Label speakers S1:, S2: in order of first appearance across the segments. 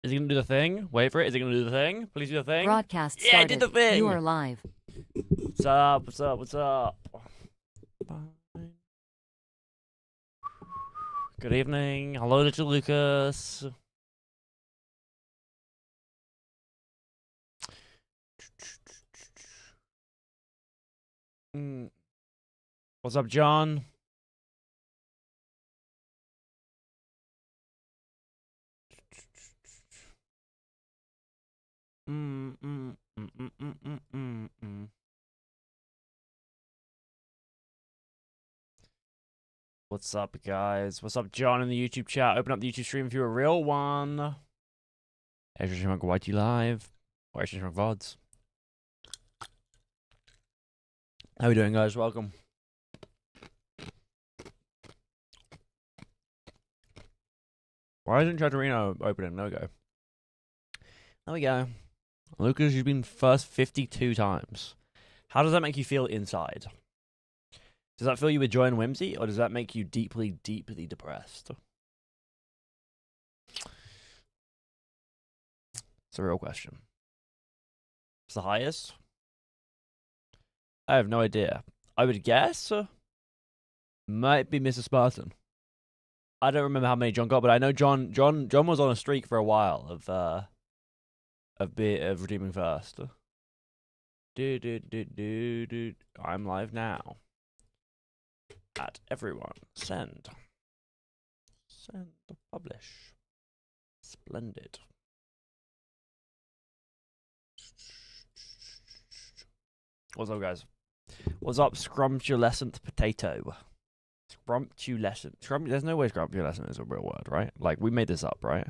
S1: Is he gonna do the thing? Wait for it. Is he gonna do the thing? Please do the thing.
S2: Broadcast
S1: Yeah, I did the thing.
S2: You are live.
S1: What's up? What's up? What's up? Good evening. Hello, little Lucas. What's up, John? What's up, guys? What's up, John, in the YouTube chat? Open up the YouTube stream if you're a real one. Extra stream on YT Live. Or extra stream on VODs. How are we doing, guys? Welcome. Why isn't Chatarino opening? No go. There we go. Lucas, you've been first 52 times. How does that make you feel inside? Does that fill you with joy and whimsy, or does that make you deeply, deeply depressed? It's a real question. It's the highest? I have no idea. I would guess might be Mr. Spartan. I don't remember how many John got, but I know John was on a streak for a while of redeeming first. I'm live now. At everyone, send, publish. Splendid. What's up, guys? What's up, scrumptulescent potato? Scrumptulescent. There's no way scrumptulescent is a real word, right? Like, we made this up, right?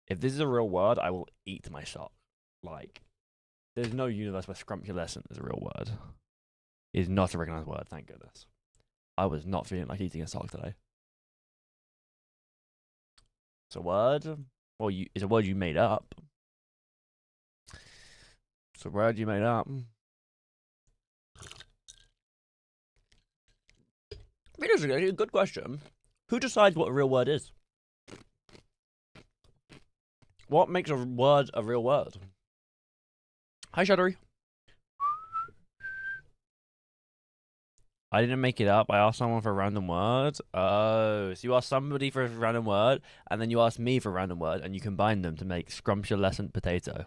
S1: If this is a real word, I will eat my sock. Like, there's no universe where scrumptulescent is a real word. It is not a recognized word, thank goodness. I was not feeling like eating a sock today. It's a word. Well, it's a word you made up. It's a word you made up. It is a good question. Who decides what a real word is? What makes a word a real word? Hi, Shuddery. I didn't make it up. I asked someone for a random word. Oh, so you asked somebody for a random word, and then you asked me for a random word, and you combine them to make scrumptious potato.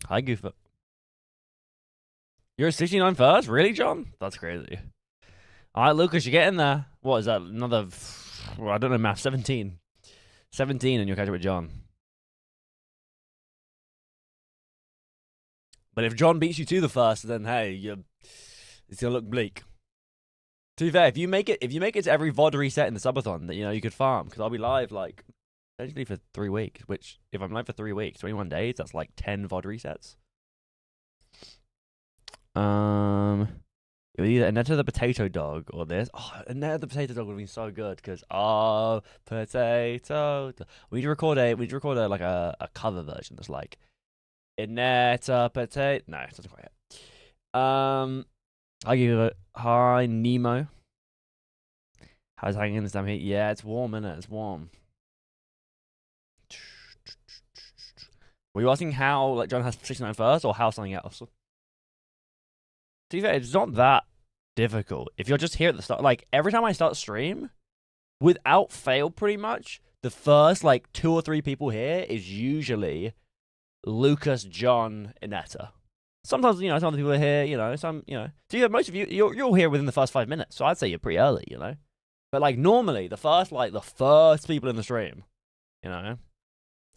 S1: Hi, Goofer. You're a 69 first? Really, John? That's crazy. All right, Lucas, you're getting there. What is that? Another, well, I don't know, math. 17. 17, and you'll catch up with John. But if John beats you to the first, then hey, it's gonna look bleak. To be fair, if you make it to every VOD reset in the subathon, that you could farm, because I'll be live like essentially for 3 weeks. Which, if I'm live for 3 weeks, 21 days, that's like 10 VOD resets. It would either Annette the Potato Dog or this. Oh, Annette the Potato Dog would have been so good because potato. We need to record a like a cover version that's like Annette Potato. No, it doesn't quite yet. I give it hi Nemo. How's hanging in this damn heat? Yeah, it's warm, innit? It's warm. Were you asking how like John has 69 first or how something else? To be fair, it's not that difficult. If you're just here at the start, like every time I start stream, without fail, pretty much the first like 2 or 3 people here is usually Lucas, John, Inetta. Sometimes some other people are here. So most of you're all here within the first 5 minutes. So I'd say you're pretty early, But like normally, the first people in the stream,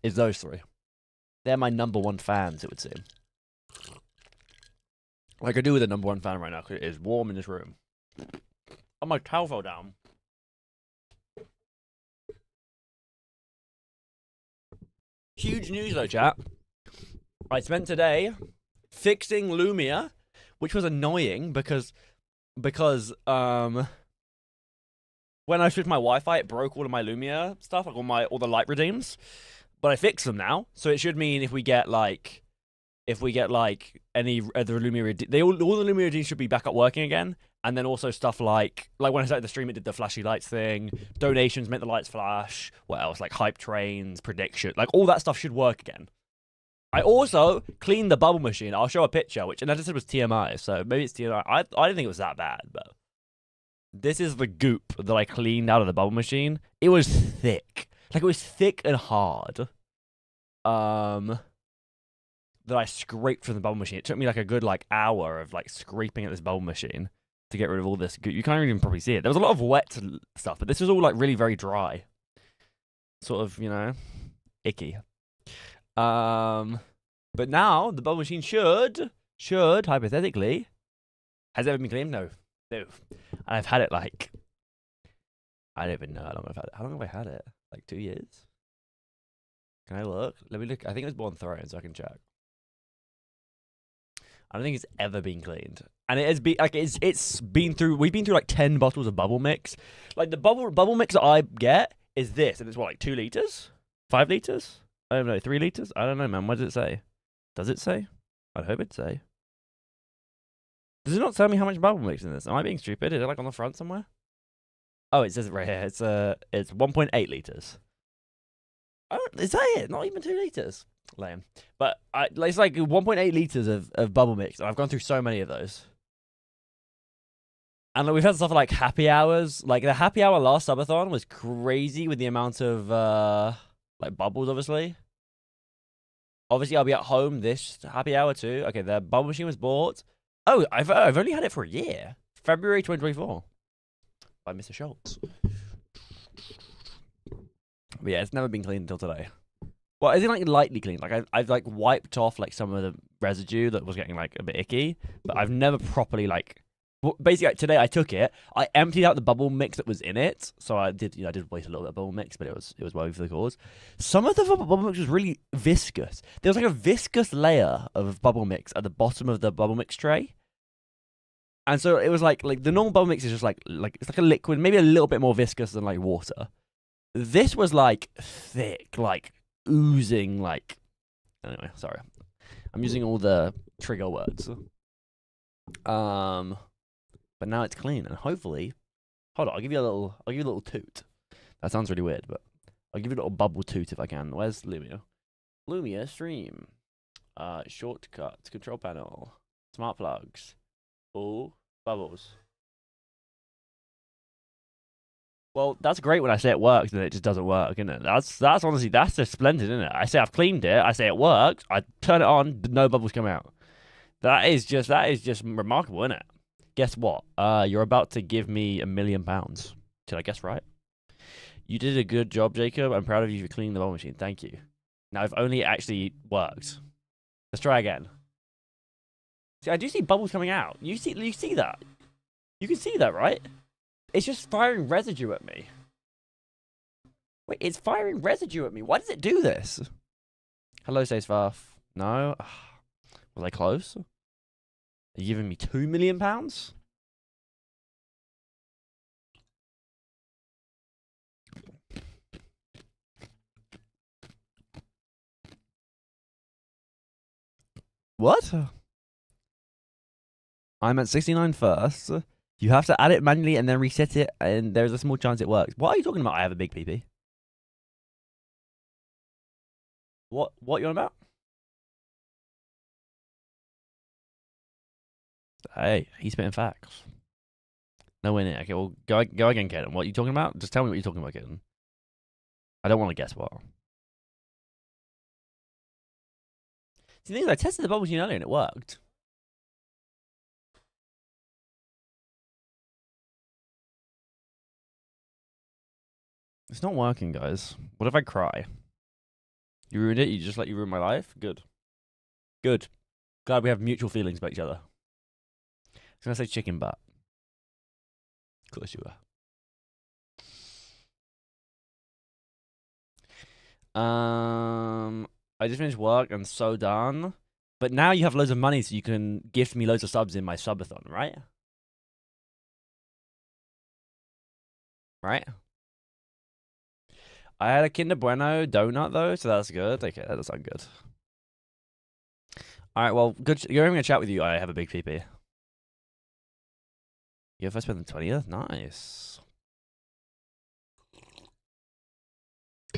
S1: is those 3. They're my number 1 fans, it would seem. Like I do with the number 1 fan right now, because it is warm in this room. Oh, my towel fell down. Huge news though, chat. I spent today fixing Lumia, which was annoying because when I switched my Wi-Fi, it broke all of my Lumia stuff, like all the light redeems. But I fixed them now, so it should mean if we get any other Lumia, all the Lumia redeems should be back up working again, And then also stuff like when I started the stream, it did the flashy lights thing. Donations make the lights flash. What else? Like hype trains, prediction, like all that stuff should work again. I also cleaned the bubble machine. I'll show a picture, which and I just said was TMI, so maybe it's TMI. I didn't think it was that bad, but this is the goop that I cleaned out of the bubble machine. It was thick, like it was thick and hard. That I scraped from the bubble machine. It took me like a good hour of scraping at this bubble machine to get rid of all this goop. You can't even probably see it. There was a lot of wet stuff, but this was all really very dry. Sort of, icky. But now the bubble machine should hypothetically, has it ever been cleaned? No. And I've had it I don't even know how long I've had it. How long have I had it? 2 years? Can I look? Let me look. I think it was born thrown, so I can check. I don't think it's ever been cleaned, and it has been it's been through. We've been through 10 bottles of bubble mix. The bubble mix that I get is this, and it's 2 liters, 5 liters. I don't know, 3 liters. I don't know, man. What does it say? Does it say? I'd hope it'd say. Does it not tell me how much bubble mix in this? Am I being stupid? Is it on the front somewhere? Oh, it says it right here. It's 1.8 liters. Is that it? Not even 2 liters. Lame. But it's 1.8 liters of bubble mix, and I've gone through so many of those. And we've had stuff like happy hours. The happy hour last subathon was crazy with the amount of bubbles, obviously. Obviously, I'll be at home this happy hour too. Okay, the bubble machine was bought. Oh, I've only had it for a year. February 2024 by Mr. Schultz. But yeah, it's never been cleaned until today. Well, is it lightly cleaned? I've wiped off some of the residue that was getting a bit icky, but I've never properly basically today I took it, I emptied out the bubble mix that was in it, so I did waste a little bit of bubble mix, but it was well for the cause. Some of the bubble mix was really viscous. There was a viscous layer of bubble mix at the bottom of the bubble mix tray, and so it was like the normal bubble mix is just it's a liquid, maybe a little bit more viscous than water. This was thick, oozing, anyway, sorry. I'm using all the trigger words. But now it's clean, and hopefully, hold on, I'll give you a little toot. That sounds really weird, but I'll give you a little bubble toot if I can. Where's Lumia? Lumia stream. Shortcuts, control panel, smart plugs. Oh, bubbles. Well, that's great when I say it works and it just doesn't work, isn't it? That's honestly, that's just splendid, isn't it? I say I've cleaned it, I say it works, I turn it on, no bubbles come out. That is just remarkable, isn't it? Guess what? You're about to give me £1 million. Did I guess right? You did a good job, Jacob. I'm proud of you for cleaning the bubble machine. Thank you. Now, if only it actually worked. Let's try again. See, I do see bubbles coming out. You see that? You can see that, right? It's just firing residue at me. Wait, it's firing residue at me. Why does it do this? Hello, Saysfarf. No? Was I close? Are you giving me £2 million? What? I'm at 69 first. You have to add it manually and then reset it, and there's a small chance it works. What are you talking about? I have a big PP. What you on about? Hey, he's spitting facts. No way near. Okay, well, go again, Kaden. What are you talking about? Just tell me what you're talking about, Kaden. I don't want to guess what. See, the thing is, I tested the bubble machine earlier and it worked. It's not working, guys. What if I cry? You ruined it? You just let you ruin my life? Good. Good. Glad we have mutual feelings about each other. I was going to say chicken butt. Of course you were. I just finished work and so done. But now you have loads of money so you can gift me loads of subs in my subathon, right? Right? I had a Kinder Bueno donut though, so that's good. Okay, that does sound good. Alright, well, good. You're having a chat with you. I have a big PP. You first spent the 20th? Nice.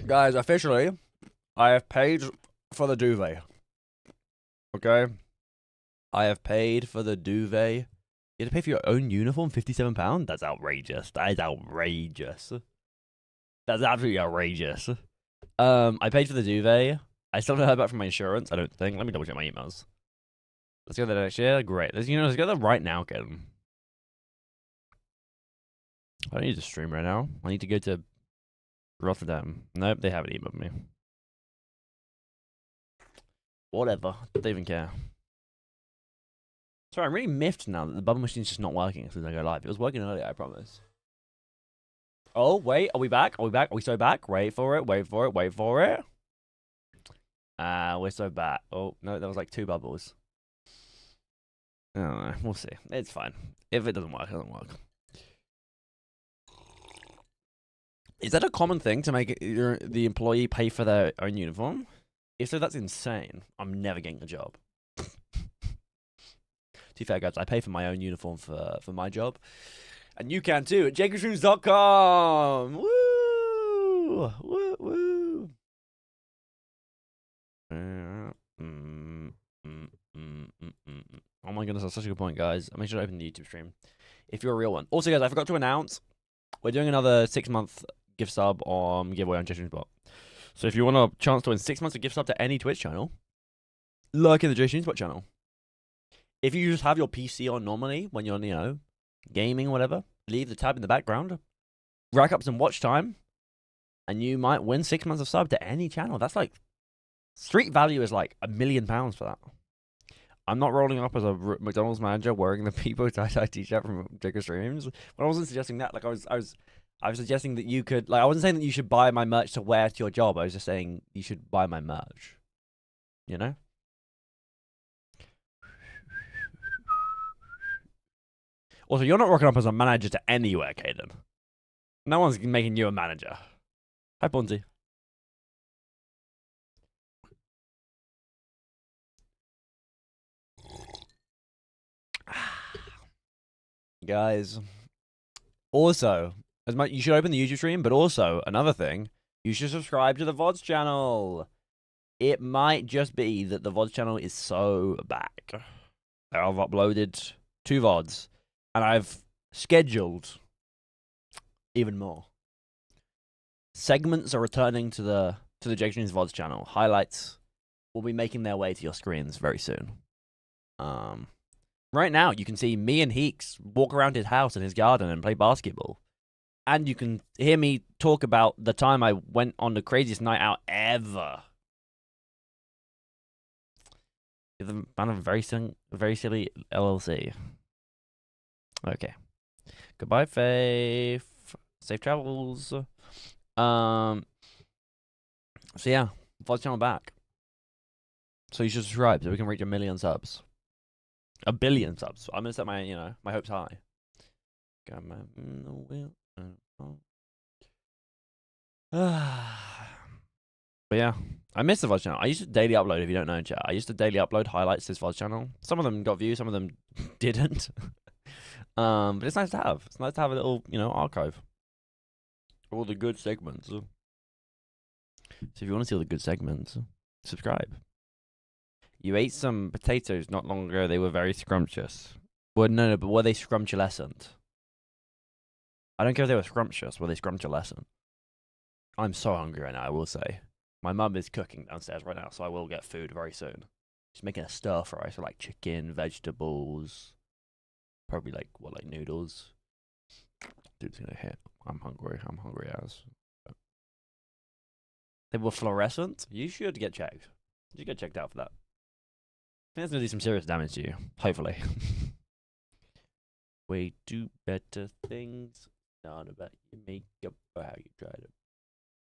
S1: Guys, officially, I have paid for the duvet. Okay? I have paid for the duvet. You have to pay for your own uniform, £57? That's outrageous. That is outrageous. That's absolutely outrageous. I paid for the duvet. I still haven't heard back from my insurance, I don't think. Let me double check my emails. Let's go there next year. Great. Let's go there right now, Kevin. I don't need to stream right now. I need to go to Rotterdam. Nope, they haven't emailed me. Whatever. Don't even care. Sorry, I'm really miffed now that the bubble machine's just not working as soon as I go live. It was working earlier, I promise. Oh, wait. Are we back? Are we back? Are we so back? Wait for it. Wait for it. Wait for it. We're so back. Oh, no, that was like 2 bubbles. I don't know. We'll see. It's fine. If it doesn't work, it doesn't work. Is that a common thing to make the employee pay for their own uniform? If so, that's insane. I'm never getting a job. To be fair, guys, I pay for my own uniform for my job. And you can too at jacobstreams.com. Woo! Woo! Woo! Oh my goodness, that's such a good point, guys. Make sure to open the YouTube stream if you're a real one. Also, guys, I forgot to announce we're doing another 6-month gift sub on giveaway on JStreamsBot. So if you want a chance to win 6 months of gift sub to any Twitch channel, look in the JStreamsBot channel. If you just have your PC on normally when you're, gaming or whatever, leave the tab in the background, rack up some watch time, and you might win 6 months of sub to any channel. That's like, street value is like £1 million for that. I'm not rolling up as a McDonald's manager wearing the People tie-dye t-shirt from Jacob Streams. But I wasn't suggesting that. Like I was suggesting that you could, like, I wasn't saying that you should buy my merch to wear to your job. I was just saying you should buy my merch. You know? Also, you're not rocking up as a manager to anywhere, Caden. No one's making you a manager. Hi, Ponzi. Guys. Also, as much you should open the YouTube stream, but also another thing, you should subscribe to the VODs channel. It might just be that the VODs channel is so back. I've uploaded 2 VODs, and I've scheduled even more. Segments are returning to the Jake Streams VODs channel. Highlights will be making their way to your screens very soon. Right now, you can see me and Heeks walk around his house and his garden and play basketball. And you can hear me talk about the time I went on the craziest night out ever. The man of very silly LLC. Okay. Goodbye, Faith. Safe travels. So yeah, VODs channel back. So you should subscribe so we can reach 1 million subs. 1 billion subs. I'm gonna set my my hopes high. But yeah, I miss the VODs channel. I used to daily upload, if you don't know, chat. I used to daily upload highlights to this VODs channel. Some of them got views, some of them didn't. But it's nice to have. It's nice to have a little, archive of all the good segments. So if you want to see all the good segments, subscribe. You ate some potatoes not long ago. They were very scrumptious. Well, no, but were they scrumptulescent? I don't care if they were scrumptious. Were they scrumptulescent? I'm so hungry right now, I will say. My mum is cooking downstairs right now, so I will get food very soon. She's making a stir fry, so like chicken, vegetables, probably like noodles. Dude's gonna hit. I'm hungry as. They were fluorescent? You should get checked. You should get checked out for that. I think that's gonna do some serious damage to you. Hopefully. Way do better things. Not about your makeup or how you tried it.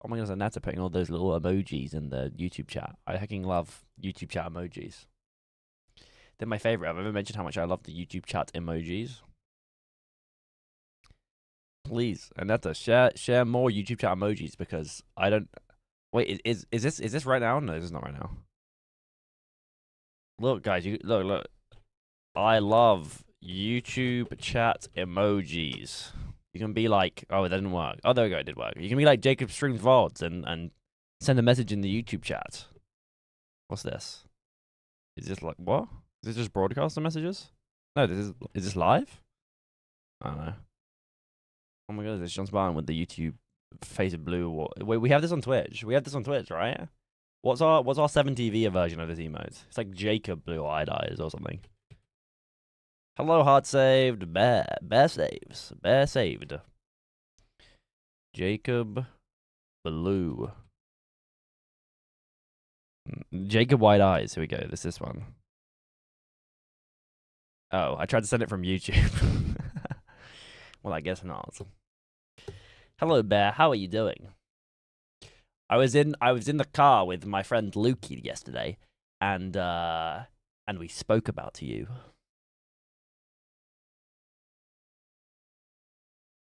S1: Oh my goodness, and that's putting all those little emojis in the YouTube chat. I hecking love YouTube chat emojis. They're my favorite. I've ever mentioned how much I love the YouTube chat emojis. Please, Aneta, share more YouTube chat emojis because I don't. Wait, is this right now? No, this is not right now. Look, guys, look. I love YouTube chat emojis. You can be like, oh, it didn't work. Oh, there we go, it did work. You can be like Jacob Streams VODs and send a message in the YouTube chat. What's this? Is this like, what? Is this just broadcast the messages? No, is this live? I don't know. Oh my god, this John Spartan with the YouTube face of blue. Wait, we have this on Twitch. We have this on Twitch, right? What's our 7TV version of this emote? It's like Jacob Blue Eyed Eyes or something. Hello, heart saved. Bear saves. Bear saved. Jacob Blue. Jacob White Eyes. Here we go. This one. Oh, I tried to send it from YouTube. Well, I guess not. Hello, Bear. How are you doing? I was in the car with my friend Lukey yesterday, and we spoke about you.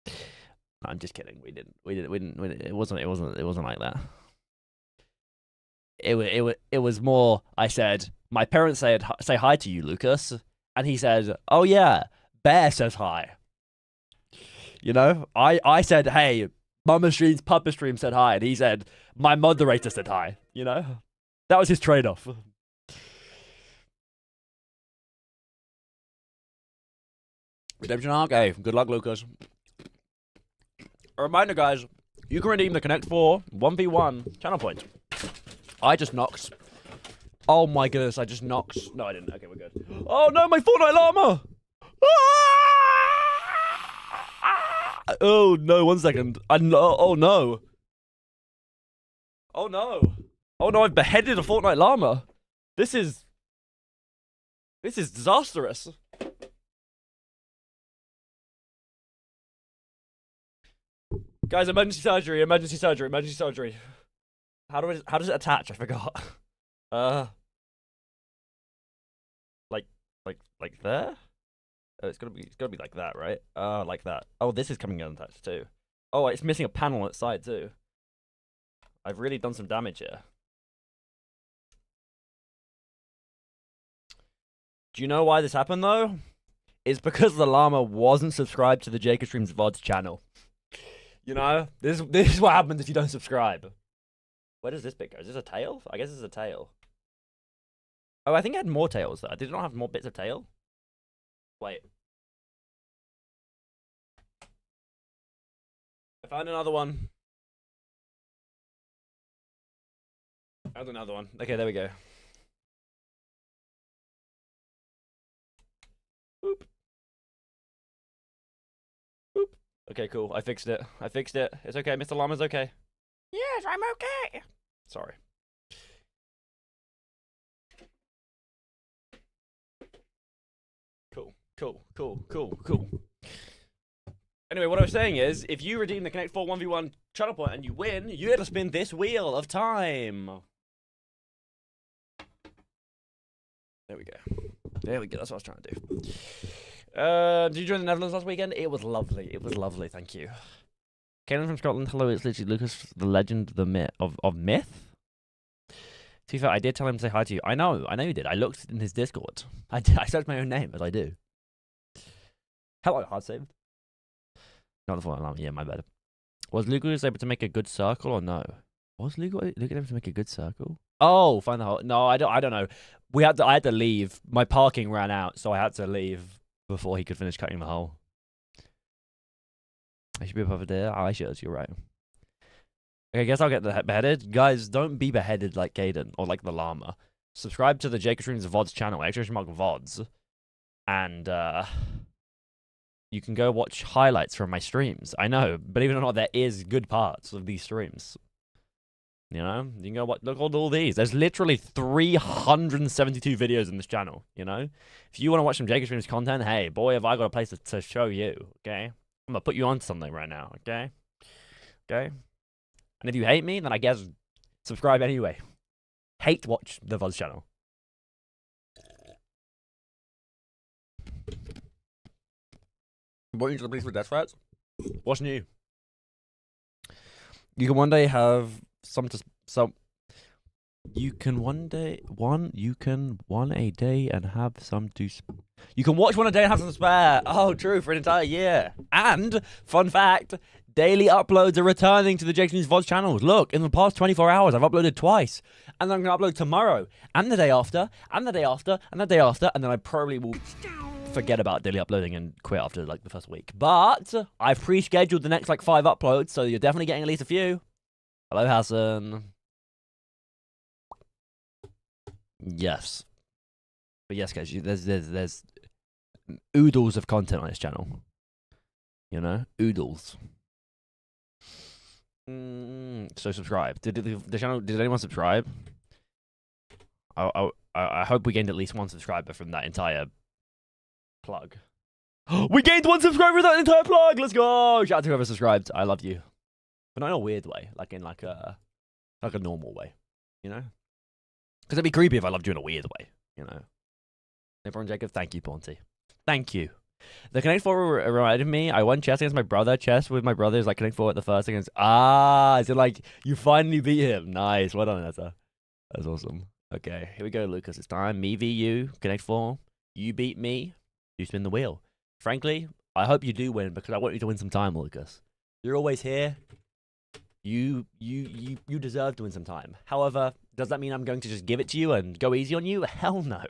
S1: No, I'm just kidding. We didn't. It wasn't like that. It was more. I said my parents say hi to you, Lucas, and he said, "Oh yeah, Bear says hi." You know, I said, "Hey, Mama Streams, Papa Stream said hi," and he said, "My moderator said hi." You know, that was his trade-off. Redemption arc. Hey, good luck, Lucas. A reminder, guys, you can redeem the Connect 4 1v1 channel points. I just knocked. Oh my goodness, I just knocked. No, I didn't. Okay, we're good. Oh no, my Fortnite llama! Oh no, 1 second. Oh no. Oh no. Oh no, I've beheaded a Fortnite llama. This is disastrous. Guys, emergency surgery. How does it attach? I forgot. Like there? Oh, it's gotta be like that, right? Like that. Oh, this is coming unattached too. Oh, it's missing a panel on its side too. I've really done some damage here. Do you know why this happened though? It's because the llama wasn't subscribed to the Jacob Streams VODs channel. You know, this is what happens if you don't subscribe. Where does this bit go? Is this a tail? I guess it's a tail. Oh, I think I had more tails though. Did it not have more bits of tail? Wait. I found another one. Found another one. Okay, there we go. Boop. Boop. Okay, cool. I fixed it. It's okay. Mr. Llama's okay. Yes, I'm okay. Sorry. Cool. Anyway, what I was saying is, if you redeem the Connect 4 1v1 channel point and you win, you get to spin this wheel of time. There we go. That's what I was trying to do. Did you join the Netherlands last weekend? It was lovely. Thank you. Kaylin from Scotland. Hello, it's literally Lucas, the legend, the myth of myth. To be fair, I did tell him to say hi to you. I know you did. I looked in his Discord. I searched my own name, as I do. Hello, hard saved. Not the full alarm. Yeah, my bad. Was Lucas able to make a good circle or no? Was Lucas able to make a good circle? Oh, find the hole. No, I don't know. I had to leave. My parking ran out, so I had to leave before he could finish cutting the hole. I should be above there. Oh, I should. You're right. Okay, I guess I'll get the beheaded. Guys, don't be beheaded like Caden or like the llama. Subscribe to the Jacob Streams VODs channel, !VODs, and you can go watch highlights from my streams. I know, believe it or not, there is good parts of these streams. You know, you can go look at all these. There's literally 372 videos in this channel. You know, if you want to watch some Jacob Streams content, hey, boy, have I got a place to show you. Okay, I'm gonna put you on to something right now. Okay. And if you hate me, then I guess subscribe anyway. Hate watch the VODs channel. Waiting to the police for death threats? What's new? You can one day have some You can one a day and have some to. You can watch one a day and have some spare. Oh, true, for an entire year. And fun fact: daily uploads are returning to the Jason's VODs channels. Look, in the past 24 hours, I've uploaded twice, and I'm gonna upload tomorrow, and the day after, and the day after, and the day after, and then I probably will forget about daily uploading and quit after like the first week. But I've pre-scheduled the next like 5 uploads, so you're definitely getting at least a few. Hello, Hassan. Yes. But yes, guys, there's oodles of content on this channel. You know? Oodles. So subscribe. Did the channel, did anyone subscribe? I hope we gained at least 1 subscriber from that entire plug. We gained 1 subscriber with that entire plug! Let's go! Shout out to whoever subscribed. I love you. But not in a weird way. Like in like a normal way. You know? Because it'd be creepy if I loved you in a weird way, you know. No problem, Jacob. Thank you, Ponty. Thank you. The Connect 4 reminded me, I won chess against my brother. Chess with my brother is like Connect 4 at the first against... is it like, you finally beat him? Nice. Well done, Netta. That's awesome. Okay, here we go, Lucas. It's time. Me v you. Connect 4. You beat me. You spin the wheel. Frankly, I hope you do win because I want you to win some time, Lucas. You're always here. You deserve to win some time. However, does that mean I'm going to just give it to you and go easy on you? Hell no.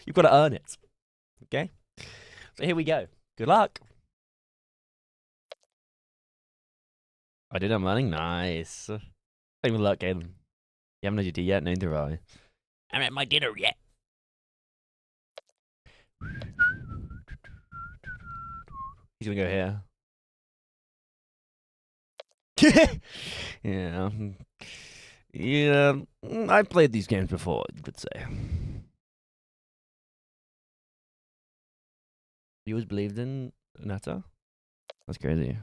S1: You've got to earn it. Okay? So here we go. Good luck. I did. I'm learning. Nice. Good luck, Aiden. You haven't had your tea yet? Neither have I. I haven't had my dinner yet. He's going to go here. Yeah. Yeah. I've played these games before, you could say. You always believed in Netta? That's crazy.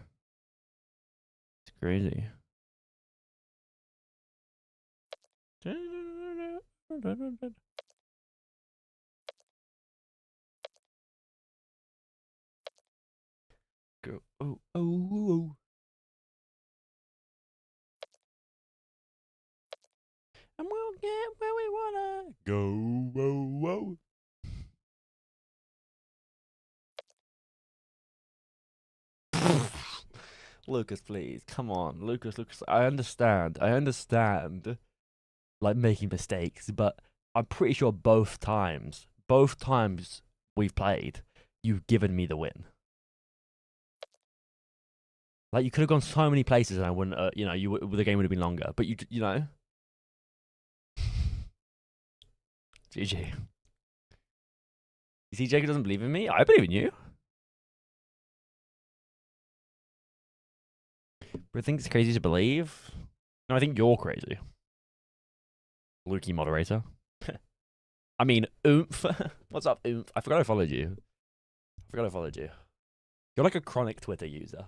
S1: It's crazy. Go. Oh. And we'll get where we wanna go. Whoa. Lucas, please. Come on. Lucas. I understand. Like, making mistakes, but I'm pretty sure both times we've played, you've given me the win. Like, you could have gone so many places and I wouldn't, the game would have been longer. But you know. GG. You see, Jacob doesn't believe in me? I believe in you. But I think it's crazy to believe. No, I think you're crazy. Lukey moderator. I mean, oomph. What's up, oomph? I forgot I followed you. You're like a chronic Twitter user.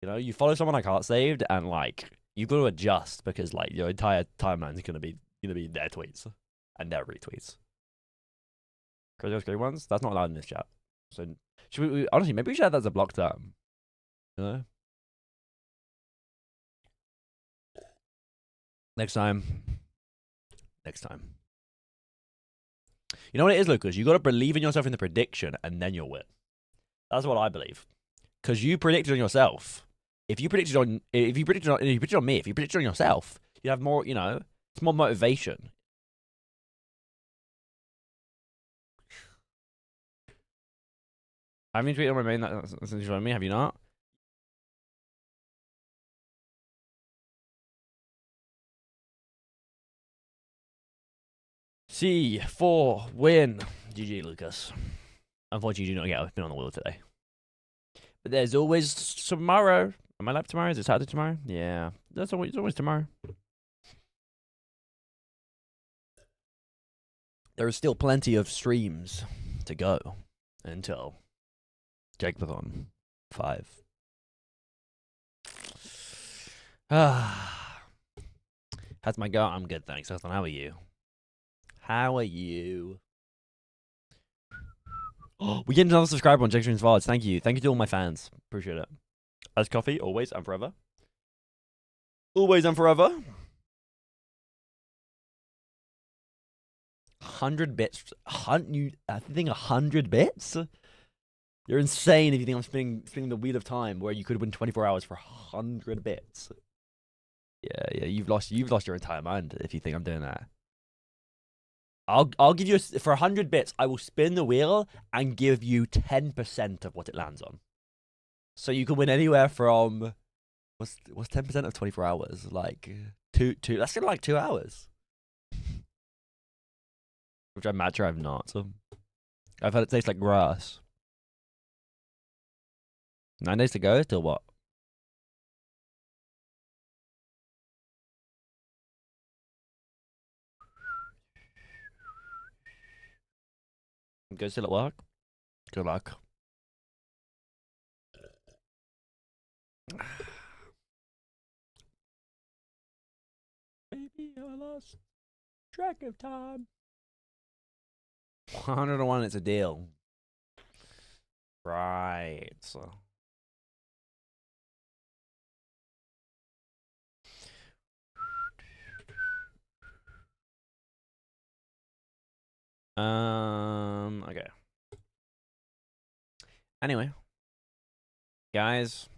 S1: You know, you follow someone like Heartsaved and like you've got to adjust because like your entire timeline is gonna be their tweets and their retweets. Crazy ones? That's not allowed in this chat. So should we honestly maybe we should have that as a block term. You know? Next time. You know what it is, Lucas? You got to believe in yourself in the prediction, and then you'll win. That's what I believe. Because you predicted on yourself. If you predicted on me, if you predicted on yourself, you have more. You know, it's more motivation. I haven't tweeted on my main since you showed me. Have you not? C4 win. GG, Lucas. Unfortunately, you do not get a spin on the wheel today. But there's always tomorrow. Am I live tomorrow? Is it Saturday tomorrow? Yeah. It's always tomorrow. There is still plenty of streams to go until Jakeathon 5. How's my go? I'm good, thanks. How are you? Oh, we get another subscriber on Jake's VODs. Thank you to all my fans. Appreciate it. As coffee, always and forever. Always and forever. 100 bits. I think 100 bits? You're insane if you think I'm spinning the wheel of time where you could win 24 hours for 100 bits. Yeah, you've lost your entire mind if you think I'm doing that. I'll give you for 100 bits. I will spin the wheel and give you 10% of what it lands on. So you can win anywhere from what's 10% of 24 hours? Like two. That's gonna like 2 hours. Which I'm mad sure I've not. So I've had it taste like grass. 9 days to go. Till what? Go still at work. Good luck. Maybe I lost track of time. 101. It's a deal. Right. Okay. Anyway, guys,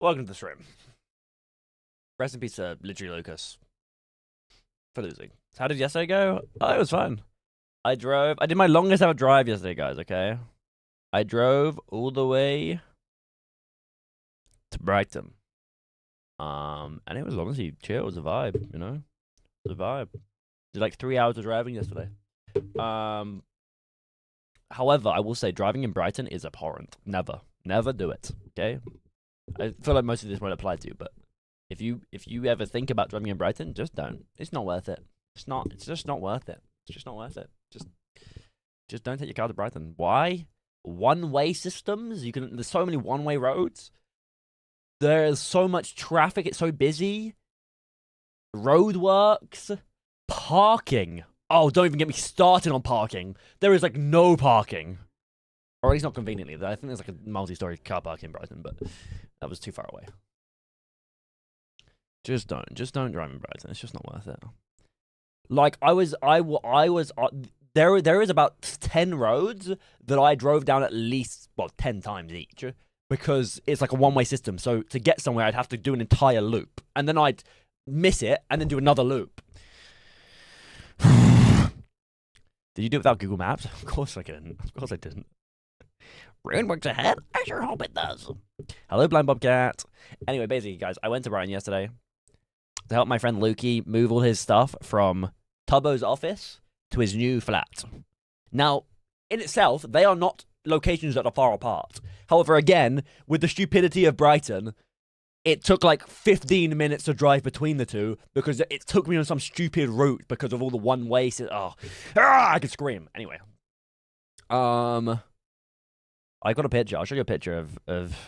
S1: welcome to the stream. Rest in peace to literally Lucas for losing. So how did yesterday go? Oh, it was fun. I did my longest ever drive yesterday, guys, okay? I drove all the way to Brighton. And it was honestly chill. It was a vibe, you know? It was a vibe. Did like 3 hours of driving yesterday. However, I will say driving in Brighton is abhorrent. Never do it. Okay. I feel like most of this won't apply to you, but if you ever think about driving in Brighton, just don't. It's not worth it. It's just not worth it. It's just not worth it. Just don't take your car to Brighton. Why? One-way systems. There's so many one-way roads. There's so much traffic. It's so busy. Roadworks. Parking. Oh, don't even get me started on parking. There is like no parking. Or at least not conveniently. I think there's like a multi-story car park in Brighton, but that was too far away. Just don't drive in Brighton. It's just not worth it. Like there is about 10 roads that I drove down at least 10 times each because it's like a one-way system. So to get somewhere, I'd have to do an entire loop, and then I'd miss it and then do another loop. Did you do it without Google Maps? Of course I didn't. Of course I didn't. Ruin works ahead. I sure hope it does. Hello, Blind Bobcat. Anyway, basically, guys, I went to Brighton yesterday to help my friend Lukey move all his stuff from Tubbo's office to his new flat. Now, in itself, they are not locations that are far apart. However, again, with the stupidity of Brighton, it took like 15 minutes to drive between the two because it took me on some stupid route because of all the one-way. I could scream. Anyway. I got a picture. I'll show you a picture of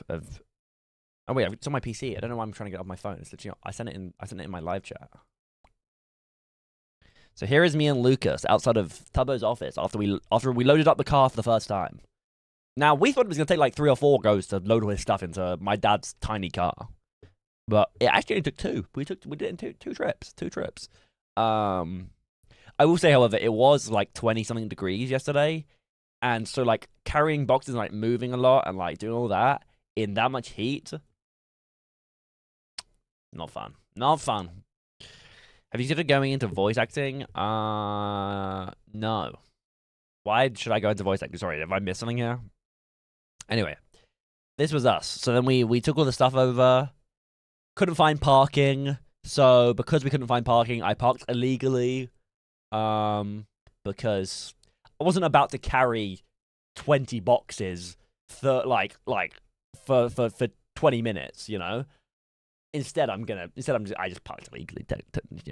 S1: oh wait, it's on my PC. I don't know why I'm trying to get off my phone. It's literally, I sent it in my live chat. So here is me and Lucas outside of Tubbo's office after we loaded up the car for the first time. Now, we thought it was going to take like 3 or 4 goes to load all his stuff into my dad's tiny car. But it actually only took 2. We did it in two trips. I will say, however, it was like 20-something degrees yesterday. And so like carrying boxes and like moving a lot and like doing all that in that much heat. Not fun. Have you considered going into voice acting? No. Why should I go into voice acting? Sorry, have I missed something here? Anyway, this was us. So then we took all the stuff over. Couldn't find parking. So because we couldn't find parking, I parked illegally. Because I wasn't about to carry 20 boxes for for 20 minutes, you know. Instead, I just parked illegally,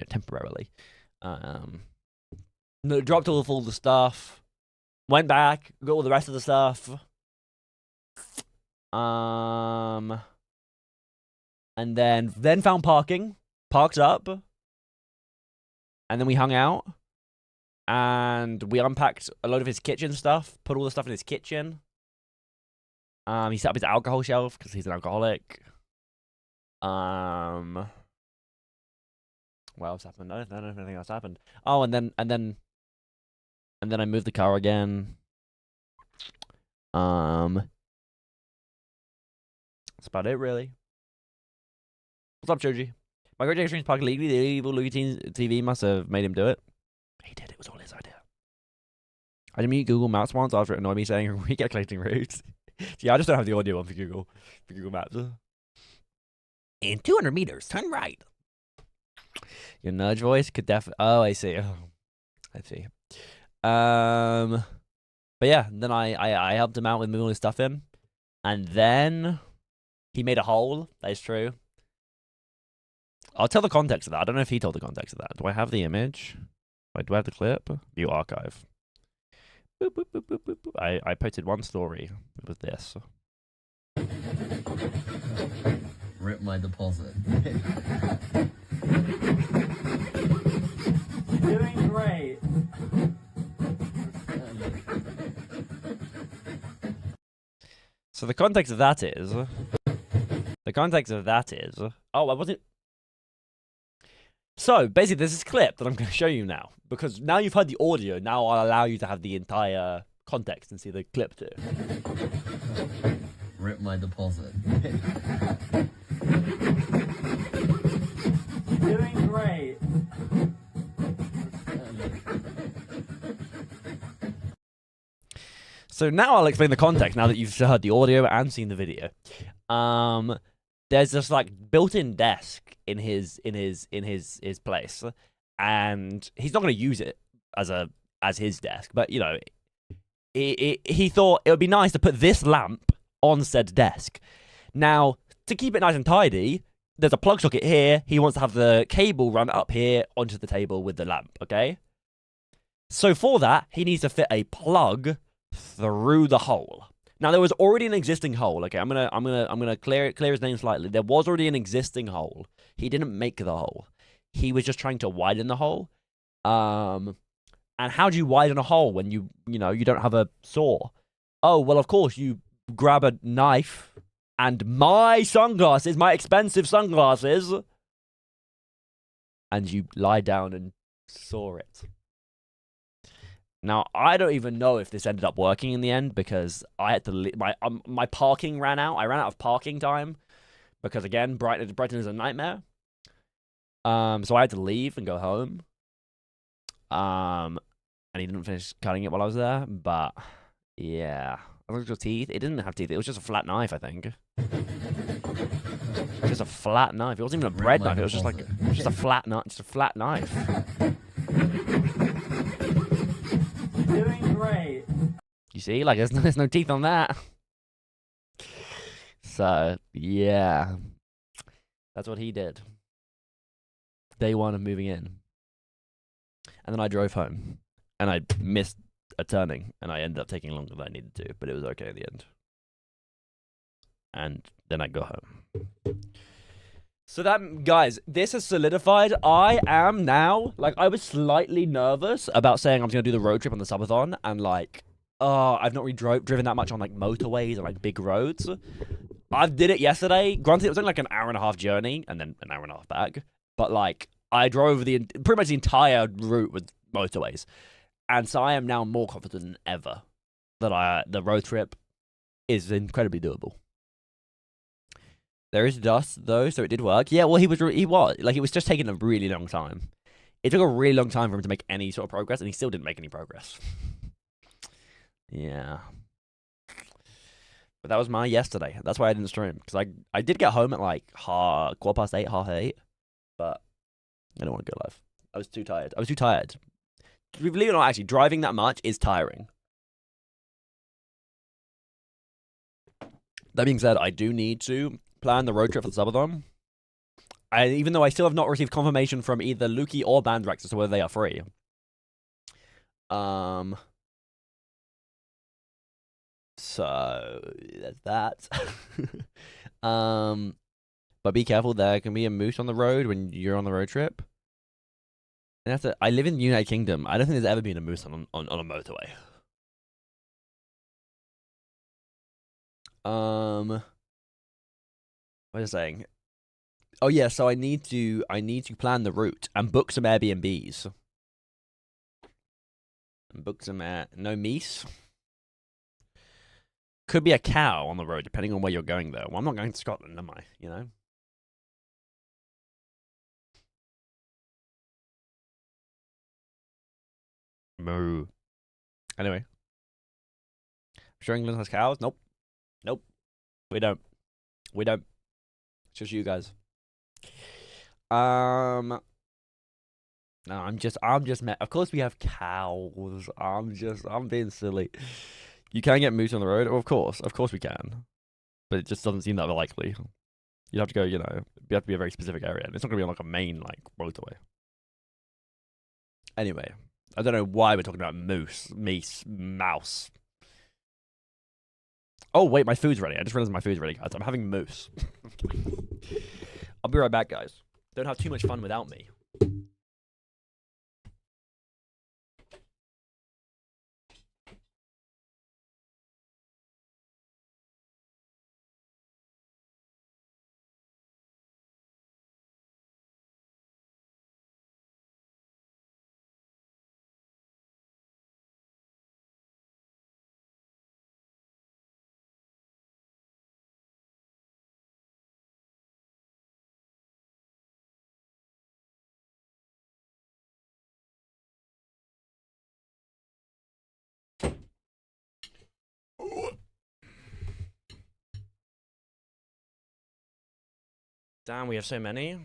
S1: temporarily. Dropped all the stuff. Went back, got all the rest of the stuff. And then found parking, parked up, and then we hung out, and we unpacked a load of his kitchen stuff, put all the stuff in his kitchen. He set up his alcohol shelf because he's an alcoholic. What else happened? I don't know if anything else happened. Oh, and then I moved the car again. That's about it, really. What's up, Joji? My great Extremes Park legally, the evil Louis TV must have made him do it. He did. It was all his idea. I didn't mute Google Maps once after it annoyed me saying we get collecting routes. Yeah, I just don't have the audio on for Google Maps. In 200 meters, turn right. Your nudge voice could definitely. Oh, I see. Oh, I see. But yeah, then I helped him out with moving all his stuff in, and then he made a hole. That is true. I'll tell the context of that. I don't know if he told the context of that. Do I have the image? Wait, do I have the clip? View archive. Boop, boop, boop, boop, boop, boop. I posted one story with this.
S2: Rip my deposit.
S3: Doing great.
S1: So the context of that is. Oh, I wasn't. So basically, there's this clip that I'm going to show you now because now you've heard the audio. Now I'll allow you to have the entire context and see the clip too.
S2: Rip my deposit.
S3: Doing great.
S1: So now I'll explain the context. Now that you've heard the audio and seen the video, there's this like built-in desk in his place, and he's not going to use it as his desk. But you know, he thought it would be nice to put this lamp on said desk. Now, to keep it nice and tidy, there's a plug socket here. He wants to have the cable run up here onto the table with the lamp. Okay. So for that, he needs to fit a plug through the hole. Now there was already an existing hole. Okay, I'm gonna clear his name slightly. There was already an existing hole. He didn't make the hole. He was just trying to widen the hole. And how do you widen a hole when you don't have a saw? Oh well, of course you grab a knife and my sunglasses, my expensive sunglasses, and you lie down and saw it. Now, I don't even know if this ended up working in the end because I had to my parking ran out. I ran out of parking time because, again, Brighton is a nightmare. So I had to leave and go home. And he didn't finish cutting it while I was there. But, yeah. I looked at teeth. It didn't have teeth. It was just a flat knife, I think. Just a flat knife. It wasn't even a bread knife. It was just like just a flat knife. Just a flat knife.
S3: Doing great.
S1: You see, like there's no teeth on that. So yeah, that's what he did. Day one of moving in, and then I drove home, and I missed a turning, and I ended up taking longer than I needed to, but it was okay in the end. And then I go home. So that, guys, this has solidified. I am now, like, I was slightly nervous about saying I was going to do the road trip on the subathon, and, like, I've not really driven that much on, like, motorways and, like, big roads. I did it yesterday. Granted, it was only, like, an hour-and-a-half journey, and then an hour-and-a-half back. But, like, I drove pretty much the entire route with motorways. And so I am now more confident than ever that the road trip is incredibly doable. There is dust, though, so it did work. Yeah, well, he was. Like, it was just taking a really long time. It took a really long time for him to make any sort of progress, and he still didn't make any progress. Yeah. But that was my yesterday. That's why I didn't stream. Because I did get home at, like, 8:15, 8:30. But I don't want to go live. I was too tired. Believe it or not, actually, driving that much is tiring. That being said, I do need to plan the road trip for the subathon. Even though I still have not received confirmation from either Lukey or Bandrex as to whether they are free. So there's that. But be careful, there can be a moose on the road when you're on the road trip. I live in the United Kingdom. I don't think there's ever been a moose on a motorway. What was I saying? Oh yeah, so I need to plan the route and book some Airbnbs. And book some no meese. Could be a cow on the road, depending on where you're going though. Well, I'm not going to Scotland, am I? You know? Moo. Anyway. Sure England has cows? Nope. Nope. We don't. We don't. It's just you guys. No, I'm just of course we have cows. I'm being silly. You can get moose on the road? Oh, of course we can. But it just doesn't seem that likely. You'd have to go, you have to be a very specific area. And it's not going to be on like a main, like, motorway. Anyway, I don't know why we're talking about mouse. Oh, wait, my food's ready. I just realized my food's ready, guys. I'm having moose. I'll be right back, guys. Don't have too much fun without me. Damn, we have so many.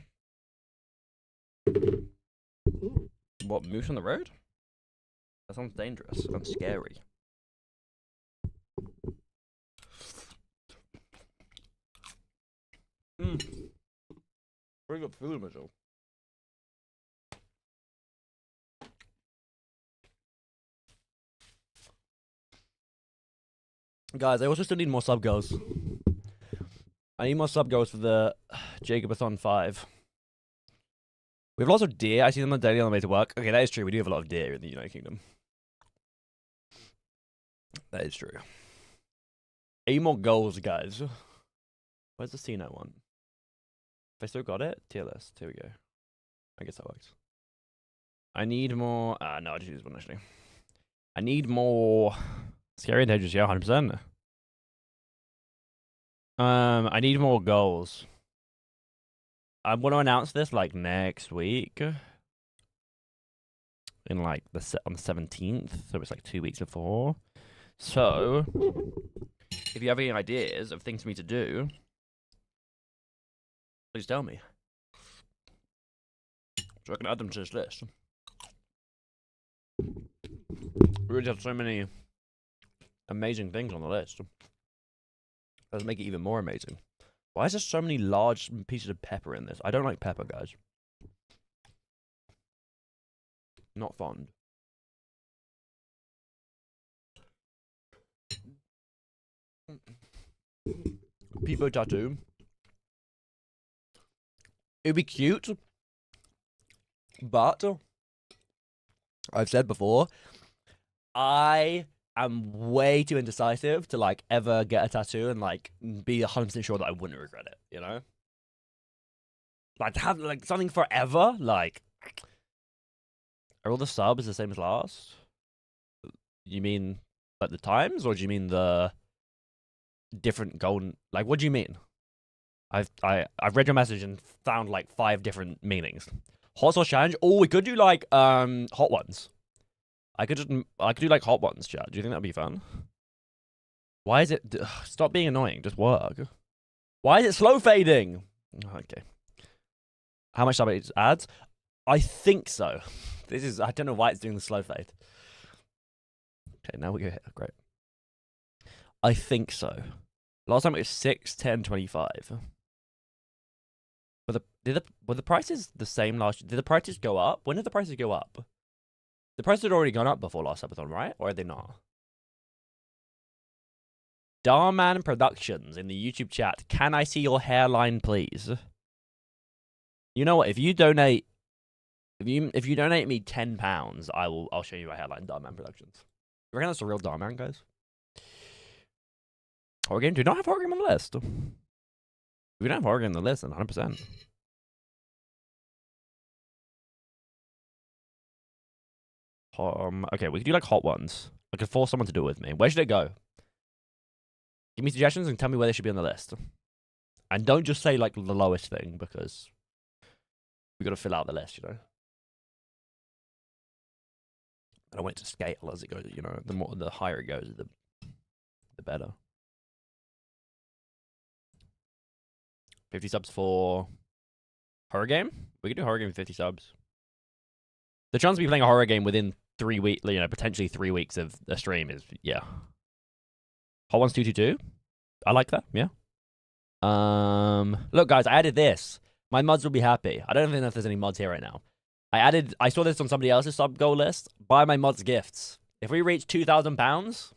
S1: What, moose on the road? That sounds dangerous. That sounds scary. Very good food, Mitchell. Guys, I also still need more sub goals. I need more sub goals for the Jacobathon 5. We have lots of deer. I see them on daily on the way to work. Okay, that is true. We do have a lot of deer in the United Kingdom. That is true. 8 more goals, guys. Where's the C-Note one? Have I still got it? Tier list. Here we go. I guess that works. I need more... no, I just use one, actually. I need more... Scary and Dangerous, yeah, 100%. I need more goals. I want to announce this, like, next week. In, like, on the 17th. So it's, like, 2 weeks before. So... if you have any ideas of things for me to do... please tell me. So I can add them to this list. We already have so many amazing things on the list. Let's make it even more amazing. Why is there so many large pieces of pepper in this? I don't like pepper, guys. Not fond. Peepo tattoo. It'd be cute, but I've said before, I am way too indecisive to like ever get a tattoo and like be 100% sure that I wouldn't regret it. You know, like to have like something forever. Like, are all the subs the same as last? You mean like the times, or do you mean the different golden? Like, what do you mean? I've read your message and found like 5 different meanings. Hot sauce challenge. Oh, we could do like hot ones. I could do like hot ones, chat. Do you think that'd be fun? Why is it? Stop being annoying. Just work. Why is it slow fading? Okay. How much time it adds? I think so. I don't know why it's doing the slow fade. Okay, now we go here. Great. I think so. Last time it was 6, 10, 25. Were the prices the same last year? Did the prices go up? When did the prices go up? The prices had already gone up before last episode, right? Or are they not? Darman Productions in the YouTube chat. Can I see your hairline, please? You know what? If you donate me £10, I'll show you my hairline, Darman Productions. You reckon that's a real Darman, guys? Horror game? Do not have horror game on the list. If we don't have horror game on the list, then 100%. Okay, we can do like hot ones. I could force someone to do it with me. Where should it go? Give me suggestions and tell me where they should be on the list. And don't just say like the lowest thing because we got to fill out the list, you know. I don't want it to scale as it goes, you know. The higher it goes, the better. 50 subs for horror game. We could do horror game with 50 subs. The chance of me playing a horror game within 3 weeks, you know, potentially 3 weeks of a stream is, yeah. Hot Ones 222. I like that. Yeah. Look, guys, I added this. My mods will be happy. I don't even know if there's any mods here right now. I saw this on somebody else's sub goal list. Buy my mods gifts. If we reach £2,000,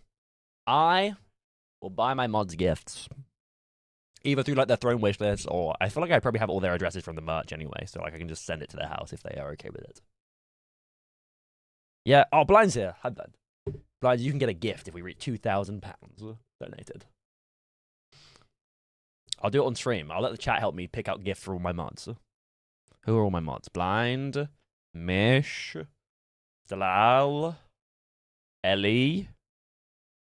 S1: I will buy my mods gifts. Either through like their throne wish list, or I feel like I probably have all their addresses from the merch anyway, so like I can just send it to their house if they are okay with it. Yeah. Oh, Blind's here. Had that. Blind, you can get a gift if we reach £2,000 donated. I'll do it on stream. I'll let the chat help me pick out gifts for all my mods. Who are all my mods? Blind, Mish, Dalal, Ellie.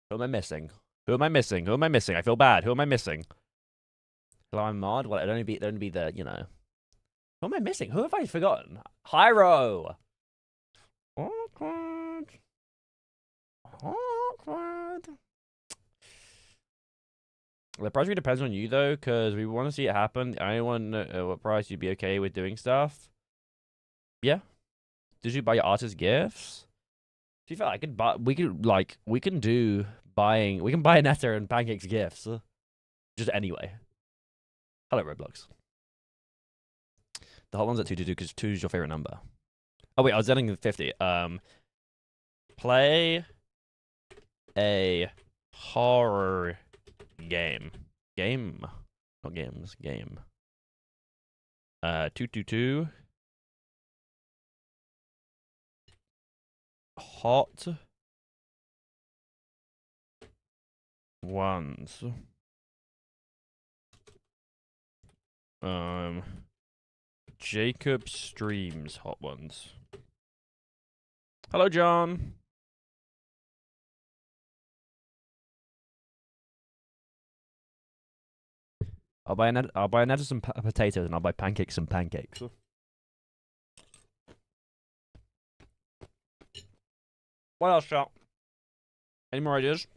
S1: Who am I missing? Who am I missing? Who am I missing? I feel bad. Who am I missing? Hello, I'm mod. Well, it'd only be the, you know. Who am I missing? Who have I forgotten? Hyro. Awkward. Awkward. The price really depends on you, though, because we want to see it happen. I want to know what price you'd be okay with doing stuff. Yeah. Did you buy your artist gifts? To be fair, I could buy. We can buy Netta and Pancakes gifts. Just anyway. Hello, Roblox. The hot one's at 222 because 2 is your favorite number. Oh wait, I was ending at 50. Play a horror game. Not games. Game. 222. Hot ones. Jacob streams hot ones. Hello, John. I'll buy an some potatoes and I'll buy pancakes and pancakes. What else, chat? Any more ideas?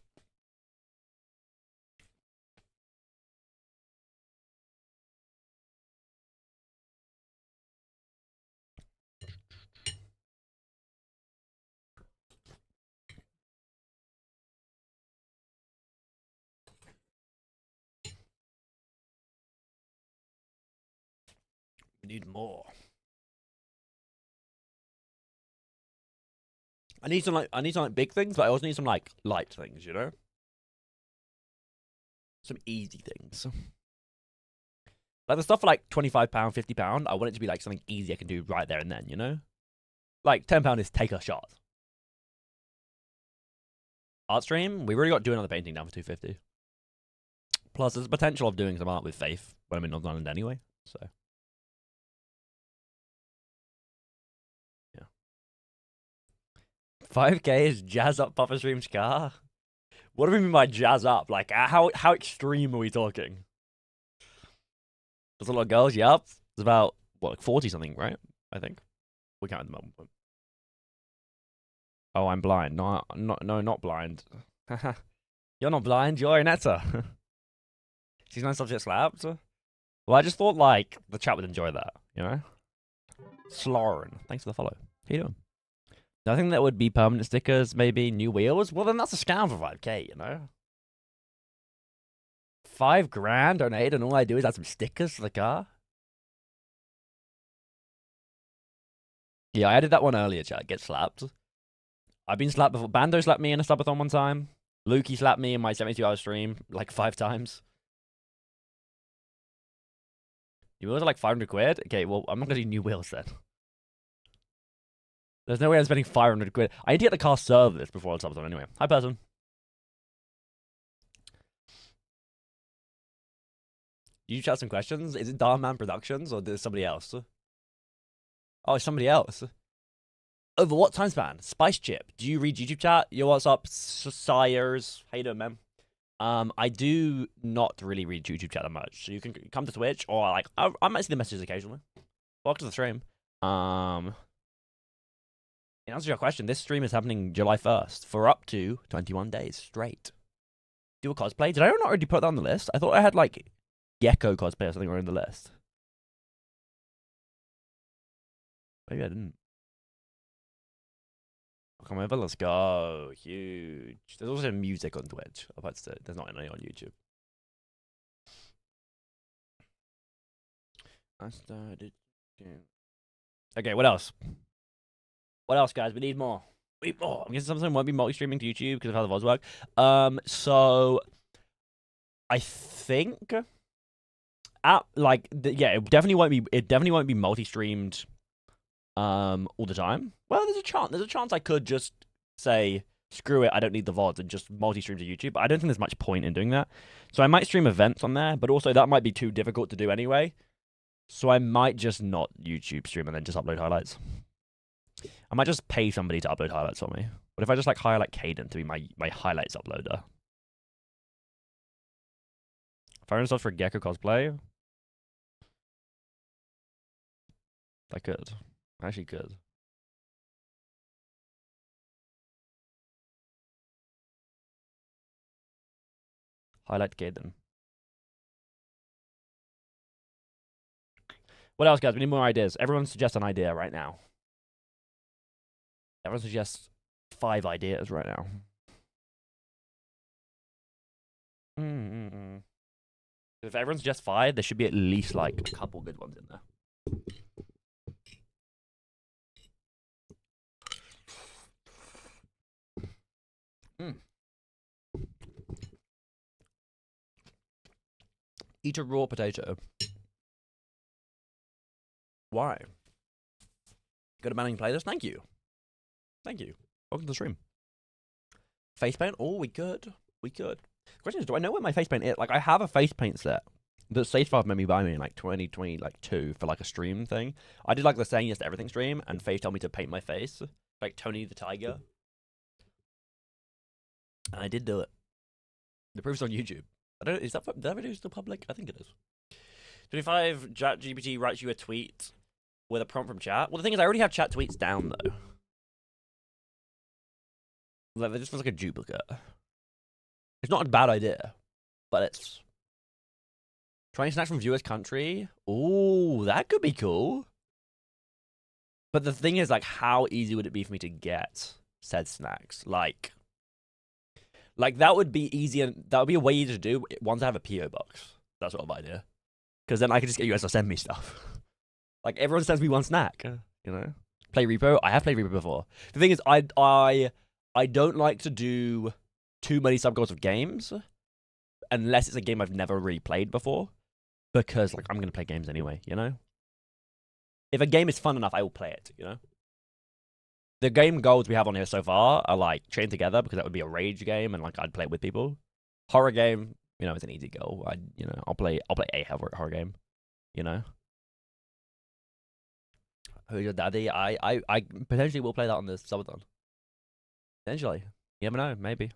S1: We need more. I need some like big things, but I also need some like light things, you know? Some easy things. Like the stuff for like £25, £50, I want it to be like something easy I can do right there and then, you know? Like £10 is take a shot. Art stream, we've already got doing another painting down for 250. Plus there's potential of doing some art with Faith when I'm in Northern Ireland anyway, so. 5K is jazz up Papa Stream's car? What do we mean by jazz up? Like, how extreme are we talking? There's a lot of girls, yep. It's about, what, like 40 something, right? I think. We can't at the moment. Oh, I'm blind. No, not blind. You're not blind, you're Netta. She's no subject slapped. Well, I just thought, like, the chat would enjoy that, you know? Slorin, thanks for the follow. How you doing? Nothing that would be permanent stickers, maybe new wheels? Well, then that's a scam for 5K, you know? 5 grand donate and all I do is add some stickers to the car? Yeah, I added that one earlier, chat. Get slapped. I've been slapped before. Bando slapped me in a subathon one time. Lukey slapped me in my 72-hour stream like 5 times. New wheels are like 500 quid? Okay, well, I'm not going to do new wheels then. There's no way I'm spending 500 quid. I need to get the car serviced before I subathon anyway. Hi, person. You chat some questions? Is it Darman Productions or is somebody else? Oh, it's somebody else. Over what time span? Spice Chip. Do you read YouTube chat? Yo, what's up, sires? How you doing, man? I do not really read YouTube chat that much. So you can come to Twitch or like I might see the messages occasionally. Welcome to the stream. In answer to your question, this stream is happening July 1st for up to 21 days straight. Do a cosplay. Did I not already put that on the list? I thought I had like Gecko cosplay or something on the list. Maybe I didn't. Come over, let's go. Huge. There's also music on Twitch. There's not any on YouTube. I started. Okay, what else? What else, guys? We need more. I'm guessing something won't be multi-streaming to YouTube because of how the VODs work. So I think, yeah, it definitely won't be multi-streamed, all the time. Well, there's a chance I could just say, screw it, I don't need the VODs and just multi-stream to YouTube. But I don't think there's much point in doing that. So I might stream events on there, but also that might be too difficult to do anyway. So I might just not YouTube stream and then just upload highlights. I might just pay somebody to upload highlights for me. What if I just like hire like Caden to be my highlights uploader? Fire stuff for Gecko cosplay. I could. I actually could. Highlight Caden. What else, guys? We need more ideas. Everyone suggest an idea right now. Everyone suggests 5 ideas right now. If everyone suggests 5, there should be at least like a couple good ones in there. Eat a raw potato. Why? Good amount playlist. Thank you. Thank you. Welcome to the stream. Face paint? Oh, we could. We could. The question is, do I know where my face paint is? Like, I have a face paint set that Safe5 made me buy me in like 2022 for like a stream thing. I did like the saying yes to everything stream, and Faith told me to paint my face like Tony the Tiger. And I did do it. The proof's on YouTube. I don't. Is that video still public? I think it is. 25. ChatGPT writes you a tweet with a prompt from chat. Well, the thing is, I already have chat tweets down though. Like, this feels like a duplicate. It's not a bad idea, but it's 20 snacks from viewers' country. Ooh, that could be cool. But the thing is, like, how easy would it be for me to get said snacks? Like that would be easy, and that would be a way easier to do once I have a PO box. That sort of idea. Because then I can just get you guys to send me stuff. Like, everyone sends me one snack, you know? Play Repo. I have played Repo before. The thing is, I don't like to do too many subgoals of games unless it's a game I've never really played before. Because, like, I'm going to play games anyway, you know? If a game is fun enough, I will play it, you know? The game goals we have on here so far are, like, Chained Together, because that would be a rage game, and, like, I'd play it with people. Horror game, you know, it's an easy goal. I'll play a horror game, you know? Who's your daddy? I potentially will play that on the subathon. Potentially. You never know, maybe.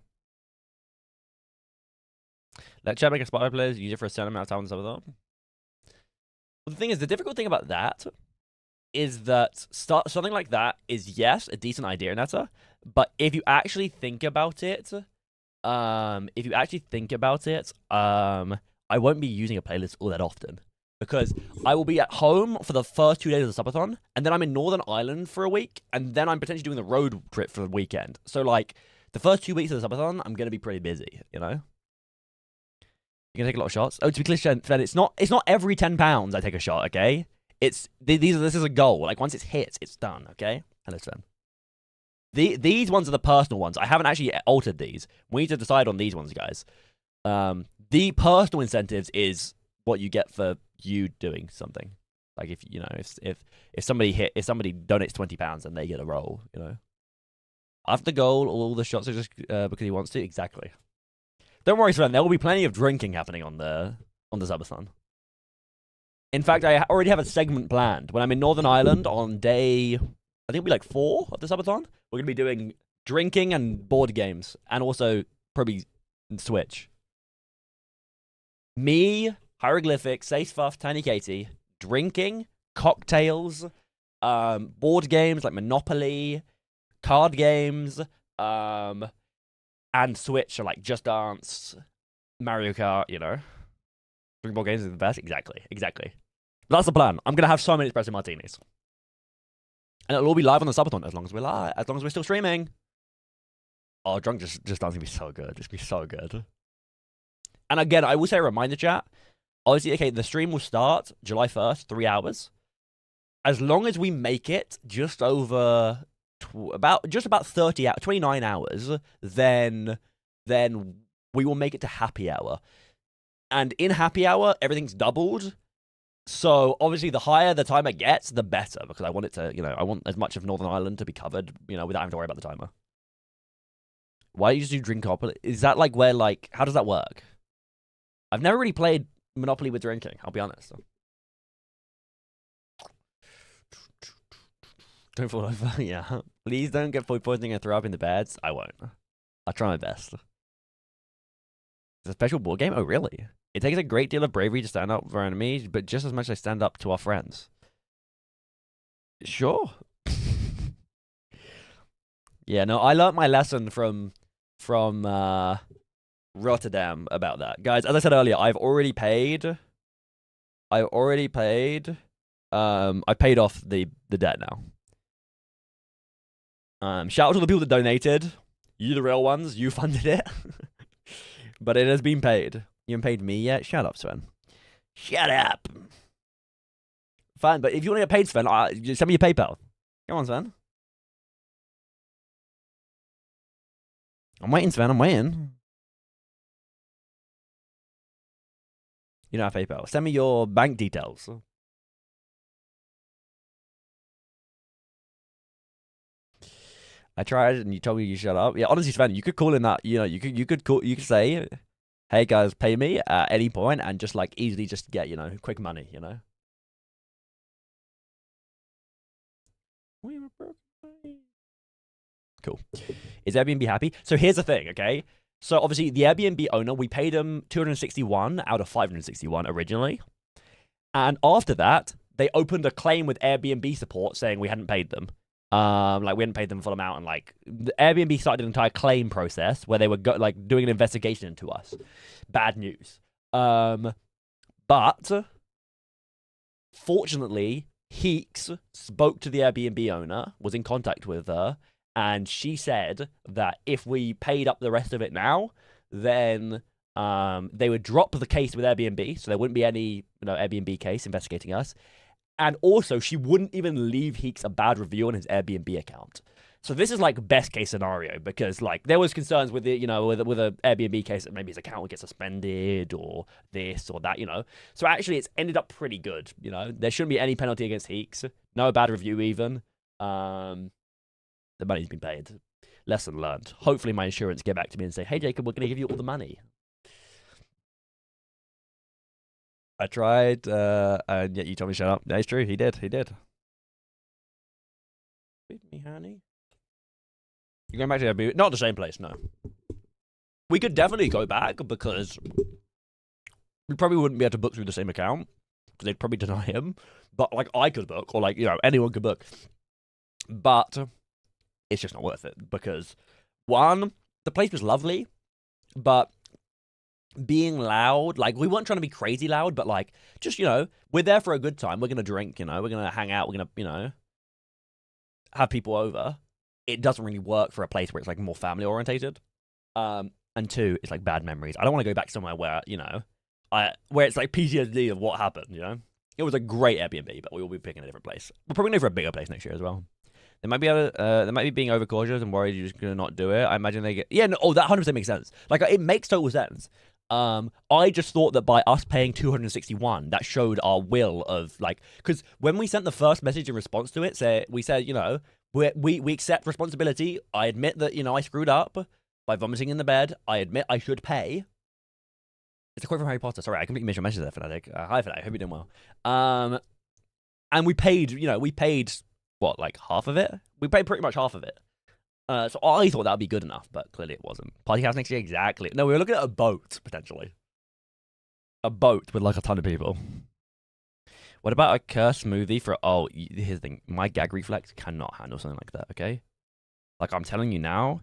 S1: Let chat make a Spotify playlist, use it for a certain amount of time on the subathon. Well, the thing is, the difficult thing about that is that something like that is, yes, a decent idea, Netta, but if you actually think about it, I won't be using a playlist all that often. Because I will be at home for the first 2 days of the subathon, and then I'm in Northern Ireland for a week, and then I'm potentially doing the road trip for the weekend. So, like, the first 2 weeks of the subathon, I'm going to be pretty busy, you know? You're going to take a lot of shots? Oh, to be clear, Fred, it's not every 10 pounds I take a shot, okay? This is a goal. Like, once it's hit, it's done, okay? Hello, Sven. These ones are the personal ones. I haven't actually altered these. We need to decide on these ones, guys. The personal incentives is what you get for you doing something. Like, if you know, if somebody donates £20 and they get a roll, you know. After the goal, all the shots are just because he wants to. Exactly. Don't worry, Sven. There will be plenty of drinking happening on the subathon. In fact, I already have a segment planned. When I'm in Northern Ireland on day I think it'll be like 4 of the subathon. We're gonna be doing drinking and board games, and also probably Switch. Me, Hieroglyphic, Sace Fuff, Tiny Katie, drinking, cocktails, board games like Monopoly, card games, and Switch are like Just Dance, Mario Kart, you know. Drink board games is the best. Exactly. That's the plan. I'm gonna have so many espresso martinis. And it'll all be live on the subathon as long as we're live, as long as we're still streaming. Oh, drunk just dance gonna be so good. It's gonna be so good. And again, I will say a reminder chat. Obviously, okay, the stream will start July 1st, 3 hours. As long as we make it just over about 30 hours, 29 hours, then we will make it to happy hour. And in happy hour, everything's doubled. So obviously, the higher the timer gets, the better, because I want it to, you know, I want as much of Northern Ireland to be covered, you know, without having to worry about the timer. Why do you just do drink Monopoly? Is that like where, like, how does that work? I've never really played Monopoly with drinking, I'll be honest. Don't fall over, yeah. Please don't get food poisoning and throw up in the beds. I won't. I'll try my best. It's a special board game? Oh, really? It takes a great deal of bravery to stand up for our enemies, but just as much as I stand up to our friends. Sure. Yeah, no, I learnt my lesson from Rotterdam about that. Guys, as I said earlier, I've paid off the debt now. Shout out to the people that donated. You the real ones, you funded it. But it has been paid. You haven't paid me yet? Shut up, Sven. Shut up. Fine, but if you want to get paid, Sven, just send me your PayPal. Come on, Sven. I'm waiting, Sven. I'm waiting. You don't have PayPal. Send me your bank details. I tried, and you told me you shut up. Yeah, honestly, Sven, you could call in that. You know, you could say, "Hey guys, pay me at any point," and just like easily just get, you know, quick money. You know. Cool. Is Airbnb happy? So here's the thing, okay? So obviously the Airbnb owner, we paid him 261 out of 561 originally, and after that they opened a claim with Airbnb support saying we hadn't paid them. Like we hadn't paid them full amount, and like the Airbnb started an entire claim process where they were like doing an investigation into us. Bad news. But fortunately, Heeks spoke to the Airbnb owner, was in contact with her, and she said that if we paid up the rest of it now, then they would drop the case with Airbnb, so there wouldn't be any, you know, Airbnb case investigating us. And also, she wouldn't even leave Heeks a bad review on his Airbnb account. So this is like best case scenario, because like there was concerns with it, you know, with a Airbnb case that maybe his account would get suspended or this or that, you know. So actually, it's ended up pretty good. You know, there shouldn't be any penalty against Heeks. No bad review even. The money's been paid. Lesson learned. Hopefully, my insurance get back to me and say, "Hey, Jacob, we're gonna give you all the money." I tried, and yet you told me to shut up. That is true. He did. Feed me, honey. You're going back to Airbnb? Not the same place, no. We could definitely go back, because we probably wouldn't be able to book through the same account, because they'd probably deny him. But like I could book, or like, you know, anyone could book. But it's just not worth it, because one, the place was lovely, but being loud, like we weren't trying to be crazy loud, but like just, you know, we're there for a good time. We're gonna drink, you know, we're gonna hang out, we're gonna, you know, have people over. It doesn't really work for a place where it's like more family orientated. And two, it's like bad memories. I don't want to go back somewhere where, you know, where it's like PTSD of what happened, you know. It was a great Airbnb, but we will be picking a different place. We're probably going for a bigger place next year as well. They might be being overcautious and worried you're just gonna not do it. I imagine they get, yeah, no, that 100% makes sense. Like it makes total sense. I just thought that by us paying 261, that showed our will of like, because when we sent the first message in response to it, we said, you know, we accept responsibility. I admit that, you know, I screwed up by vomiting in the bed. I admit I should pay. It's a quote from Harry Potter. Sorry, I completely missed your message there, Fnatic. Hi, Fnatic. Hope you're doing well. And we paid, you know, what what, like half of it? We paid pretty much half of it. So I thought that would be good enough, but clearly it wasn't. Party house next year, exactly. No, we were looking at a boat, potentially. A boat with like a ton of people. What about a cursed smoothie for... Oh, here's the thing. My gag reflex cannot handle something like that, okay? Like, I'm telling you now,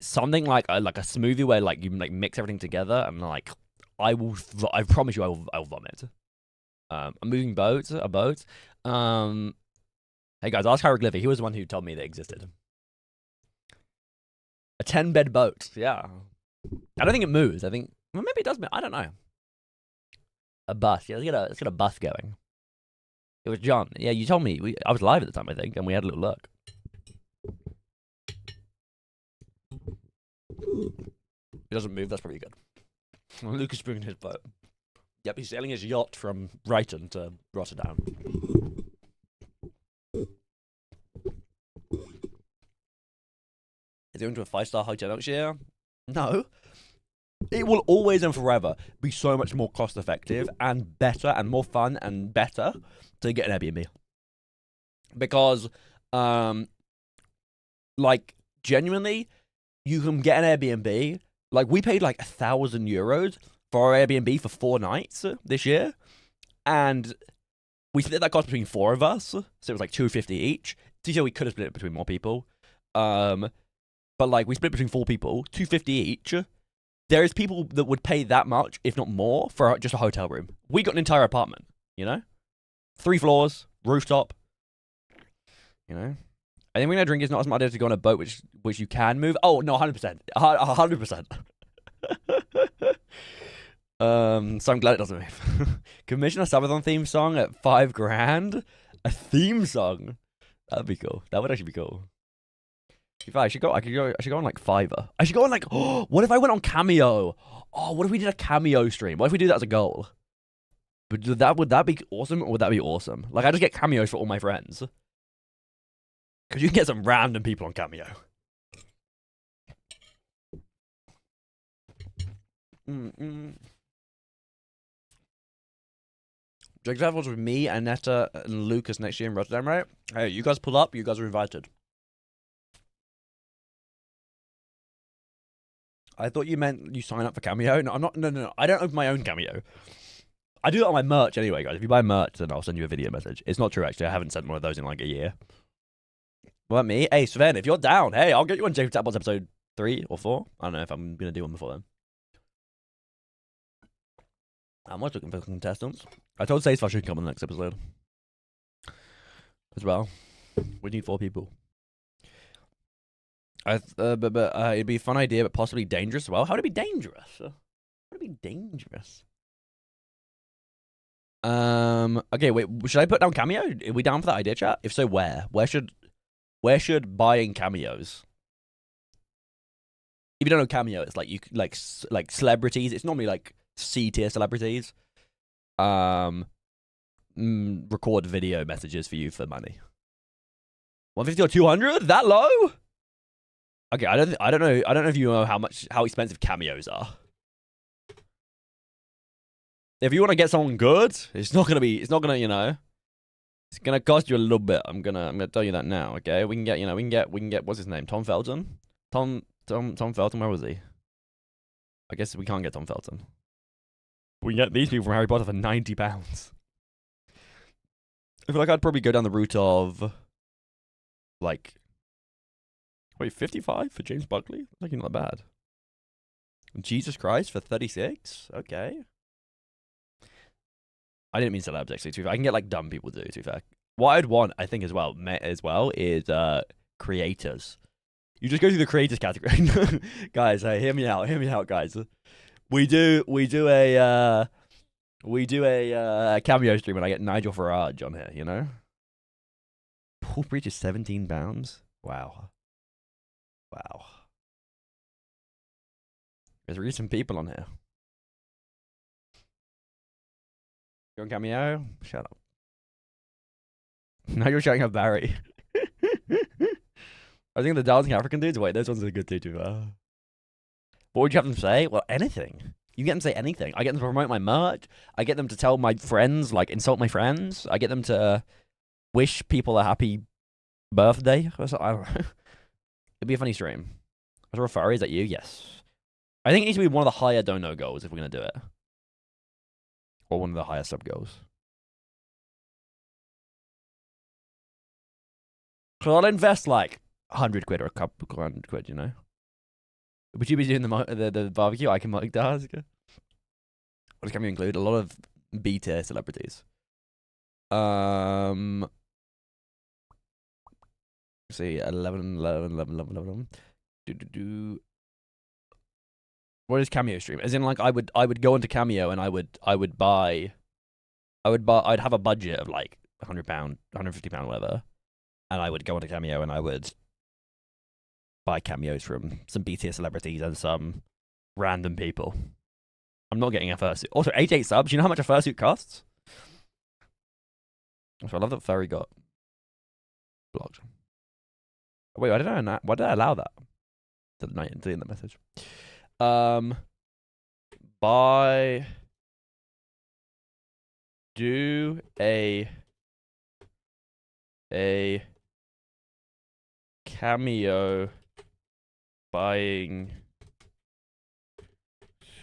S1: something like a smoothie where like you like mix everything together and like, I promise you I will vomit. I'm moving a boat. Hey guys, ask Hieroglyphic. He was the one who told me they existed. A 10-bed boat. Yeah. I don't think it moves. I think, well, maybe it does move. I don't know. A bus. Yeah, let's get a bus going. It was John. Yeah, you told me. I was live at the time, I think, and we had a little look. It doesn't move. That's probably good. Lucas bringing his boat. Yep, he's sailing his yacht from Brighton to Rotterdam. Is it going to a 5-star hotel next year? No. It will always and forever be so much more cost effective and better and more fun and better to get an Airbnb. Because, like, genuinely, you can get an Airbnb. Like, we paid like €1,000 for our Airbnb for 4 nights this year. And we split that cost between 4 of us. So it was like $250 each. So we could have split it between more people. But like, we split between 4 people, $250 each. There is people that would pay that much, if not more, for just a hotel room. We got an entire apartment, you know? 3 floors, rooftop. You know? I think we're gonna drink is not as much as to go on a boat, which you can move. Oh no, 100%, 100%. So I'm glad it doesn't move. Commission a subathon theme song at $5,000. A theme song. That'd be cool. That would actually be cool. I should go on like Fiverr. I should go on like, oh, what if I went on Cameo? Oh, what if we did a Cameo stream? What if we do that as a goal? But would that be awesome or would that be awesome? Like, I just get cameos for all my friends. Because you can get some random people on Cameo. Drink travels with me, Annetta, and Lucas next year in Rotterdam, right? Hey, you guys pull up. You guys are invited. I thought you meant you sign up for Cameo. No, I'm not. No. I don't open my own Cameo. I do that on my merch anyway, guys. If you buy merch, then I'll send you a video message. It's not true, actually. I haven't sent one of those in like a year. What about me? Hey, Sven, if you're down, hey, I'll get you on James Tapbots episode 3 or 4. I don't know if I'm going to do one before then. I'm always looking for contestants. I told Safe I should come on the next episode. As well. We need 4 people. But it'd be a fun idea, but possibly dangerous as well. How would it be dangerous? How would it be dangerous? Okay, wait. Should I put down Cameo? Are we down for that idea, chat? If so, where? Where should buying cameos? If you don't know Cameo, it's like you like celebrities. It's normally like C-tier celebrities. Record video messages for you for money. 150 or 200? That low? Okay, I don't know if you know how expensive cameos are. If you want to get someone good, it's not gonna, you know, it's gonna cost you a little bit. I'm gonna tell you that now, okay? We can get what's his name? Tom Felton? Tom Felton, where was he? I guess we can't get Tom Felton. We can get these people from Harry Potter for £90. I feel like I'd probably go down the route of like, wait, 55 for James Buckley? That's actually not bad. Jesus Christ for 36? Okay. I didn't mean celebs, actually, to be fair. I can get, like, dumb people to do, to be fair. What I'd want, I think, as well, is creators. You just go through the creators category. Guys, hey, hear me out, guys. We do a Cameo stream and I get Nigel Farage on here, you know? Pool breach is £17? Wow. There's really some people on here. You on Cameo? Shut up. Now you're shouting at Barry. I think the Dancing African dudes, wait, those ones are good too. What would you have them say? Well, anything. You get them to say anything. I get them to promote my merch. I get them to tell my friends, like, insult my friends. I get them to wish people a happy birthday. I don't know. It'd be a funny stream. Was there a furry? Is that you? Yes. I think it needs to be one of the higher dono goals if we're gonna do it, or one of the higher sub goals. Cause I'll invest like 100 quid or a couple 100 quid. You know. Would you be doing the barbecue? I can multitask. What can we include? A lot of B tier celebrities. See, 11. What is Cameo stream? As in, like, I would go into Cameo and I'd have a budget of like £100, £150, whatever, and I would go into Cameo and I would buy cameos from some B tier celebrities and some random people. I'm not getting a fursuit. Also, 88 subs. You know how much a fursuit costs? So I love that Furry got blocked. Wait, why did I allow that? Deleting the message. Do a Cameo buying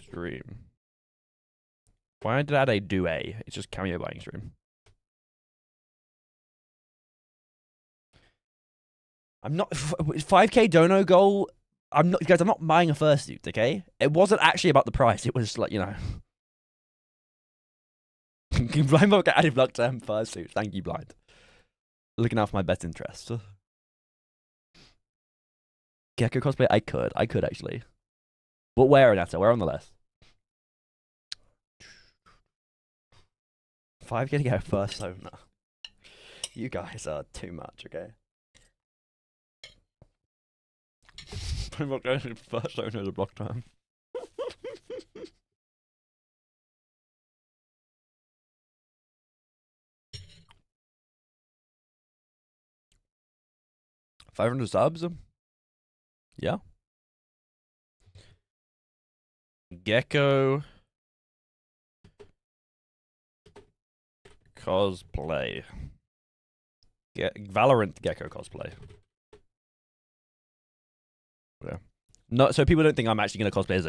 S1: stream. Why did I add a do a? It's just Cameo buying stream. I'm not 5k dono goal. I'm not, guys. I'm not buying a fursuit. Okay, it wasn't actually about the price. It was like, you know. Blind Bob got added block term fursuit. Thank you, Blind. Looking out for my best interest. Gecko cosplay. I could actually. But where, Anata? Where on the list? 5k to get a fursona. You guys are too much. Okay. I'm not going to first owner the block time. $500 subs? Yeah. Gecko cosplay. Valorant Gecko cosplay. Yeah. No, so people don't think I'm actually going to cosplay as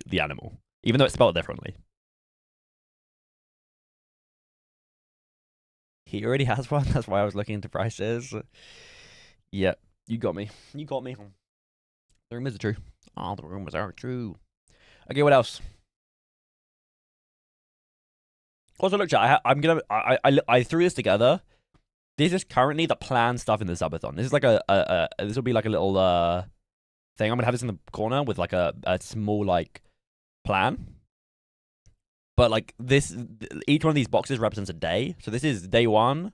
S1: the animal, even though it's spelled differently. He already has one. That's why I was looking into prices. Yeah, you got me. You got me. The rumors are true. Oh, the rumors are true. Okay, what else? Also, look, chat. I threw this together. This is currently the planned stuff in the subathon. This is like this will be like a little thing. I'm gonna have this in the corner with like a small like plan. But like this, each one of these boxes represents a day. So this is day one.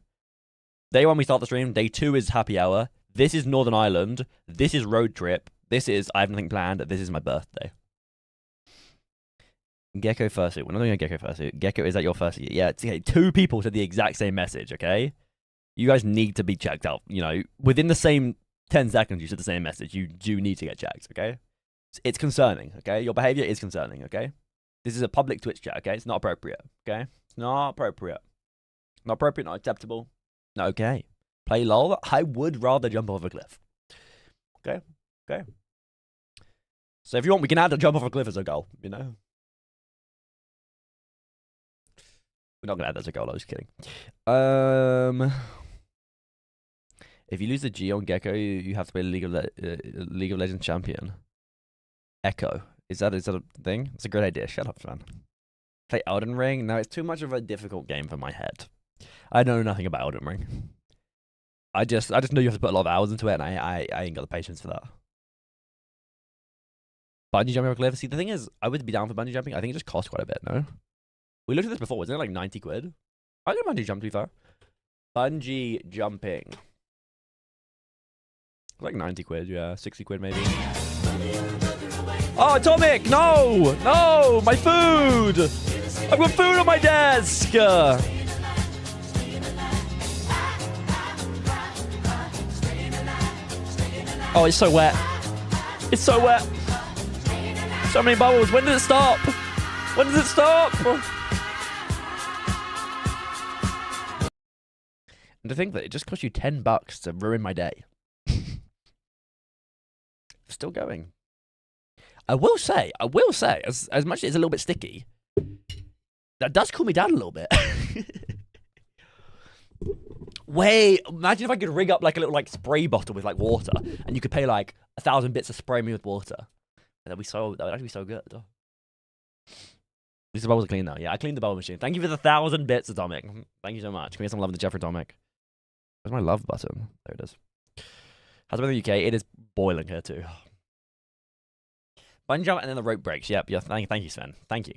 S1: Day one we start the stream. Day two is happy hour. This is Northern Ireland. This is road trip. This is I have nothing planned. This is my birthday. Gecko fursuit. We're not doing a Gecko fursuit. Gecko, is that your fursuit? Yeah. It's, okay. 2 people said the exact same message. Okay. You guys need to be checked out. You know, within the same 10 seconds you said the same message. You do need to get checked. Okay. It's concerning. Okay. Your behavior is concerning. Okay. This is a public Twitch chat. Okay. It's not appropriate. Okay. It's not appropriate. Not appropriate. Not acceptable. Not okay. Play LOL. I would rather jump off a cliff. Okay. Okay. So if you want, we can add a jump off a cliff as a goal. You know. We're not gonna add that as a goal. I was kidding. If you lose the G on Gecko, you have to play League of Legends champion. Echo. Is that a thing? It's a great idea. Shut up, man. Play Elden Ring? No, it's too much of a difficult game for my head. I know nothing about Elden Ring. I just know you have to put a lot of hours into it, and I ain't got the patience for that. Bungee jumping off a cliff. See, the thing is, I would be down for bungee jumping. I think it just costs quite a bit, no? We looked at this before. Wasn't it like 90 quid? I can bungee jump, to be fair. Bungee jumping. Like 90 quid, yeah. 60 quid maybe. Oh, Atomic! No! No! My food! I've got food on my desk! Oh, it's so wet. It's so wet. So many bubbles. When does it stop? When does it stop? And to think that it just cost you $10 to ruin my day. Still going. I will say, as much as it's a little bit sticky, that does cool me down a little bit. Wait, imagine if I could rig up like a little like spray bottle with like water, and you could pay like 1,000 bits to spray me with water. That would actually be so good. At least the bubbles are clean now. Yeah, I cleaned the bubble machine. Thank you for the 1,000 bits, Atomic. Thank you so much. Can we get some love in the chat for Atomic? Where's my love button? There it is. How's it been in the UK? It is boiling here too. Bungee jump and then the rope breaks. Yep. Yeah. Thank you, Sven. Thank you.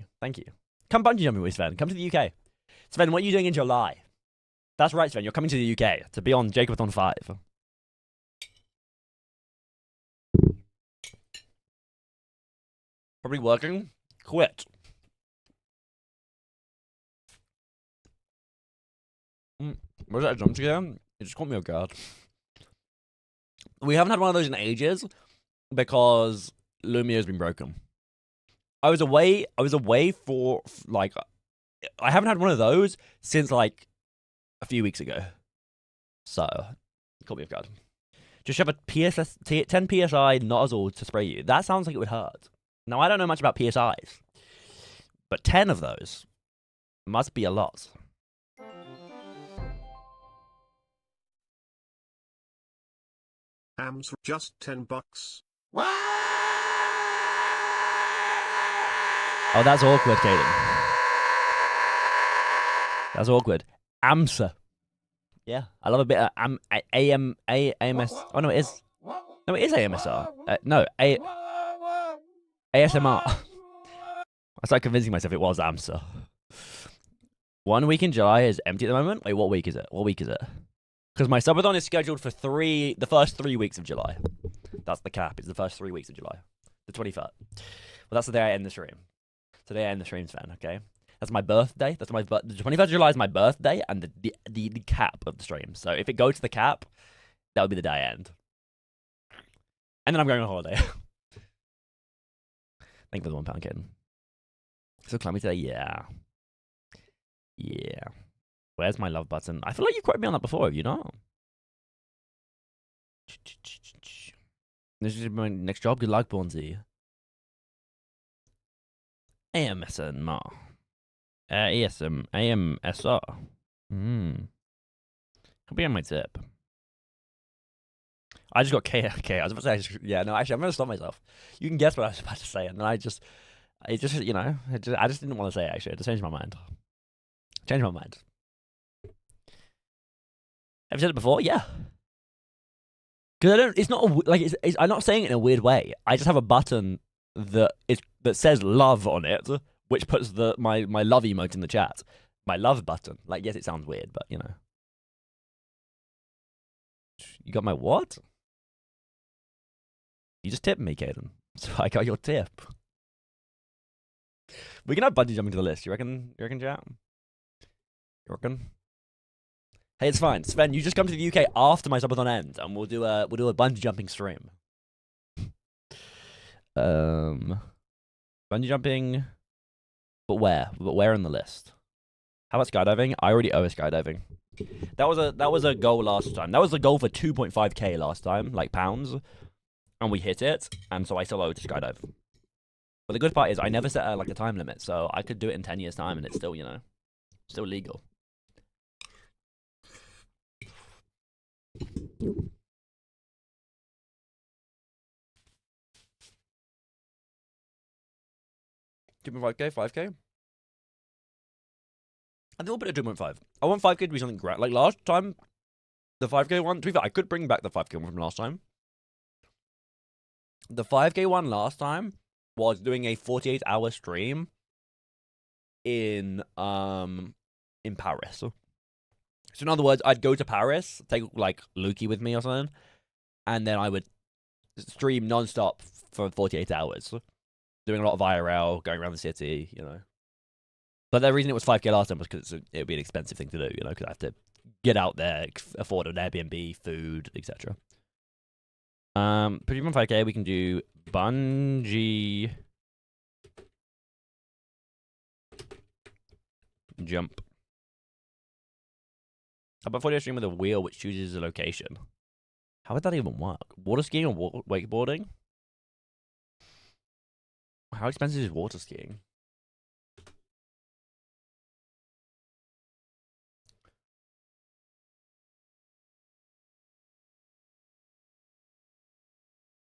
S1: Come bungee jumping with Sven. Come to the UK. Sven, what are you doing in July? That's right, Sven. You're coming to the UK to be on Jacobathon 5. Probably working. Quit. Was that a jump scare? It just caught me off guard. We haven't had one of those in ages because Lumia's been broken. I was away for like I haven't had one of those since like a few weeks ago. So it caught me off guard. Just shove a 10 PSI nozzle to spray you. That sounds like it would hurt. Now I don't know much about PSIs, but 10 of those must be a lot.
S4: Hams just $10.
S1: Oh, that's awkward, Caden. That's awkward. AMSA. Yeah, I love a bit of AMS. Oh, no, it is. No, it is AMSR. ASMR. I started convincing myself it was AMSA. 1 week in July is empty at the moment. Wait, what week is it? Because my subathon is scheduled for the first 3 weeks of July. That's the cap. It's the first 3 weeks of July. The 23rd. Well, that's the day I end the stream. Today I end the stream, Sven, okay? That's my birthday. The 23rd of July is my birthday and the cap of the stream. So if it goes to the cap, that would be the day I end. And then I'm going on holiday. Thank you for the £1, kid. So clammy today? Yeah. Where's my love button? I feel like you've quoted me on that before, have you not? This is my next job. Good luck, Bonzi. AMSN. AMSR. Could be on my tip. I just got K. I was about to say, yeah, no, actually, I'm going to stop myself. You can guess what I was about to say, and then I just didn't want to say it, actually. I just changed my mind. Have you said it before? Yeah. Because I'm not saying it in a weird way. I just have a button that says love on it, which puts my love emote in the chat. My love button. Like, yes, it sounds weird, but, you know. You got my what? You just tipped me, Caden. So I got your tip. We can add bungee jumping to the list. You reckon, chat? You reckon? Hey, it's fine. Sven, you just come to the UK after my subathon ends, and we'll do a bungee jumping stream. Bungee jumping, but where? But where in the list? How about skydiving? I already owe a skydiving. That was a goal last time. That was a goal for 2.5k last time, like pounds, and we hit it, and so I still owe to skydive. But the good part is I never set a time limit, so I could do it in 10 years' time, and it's still still legal. Give me 5k, 5k. I think we'll put it at 2.5. I want 5k to be something great. Like last time, the 5k one, to be fair, I could bring back the 5k one from last time. The 5k one last time was doing a 48-hour stream in Paris. So in other words, I'd go to Paris, take like Lukey with me or something, and then I would stream non-stop for 48 hours, doing a lot of IRL, going around the city, you know. But the reason it was 5k last time was because it would be an expensive thing to do, you know, because I have to get out there, afford an Airbnb, food, etc. Pretty much 5k, we can do bungee jump. About 40 stream with a wheel which chooses a location. How would that even work? Water skiing or wakeboarding? How expensive is water skiing?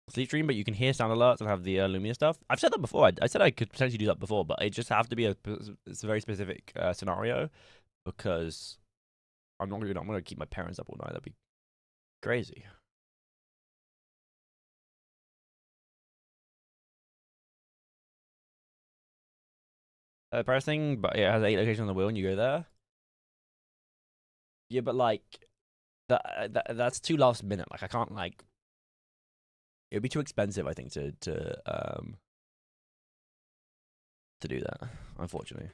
S1: Sleep stream, but you can hear sound alerts and have the Lumia stuff. I've said that before. I said I could potentially do that before, but it just have to be it's a very specific scenario, because I'm gonna keep my parents up all night. That'd be crazy. Pressing, but it has 8 locations on the wheel, and you go there. Yeah, but like that's too last minute. Like I can't like. It would be too expensive, I think, to do that. Unfortunately.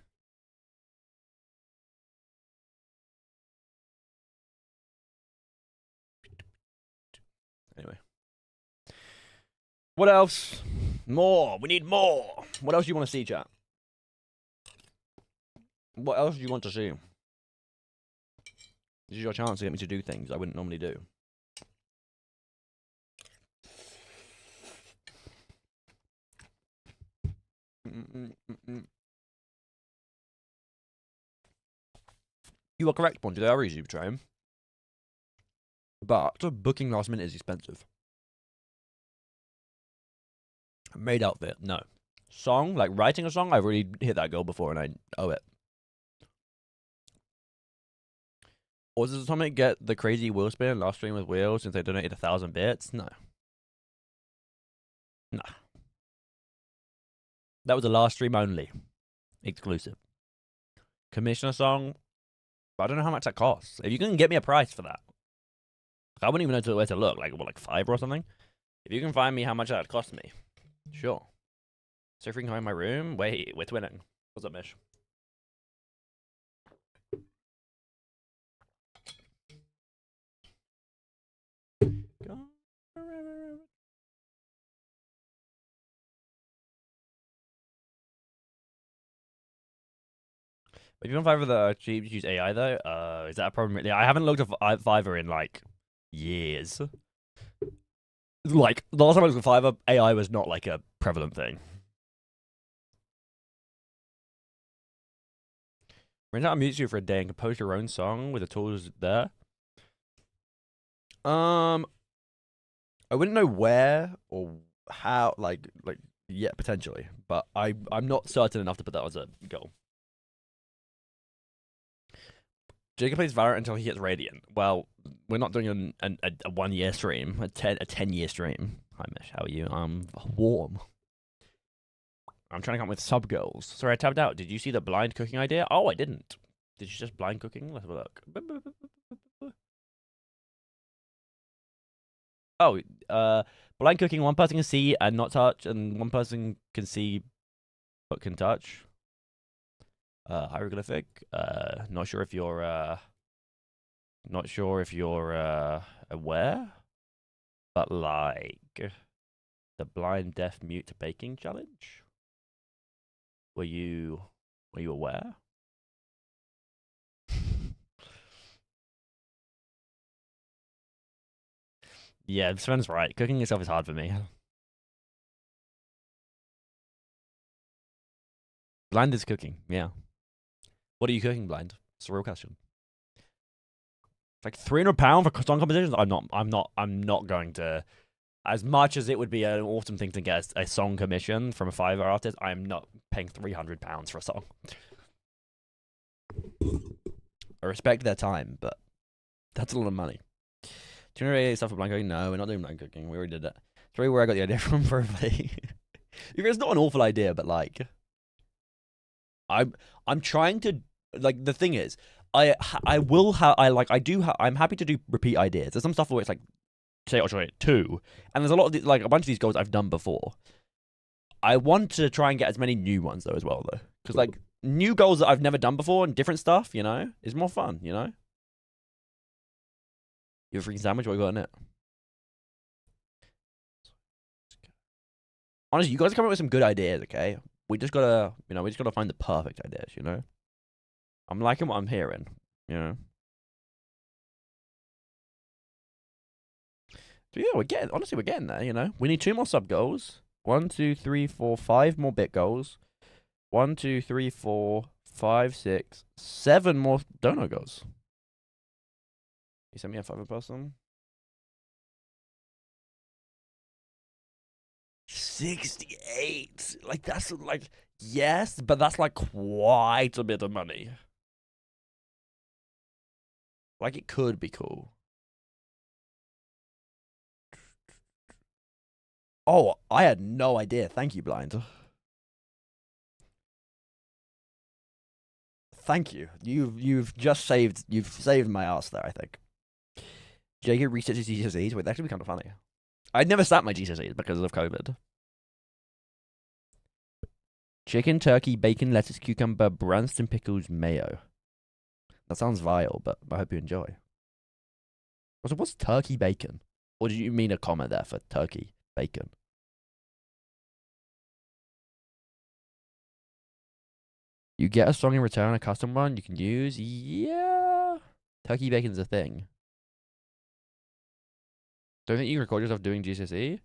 S1: Anyway. What else? More. We need more. What else do you want to see, chat? What else do you want to see? This is your chance to get me to do things I wouldn't normally do. You are correct, Ponty. They are easy to train. But booking last minute is expensive. Maid outfit, no. Song, like writing a song, I've already hit that goal before and I owe it. Or does Atomic get the crazy wheel spin last stream with wheels since they donated 1,000 bits? No. No. That was the last stream only. Exclusive. Commissioner song. But I don't know how much that costs. If you can get me a price for that. I wouldn't even know where to look. Like, what, like 5 or something? If you can find me how much that would cost me. Sure. So if we can find my room. Wait, we're twinning. What's up, Mish? If you want Fiverr the cheap, use AI though. Is that a problem? Yeah, I haven't looked at Fiverr in like years. Like the last time I looked at Fiverr, AI was not like a prevalent thing. Rent out a music for a day and compose your own song with the tools there. I wouldn't know where or how. Like yeah, potentially, but I'm not certain enough to put that as a goal. Jacob plays Valorant until he gets Radiant. Well, we're not doing a 1-year stream, a 10-year stream. Hi, Mish, how are you? I'm warm. I'm trying to come up with sub goals. Sorry, I tabbed out. Did you see the blind cooking idea? Oh, I didn't. Did you just blind cooking? Let's have a look. Oh, blind cooking. One person can see and not touch, and one person can see but can touch. Hieroglyphic. Not sure if you're aware, but like the blind, deaf, mute baking challenge. Were you aware? Yeah, Sven's right. Cooking itself is hard for me. Blind is cooking, yeah. What are you cooking, Blind? It's a real question. Like £300 for song competitions? I'm not going to. As much as it would be an awesome thing to get a song commission from a Fiverr artist, I am not paying £300 for a song. I respect their time, but that's a lot of money. 288 stuff for blind cooking? No, we're not doing blind cooking. We already did that. It's really where I got the idea from, probably. It's not an awful idea, but like, I'm trying to, like, the thing is, I'm happy to do repeat ideas. There's some stuff where it's like, say, I'll try it 2, and there's a lot of like a bunch of these goals I've done before. I want to try and get as many new ones though as well, though, because like new goals that I've never done before and different stuff, you know, is more fun, you know. You have a freaking sandwich? What you got in it? Honestly, you guys are coming up with some good ideas, okay? We just gotta find the perfect ideas, you know? I'm liking what I'm hearing, you know? So yeah, we're getting there, you know. We need 2 more sub goals. 1, 2, 3, 4, 5 more bit goals. 1, 2, 3, 4, 5, 6, 7 more donor goals. You sent me a 5 person. 68. Like that's like yes, but that's like quite a bit of money. Like it could be cool. Oh, I had no idea. Thank you, Blind. Thank you. You've saved my ass there, I think. Jacob resets his GCSEs. Wait, that actually be kind of funny. I'd never sat my GCSEs because of COVID. Chicken, turkey, bacon, lettuce, cucumber, Branston pickles, mayo. That sounds vile, but I hope you enjoy. Also, what's turkey bacon? Or did you mean a comma there for turkey bacon? You get a song in return, a custom one you can use. Yeah. Turkey bacon's a thing. Don't think you can record yourself doing GCSE?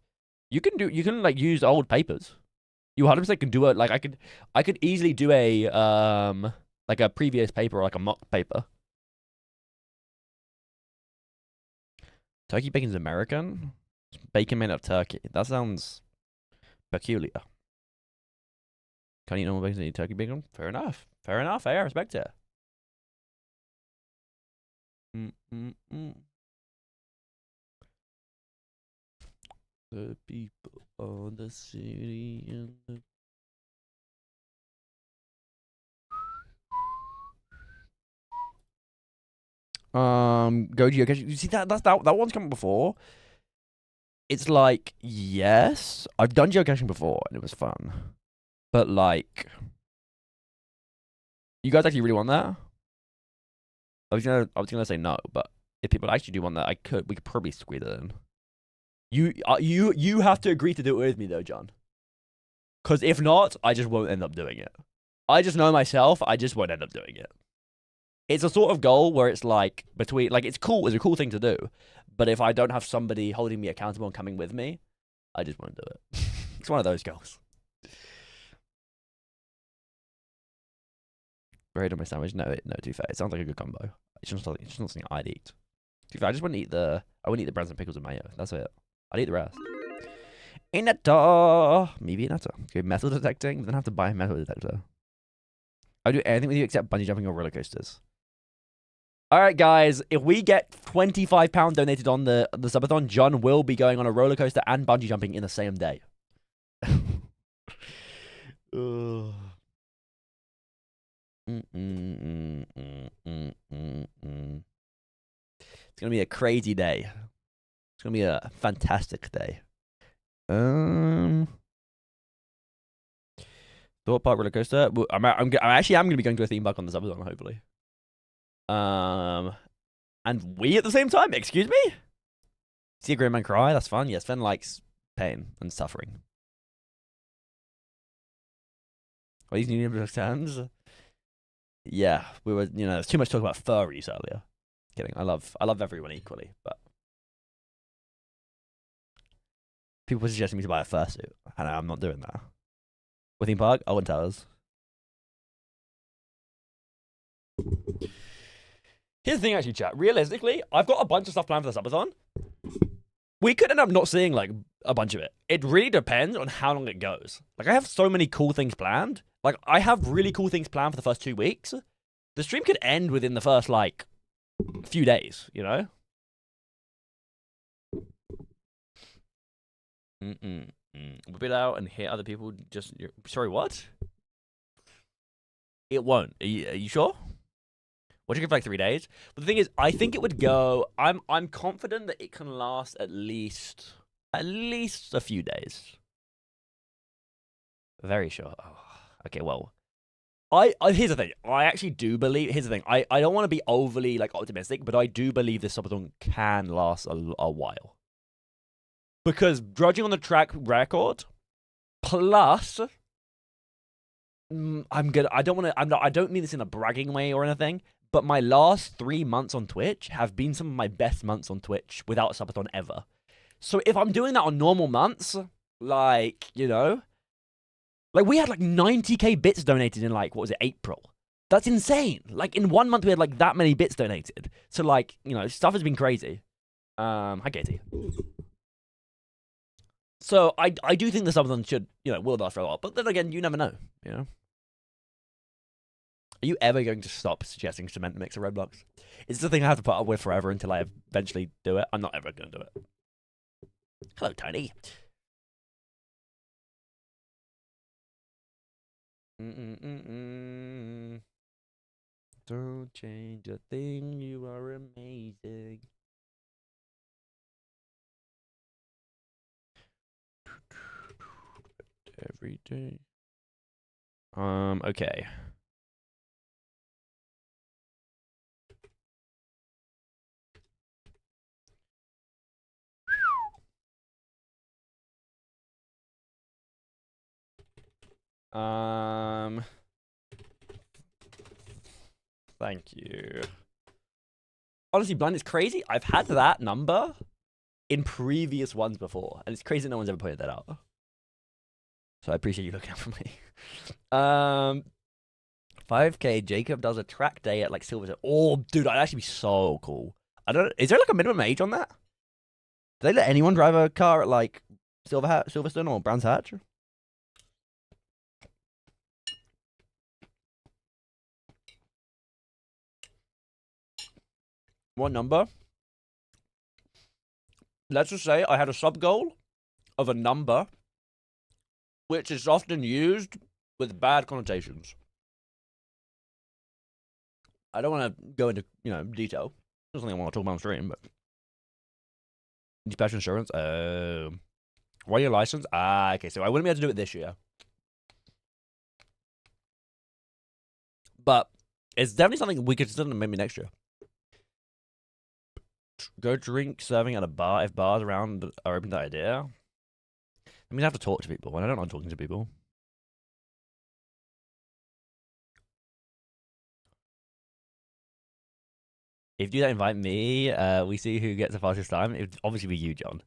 S1: You can like use old papers. You 100% can do it. Like I could easily do a like a previous paper or like a mock paper. Turkey bacon's American? It's bacon made of turkey. That sounds peculiar. Can't eat normal bacon and eat turkey bacon? Fair enough. Fair enough. I respect it. The people of the city and the Goji, okay. You see that one's come before. It's like, yes, I've done geocaching before and it was fun. But like, you guys actually really want that? I was gonna say no, but if people actually do want that, we could probably squeeze it in. You have to agree to do it with me though, John. Because if not, I just won't end up doing it. I just know myself, I just won't end up doing it. It's a sort of goal where it's like it's cool, it's a cool thing to do. But if I don't have somebody holding me accountable and coming with me, I just won't do it. It's one of those goals. Bread on my sandwich? No, too fair. It sounds like a good combo. It's just not something I'd eat. Too fair, I wouldn't eat the Branston pickles and mayo. That's it. I'd eat the rest. Inetta! Maybe Inetta. Okay, metal detecting, then have to buy a metal detector. I'll do anything with you except bungee jumping or roller coasters. Alright, guys, if we get £25 donated on the subathon, John will be going on a roller coaster and bungee jumping in the same day. It's gonna be a crazy day. It's gonna be a fantastic day. Thought Park roller coaster. I'm actually gonna be going to a theme park on the subathon, hopefully. And we at the same time. Excuse me. See a great man cry. That's fun. Yes, Sven likes pain and suffering. Are these new stands? Yeah, we were. You know, there's too much talk about furries earlier. Kidding. I love everyone equally, but people were suggesting me to buy a fursuit, and I'm not doing that. What theme park? Owen Towers. Here's the thing, actually, chat. Realistically, I've got a bunch of stuff planned for the subathon. We could end up not seeing like a bunch of it. It really depends on how long it goes. Like, I have so many cool things planned. Like, I have really cool things planned for the first 2 weeks. The stream could end within the first like few days, you know? Whip it out and hit other people. Sorry, what? It won't. Are you sure? What do you give for like 3 days? But the thing is, I think it would go. I'm confident that it can last at least a few days. Very sure. Oh, okay, well, I here's the thing. I actually do believe. Here's the thing. I don't want to be overly like optimistic, but I do believe this subathon can last a while. Because judging on the track record, plus, I don't mean this in a bragging way or anything, but my last 3 months on Twitch have been some of my best months on Twitch without a subathon ever. So if I'm doing that on normal months, like, you know, like we had like 90k bits donated in like, what was it, April? That's insane. Like in 1 month we had like that many bits donated. So like, you know, stuff has been crazy. Hi Katie. So I do think the subathon should, you know, will last for a while. But then again, you never know, you know. Are you ever going to stop suggesting cement mix of Roblox? It's the thing I have to put up with forever until I eventually do it. I'm not ever going to do it. Hello, Tony. Don't change a thing. You are amazing. Every day. Okay. Thank you. Honestly, blind is crazy. I've had that number in previous ones before, and it's crazy no one's ever pointed that out. So I appreciate you looking out for me. 5k. Jacob does a track day at like Silverstone. Oh, dude, that'd actually be so cool. I don't. Is there like a minimum age on that? Do they let anyone drive a car at like Silverstone or Brands Hatch? What number? Let's just say I had a sub goal of a number which is often used with bad connotations. I don't want to go into, you know, detail. That's something I want to talk about on stream, but special insurance. Why your license? Ah, okay. So I wouldn't be able to do it this year, but it's definitely something we could consider maybe next year. Go drink serving at a bar if bars around are open to that idea. I mean, I have to talk to people, and I don't like talking to people. If you don't invite me, we see who gets the fastest time. It would obviously be you, John.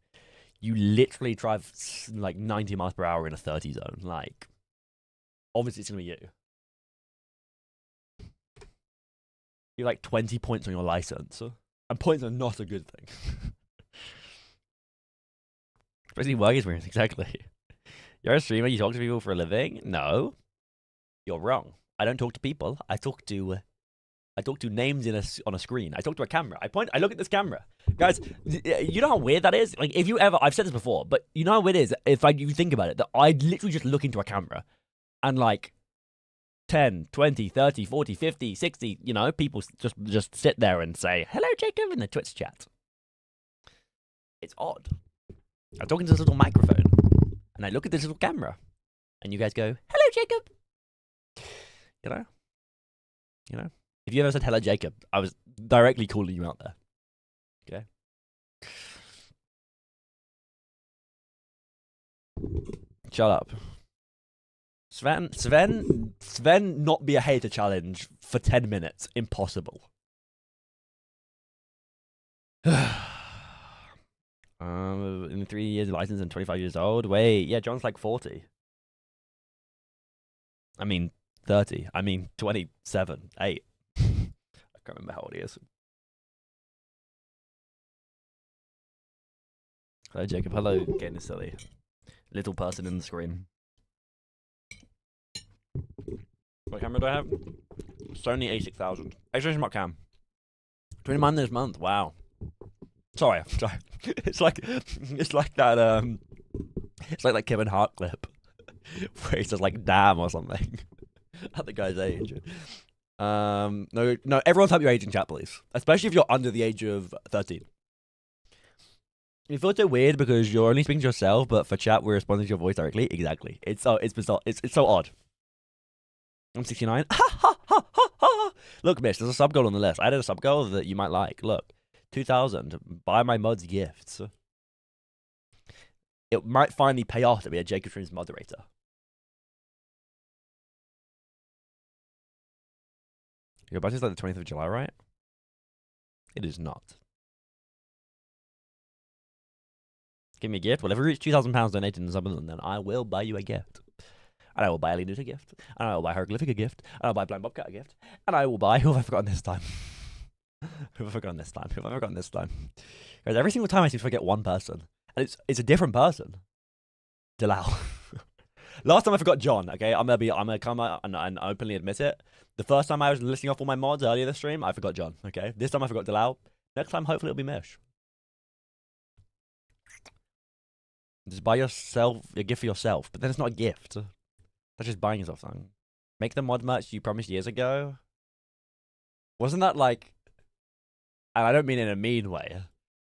S1: You literally drive like 90 miles per hour in a 30 zone. Like, obviously it's gonna be you. You're like 20 points on your license, and points are not a good thing. Especially work experience, exactly. You're a streamer. You talk to people for a living. No, you're wrong. I don't talk to people. I talk to names on a screen. I talk to a camera. I look at this camera. Guys, you know how weird that is? Like, if you ever, I've said this before, but you know how weird it is if you think about it, that I literally just look into a camera and like 10, 20, 30, 40, 50, 60, you know, people just sit there and say, hello, Jacob, in the Twitch chat. It's odd. I'm talking to this little microphone and I look at this little camera and you guys go, hello, Jacob. You know? If you ever said hello, Jacob, I was directly calling you out there. Okay. Shut up. Sven, not be a hater challenge for 10 minutes. Impossible. In 3 years license and 25 years old. Wait, yeah, John's like 40. I mean, 30. I mean, 27, 8. I can't remember how old he is. Hello, Jacob. Hello, getting silly. Little person in the screen. What camera do I have? Sony A6000. X-ray smart cam. 29 this month. Wow. Sorry. It's like that. It's like that Kevin Hart clip where he says like "damn" or something at the guy's age. No. Everyone type your age in chat, please. Especially if you're under the age of 13. It feels so weird because you're only speaking to yourself, but for chat we're responding to your voice directly. Exactly. It's bizarre. It's so odd. I'm 69. Look, Mish, there's a sub goal on the list. I added a sub goal that you might like. Look, 2,000. Buy my mods gifts. It might finally pay off to be a Jacob Streams moderator. Your birthday's like the 20th of July, right? It is not. Give me a gift. Well, if we reach £2,000 donated in the Subathon, then I will buy you a gift. And I will buy Ellie a gift. And I will buy Hieroglyphic a gift. And I'll buy Blind Bobcat a gift. And I will buy... Who have I forgotten this time? Who have I forgotten this time? Who have I forgotten this time? Because every single time I seem to forget one person. And it's a different person. Delau. Last time I forgot John, okay? I'm gonna come out and openly admit it. The first time I was listing off all my mods earlier this stream, I forgot John, okay? This time I forgot Delau. Next time, hopefully it'll be Mish. Just buy yourself a gift for yourself, but then it's not a gift. That's just buying yourself something. Make the mod merch you promised years ago. Wasn't that like... And I don't mean in a mean way,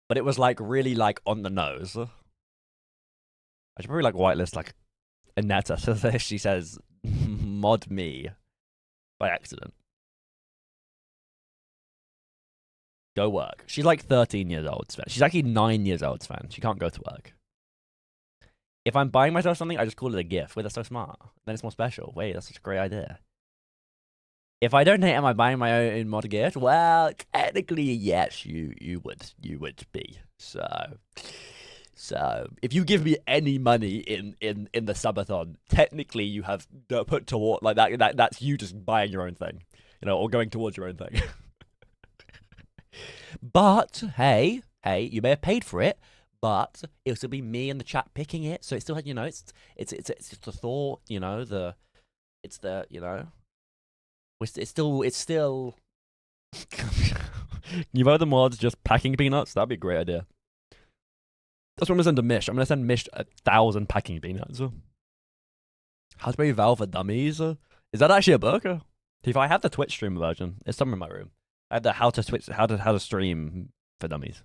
S1: but it was like really like on the nose. I should probably like whitelist like Aneta so that she says mod me by accident. Go work. She's like 13 years old, Sven. She's actually 9 years old, Sven. She can't go to work. If I'm buying myself something, I just call it a gift. Wait, that's so smart. Then it's more special. Wait, that's such a great idea. If I donate, am I buying my own mod gift? Well, technically, yes, you would be. So if you give me any money in the subathon, technically you have put toward like that's you just buying your own thing, you know, or going towards your own thing. But hey, you may have paid for it, but it'll still be me in the chat picking it. So it's still, you know, it's the thought, you know, you know, it's still. You vote the mods just packing peanuts? That'd be a great idea. That's what I'm gonna send to Mish. I'm gonna send Mish 1,000 packing peanuts. How to play Val for Dummies? Is that actually a book? If I have the Twitch stream version, it's somewhere in my room. I have the how to stream for dummies.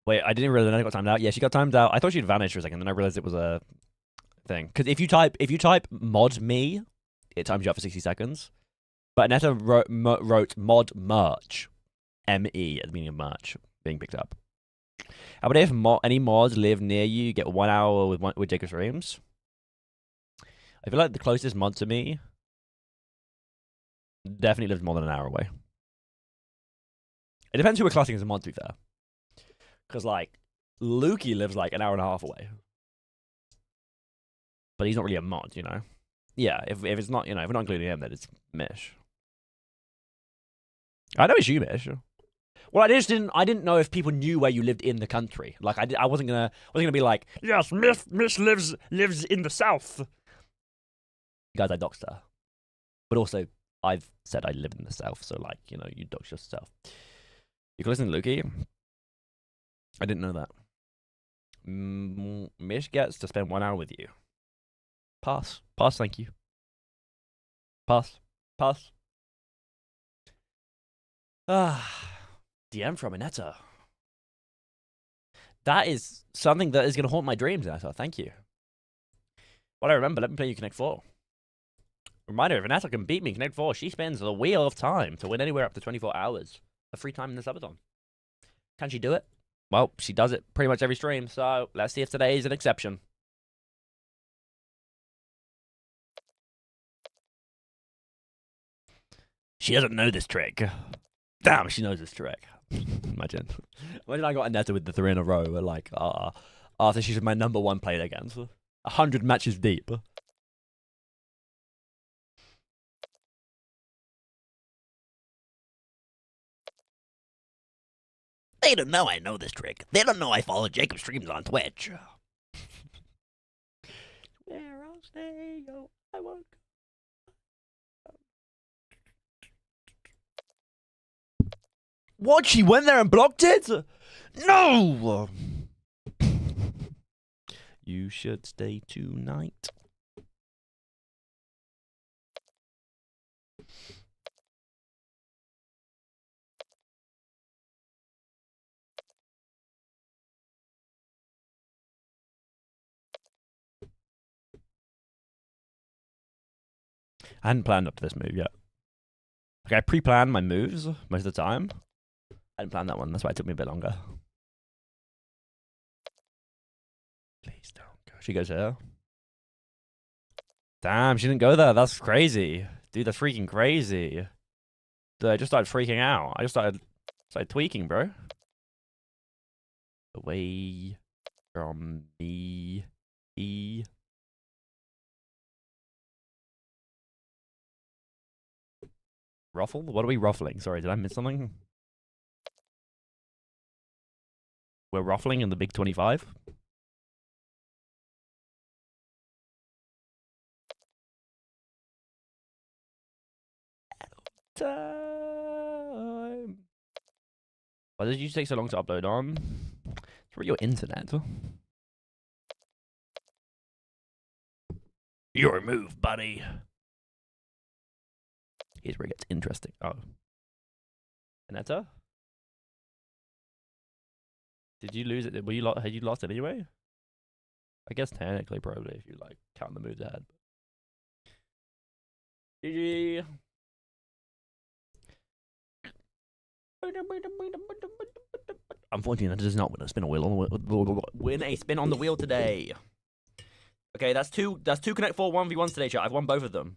S1: Wait, I didn't realize I got timed out. Yeah, she got timed out. I thought she'd vanished for a second, then I realized it was a thing. Because if you type mod me, it times you out for 60 seconds. But Netta wrote mod merch, ME at the meaning of merch being picked up. How about if any mods live near you, get 1 hour with Jacob streams? I feel like the closest mod to me definitely lives more than an hour away. It depends who we're classing as a mod, to be fair. Because, like, Lukey lives, like, an hour and a half away. But he's not really a mod, you know? Yeah, if it's not, you know, if we're not including him, then it's Mish. I know it's you, Mish. Well, I didn't know if people knew where you lived in the country. Like, I wasn't gonna be like, yes, Mish lives in the south. Guys, I doxed her. But also, I've said I live in the south, so, like, you know, you dox yourself. You can listen to Lukey. I didn't know that. Mish gets to spend 1 hour with you. Pass. Pass, thank you. Pass. Pass. DM from Aneta. That is something that is going to haunt my dreams, Aneta. Thank you. Well, I remember, let me play you Connect 4. Reminder, if Aneta can beat me in Connect 4, she spends the wheel of time to win anywhere up to 24 hours of free time in the subathon. Can she do it? Well, she does it pretty much every stream, so let's see if today is an exception. She doesn't know this trick. Damn, she knows this trick. Imagine I got Aneta with the 3 in a row, but like, after she's my #1 played against. 100 matches deep. They don't know I know this trick. They don't know I follow Jacob streams on Twitch. Where I'll stay, yo, I won't go. What? She went there and blocked it? No! You should stay tonight. I hadn't planned up to this move yet. Okay, I pre-planned my moves most of the time. I didn't plan that one, that's why it took me a bit longer. Please don't go. She goes here. Damn, she didn't go there. That's crazy. Dude, that's freaking crazy. Dude, I just started freaking out. I just started tweaking, bro. Away from me. Ruffle? What are we ruffling? Sorry, did I miss something? We're ruffling in the Big 25? Time. Why did you take so long to upload on? It's for your internet. Your move, buddy. Here's where it gets interesting. Oh. Aneta? Did you lose it? Had you lost it anyway? I guess technically, probably, if you like count the moves ahead. GG. Unfortunately, that does not win a spin on a spin on the wheel today. Okay, that's two Connect 4 1v1s today, chat. I've won both of them.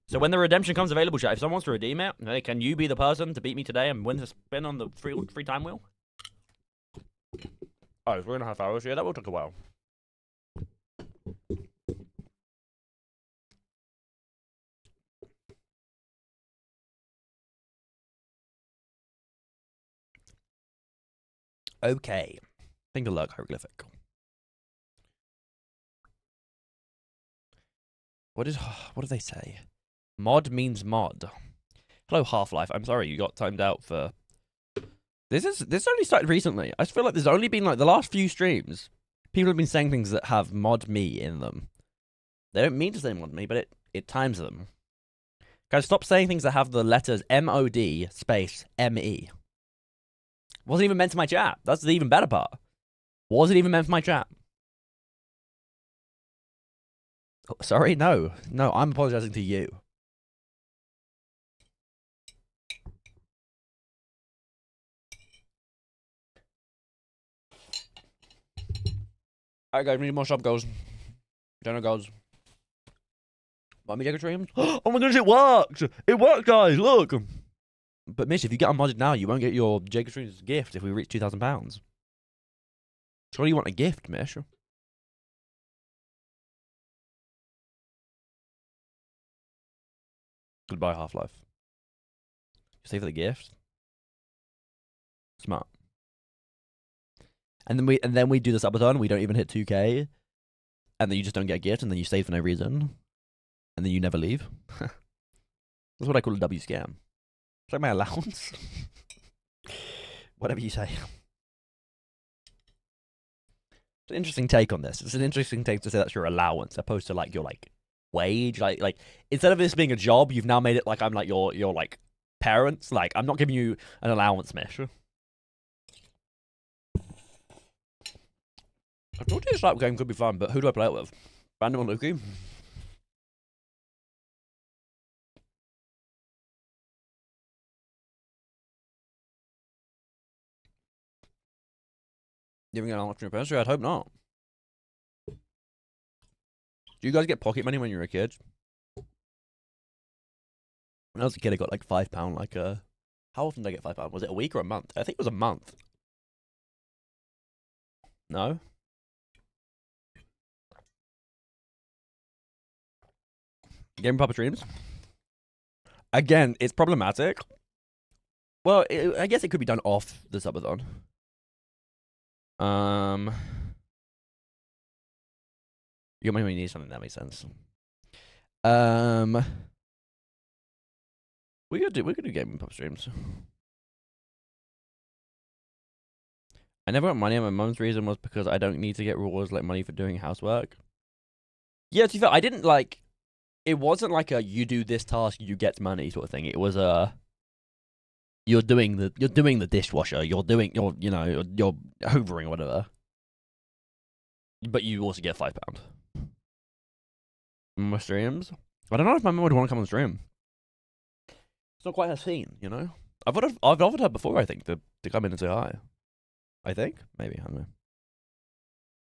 S1: So when the redemption comes available, chat, if someone wants to redeem it, hey, can you be the person to beat me today and win the spin on the free time wheel? Oh, 3.5 hours. Yeah, that will take a while. Okay. Think of luck, hieroglyphic. What do they say? Mod means mod. Hello, Half-Life. I'm sorry you got timed out for... This only started recently. I feel like there's only been like the last few streams. People have been saying things that have mod me in them. They don't mean to say mod me, but it times them. Guys, stop saying things that have the letters MOD space ME. Wasn't even meant to my chat. That's the even better part. Wasn't even meant for my chat. Oh, sorry? No, I'm apologizing to you. Alright, guys, we need more sub goals. General goals. Buy me Jacob streams? Oh my goodness, it worked! It worked, guys, look! But Mish, if you get unmodded now, you won't get your Jacob streams gift if we reach £2,000. Surely you want a gift, Mish? Goodbye, Half-Life. You save for the gift? Smart. And then we do the subathon, we don't even hit 2k, and then you just don't get a gift, and then you stay for no reason, and then you never leave. That's what I call a W scam. It's like my allowance. Whatever you say. It's an interesting take on this. It's an interesting take to say that's your allowance, opposed to like your like wage. Like instead of this being a job, you've now made it like I'm like your like parents. Like I'm not giving you an allowance, Mish. I thought this type game could be fun, but who do I play it with? Random or Lukey? Giving an allowance to your parents? I'd hope not. Do you guys get pocket money when you were a kid? When I was a kid, I got like £5. Like how often did I get £5? Was it a week or a month? I think it was a month. No. Game Papa streams. Again, it's problematic. Well, I guess it could be done off the subathon. You got money when you need something, that makes sense. We could do Game Papa streams. I never got money, and my mum's reason was because I don't need to get rewards like money for doing housework. Yeah, to be fair, I didn't like. It wasn't like a you do this task, you get money sort of thing. It was a you're doing the dishwasher, you're hoovering or whatever. But you also get £5. My streams? I don't know if my mum would want to come on stream. It's not quite her scene, you know? I've offered her before, I think, to come in and say hi. I think? Maybe, I don't know.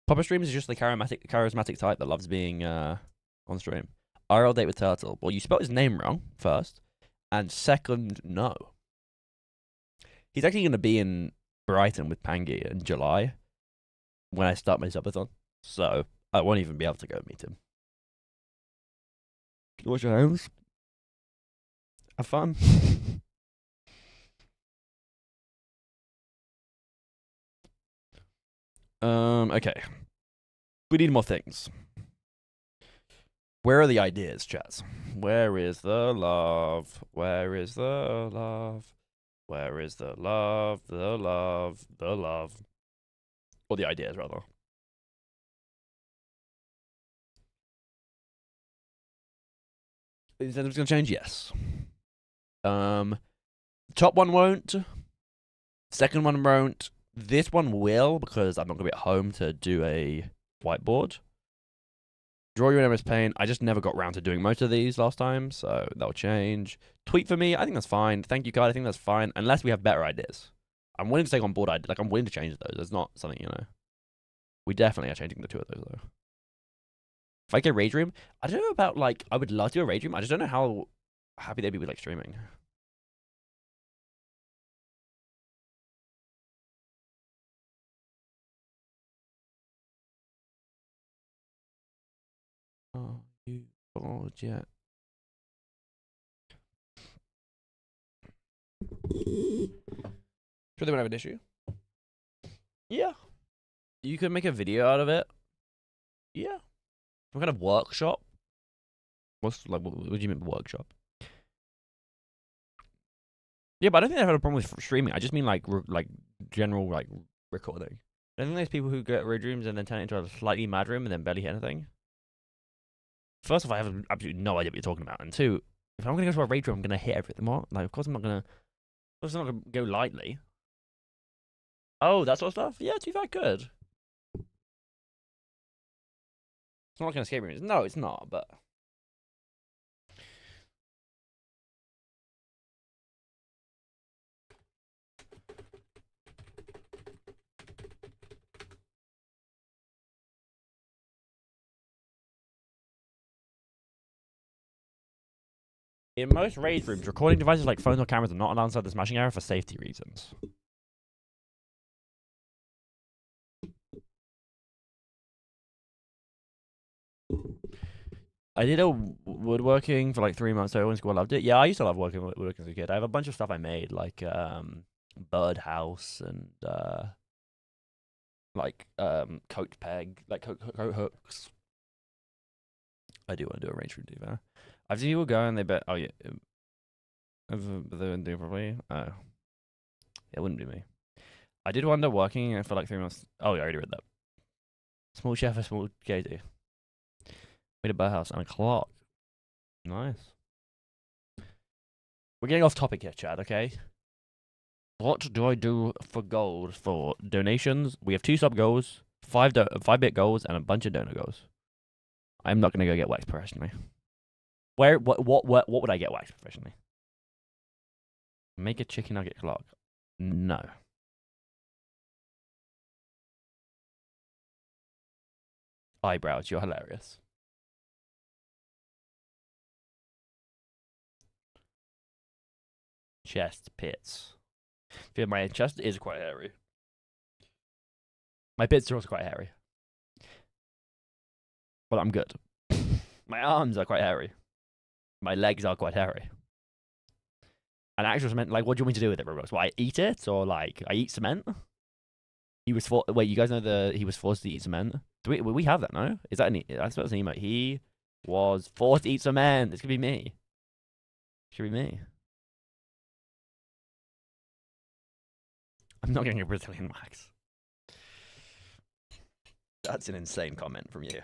S1: Papa Streams is just the charismatic type that loves being on stream. IRL date with Turtle. Well, you spelled his name wrong, first. And second, no. He's actually going to be in Brighton with Pangy in July when I start my subathon. So I won't even be able to go meet him. Wash your hands. Have fun. Okay. We need more things. Where are the ideas, chats? Where is the love? Where is the love? Where is the love? The love? The love? Or the ideas, rather. Incentives gonna change? Yes. Top one won't. Second one won't. This one will, because I'm not gonna be at home to do a whiteboard. Draw your MS Paint. I just never got around to doing most of these last time, so that'll change. Tweet for me. I think that's fine. Thank you, card. I think that's fine, unless we have better ideas. I'm willing to take on board ideas. Like, I'm willing to change those. It's not something, you know. We definitely are changing the two of those, though. If I get Rage Room, I don't know about, like, I would love to do a Rage Room. I just don't know how happy they'd be with, like, streaming. Oh, you bored yet? Sure they won't have an issue. Yeah. You could make a video out of it. Yeah. Some kind of workshop. What's like? What do you mean workshop? Yeah, but I don't think I've had a problem with streaming. I just mean like general like recording. I think there's people who get Rage Rooms and then turn it into a slightly mad room and then barely hit anything. First off, I have absolutely no idea what you're talking about, and two, if I'm gonna go to a Rage Room, I'm gonna hit everything. What? Like, of course I'm not gonna. Of course I'm not gonna go lightly. Oh, that sort of stuff. Yeah, to be fair, I could. It's not like an escape room. No, it's not. But in most Rage Rooms, recording devices like phones or cameras are not allowed inside the smashing area for safety reasons. I did a woodworking for like 3 months. So I went to school. I loved it. Yeah, I used to love working woodworking as a kid. I have a bunch of stuff I made, like birdhouse and coat peg, like coat hooks. I do want to do a Rage Room, do that. I've seen people go and they bet. Oh yeah, they wouldn't do it properly. Oh, it wouldn't be me. I did wonder working for like 3 months. Oh yeah, I already read that. Small chef, a small KD. Made a birdhouse and a clock. Nice. We're getting off topic here, Chad, okay? What do I do for goals for donations? We have 2 sub goals, 5-bit goals, and a bunch of donor goals. I'm not gonna go get waxed professionally. What would I get waxed professionally? Make a chicken nugget clock. No. Eyebrows, you're hilarious. Chest pits. Feel my chest is quite hairy. My pits are also quite hairy. But I'm good. My arms are quite hairy. My legs are quite hairy. And actual cement, like, what do you want me to do with it, Roblox? Well, I eat it, or like, I eat cement? He was wait, you guys know he was forced to eat cement? Do we have that, no? Is that I suppose an emote. He was forced to eat cement. This could be me. Should be me. I'm not getting a Brazilian wax. That's an insane comment from you.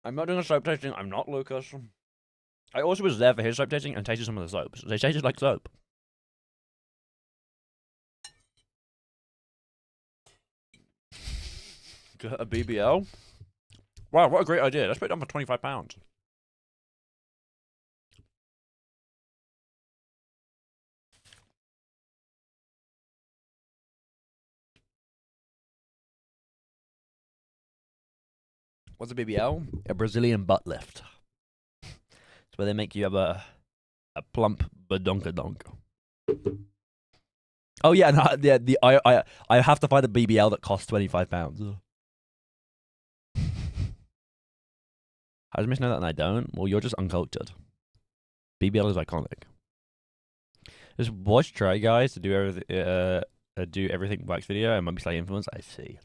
S1: I'm not doing a soap tasting. I'm not Lucas. I also was there for his soap tasting and tasted some of the soaps. They tasted like soap. Get a BBL? Wow, what a great idea. Let's put it down for £25. What's a BBL? A Brazilian butt lift. It's where they make you have a plump badonkadonk. Oh yeah, no, I have to find a BBL that costs £25. How does Miss know that and I don't? Well, you're just uncultured. BBL is iconic. Just watch Try Guys to do everything wax video and might be slightly influenced. I see.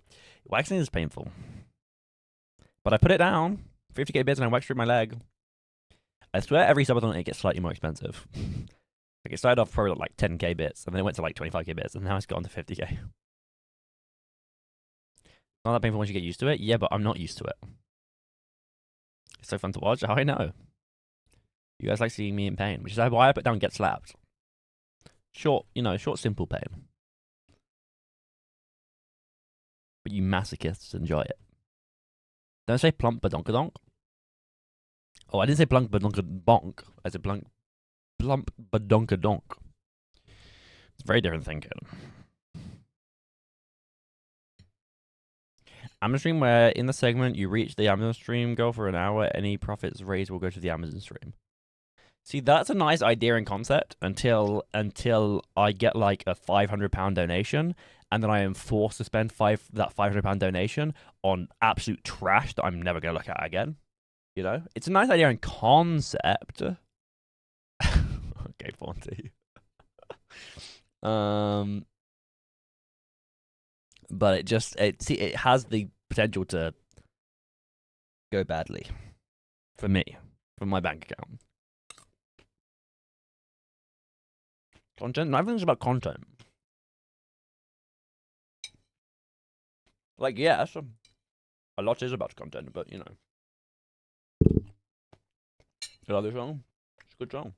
S1: Waxing is painful, but I put it down. 50k bits and I wax through my leg. I swear every subathon it gets slightly more expensive. Like it started off probably like 10k bits, and then it went to like 25k bits, and now it's gone to 50k. Not that painful once you get used to it. Yeah, but I'm not used to it. It's so fun to watch. How I know. You guys like seeing me in pain, which is why I put down get slapped. Short, short, simple pain. But you masochists enjoy it. Don't say plump badonkadonk. Oh, I didn't say plump badonkadonk. I said plump badonkadonk. It's very different thinking. Amazon stream where in the segment you reach the Amazon stream goal for an hour, any profits raised will go to the Amazon stream. See, that's a nice idea and concept until I get like a £500 donation, and then I am forced to spend that £500 donation on absolute trash that I'm never gonna look at again. You know, it's a nice idea and concept. Okay, 40. But it has the potential to go badly for me, for my bank account. Content? Not everything's about content. Like, yes, a lot is about content, but you like this song? It's a good song.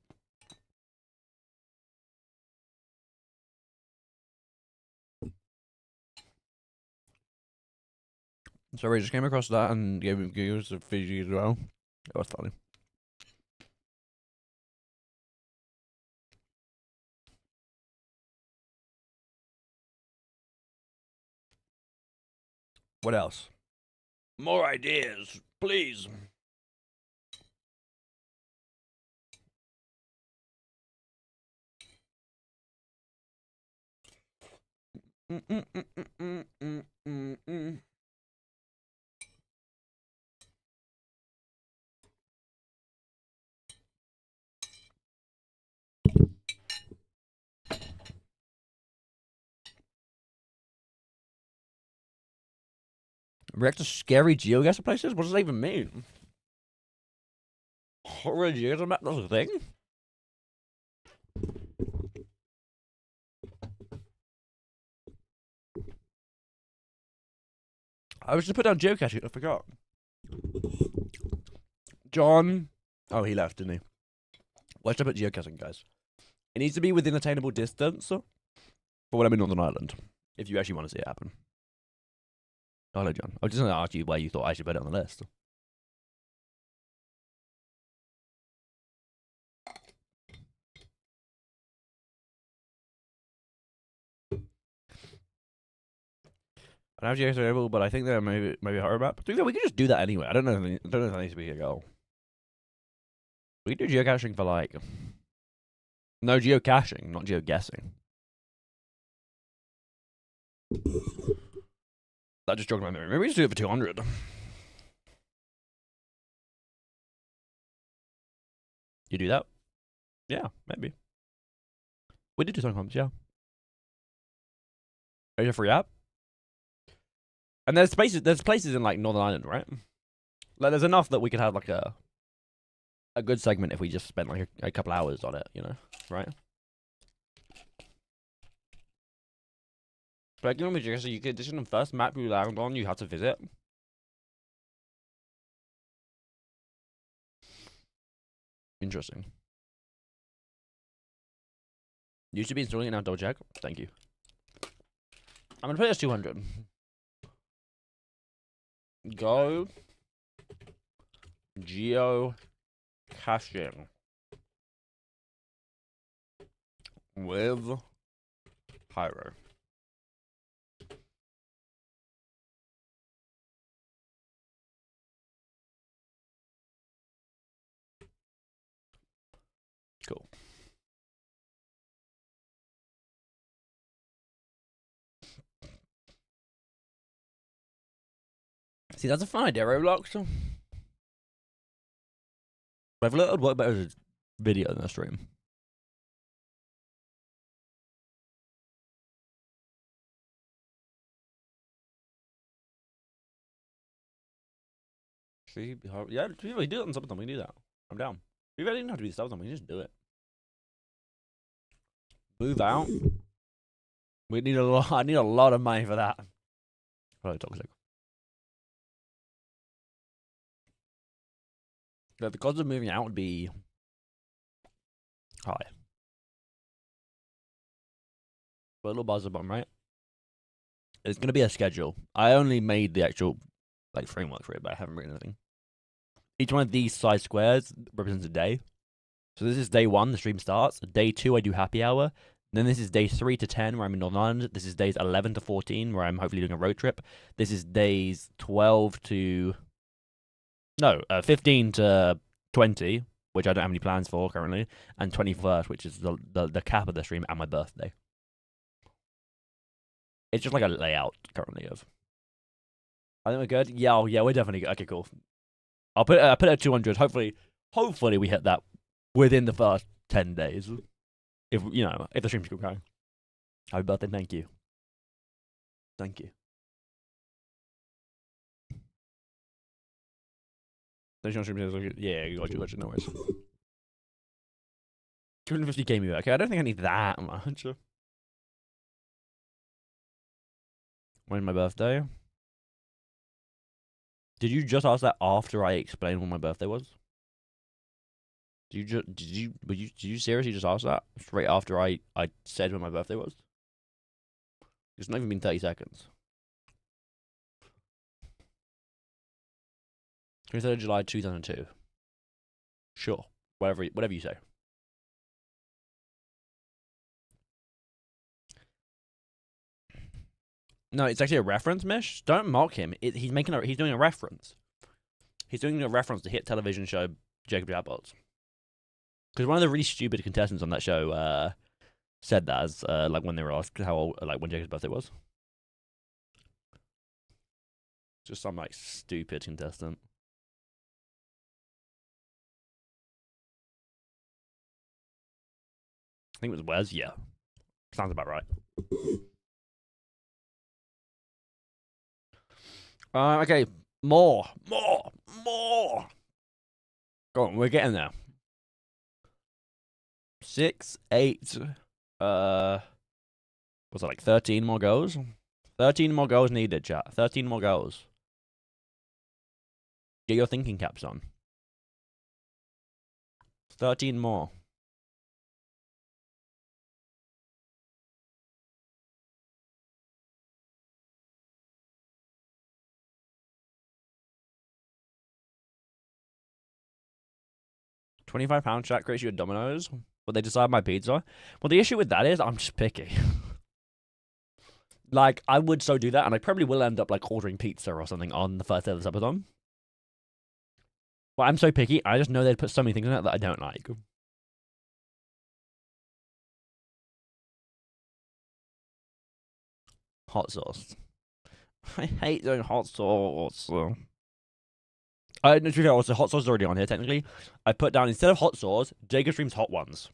S1: Sorry, I just came across that and gave us a Fiji as well. It was funny. What else? More ideas, please. React to scary geoguessr places? What does that even mean? Horror geoguessr map? That's a thing? I was just put down geocaching. I forgot. John. Oh, he left, didn't he? Where's I put geocaching, guys? It needs to be within attainable distance for when I'm in Northern Ireland. If you actually want to see it happen. Hello, John. I was just going to ask you where you thought I should put it on the list. I know geocaching available, but I think there maybe a horror map. We could just do that anyway. I don't know if that needs to be a goal. We could do geocaching for like... No, geocaching, not geoguessing. That just jogged my memory. Maybe we just do it for 200. You do that? Yeah, maybe. We did do some comps, yeah. Is it a free app? And there's places in like Northern Ireland, right? Like there's enough that we could have like a good segment if we just spent like a couple hours on it, right? But you could edition the first map you land on, you have to visit. Interesting. You should be installing it now, double check. Thank you. I'm gonna put it as 200. Go geo caching with Pyro. Cool. See, that's a fun idea, Roblox. But I feel like it would work better as a video than a stream. See, yeah, we do it on something. We can do that. I'm down. We really didn't have to be the something. We can just do it. Move out. We need a lot. I need a lot of money for that. Probably toxic. The cost of moving out would be high. But a little buzzer bomb, right? It's gonna be a schedule. I only made the actual like framework for it, but I haven't written anything. Each one of these size squares represents a day. So this is day 1, the stream starts. Day 2, I do happy hour. Then this is day 3 to 10, where I'm in Northern Ireland. This is days 11 to 14, where I'm hopefully doing a road trip. This is days 12 to 15 to 20, which I don't have any plans for currently, and 21st, which is the cap of the stream, and my birthday. It's just like a layout currently of. I think we're good. Yeah, we're definitely good. Okay, cool. I'll put it at 200. Hopefully we hit that within the first 10 days. If the streams keep going. Happy birthday! Thank you. Thank you. Yeah, you got you. No worries. 250k me. Okay, I don't think I need that much. When's my birthday? Did you just ask that after I explained when my birthday was? Did you seriously just ask that straight after I said when my birthday was? It's not even been 30 seconds. 23rd of July 2002. Sure, whatever you say. No, it's actually a reference, Mish. Don't mock him. He's doing a reference. He's doing a reference to hit television show Jacob Chatbots. Because one of the really stupid contestants on that show said that as like when they were asked how old, like when Jacob's birthday was. Just some like stupid contestant. I think it was Wes. Yeah, sounds about right. Okay, more. Go on, we're getting there. 6, 8, what's that, like 13 more goals? 13 more goals needed, chat. 13 more goals. Get your thinking caps on. 13 more. £25 chat creates you a Domino's. Will they decide my pizza? Well, the issue with that is I'm just picky. Like, I would so do that, and I probably will end up like ordering pizza or something on the first day of the subathon. But I'm so picky, I just know they'd put so many things in it that I don't like. Hot sauce. I hate doing hot sauce. No, to be fair, also hot sauce is already on here, technically. I put down, instead of hot sauce, Jacob streams hot ones.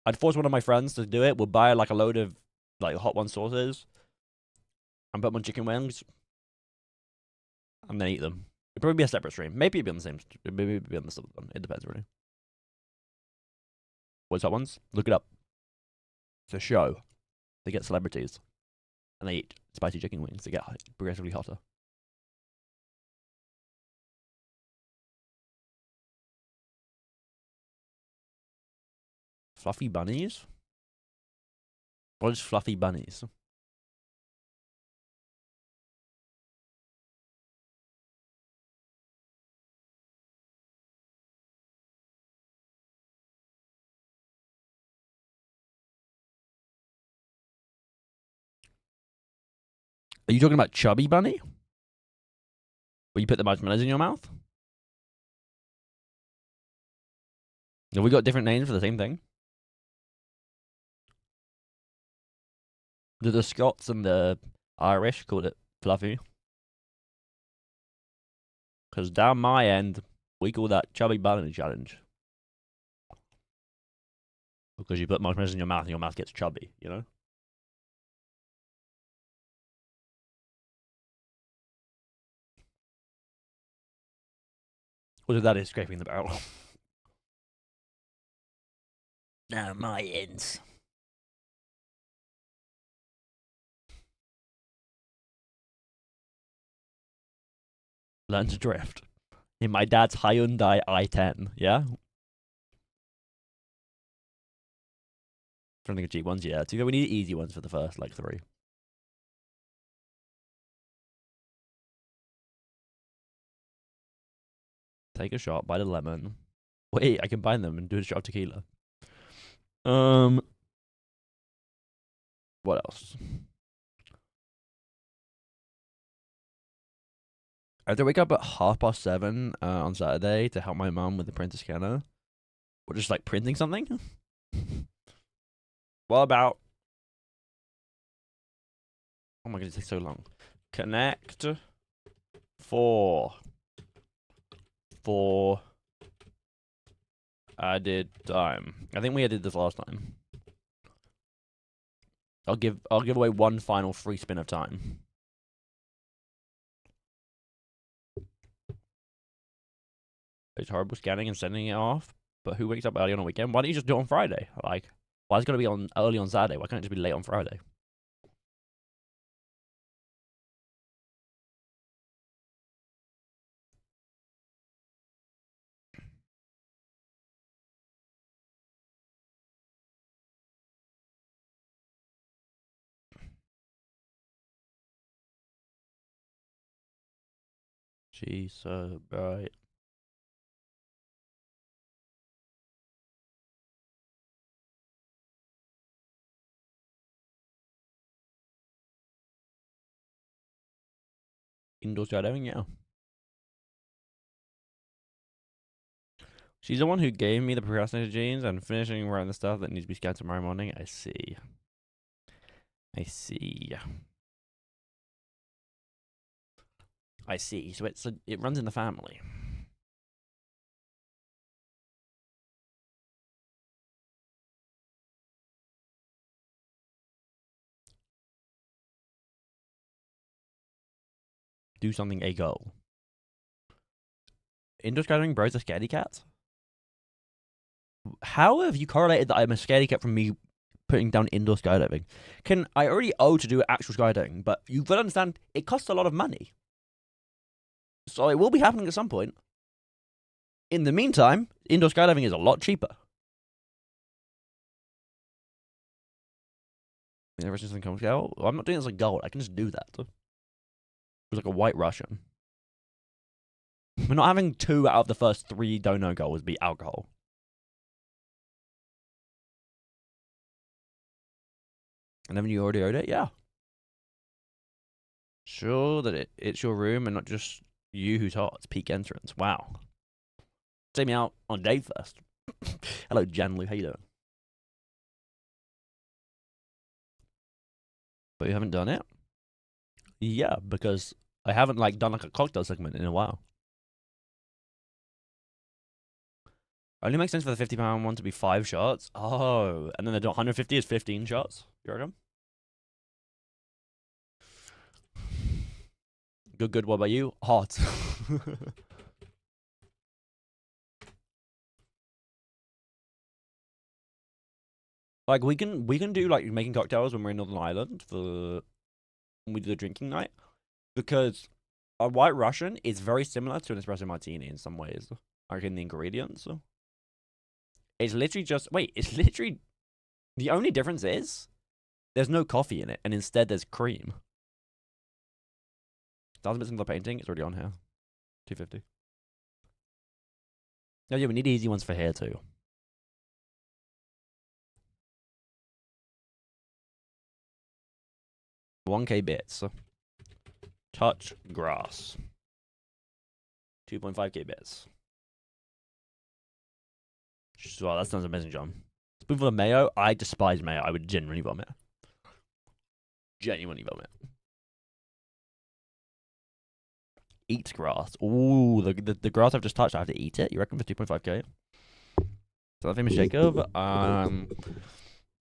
S1: I'd force one of my friends to do it. We'll buy like a load of like hot one sauces and put them on chicken wings and then eat them. It'd probably be a separate stream. Maybe it'd be on the same. Maybe it'd be on the same one. It depends, really. What's hot ones? Look it up. It's a show. They get celebrities and they eat spicy chicken wings. They get progressively hotter. Fluffy bunnies? What is fluffy bunnies? Are you talking about chubby bunny? Where you put the marshmallows in your mouth? Have we got different names for the same thing? The Scots and the Irish called it fluffy. Because down my end, we call that chubby bunny challenge. Because you put marshmallows in your mouth and your mouth gets chubby, you know? Whether that is scraping the barrel. Down my ends. Learn to drift. In my dad's Hyundai i10, yeah? Trying to think of cheap ones, yeah. We need easy ones for the first, like, 3. Take a shot, bite a lemon. Wait, I combine them and do a shot of tequila. What else? I have to wake up at 7:30 on Saturday to help my mum with the printer scanner. Or just like printing something. What about? Oh my god, it takes so long. Connect 4 added time. I think we did this last time. I'll give away one final free spin of time. It's horrible scanning and sending it off, but who wakes up early on a weekend? Why don't you just do it on Friday? Like, why is it going to be early on Saturday? Why can't it just be late on Friday? She's so bright. Indoor skydiving, yeah. She's the one who gave me the procrastinator genes and finishing writing the stuff that needs to be scanned tomorrow morning. I see. I see. I see. So it runs in the family. Do something a goal. Indoor skydiving bros are scaredy cats? How have you correlated that I'm a scaredy cat from me putting down indoor skydiving? I already owe to do actual skydiving, but you've got to understand it costs a lot of money. So it will be happening at some point. In the meantime, indoor skydiving is a lot cheaper. Well, I'm not doing this like gold. I can just do that. It's like a white Russian. We're not having 2 out of the first 3 dono goals be alcohol. And then you already owed it? Yeah. Sure that it's your room and not just you who's hot. It's peak entrance. Wow. Take me out on a date first. Hello, Jan Lou. How you doing? But you haven't done it? Yeah, because I haven't done a cocktail segment in a while. Only makes sense for the £50 one to be 5 shots. Oh, and then the 150 is 15 shots. You reckon? Good. What about you? Hot. Like we can do like making cocktails when we're in Northern Ireland when we do the drinking night, because a white Russian is very similar to an espresso martini in some ways. Like in the ingredients. It's literally the only difference is there's no coffee in it, and instead there's cream. 1,000 bits of painting. It's already on here. 250. Oh yeah, we need easy ones for here too. 1k bits. Touch grass. 2.5k bits. Well, that sounds amazing, John. Spoonful of mayo. I despise mayo. I would genuinely vomit. Genuinely vomit. eat grass. Ooh, the grass I've just touched, I have to eat it. You reckon for 2.5k? So that famous Jacob.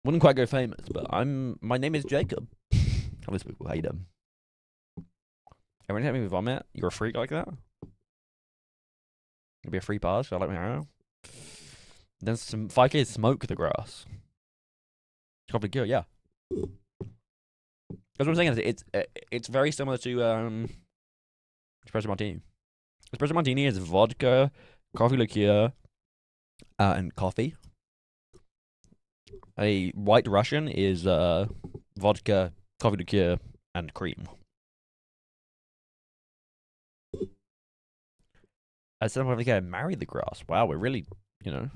S1: Wouldn't quite go famous, but my name is Jacob. Hello, people. How you doing? Everyone hit me with vomit. You're a freak like that? It'll be a free pass. I like my arrow. Then some 5k smoke the grass. Coffee good, yeah. That's what I'm saying. It's very similar to espresso martini. Espresso martini is vodka, coffee liqueur, and coffee. A white Russian is vodka, coffee liqueur, and cream. I said I'm gonna marry the grass. Wow, we're really, we're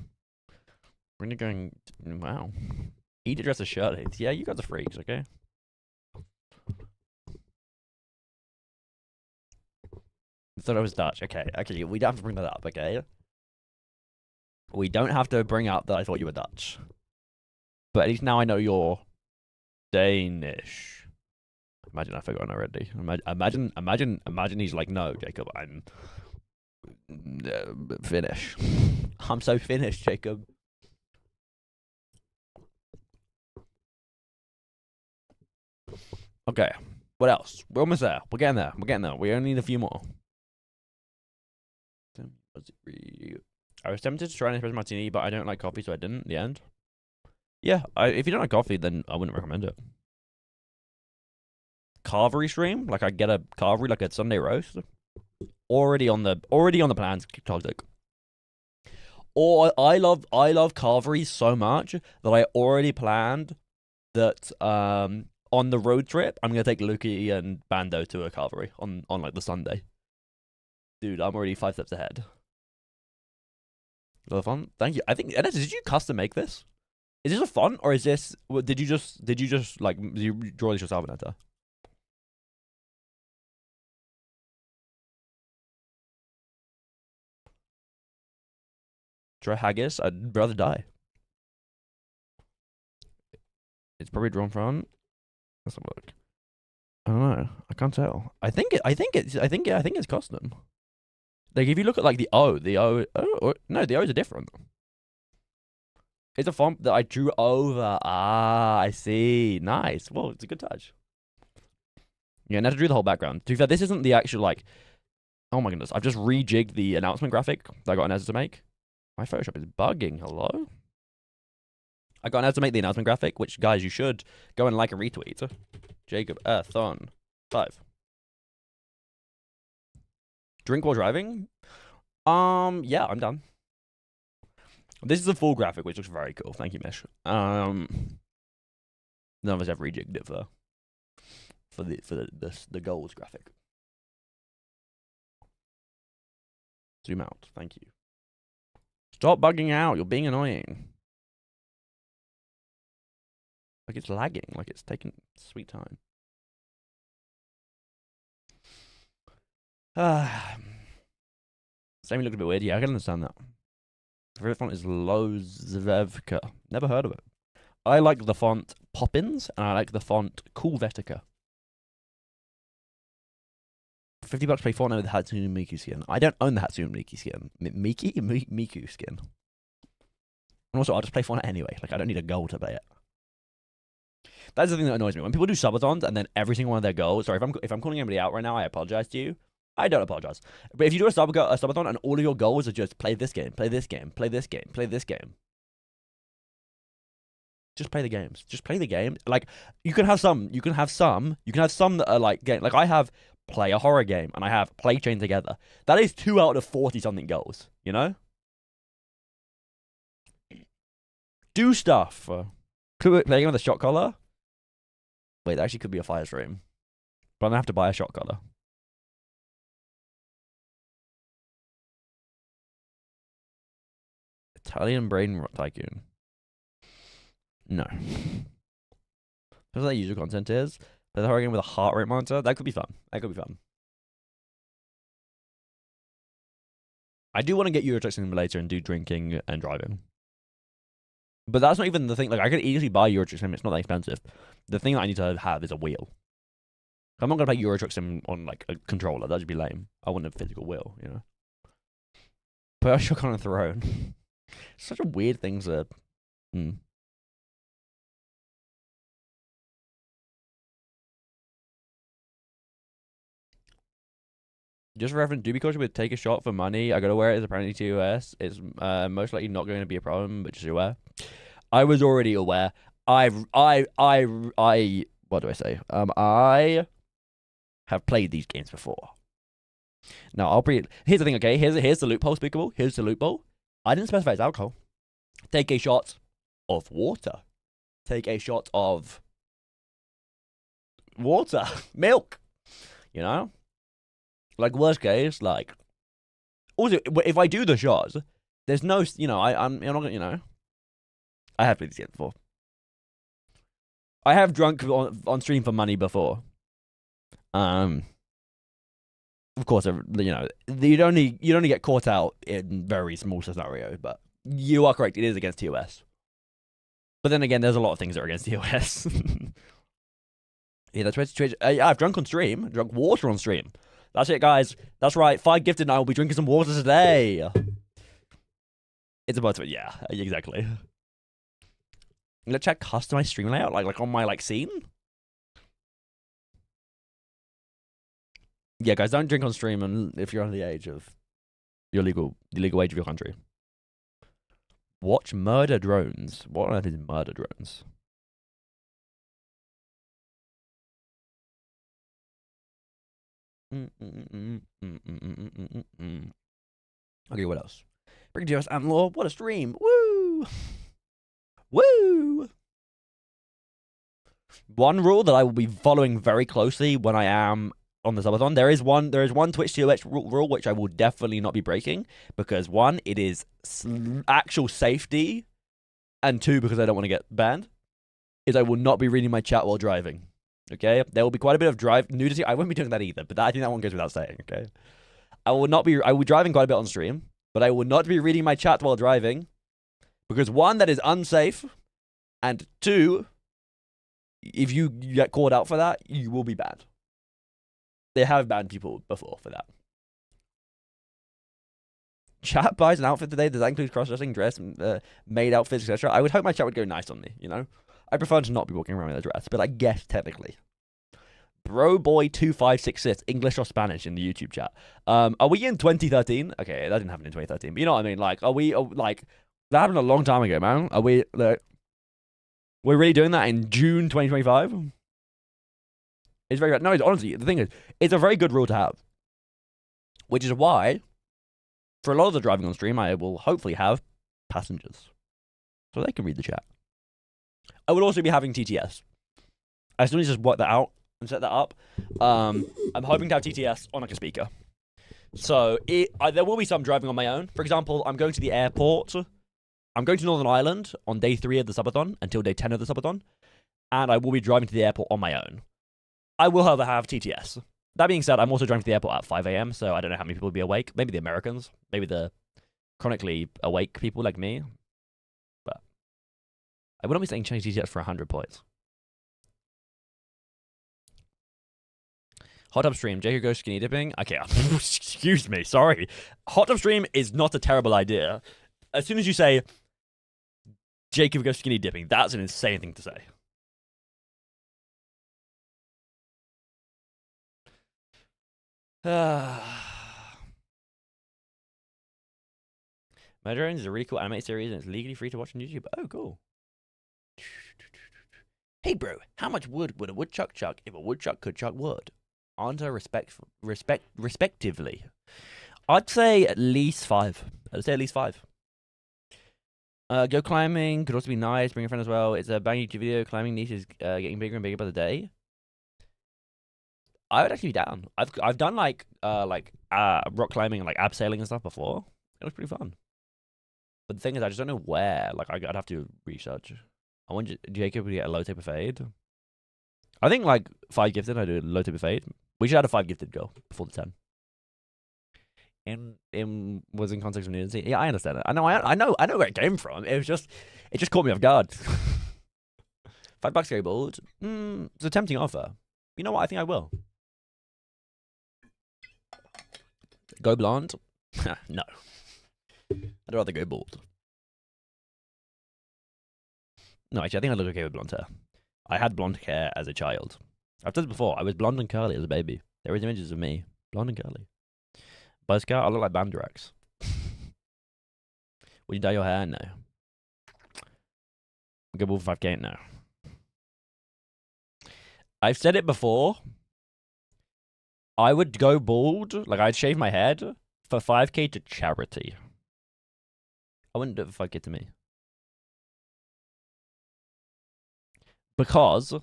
S1: really going. Wow. Eat it, dress a shirt. Yeah, you guys are freaks, okay? I thought I was Dutch. Okay, we don't have to bring that up, okay? We don't have to bring up that I thought you were Dutch. But at least now I know you're Danish. Imagine I've forgotten already. Imagine he's like, no, Jacob, I'm Finnish. I'm so Finnish, Jacob. Okay, what else? We're almost there. We're getting there. We only need a few more. I was tempted to try an espresso martini, but I don't like coffee, so I didn't in the end. Yeah, if you don't like coffee, then I wouldn't recommend it. Carvery stream? Like I get a carvery, like a Sunday roast? Already on the plans, toxic. Or I love carveries so much that I already planned that on the road trip I'm gonna take Luki and Bando to a carvery on like the Sunday. Dude, I'm already 5 steps ahead. A lot of fun. Thank you. I think Enes, did you custom make this? Is this a font or is this? Did you just like you draw this yourself, Aneta? Try haggis. I'd rather die. It's probably drawn from. Let's have a look. I don't know. I can't tell. I think it's custom. Like if you look at like the O, no, the O's are different. It's a font that I drew over. Ah, I see. Nice. Well, it's a good touch. Yeah, now to drew the whole background. To be fair, this isn't the actual like. Oh my goodness! I've just rejigged the announcement graphic that I got Aneza to make. My Photoshop is bugging. Hello. I got Aneza to make the announcement graphic, which guys you should go and like and retweet. Jacob Thon 5. Drink while driving? Yeah, I'm done. This is a full graphic, which looks very cool. Thank you, Mish. None of us have rejigged it for the goals graphic. Zoom out. Thank you. Stop bugging out. You're being annoying. Like it's lagging. Like it's taking sweet time. Sammy looked a bit weird. Yeah, I can understand that. Favorite font is Lozvevka. Never heard of it. I like the font Poppins, and I like the font Coolvetica. $50 to play Fortnite with the Hatsune Miku skin. I don't own the Hatsune Miku skin. Miku skin. And also, I'll just play Fortnite anyway. Like, I don't need a goal to play it. That's the thing that annoys me. When people do subathons and then every single one of their goals. Sorry, if I'm calling anybody out right now, I apologize to you. I don't apologize. But if you do a subathon and all of your goals are just play this game, play this game, play this game, play this game. Just play the games. Just play the game. Like you can have some that are like game. Like I have play a horror game and I have play chain together. That is 2 out of 40 something goals, you know? Do stuff. Playing with a shot collar. Wait, that actually could be a fire stream. But I'm gonna have to buy a shot collar. Italian Brain Tycoon. No. That's what that user content is. Play the horror game with a heart rate monitor. That could be fun. I do want to get Euro Truck Simulator and do drinking and driving. But that's not even the thing. Like, I could easily buy Euro Truck Simulator. It's not that expensive. The thing that I need to have is a wheel. I'm not gonna play Euro Truck Sim on like a controller. That'd be lame. I want a physical will, you know. Bioshock on a throne. Such a weird thing to. Just reference Doobie Culture would take a shot for money. I gotta wear it as apparently TOS. It's most likely not going to be a problem, but just aware. I was already aware. What do I say? I have played these games before. Now here's the thing, okay? Here's the loophole, speakable. Here's the loophole. I didn't specify it's alcohol. Take a shot of water. Take a shot of water, milk. You know. Like, worst case, like... Also, if I do the shots, there's no... You know, I'm not gonna... You know... I have played this game before. I have drunk on stream for money before. Of course, you know, you'd only get caught out in very small scenarios, but you are correct, it is against TOS. But then again, there's a lot of things that are against TOS. Yeah, that's Twitch. I've drunk on stream. Drunk water on stream. That's it, guys. That's right. 5 gifted, and I will be drinking some water today. It's about to... Yeah, exactly. Let's check customized stream layout, like on my scene. Yeah, guys, don't drink on stream, and if you're under the age of the legal age of your country. Watch murder drones. What on earth is murder drones? Okay, what else? Bring to us and Lord, what a stream! Woo! Woo! One rule that I will be following very closely when I am on the subathon. There is one Twitch TOS rule which I will definitely not be breaking, because one, it is actual safety, and two, because I don't want to get banned, is I will not be reading my chat while driving. Okay, there will be quite a bit of drive nudity. I won't be doing that either, but I think that one goes without saying. Okay, I will be driving quite a bit on stream, but I will not be reading my chat while driving, because one, that is unsafe, and two, if you get called out for that, you will be banned. They have banned people before for that. Chat buys an outfit today. Does that include cross-dressing, dress, maid outfits, etc.? I would hope my chat would go nice on me, you know? I prefer to not be walking around with a dress, but I guess technically. Broboy2566, English or Spanish in the YouTube chat. Are we in 2013? Okay, that didn't happen in 2013, but you know what I mean? Like, are we, like, that happened a long time ago, man. Are we, like, we're really doing that in June 2025? It's very, no, it's, honestly, the thing is, it's a very good rule to have. Which is why, for a lot of the driving on stream, I will hopefully have passengers. So they can read the chat. I would also be having TTS. As soon as I just work that out and set that up, I'm hoping to have TTS on like a speaker. So there will be some driving on my own. For example, I'm going to the airport. I'm going to Northern Ireland on day 3 of the subathon until day 10 of the subathon. And I will be driving to the airport on my own. I will, however, have TTS. That being said, I'm also driving to the airport at 5 a.m., so I don't know how many people will be awake. Maybe the Americans. Maybe the chronically awake people like me. But I wouldn't be saying change TTS for 100 points. Hot tub stream. Jacob goes skinny dipping. Okay, excuse me. Sorry. Hot tub stream is not a terrible idea. As soon as you say Jacob goes skinny dipping, that's an insane thing to say. Murder Drones is a really cool anime series and it's legally free to watch on YouTube. Oh, cool. Hey, bro, how much wood would a woodchuck chuck if a woodchuck could chuck wood? Answer respectively. I'd say at least 5. I'd say at least 5. Go climbing could also be nice. Bring a friend as well. It's a bang YouTube video. Climbing niche is getting bigger and bigger by the day. I would actually be down. I've done like rock climbing and like abseiling and stuff before. It was pretty fun. But the thing is, I just don't know where. Like I'd have to research. I want Jacob to get a low taper fade. I think like 5 gifted. I do a low taper fade. We should add a 5 gifted girl before the 10. And was in context of nudity. Yeah, I understand it. I know where it came from. It just caught me off guard. $5 Gary Bold. It's a tempting offer. You know what? I think I will. Go blonde? No. I'd rather go bald. No, actually, I think I'd look okay with blonde hair. I had blonde hair as a child. I've said this before. I was blonde and curly as a baby. There is images of me, blonde and curly. Buzzcut, I look like Banderax. Would you dye your hair? No. Go bald for 5K? No. I've said it before. I would go bald, like I'd shave my head for 5K to charity. I wouldn't do it for 5K to me. Because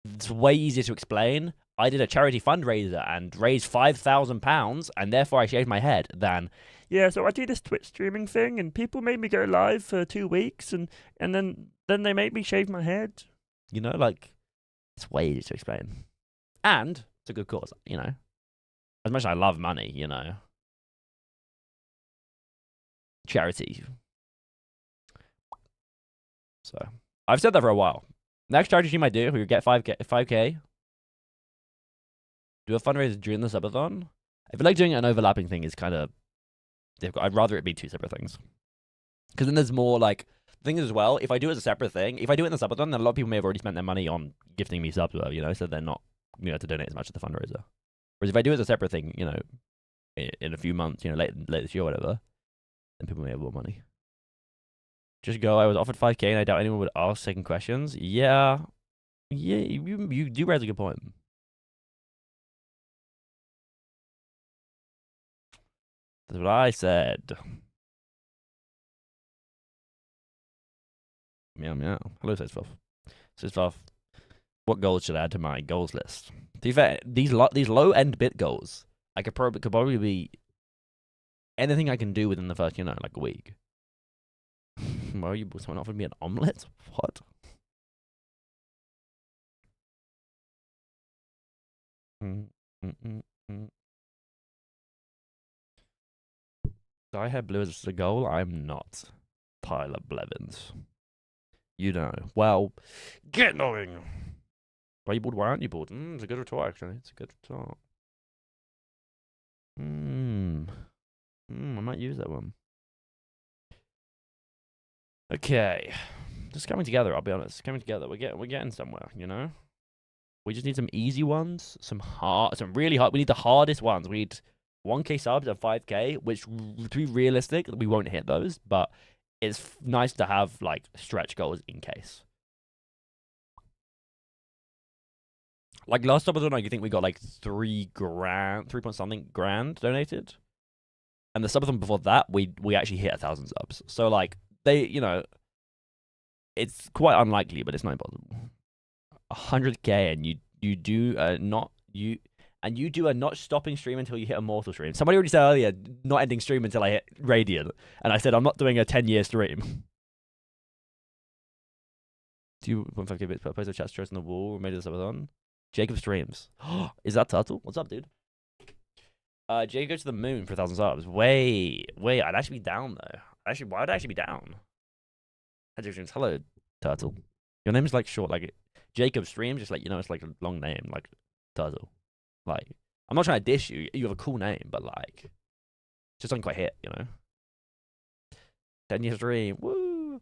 S1: it's way easier to explain. I did a charity fundraiser and raised £5,000, and therefore I shaved my head, than, yeah, so I do this Twitch streaming thing, and people made me go live for 2 weeks, and then they made me shave my head. You know, like, it's way easier to explain. And it's a good cause, you know. As much as I love money, you know. Charity. So, I've said that for a while. Next charity stream I do, we get 5K. Do a fundraiser during the subathon. I feel like doing an overlapping thing is kind of difficult. I'd rather it be 2 separate things. Because then there's more, like, the thing is as well, if I do it as a separate thing, if I do it in the subathon, then a lot of people may have already spent their money on gifting me subs, you know, so they're not, you know, to donate as much to the fundraiser. Whereas if I do it as a separate thing, you know, in a few months, you know, late this year or whatever, then people may have more money. Just go, I was offered 5K and I doubt anyone would ask second questions. Yeah, you do raise a good point. That's what I said. Meow meow. Hello, Sisfuff. Sisfuff, what goals should I add to my goals list? To be fair, these low end bit goals, I could probably be anything I can do within the first, you know, like a week. Why you someone offered me an omelette? What? Dye hair blue is the goal? I'm not. Tyler Blevins. You know. Well, get knowing. Why you bald? Why aren't you bald? It's a good retort, actually. It's a good retort. I might use that one. Okay. Just coming together, I'll be honest. Coming together. We're getting somewhere, you know? We just need some easy ones, some really hard. We need the hardest ones. We need 1K subs and 5K, which, to be realistic, we won't hit those, but it's nice to have, like, stretch goals in case. Like, last subathon, I think we got, like, 3 point something grand donated. And the subathon before that, we actually hit 1,000 subs. So, like, they, you know, it's quite unlikely, but it's not impossible. 100K, and you do a not stopping stream until you hit a mortal stream. Somebody already said earlier, not ending stream until I hit Radiant, and I said I'm not doing a 10-year stream. 2.5K bits per post of chat stress on the wall. Made it subathon. Jacob streams. Is that Turtle? What's up, dude? Jacob goes to the moon for 1,000 subs. Wait, I'd actually be down though. Actually, why would I actually be down? Hello, Turtle. Your name is like short, like Jacob streams, just like, you know, it's like a long name, like Turtle. Like, I'm not trying to dish you. You have a cool name, but like, just doesn't quite hit, you know. 10-year stream, woo!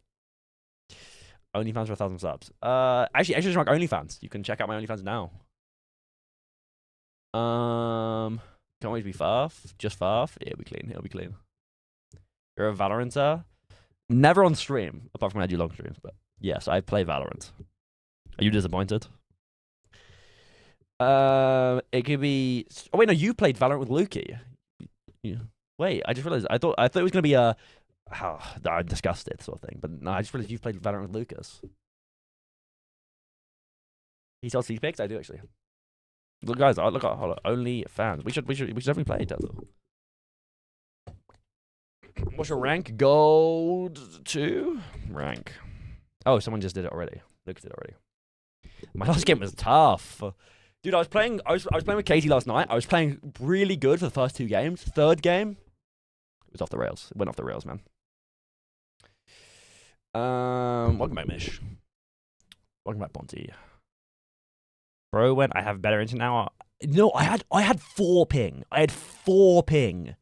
S1: OnlyFans for 1,000 subs. Actually, just like OnlyFans. You can check out my OnlyFans now. Can't wait to be Farf. Just Farf. It'll be clean. It'll be clean. You're a Valoranter? Never on stream, apart from when I do long streams. But yes, I play Valorant. Are you disappointed? It could be. Oh wait, no, you played Valorant with Lukey. Wait, I just realized. I thought it was gonna be a. I'm disgusted sort of thing, but no, I just realized you've played Valorant with Lucas. He sells these pics. I do actually. Look, guys, look at OnlyFans. We should definitely play it. What's your rank? Gold 2 rank. Oh, someone just did it already. Lucas did it already. My last game was tough. Dude, I was playing with Katie last night. I was playing really good for the first 2 games. Third game, it was off the rails. It went off the rails, man. Welcome back, Mish. Welcome back, Ponty. Bro, when I have better internet now. No, I had 4 ping. I had 4 ping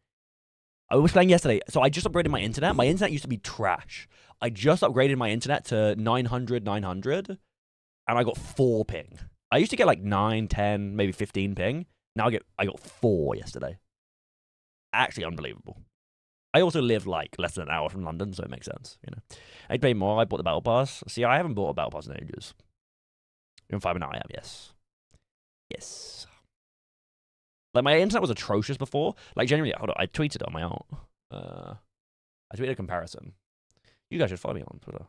S1: I was playing yesterday, so I just upgraded my internet. My internet used to be trash. I just upgraded my internet to 900, and I got 4 ping. I used to get like 9, 10, maybe 15 ping. Now I got 4 yesterday. Actually unbelievable. I also live like less than an hour from London, so it makes sense, you know. I'd pay more. I bought the Battle Pass. See, I haven't bought a Battle Pass in ages. In 5 now I am, yes. Yes. Like, my internet was atrocious before. Like, genuinely, hold on, I tweeted on my own. I tweeted a comparison. You guys should follow me on Twitter.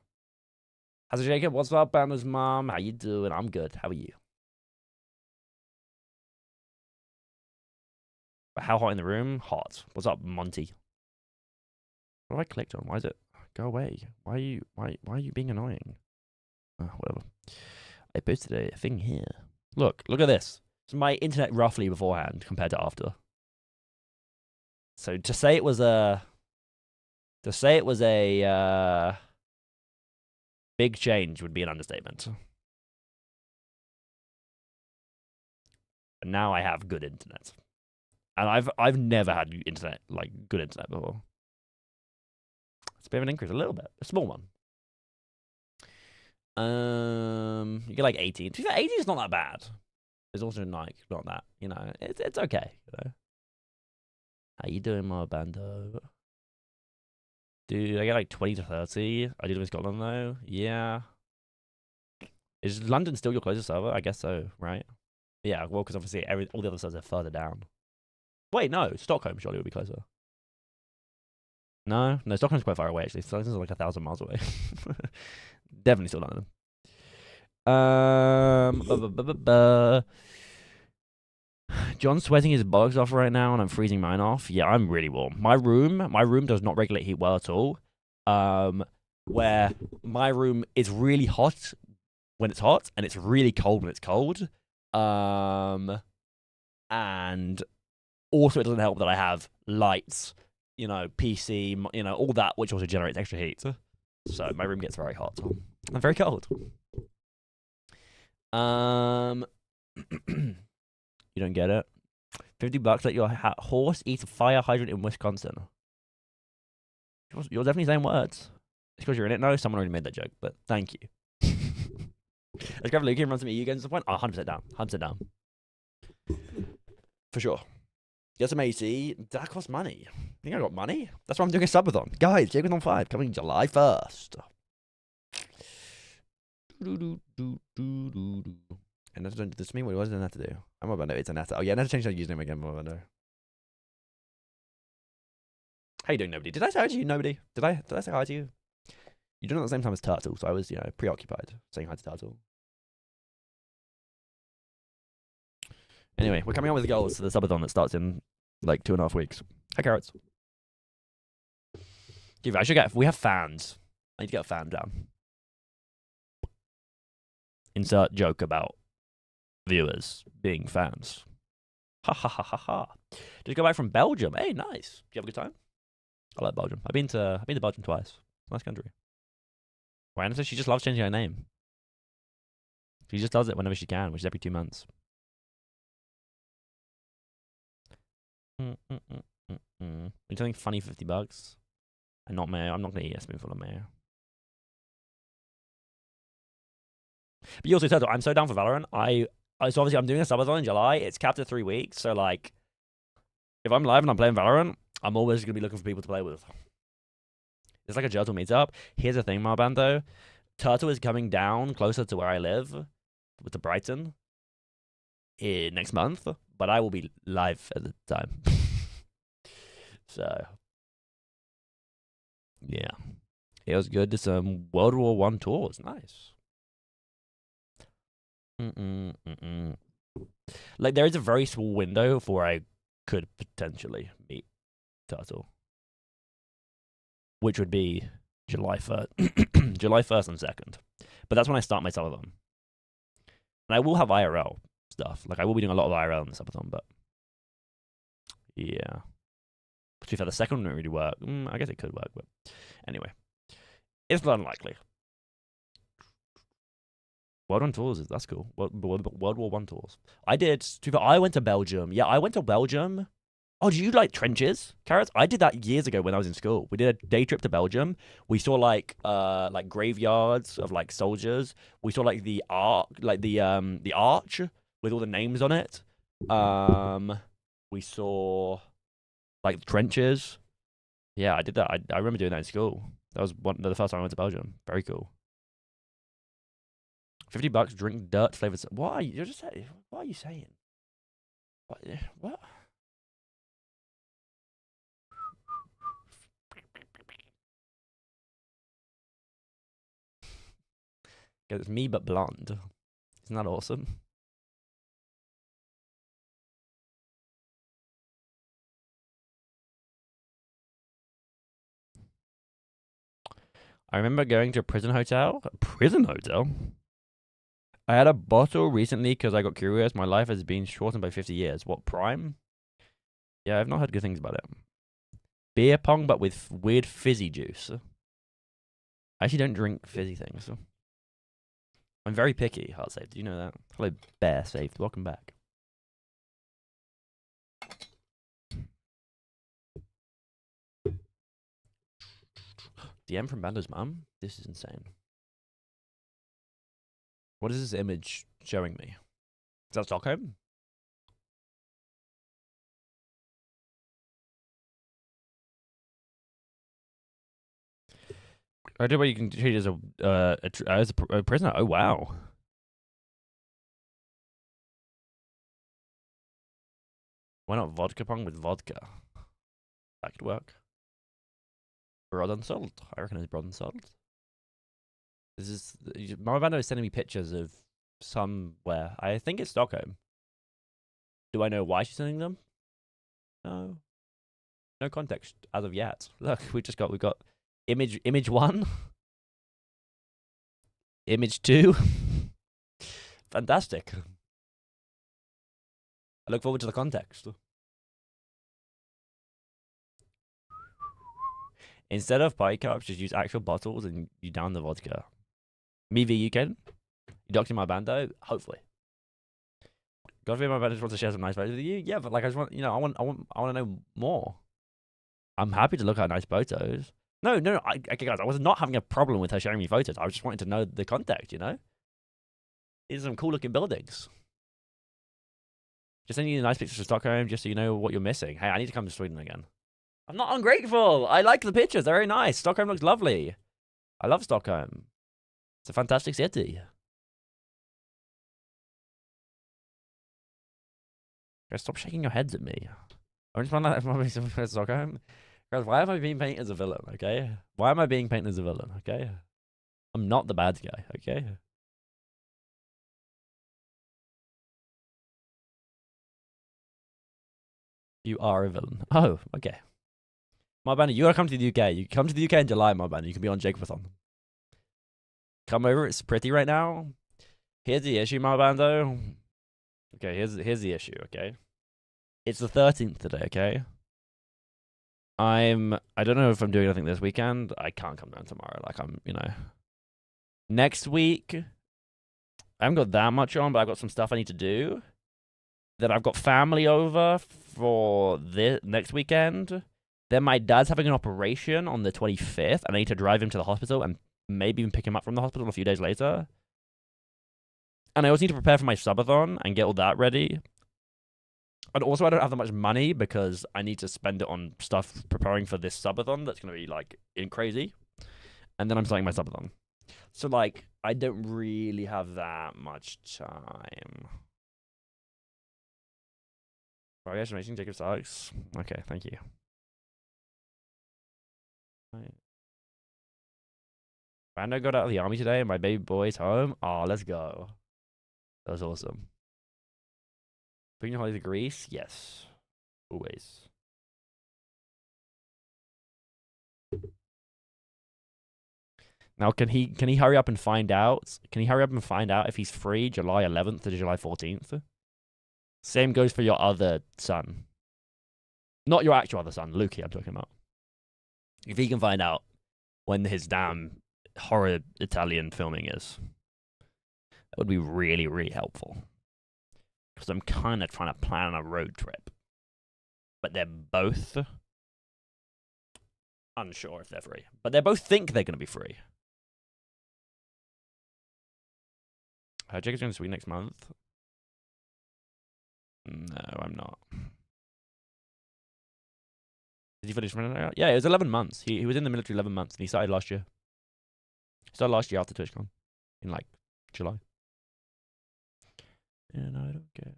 S1: How's it, Jacob? What's up, Banner's mom? How you doing? I'm good. How are you? How hot in the room? Hot. What's up, Monty? What have I clicked on? Why is it? Go away. Why are you being annoying? Whatever. I posted a thing here. Look at this. It's my internet roughly beforehand compared to after. So to say it was a big change would be an understatement. But now I have good internet. And I've never had internet, like good internet before. It's a bit of an increase, a little bit. A small one. You get like 18. 18 is not that bad. It's also like not that, you know. It's okay, you know. How you doing, my bando? Dude, I get like 20 to 30. I do live in Scotland though. Yeah. Is London still your closest server? I guess so, right? Yeah, well, because obviously all the other servers are further down. Wait, no, Stockholm surely would be closer. No, Stockholm's quite far away actually. Stockholm's like 1,000 miles away. Definitely still London. John's sweating his bugs off right now, and I'm freezing mine off. Yeah, I'm really warm. My room does not regulate heat well at all. Where my room is really hot when it's hot, and it's really cold when it's cold. And also it doesn't help that I have lights, you know, PC, you know, all that, which also generates extra heat. So my room gets very hot and very cold. You don't get it. $50 let your horse eat a fire hydrant in Wisconsin. You're definitely saying words. It's because you're in it. No, someone already made that joke, but thank you. Let's grab Luke and run to me. You getting to the point? Oh, 100% down. 100% down. For sure. Get some AC. That costs money. You think I got money? That's why I'm doing a subathon. Guys, Jacob on 5 coming July 1st. And that's don't do this to me. What does that to do? I'm about to know it's Anata. Oh yeah, I need to change that username again. How you doing, nobody? Did I say hi to you, nobody? Did I say hi to you? You doing it at the same time as Turtle, so I was, you know, preoccupied saying hi to Turtle. Anyway, we're coming on with the goals to the subathon that starts in like 2.5 weeks. Hi, carrots. Dude, I should get. We have fans. I need to get a fan down. Insert joke about viewers being fans. Ha ha ha ha ha. Just got back from Belgium. Hey, nice. Did you have a good time? I like Belgium. I've been to Belgium twice. Nice country. Ryan says she just loves changing her name. She just does it whenever she can, which is every 2 months. Need something funny, $50. And not mayo. I'm not gonna eat a spoonful of mayo. But you also said, I'm so down for Valorant. So obviously I'm doing a subathon in July. It's capped at 3 weeks. So like, if I'm live and I'm playing Valorant, I'm always gonna be looking for people to play with. It's like a Turtle meetup. Here's the thing, Marban, though. Turtle is coming down closer to where I live, to Brighton, next month. But I will be live at the time. So, yeah. It was good to some World War I tours. Nice. Like, there is a very small window for where I could potentially meet Turtle, which would be July 1st, July 1st and 2nd. But that's when I start my subathon. And I will have IRL stuff. Like, I will be doing a lot of IRL in the subathon, but yeah. To be fair, the second wouldn't really work. I guess it could work, but anyway. It's unlikely. World War tours, that's cool. World War I tours. I went to Belgium. Yeah, I went to Belgium Oh, do you like trenches, Carrots? I did that years ago when I was in school. We did a day trip to Belgium. We saw like graveyards of like soldiers. We saw like the arch with all the names on it. We saw like trenches. Yeah, I did that. I remember doing that in school. That was the first time I went to Belgium. Very cool. $50, drink dirt flavored. What are you just saying? What are you saying? What? It's me but blonde. Isn't that awesome? I remember going to a prison hotel. A prison hotel? I had a bottle recently because I got curious. My life has been shortened by 50 years. What, Prime? Yeah, I've not heard good things about it. Beer pong, but with weird fizzy juice. I actually don't drink fizzy things. I'm very picky, Heart Saved. Do you know that? Hello, Bear Saved. Welcome back. DM from Bando's mum? This is insane. What is this image showing me? Is that Stockholm? I did what you can treat as a prisoner. Oh wow. Why not vodka pong with vodka? That could work. Broad and salt. I reckon it's broad and salt. This is Marabando is sending me pictures of somewhere. I think it's Stockholm. Do I know why she's sending them? No. No context as of yet. Look, we've got image 1. Image 2. Fantastic. I look forward to the context. Instead of pie cups, just use actual bottles and you down the vodka. Me v you can. You doctor my bando? Hopefully. God my bando just wants to share some nice photos with you. Yeah, but like I just want I want to know more. I'm happy to look at nice photos. No, okay, guys, I was not having a problem with her sharing me photos. I was just wanting to know the context, These are some cool looking buildings. Just sending you nice pictures of Stockholm just so you know what you're missing. Hey, I need to come to Sweden again. I'm not ungrateful. I like the pictures. They're very nice. Stockholm looks lovely. I love Stockholm. It's a fantastic city. Guys, stop shaking your heads at me. I just want to Stockholm. Guys, why am I being painted as a villain, okay? Why am I being painted as a villain, okay? I'm not the bad guy, okay? You are a villain. Oh, okay. My band, you gotta come to the UK. You come to the UK in July, my band. You can be on Jacobathon. Come over. It's pretty right now. Here's the issue, my bando. Okay, here's the issue. Okay, it's the 13th today. Okay, I don't know if I'm doing anything this weekend. I can't come down tomorrow. Like next week. I haven't got that much on, but I've got some stuff I need to do. Then I've got family over for this next weekend. Then my dad's having an operation on the 25th, and I need to drive him to the hospital and maybe even pick him up from the hospital a few days later. And I also need to prepare for my subathon and get all that ready. And also, I don't have that much money because I need to spend it on stuff preparing for this subathon that's going to be, like, crazy. And then I'm starting my subathon. So, like, I don't really have that much time. Congratulations, Jacob Sykes. Okay, thank you. Right. Brando got out of the army today and my baby boy's home. Oh, let's go. That was awesome. Bring your Holly to Greece? Yes. Always. Now, can he hurry up and find out? Can he hurry up and find out if he's free July 11th to July 14th? Same goes for your other son. Not your actual other son, Lukey, I'm talking about. If he can find out when his damn horror Italian filming is, that would be really, really helpful. Because I'm kind of trying to plan a road trip. but they're both unsure if they're free. But they both think they're going to be free. Jacob's going to Sweden next month. No, I'm not. Did he finish running out? Yeah, it was 11 months. He was in the military 11 months, and he started last year. He started last year after TwitchCon in like July. And I don't care.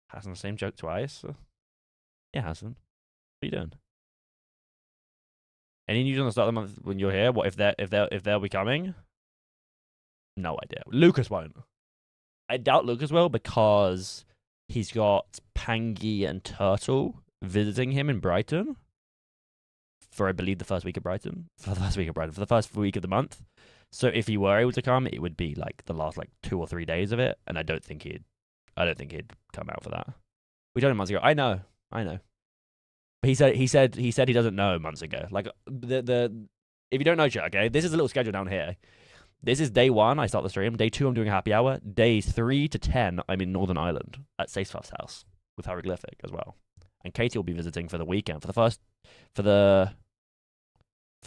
S1: Hasn't the same joke twice. Yeah, hasn't. What are you doing? Any news on the start of the month when you're here? What if they'll be coming? No idea. Lucas won't. I doubt Lucas will because he's got Pangy and Turtle visiting him in Brighton for, I believe, the first week of Brighton. For the first week of the month. So if he were able to come, it would be like the last like 2 or 3 days of it, and I don't think he'd come out for that. We told him months ago. I know. But he said he doesn't know months ago. Like the if you don't know, chat, okay, this is a little schedule down here. This is day 1, I start the stream. Day 2, I'm doing a happy hour. Days 3 to 10, I'm in Northern Ireland at Safe's house with Hieroglyphic as well. And Katie will be visiting for the weekend for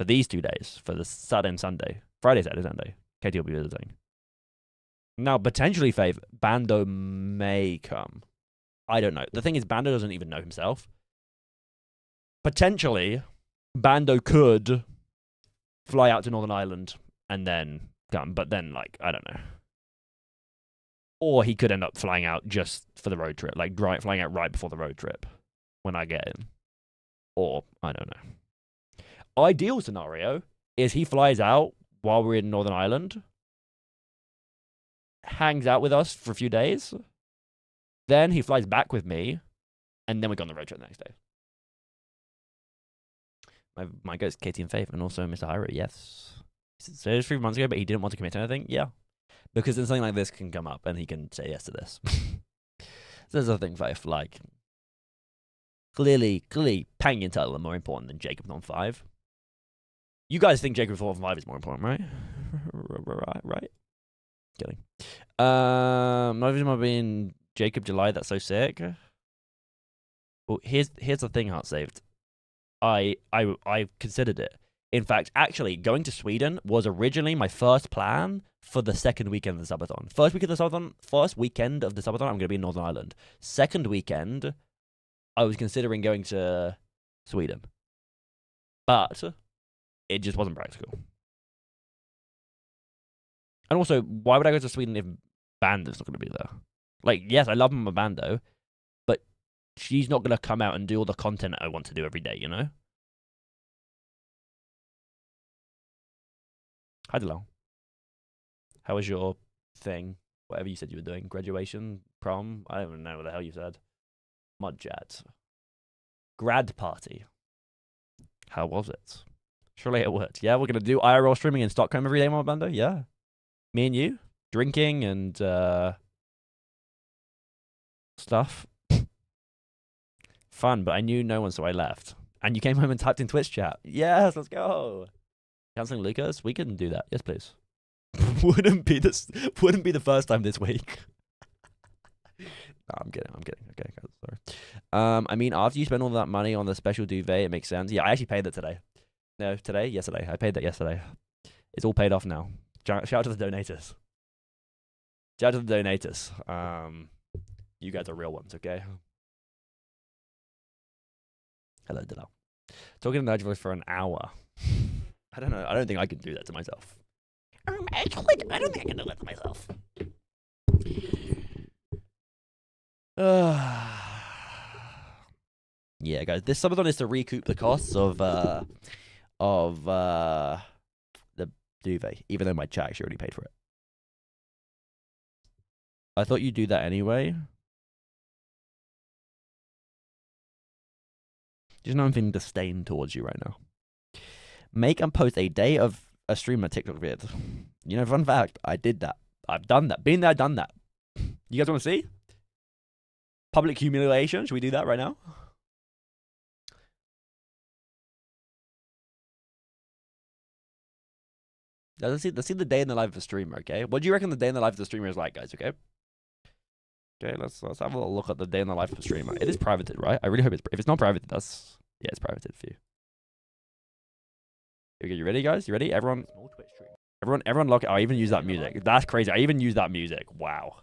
S1: these 2 days, for the Saturday and Sunday. Friday, Saturday, Sunday. Katie will be visiting. Now, potentially, Fave, Bando may come. I don't know. The thing is, Bando doesn't even know himself. Potentially, Bando could fly out to Northern Ireland and then come, but then, like, I don't know. Or he could end up flying out just for the road trip, like flying out right before the road trip when I get in. Or, I don't know. Ideal scenario is he flies out while we're in Northern Ireland, hangs out with us for a few days, then he flies back with me, and then we go on the road trip the next day. My goes Katie and Faith, and also Mr. Hyro, yes. So it was 3 months ago, but he didn't want to commit to anything? Yeah. Because then something like this can come up, and he can say yes to this. So there's a thing, Faith, like, clearly, Pang and Turtle are more important than Jacob on 5. You guys think Jacob on 5 is more important, right? Right? Kidding. Not even being Jacob July, that's so sick. Well, here's the thing, Heart Saved. I considered it. In fact, actually, going to Sweden was originally my first plan for the second weekend of the subathon. First weekend of the subathon, I'm going to be in Northern Ireland. Second weekend, I was considering going to Sweden. But it just wasn't practical. And also, why would I go to Sweden if Bando's not going to be there? Like, yes, I love my Bando, but she's not going to come out and do all the content I want to do every day, you know? Hi, Delal. How was your thing? Whatever you said you were doing. Graduation? Prom? I don't even know what the hell you said. Mudjat. Grad party. How was it? Surely it would. Yeah, we're going to do IRL streaming in Stockholm every day, my Bando? Yeah. Me and you? Drinking and stuff. Fun, but I knew no one, so I left. And you came home and typed in Twitch chat. Yes, let's go. Canceling Lucas? We can do that. Yes, please. Wouldn't be the first time this week. No, I'm kidding. Okay, sorry. I mean, after you spend all that money on the special duvet, it makes sense. Yeah, I actually paid that today. No, today? Yesterday. I paid that yesterday. It's all paid off now. Shout out to the donators. Shout out to the donators. You guys are real ones, okay? Hello, Delal. Talking to Nigel for an hour. I don't know. I don't think I could do that to myself. Actually, I don't think I can do that to myself. Yeah, guys. This subathon is to recoup the costs of the duvet, even though my chat actually already paid for it. I thought you'd do that anyway. Just know I'm feeling disdain towards you right now. Make and post a day of a streamer TikTok vid. You know, fun fact, I did that. I've done that. Been there, done that. You guys want to see? Public humiliation. Should we do that right now? Let's see the day in the life of a streamer, okay? What do you reckon the day in the life of the streamer is like, guys, okay? Okay, let's have a little look at the day in the life of a streamer. It is privated, right? I really hope it's. If it's not privated, that's yeah, it's privated for you. Okay, you ready, guys? You ready? Everyone. Small Twitch stream. Everyone, look. I even use that music. That's crazy. I even use that music. Wow.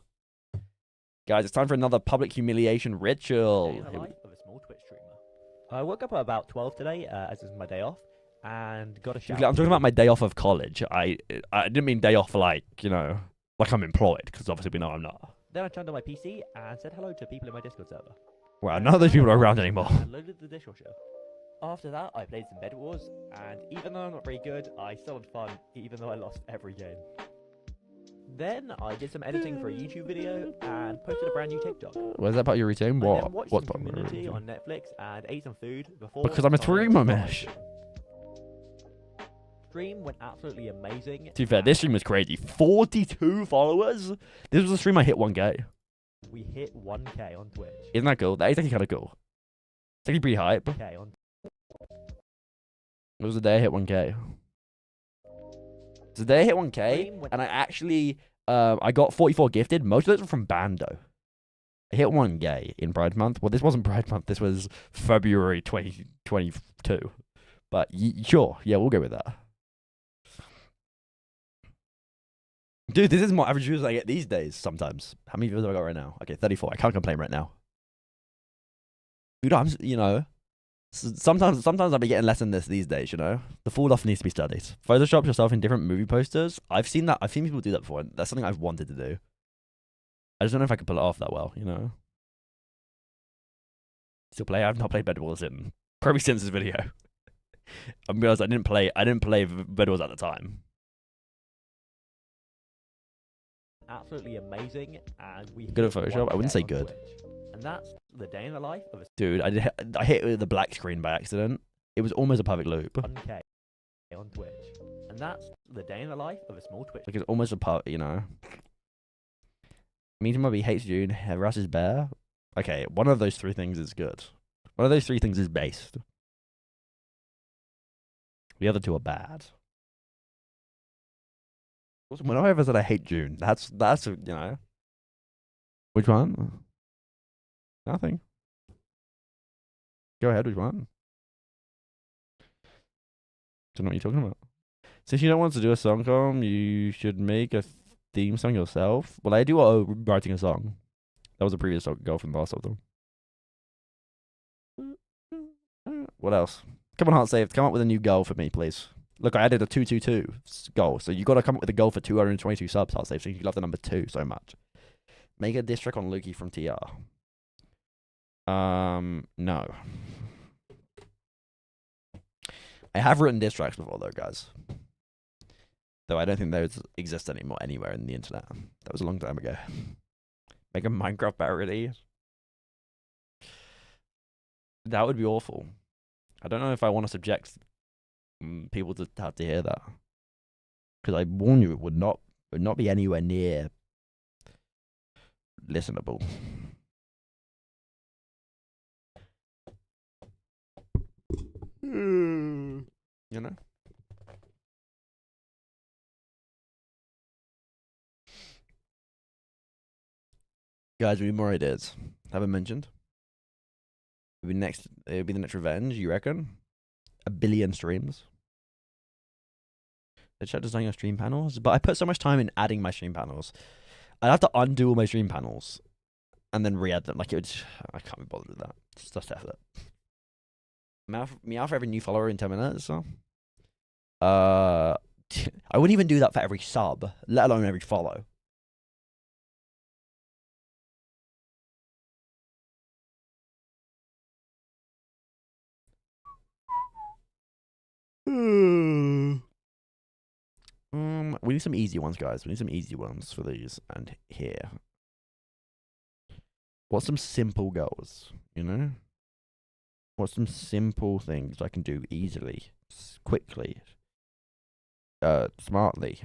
S1: Guys, it's time for another public humiliation ritual.
S4: Day in the life of a small Twitch streamer. I woke up at about 12 today, as is my day off, and got a shower.
S1: I'm talking about my day off of college. I didn't mean day off like, you know, like I'm employed, because obviously we know I'm not.
S4: Then I turned on my PC and said hello to people in my Discord server.
S1: Wow, none of those people are around anymore.
S4: And loaded the dishwasher. After that, I played some Bed Wars, and even though I'm not very good, I still had fun, even though I lost every game. Then I did some editing for a YouTube video and posted a brand new TikTok.
S1: Was that part of your routine?
S4: I
S1: What?
S4: then watched
S1: What's
S4: some
S1: part of your
S4: Community
S1: routine?
S4: on Netflix and ate some food before.
S1: Because I'm a
S4: deciding
S1: streamer,
S4: to start
S1: Mesh.
S4: Stream went absolutely amazing.
S1: To be fair, this stream was crazy. 42 followers? This was the stream I hit 1K.
S4: We hit 1K on Twitch.
S1: Isn't that cool? That is actually kind of cool. It's actually pretty hype. It
S4: 1K on
S1: was the day I hit 1K. It's the day I hit 1K,
S4: Stream went-
S1: and I actually, I got 44 gifted. Most of those were from Bando. I hit 1K in Pride Month. Well, this wasn't Pride Month. This was February 2022. But sure, yeah, we'll go with that. Dude, this is more average views I get these days sometimes. How many views have I got right now? Okay, 34. I can't complain right now. Dude, you know, sometimes I'll be getting less than this these days, you know? The fall off needs to be studied. Photoshop yourself in different movie posters. I've seen people do that before. That's something I've wanted to do. I just don't know if I can pull it off that well, you know? Still play? I've not played Bed Wars in probably since this video. I'm honest, I didn't play Bed Wars at the time.
S4: absolutely amazing, and we
S1: Good at
S4: hit
S1: Photoshop? I wouldn't
S4: 1K
S1: say
S4: on
S1: good.
S4: Twitch. And that's the day in the life of a
S1: Dude, I hit it with the black screen by accident. It was almost a perfect loop.
S4: 1K on Twitch. And that's the day in the life of a small Twitch.
S1: Like it's almost a part, you know. Meeting Mobby hates June, Russ is bear. Okay, one of those three things is good. One of those three things is based. The other two are bad. When I ever said I hate June, that's you know. Which one? Nothing. Go ahead, which one? Don't know what you're talking about. Since you don't want to do a song com, you should make a theme song yourself. Well, I do writing a song. That was a previous goal from the last of them. What else? Come on, Heart Saved. Come up with a new goal for me, please. Look, I added a 222 goal, so you got to come up with a goal for 222 subs, Heart Saved. So you love the number 2 so much. Make a diss track on Lukey from TR. No. I have written diss tracks before, though, guys. Though I don't think those exist anymore anywhere in the internet. That was a long time ago. Make a Minecraft parody. That would be awful. I don't know if I want to subject people to have to hear that. Because I warn you, it would not be anywhere near listenable. You know? Guys, we need more ideas. Haven't mentioned. It'll be the next revenge, you reckon? 1 billion streams. The chat designing your stream panels, but I put so much time in adding my stream panels. I'd have to undo all my stream panels and then re-add them. Like I can't be bothered with that. It's just effort. Meow for every new follower in 10 minutes. So. I wouldn't even do that for every sub, let alone every follow. We need some easy ones, guys. We need some easy ones for these. And here. What's some simple goals, you know? What's some simple things I can do easily, quickly, smartly?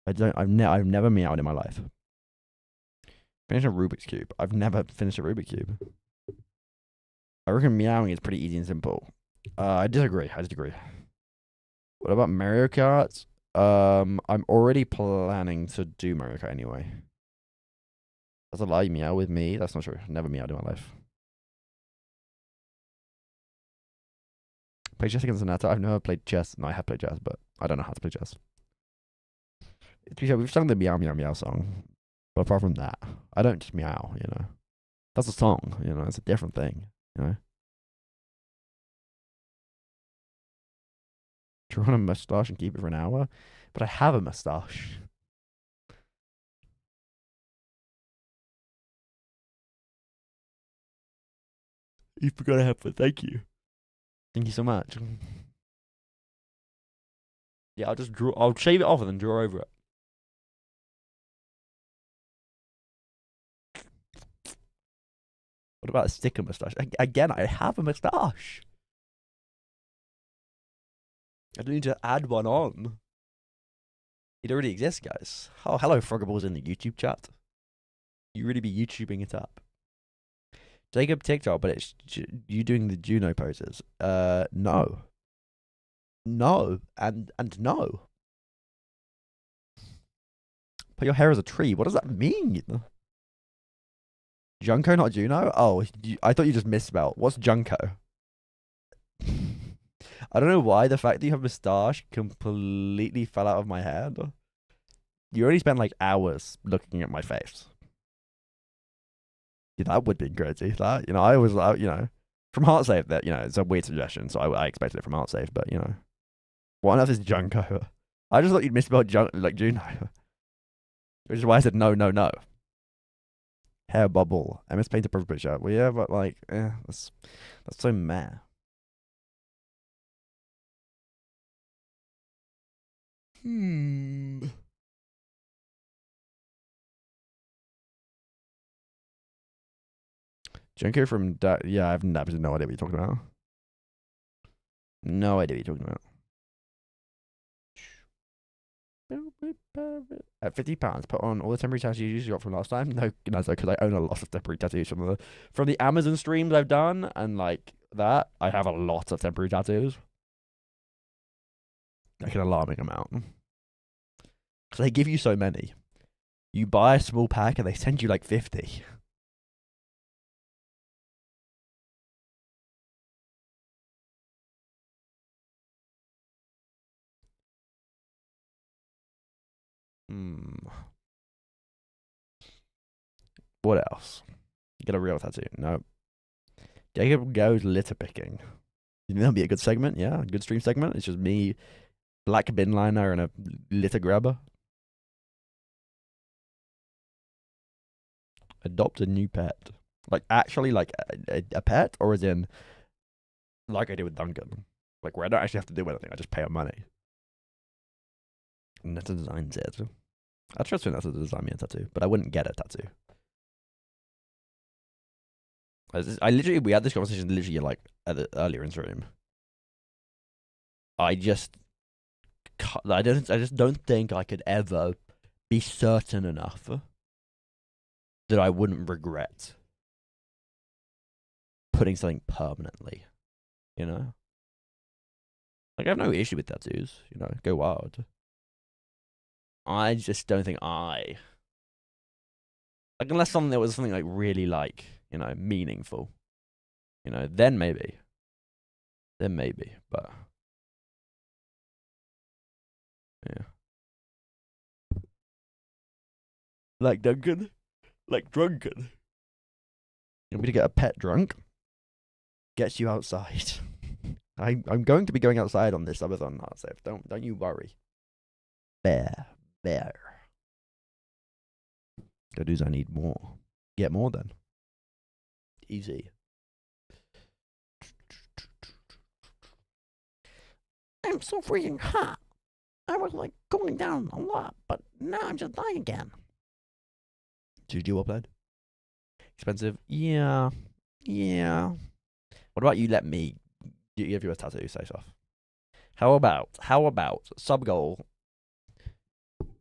S1: I've never meowed in my life. Finish a Rubik's Cube. I've never finished a Rubik's Cube. I reckon meowing is pretty easy and simple. I disagree. What about Mario Kart? I'm already planning to do Mario Kart anyway. That's a lie. You meow with me. That's not true. Never meowed in my life. Play chess against Anata. I've never played chess. No, I have played chess, but I don't know how to play chess. To be fair, we've sung the meow meow meow song, but apart from that, I don't just meow. You know, that's a song. You know, it's a different thing. You know, draw on a mustache and keep it for an hour, but I have a mustache. You forgot to have fun. Thank you. Thank you so much. Yeah, I'll just draw. I'll shave it off and then draw over it. What about a sticker mustache? Again, I have a mustache. I don't need to add one on. It already exists, guys. Oh, hello, Froggables in the YouTube chat. You really be YouTubing it up. Jacob TikTok, but it's you doing the Juno poses. No. No, and no. Put your hair as a tree. What does that mean? Junko, not Juno? Oh, I thought you just misspelled. What's Junko? I don't know why the fact that you have a moustache completely fell out of my head. You already spent like hours looking at my face. Yeah, that would be crazy. That, you know, I was, you know, from HeartSafe, that, you know, it's a weird suggestion, so I expected it from HeartSafe, but, you know. What on earth is Junko? I just thought you'd misspelled like Juno. Which is why I said no, no, no. Hair bubble. MS Paint a perfect picture. Well, yeah, but like, that's so meh. Junko from yeah, I have absolutely no idea what you're talking about. No idea what you're talking about. At £50, put on all the temporary tattoos you got from last time. No, because I own a lot of temporary tattoos from the Amazon streams I've done, and like that, I have a lot of temporary tattoos. Like an alarming amount. Because they give you so many. You buy a small pack and they send you like 50. What else? Get a real tattoo. No. Jacob goes litter picking. You think that'll be a good segment? Yeah, a good stream segment. It's just me, black bin liner, and a litter grabber. Adopt a new pet. Like, actually, like a pet? Or as in, like I did with Duncan. Like, where I don't actually have to do anything. I just pay him money. And that's a design tattoo. I trust him that's a design me a tattoo, but I wouldn't get a tattoo. We had this conversation literally like earlier in stream. I just don't think I could ever be certain enough that I wouldn't regret putting something permanently, you know? Like, I have no issue with tattoos, you know, go wild. I just don't think like, unless something that was something like really like, you know, meaningful, you know, then maybe, but yeah. Like Duncan, like Drunken. You want me to get a pet drunk? Gets you outside. I'm going to be going outside on this subathon, HeartSafe. Don't you worry. Bear. Tattoos, I need more. Get more then. Easy. I'm so freaking hot. I was like going down a lot, but now I'm just dying again. Did you do upload? Expensive? Yeah. What about you let me give you a tattoo, say stuff? How about sub goal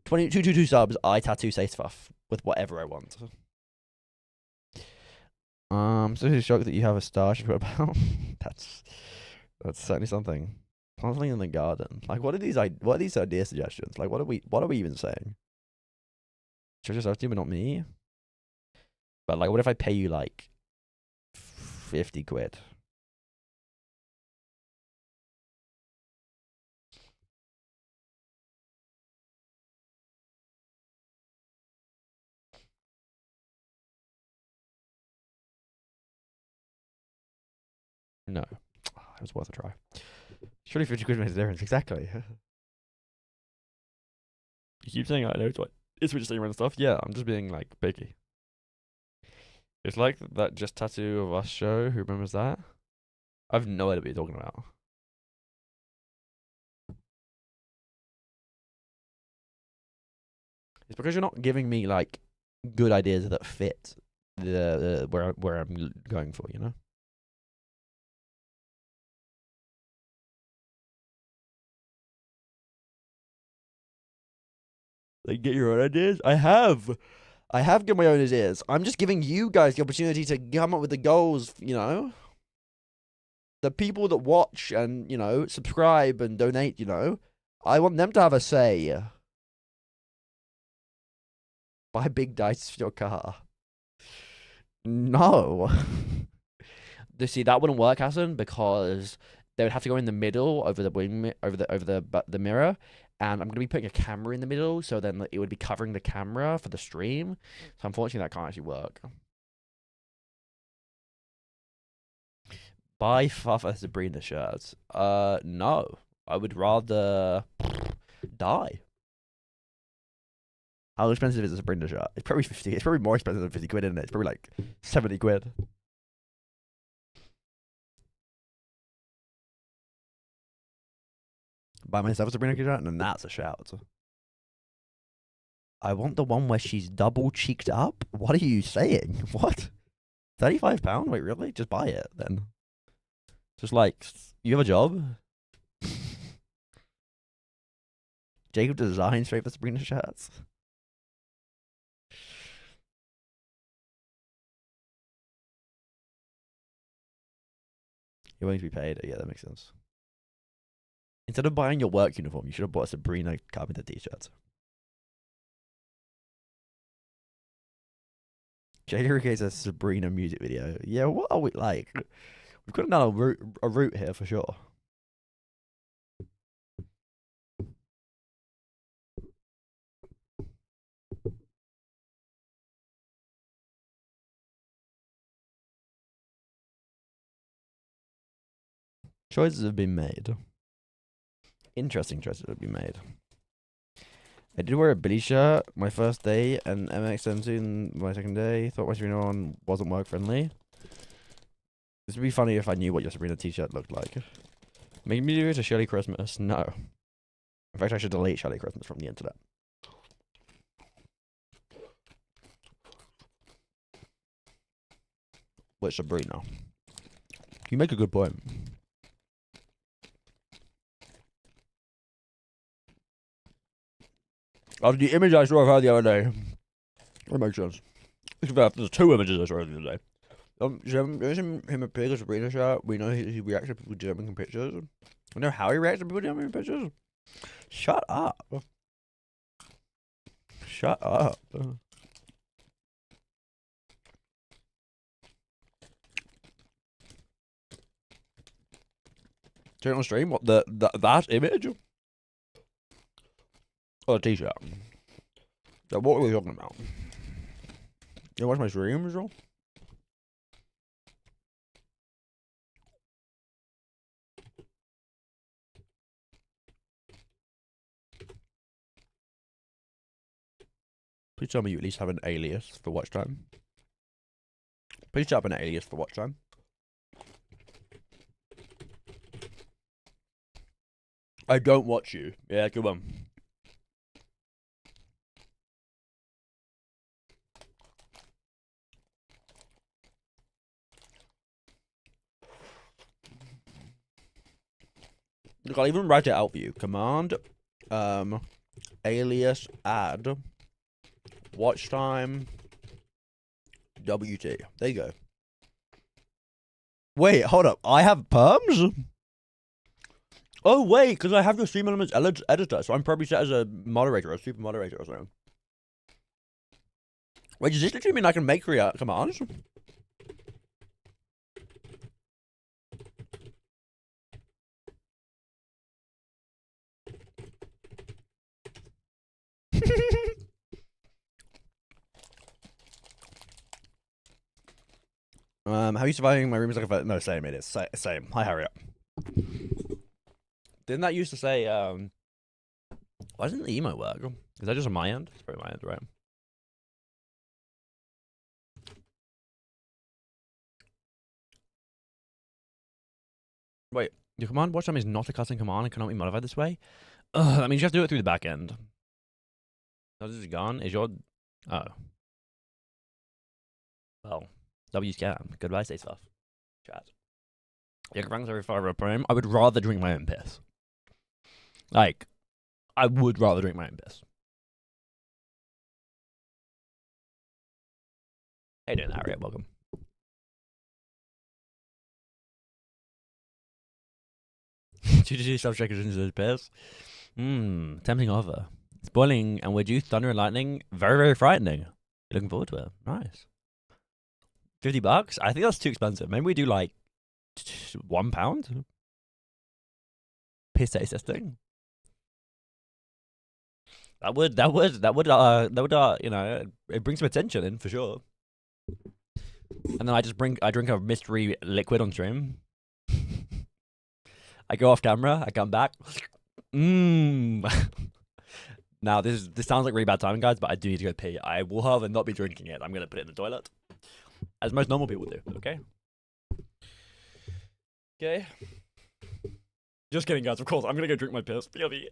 S1: 2222 subs, I tattoo say stuff with whatever I want. So shocked that you have a stash about. That's certainly something. Something in the garden. Like, what are these idea suggestions? Like, what are we even saying? Should just have to, but not me. But like, what if I pay you like 50 quid? No, it was worth a try. Surely 50 quid makes a difference. Exactly. You keep saying I know it's what you're saying and stuff. Yeah, I'm just being like picky. It's like that Just Tattoo of Us show. Who remembers that? I've no idea what you're talking about. It's because you're not giving me like good ideas that fit the where I'm going for, you know? Like, get your own ideas. I have given my own ideas. I'm just giving you guys the opportunity to come up with the goals, you know? The people that watch and, you know, subscribe and donate, you know, I want them to have a say. Buy big dice for your car. No. See, that wouldn't work, Hassan, because they would have to go in the middle over the wing, over the mirror, and I'm gonna be putting a camera in the middle, so then it would be covering the camera for the stream. So unfortunately, that can't actually work. Buy Father Sabrina shirts. No. I would rather die. How expensive is a Sabrina shirt? It's probably 50. It's probably more expensive than 50 quid, isn't it? It's probably like 70 quid. Buy myself a Sabrina shirt, and that's a shout. I want the one where she's double cheeked up. What are you saying? What? £35? Wait, really? Just buy it then. Just like, you have a job? Jacob designs straight for Sabrina shirts. You're willing to be paid? Yeah, that makes sense. Instead of buying your work uniform, you should have bought a Sabrina Carpenter t-shirt. Jacob creates a Sabrina music video. Yeah, what are we like? We've got another route here for sure. Choices have been made. Interesting choices have been made. I did wear a Billy shirt my first day and MX-17 my second day. Thought my Sabrina one wasn't work friendly. This would be funny if I knew what your Sabrina t-shirt looked like. Make me do it to Shelly Christmas? No. In fact, I should delete Shelly Christmas from the internet. Which Sabrina? You make a good point. After the image I saw of her the other day, that makes sense. There's two images I saw the other day. Him a pig or Sabrina shirt. We know he reacts to people DMing pictures. We know how he reacts to people DMing pictures. Shut up. Shut up. Turn on stream? What, that image? Oh, a t-shirt. So what are we talking about? You watch my streams, bro? Please tell me you at least have an alias for watch time. Please set up an alias for watch time. I don't watch you. Yeah, good one. Look, I'll even write it out for you. Command, alias, add, watch time, WT. There you go. Wait, hold up. I have perms? Oh, wait, because I have your stream elements editor, so I'm probably set as a moderator, a super moderator or something. Wait, does this literally mean I can make commands? How are you surviving? My room is like a no, same. It is same. Hi, hurry up. Didn't that used to say? Why doesn't the emote work? Is that just on my end? It's probably my end, right? Wait, your command watch time is not a custom command and cannot be modified this way. That means you have to do it through the back end. Oh, this is gone. Is your oh well? W's can. Goodbye, stay stuff. Chat. Your ranks every 5 a prime. I would rather drink my own piss. Like, I would rather drink my own piss. How you doing, Harriet? Welcome. GGG subject into the piss. Tempting offer. It's boiling and we're due thunder and lightning. Very, very frightening. Looking forward to it. Nice. $50? I think that's too expensive. Maybe we do like £1? Piss taste testing. That would you know, it brings some attention in for sure. And then I drink a mystery liquid on stream. I go off camera, I come back. Now this sounds like really bad timing, guys, but I do need to go pee. I will, however, not be drinking it. I'm gonna put it in the toilet, as most normal people do. Okay. Okay. Just kidding, guys. Of course, I'm gonna go drink my piss. BRB.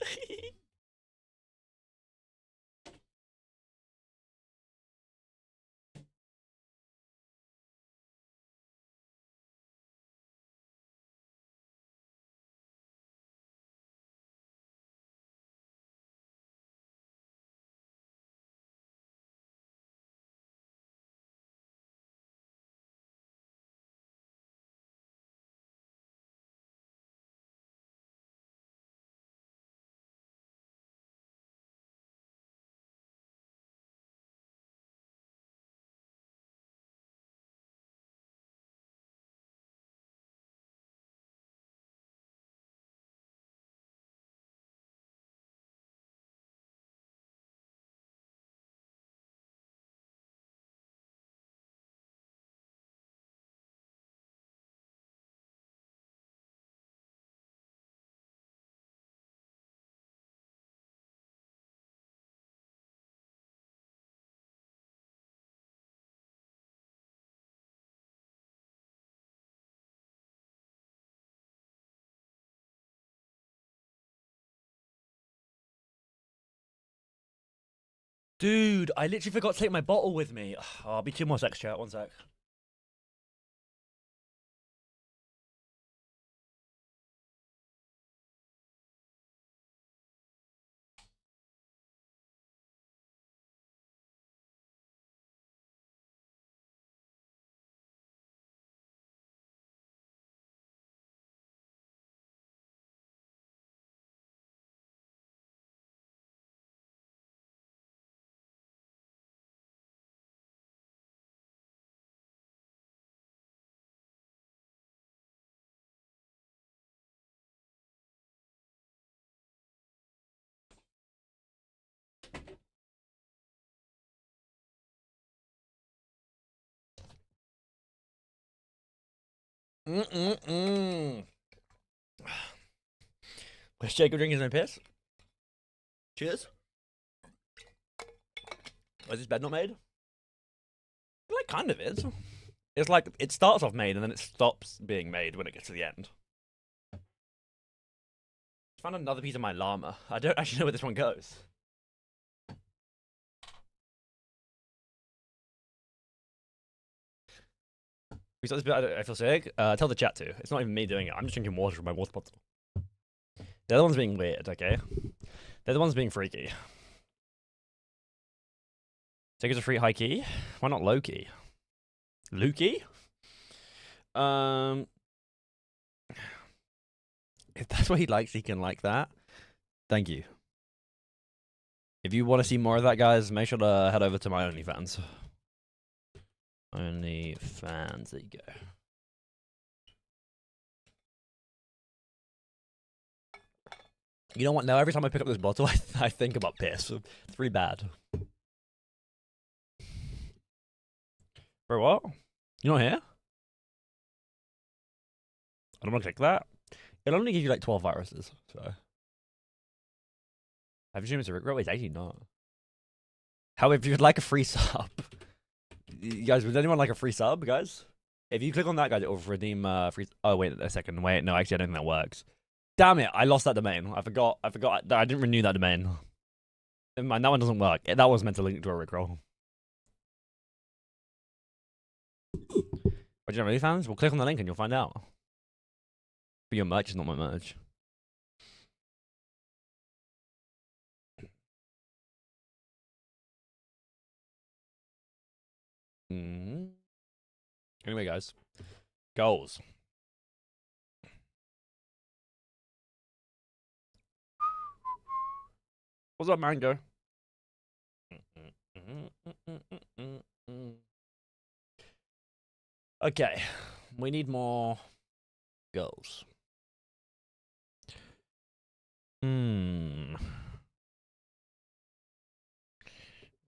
S1: Dude, I literally forgot to take my bottle with me. Oh, I'll be 2 more secs, chat. 1 sec. Was Jacob drinking his own piss? Cheers. Was this bed not made? It like kind of is. It's like it starts off made and then it stops being made when it gets to the end. I found another piece of my llama. I don't actually know where this one goes. We start this bit. I feel sick. Tell the chat to. It's not even me doing it. I'm just drinking water from my water bottle. The other one's being weird, okay? The other one's being freaky. Take us a free high key. Why not low key? Lukey? If that's what he likes, he can like that. Thank you. If you want to see more of that, guys, make sure to head over to my OnlyFans. Only fans. There you go. You know what? Now every time I pick up this bottle, I think about piss. It's really bad. Bro, what? You're not here? I don't want to click that. It'll only give you like 12 viruses, so. Have you seen Mr. Rickroll? It's actually not. However, if you'd like a free sub, you guys, would anyone like a free sub, guys? If you click on that, guys, it will redeem free. Oh, wait a second. Wait, no, actually, I don't think that works. Damn it, I lost that domain. I forgot. I didn't renew that domain. Never mind, that one doesn't work. That was meant to link to a Rickroll. But you know, fans? Well, click on the link and you'll find out. But your merch is not my merch. Anyway, guys, goals. What's up, Mango? Okay, we need more goals.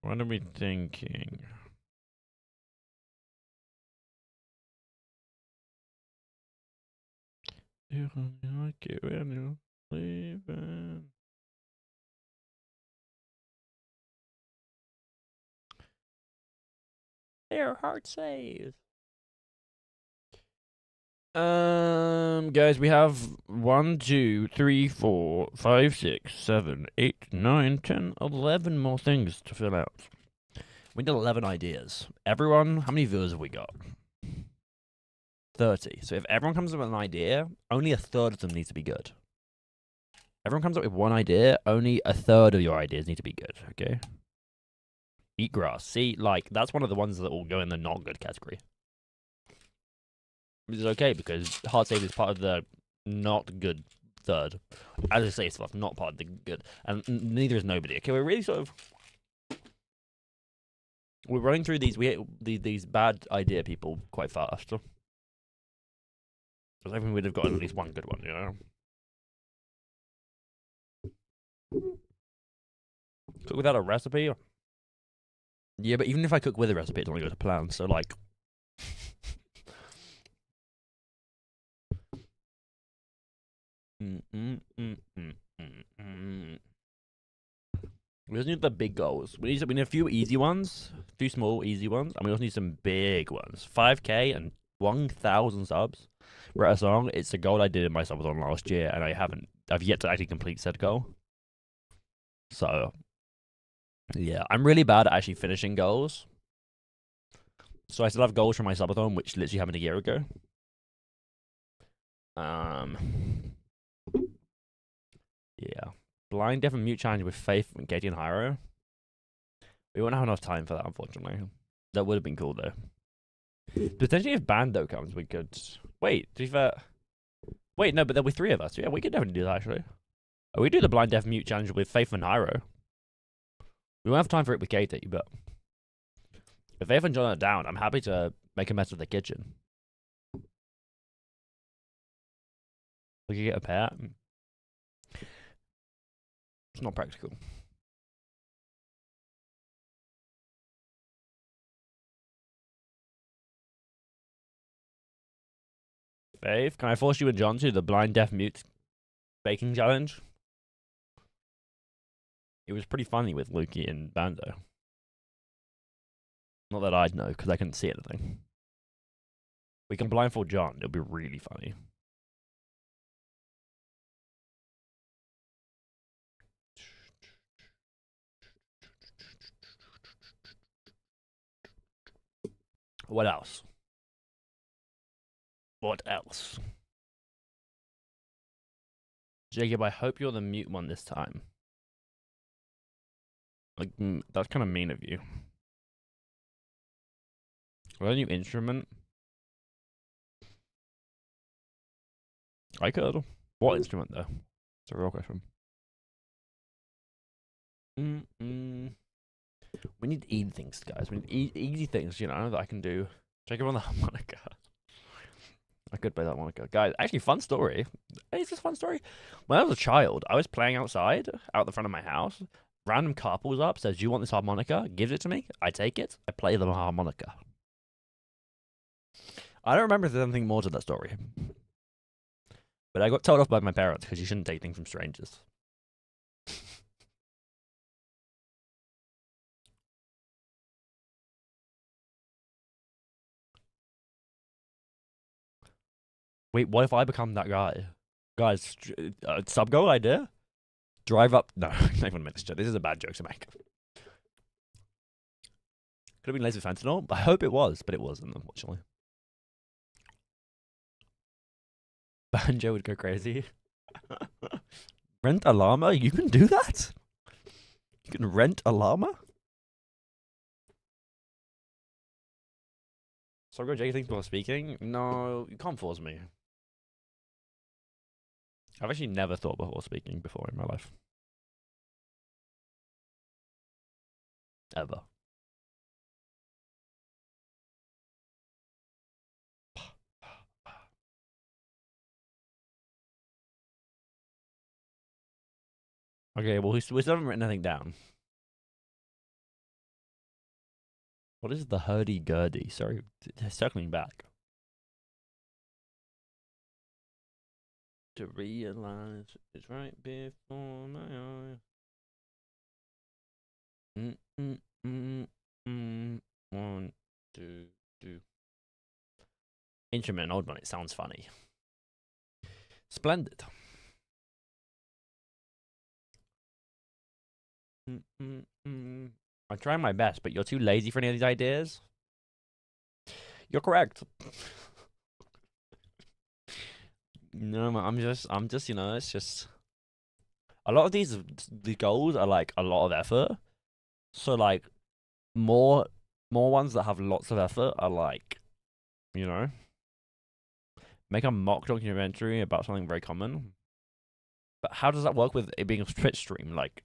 S1: What are we thinking? Their heart save. Guys, we have 1, 2, 3, 4, 5, 6, 7, 8, 9, 10, 11 more things to fill out. We need 11 ideas. Everyone, how many viewers have we got? 30. So if everyone comes up with an idea, only a third of them needs to be good. Everyone comes up with one idea, only a third of your ideas need to be good, okay? Eat grass. See, like, that's one of the ones that will go in the not good category. Which is okay, because hard save is part of the not good third. As I say, stuff, not part of the good. And neither is nobody. Okay, we're really sort of... We're running through these bad idea people quite fast. I was hoping we'd have gotten at least one good one, you know? Cook without a recipe? Yeah, but even if I cook with a recipe, it doesn't go to plan, so like... We just need the big goals. We need a few easy ones, a few small easy ones, and we also need some big ones. 5K and 1,000 subs. We're at a song. It's a goal I did in my subathon last year, and I've yet to actually complete said goal. So, yeah, I'm really bad at actually finishing goals. So I still have goals from my subathon, which literally happened a year ago. Yeah. Blind Deaf and Mute challenge with Faith and Katie and Hyro. We won't have enough time for that, unfortunately. That would have been cool, though. Potentially, if Bando comes, we could... Wait, to be fair... Wait, no, but there'll be 3 of us. Yeah, we could definitely do that, actually. Oh, we do the Blind Deaf Mute challenge with Faith and Hyro. We won't have time for it with Katie, but... If Faith and John are down, I'm happy to make a mess of the kitchen. We could get a pet. It's not practical. Faith, can I force you and John to the Blind Deaf Mute baking challenge? It was pretty funny with Lukey and Bando. Not that I'd know, because I couldn't see anything. We can blindfold John. It'll be really funny. What else? What else? Jacob, I hope you're the mute one this time. Like, that's kind of mean of you. What a new instrument? I could. What instrument, though? It's a real question. We need easy things, guys. We need easy things, you know, that I can do. Check it on the harmonica. I could play the harmonica. Guys, actually, fun story. Hey, is this a fun story? When I was a child, I was playing outside, out the front of my house. Random car pulls up, says, "Do you want this harmonica?" Gives it to me. I take it. I play the harmonica. I don't remember if there's anything more to that story. But I got told off by my parents because you shouldn't take things from strangers. Wait, what if I become that guy? Guys, sub goal idea? Drive up. No, not even a minute. This is a bad joke to make. Could have been laced with fentanyl. I hope it was, but it wasn't, unfortunately. Banjo would go crazy. Rent a llama? You can do that? You can rent a llama? So I go Jake things before speaking? No, you can't force me. I've actually never thought before speaking before in my life. Ever. Okay, well, we still haven't written anything down. What is the hurdy-gurdy? Sorry, circling back. To realize it's right before my eyes. One, two, two. Instrument, old one. It sounds funny. Splendid. I'm trying my best, but you're too lazy for any of these ideas. You're correct. No, I'm just, you know, it's just a lot of the goals are like a lot of effort. So like more ones that have lots of effort are like, you know, make a mock documentary about something very common. But how does that work with it being a Twitch stream? Like,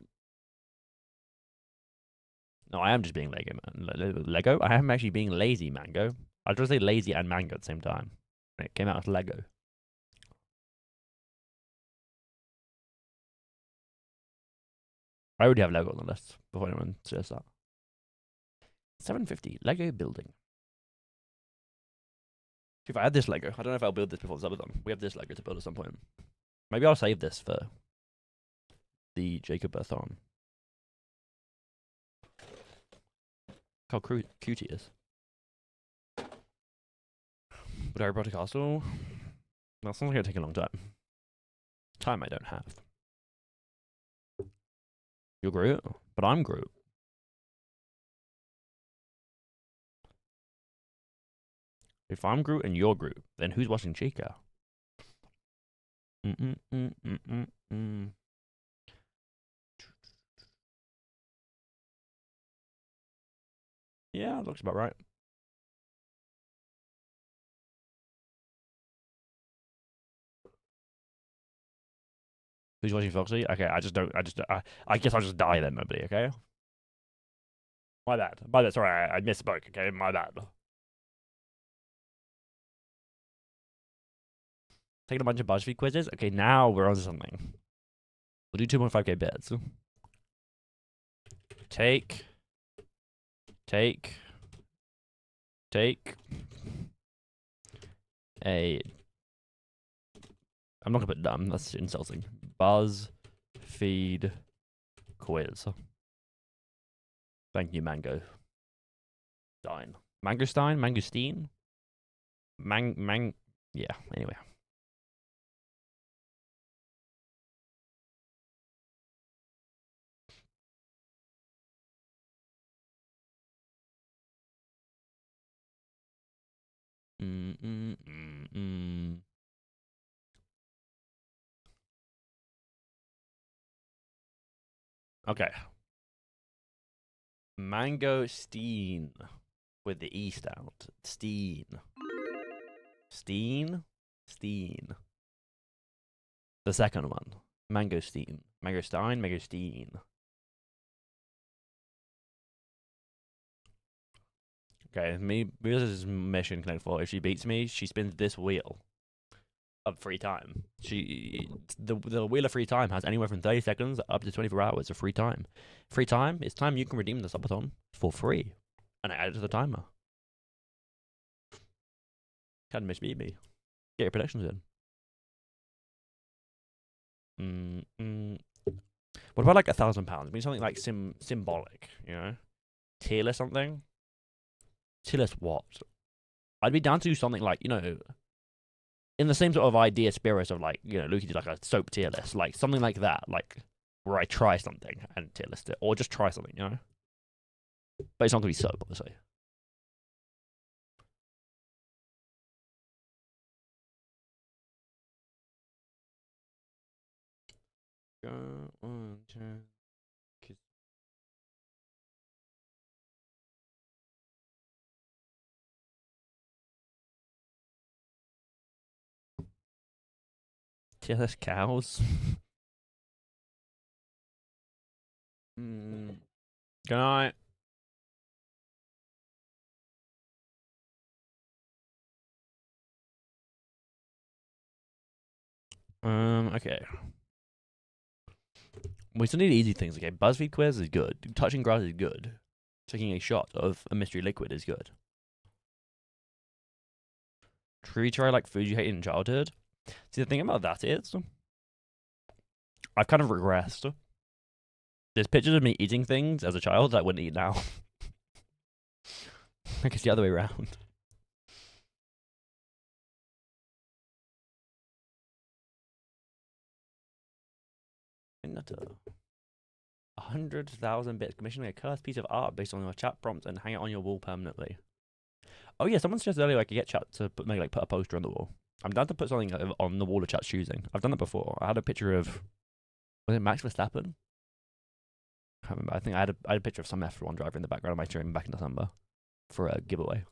S1: no, I am just being Lego, man. Lego? I am actually being lazy, Mango. I was trying to say lazy and Mango at the same time. And it came out as Lego. I already have Lego on the list before anyone says that. 750 Lego building. If I had this Lego, I don't know if I'll build this before the subathon. We have this Lego to build at some point. Maybe I'll save this for the Jacob-a-thon. Look how cute he is. But Harry Potter Castle? That sounds like it'll take a long time. Time I don't have. You're Groot, but I'm Groot. If I'm Groot and you're Groot, then who's watching Chica? Yeah, looks about right. Who's watching Foxy? Okay, I guess I'll just die then, nobody, okay? My bad. Sorry, I misspoke, okay? My bad. Taking a bunch of BuzzFeed quizzes? Okay, now we're on to something. We'll do 2.5k bids. Take a... I'm not gonna put dumb, that's insulting. BuzzFeed quiz. Thank you, Mango. Stein. Mangostein? Mangosteen? Yeah, anyway. Okay. Mangosteen with the E sound. Steen. The second one. Mangosteen. Mangosteen. Okay, this is mission Connect 4. If she beats me, she spins this wheel of free time. The wheel of free time has anywhere from 30 seconds up to 24 hours of free time. Free time is time you can redeem the subathon for free, and I add it to the timer. Can misbeat me. Get your predictions in. What about like £1,000? I mean something like symbolic, you know? Tier list something? Tier list what? I'd be down to do something like, you know, in the same sort of idea spirit of like, you know, Luki did like a soap tier list, like something like that, like where I try something and tier list it, or just try something, you know. But it's not gonna be soap, obviously. Tier list cows. Good night. Okay. We still need easy things, okay? BuzzFeed quiz is good. Touching grass is good. Taking a shot of a mystery liquid is good. Try like food you hated in childhood. See, the thing about that is, I've kind of regressed. There's pictures of me eating things as a child that I wouldn't eat now. I guess the other way around. Nutter. 100,000 bits commissioning a cursed piece of art based on your chat prompts and hang it on your wall permanently. Oh yeah, someone suggested earlier I could get chat to put a poster on the wall. I'm down to put something on the wall of chat's choosing. I've done that before. I had a picture of, was it Max Verstappen? I can't remember. I think I had a picture of some F1 driver in the background of my stream back in December for a giveaway.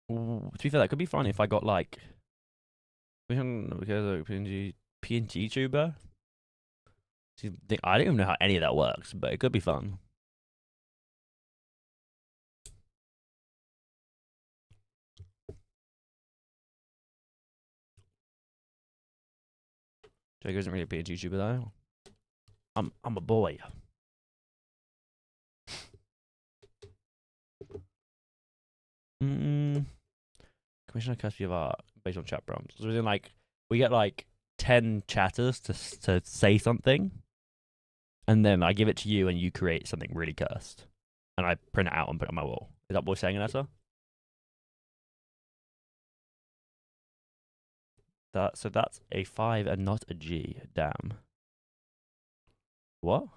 S1: Ooh, to be fair, that could be fun if I got like PNG tuber. I don't even know how any of that works, but it could be fun. Jake isn't really a PNG tuber though. I'm a boy. Commission a custody of art based on chat prompts. So within like we get like 10 chatters to say something, and then I give it to you, and you create something really cursed, and I print it out and put it on my wall. Is that what we're saying, Anessa? So that's a 5 and not a G. Damn. What?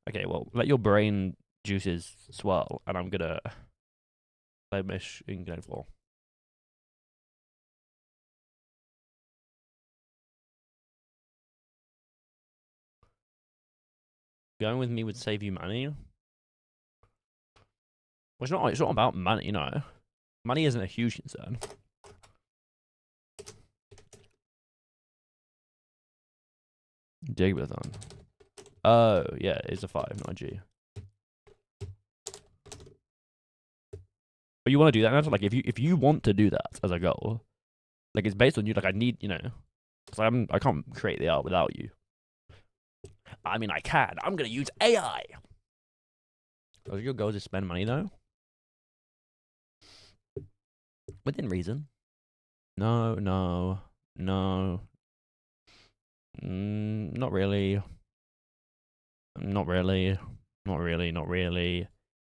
S1: Okay, well, let your brain juices swell, and I'm gonna play Mish in Connect 4. Going with me would save you money. Well, it's not about money, you know. Money isn't a huge concern. Digbathon. Oh, yeah, it's a 5, not a G. But you want to do that now? Like, if you want to do that as a goal, like, it's based on you. Like, I need, you know, because I can't create the art without you. I mean, I can. I'm gonna use AI. Are your goals to spend money though? Within reason. No. Not really. Not really.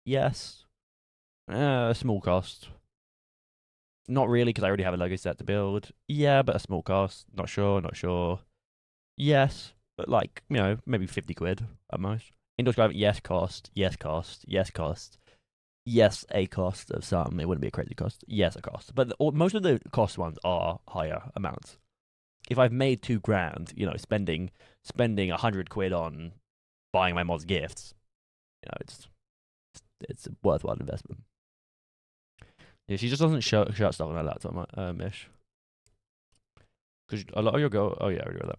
S1: Yes. Small cost. Not really, because I already have a Lego set to build. Yeah, but a small cost. Not sure. Yes, but like, you know, maybe 50 quid at most. Indoor driving, yes, cost. yes, a cost of some. It wouldn't be a crazy cost. Yes, a cost. But most of the cost ones are higher amounts. If I've made £2,000, you know, spending 100 quid on buying my mods gifts, you know, it's a worthwhile investment. Yeah, she just doesn't shut stuff on her laptop, Mish. Because a lot of your go. Oh yeah, I already read that.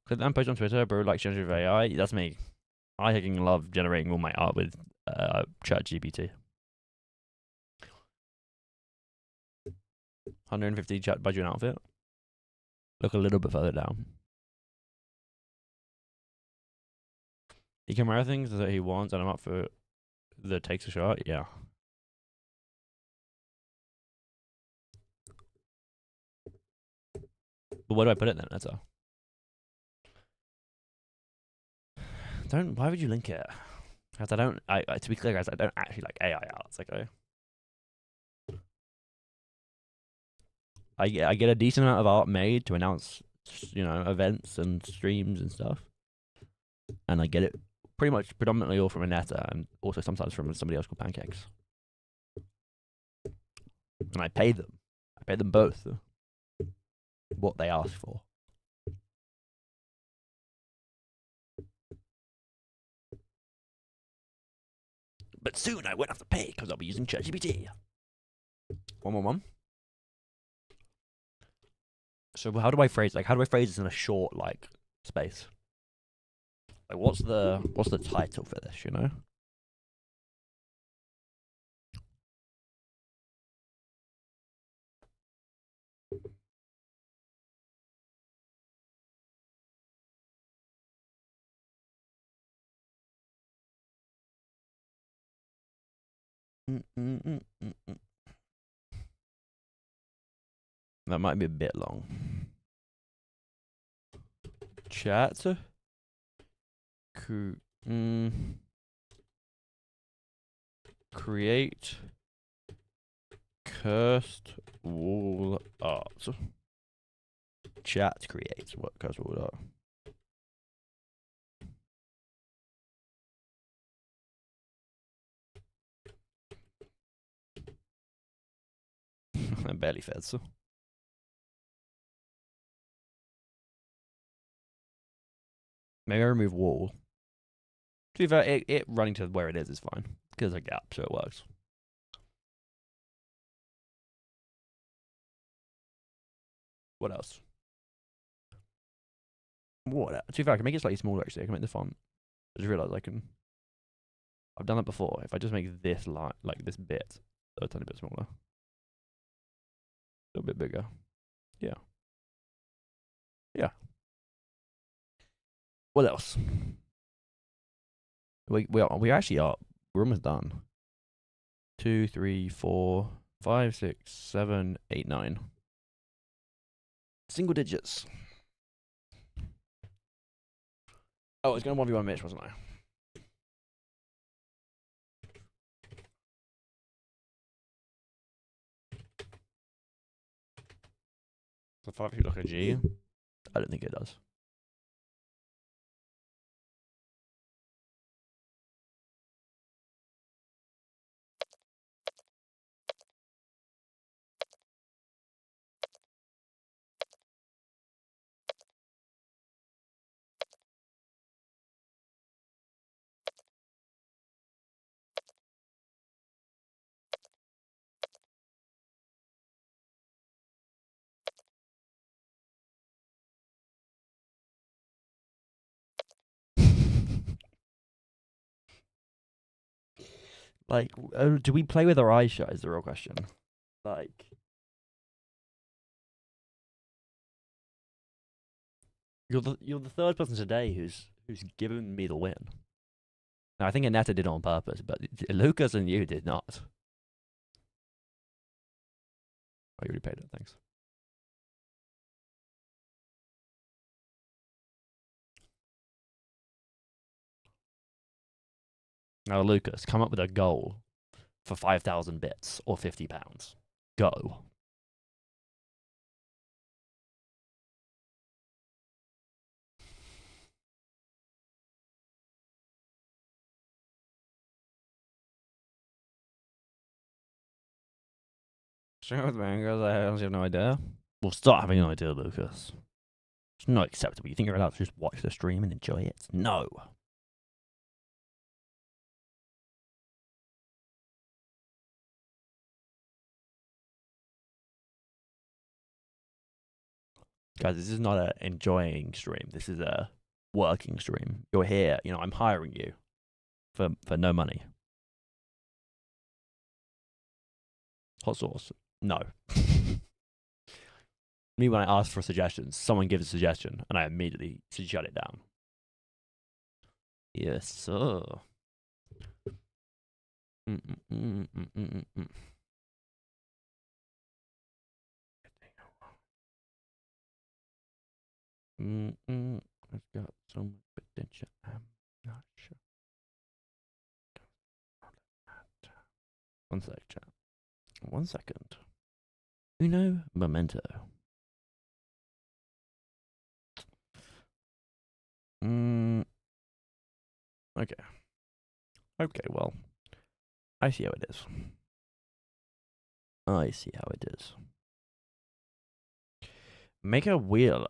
S1: Click that and post on Twitter, bro. Like generative AI. That's me. I fucking love generating all my art with ChatGPT. 150 chat budget outfit. Look a little bit further down. He can wear things that he wants, and I'm up for the takes a shot. Yeah. But where do I put it then? That's all. Don't. Why would you link it? Because I don't. To be clear, guys, I don't actually like AI arts. Okay. I get a decent amount of art made to announce, you know, events and streams and stuff, and I get it pretty much predominantly all from Aneta, and also sometimes from somebody else called Pancakes. And I pay them. I pay them both what they ask for. But soon I won't have to pay because I'll be using ChatGPT. One. So how do I phrase this in a short space? Like what's the title for this, you know? That might be a bit long. Chat. Create cursed wall art. Chat creates what cursed wall art. That barely fits. Maybe I remove wall. To be fair, it running to where it is fine because there's a gap, so it works. What else? What else? To be fair, I can make it slightly smaller actually. I can make the font. I just realised I can. I've done that before. If I just make this line, like this bit, a tiny bit smaller, a little bit bigger. Yeah. Yeah. What else? We actually are. We're almost done. 2, 3, 4, 5, 6, 7, 8, 9. Single digits. Oh, I was going to 1v1 Mitch, wasn't I? The 5 people look at G. I don't think it does. Like, do we play with our eyes shut? Is the real question. Like, you're the third person today who's given me the win. Now, I think Aneta did it on purpose, but Lucas and you did not. Oh, you already paid it. Thanks. Now, Lucas, come up with a goal for 5,000 bits or £50. Go. Stream with mangoes, I honestly have no idea. Well, start having an idea, Lucas. It's not acceptable. You think you're allowed to just watch the stream and enjoy it? No. Guys, this is not a enjoying stream. This is a working stream. You're here. You know, I'm hiring you for no money. Hot sauce? No. Me, when I ask for suggestions, someone gives a suggestion and I immediately shut it down. Yes, sir. I've got so much potential. I'm not sure. One sec, chat. 1 second. Uno momento. Okay. Okay, well, I see how it is. I see how it is. Make a wheel.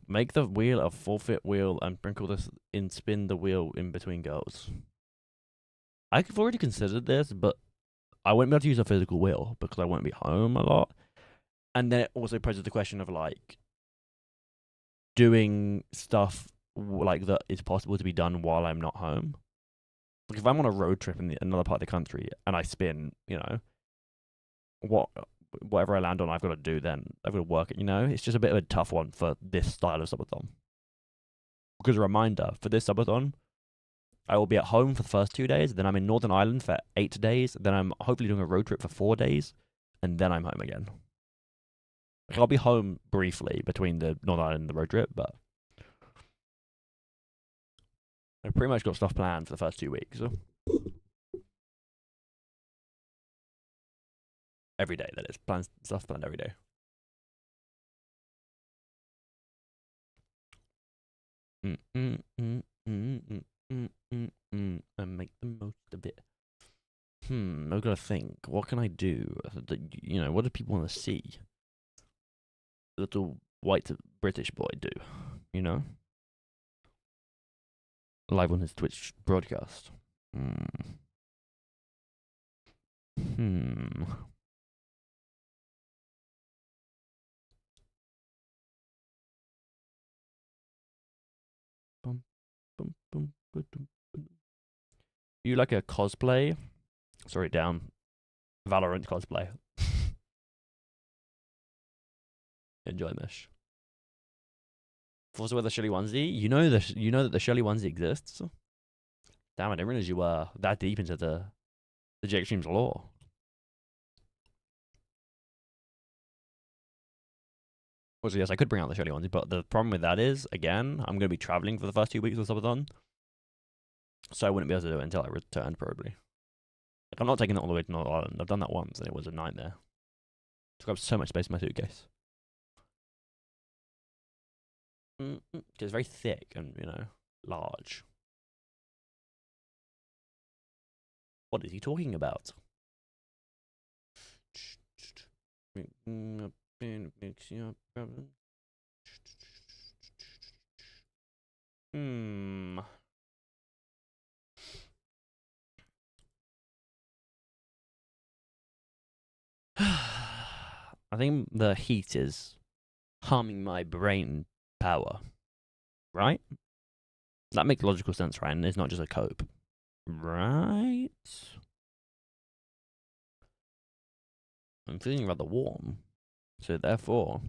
S1: Make the wheel a forfeit wheel and sprinkle this in. Spin the wheel in between goals. I've already considered this, but I won't be able to use a physical wheel because I won't be home a lot. And then it also poses the question of like doing stuff like that is possible to be done while I'm not home. Like if I'm on a road trip in another part of the country and I spin, you know, whatever I land on, I've got to do then. I've got to work it, you know? It's just a bit of a tough one for this style of subathon. Because a reminder, for this subathon, I will be at home for the first 2 days, then I'm in Northern Ireland for 8 days, then I'm hopefully doing a road trip for 4 days, and then I'm home again. Like I'll be home briefly between the Northern Ireland and the road trip, but I've pretty much got stuff planned for the first 2 weeks. So. Every day, that is. Stuff planned every day. And make the most of it. I've got to think. What can I do? You know, what do people want to see? Little white British boy do, you know? Live on his Twitch broadcast. You like a cosplay? Sorry, down. Valorant cosplay. Enjoy, Mish. Also with the Shelly onesie, you know that the Shelly onesie exists. Damn, I didn't realize you were that deep into the Jake Streams lore. Also, yes, I could bring out the Shelly onesie, but the problem with that is, again, I'm going to be traveling for the first 2 weeks of the subathon, so I wouldn't be able to do it until I returned, probably. Like, I'm not taking it all the way to Northern Ireland. I've done that once, and it was a nightmare. It took up so much space in my suitcase. It's very thick and, you know, large. What is he talking about? I think the heat is harming my brain power. Right? That makes logical sense, right? And it's not just a cope. Right? I'm feeling rather warm. So therefore,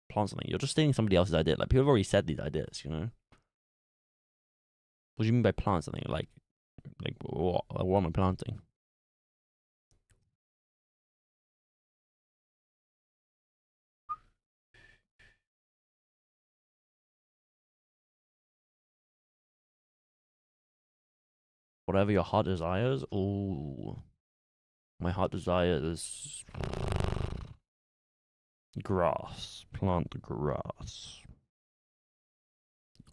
S1: plant something. You're just stealing somebody else's idea. Like, people have already said these ideas, you know? What do you mean by plant something? Like what? Like, what am I planting? Whatever your heart desires. Ooh. My heart desires grass. Plant grass.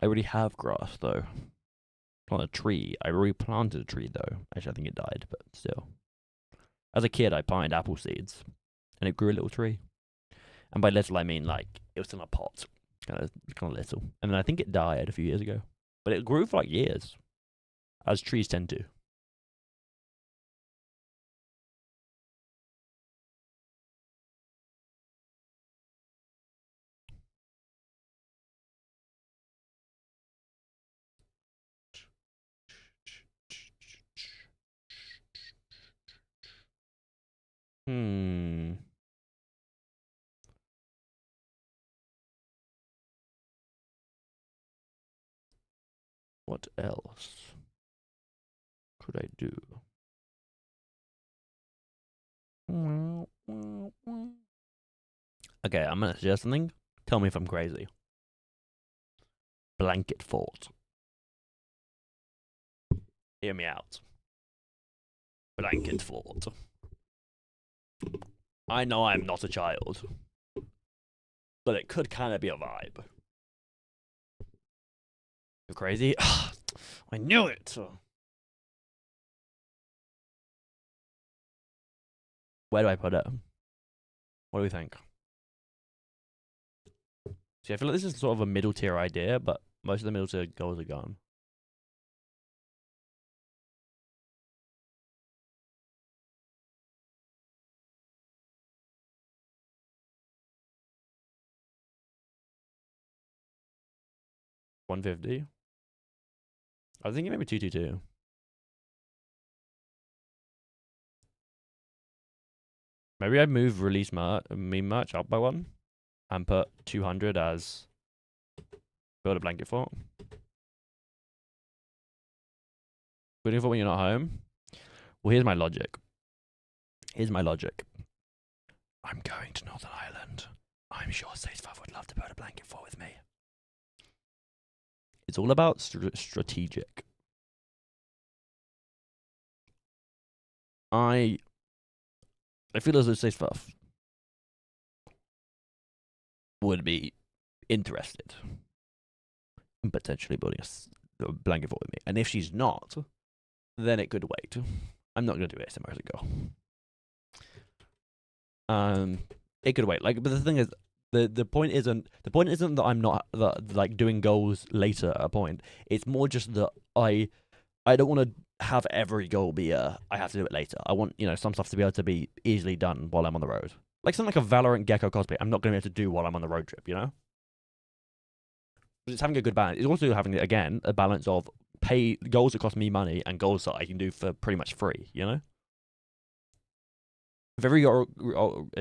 S1: I already have grass, though. Plant a tree. I already planted a tree, though. Actually, I think it died, but still. As a kid, I planted apple seeds, and it grew a little tree. And by little, I mean like it was in a pot, kind of little. And then I think it died a few years ago, but it grew for like years, as trees tend to. Hmm. What else could I do? Okay, I'm gonna suggest something. Tell me if I'm crazy. Blanket fort. Hear me out. Blanket fort. I know I'm not a child, but it could kind of be a vibe. You're crazy? I knew it! Where do I put it? What do we think? See, I feel like this is sort of a middle tier idea, but most of the middle tier goals are gone. $150. I was thinking maybe 222. Maybe I move release meme merch up by one and put 200 as build a blanket fort. Building a fort when you're not home? Well, here's my logic. I'm going to Northern Ireland. I'm sure Safe5 would love to build a blanket fort with me. It's all about strategic. I feel as though Safe5 would be interested in potentially building a blanket fort with me. And if she's not, then it could wait. I'm not going to do ASMR as a go. It could wait. Like, but the thing is, the point isn't that I'm not like doing goals later at a point. It's more just that I don't want to have every goal be I have to do it later. I want, you know, some stuff to be able to be easily done while I'm on the road. Like something like a Valorant Gecko cosplay, I'm not going to be able to do while I'm on the road trip, you know? It's having a good balance. It's also having, again, a balance of pay goals that cost me money and goals that I can do for pretty much free, you know? If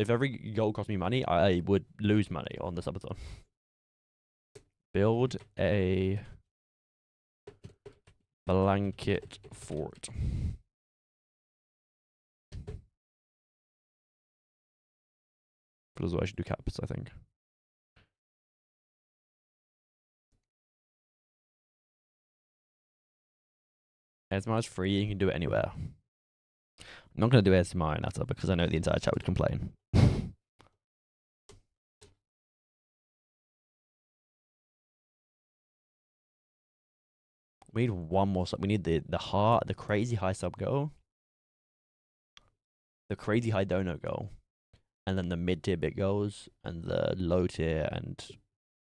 S1: every goal cost me money, I would lose money on the subathon. Build a blanket fort. But I should do caps, I think. ASMR is free, you can do it anywhere. I'm not going to do ASMR in Atta because I know the entire chat would complain. We need one more sub. We need the crazy high sub goal, the crazy high dono goal, and then the mid tier bit goals, and the low tier and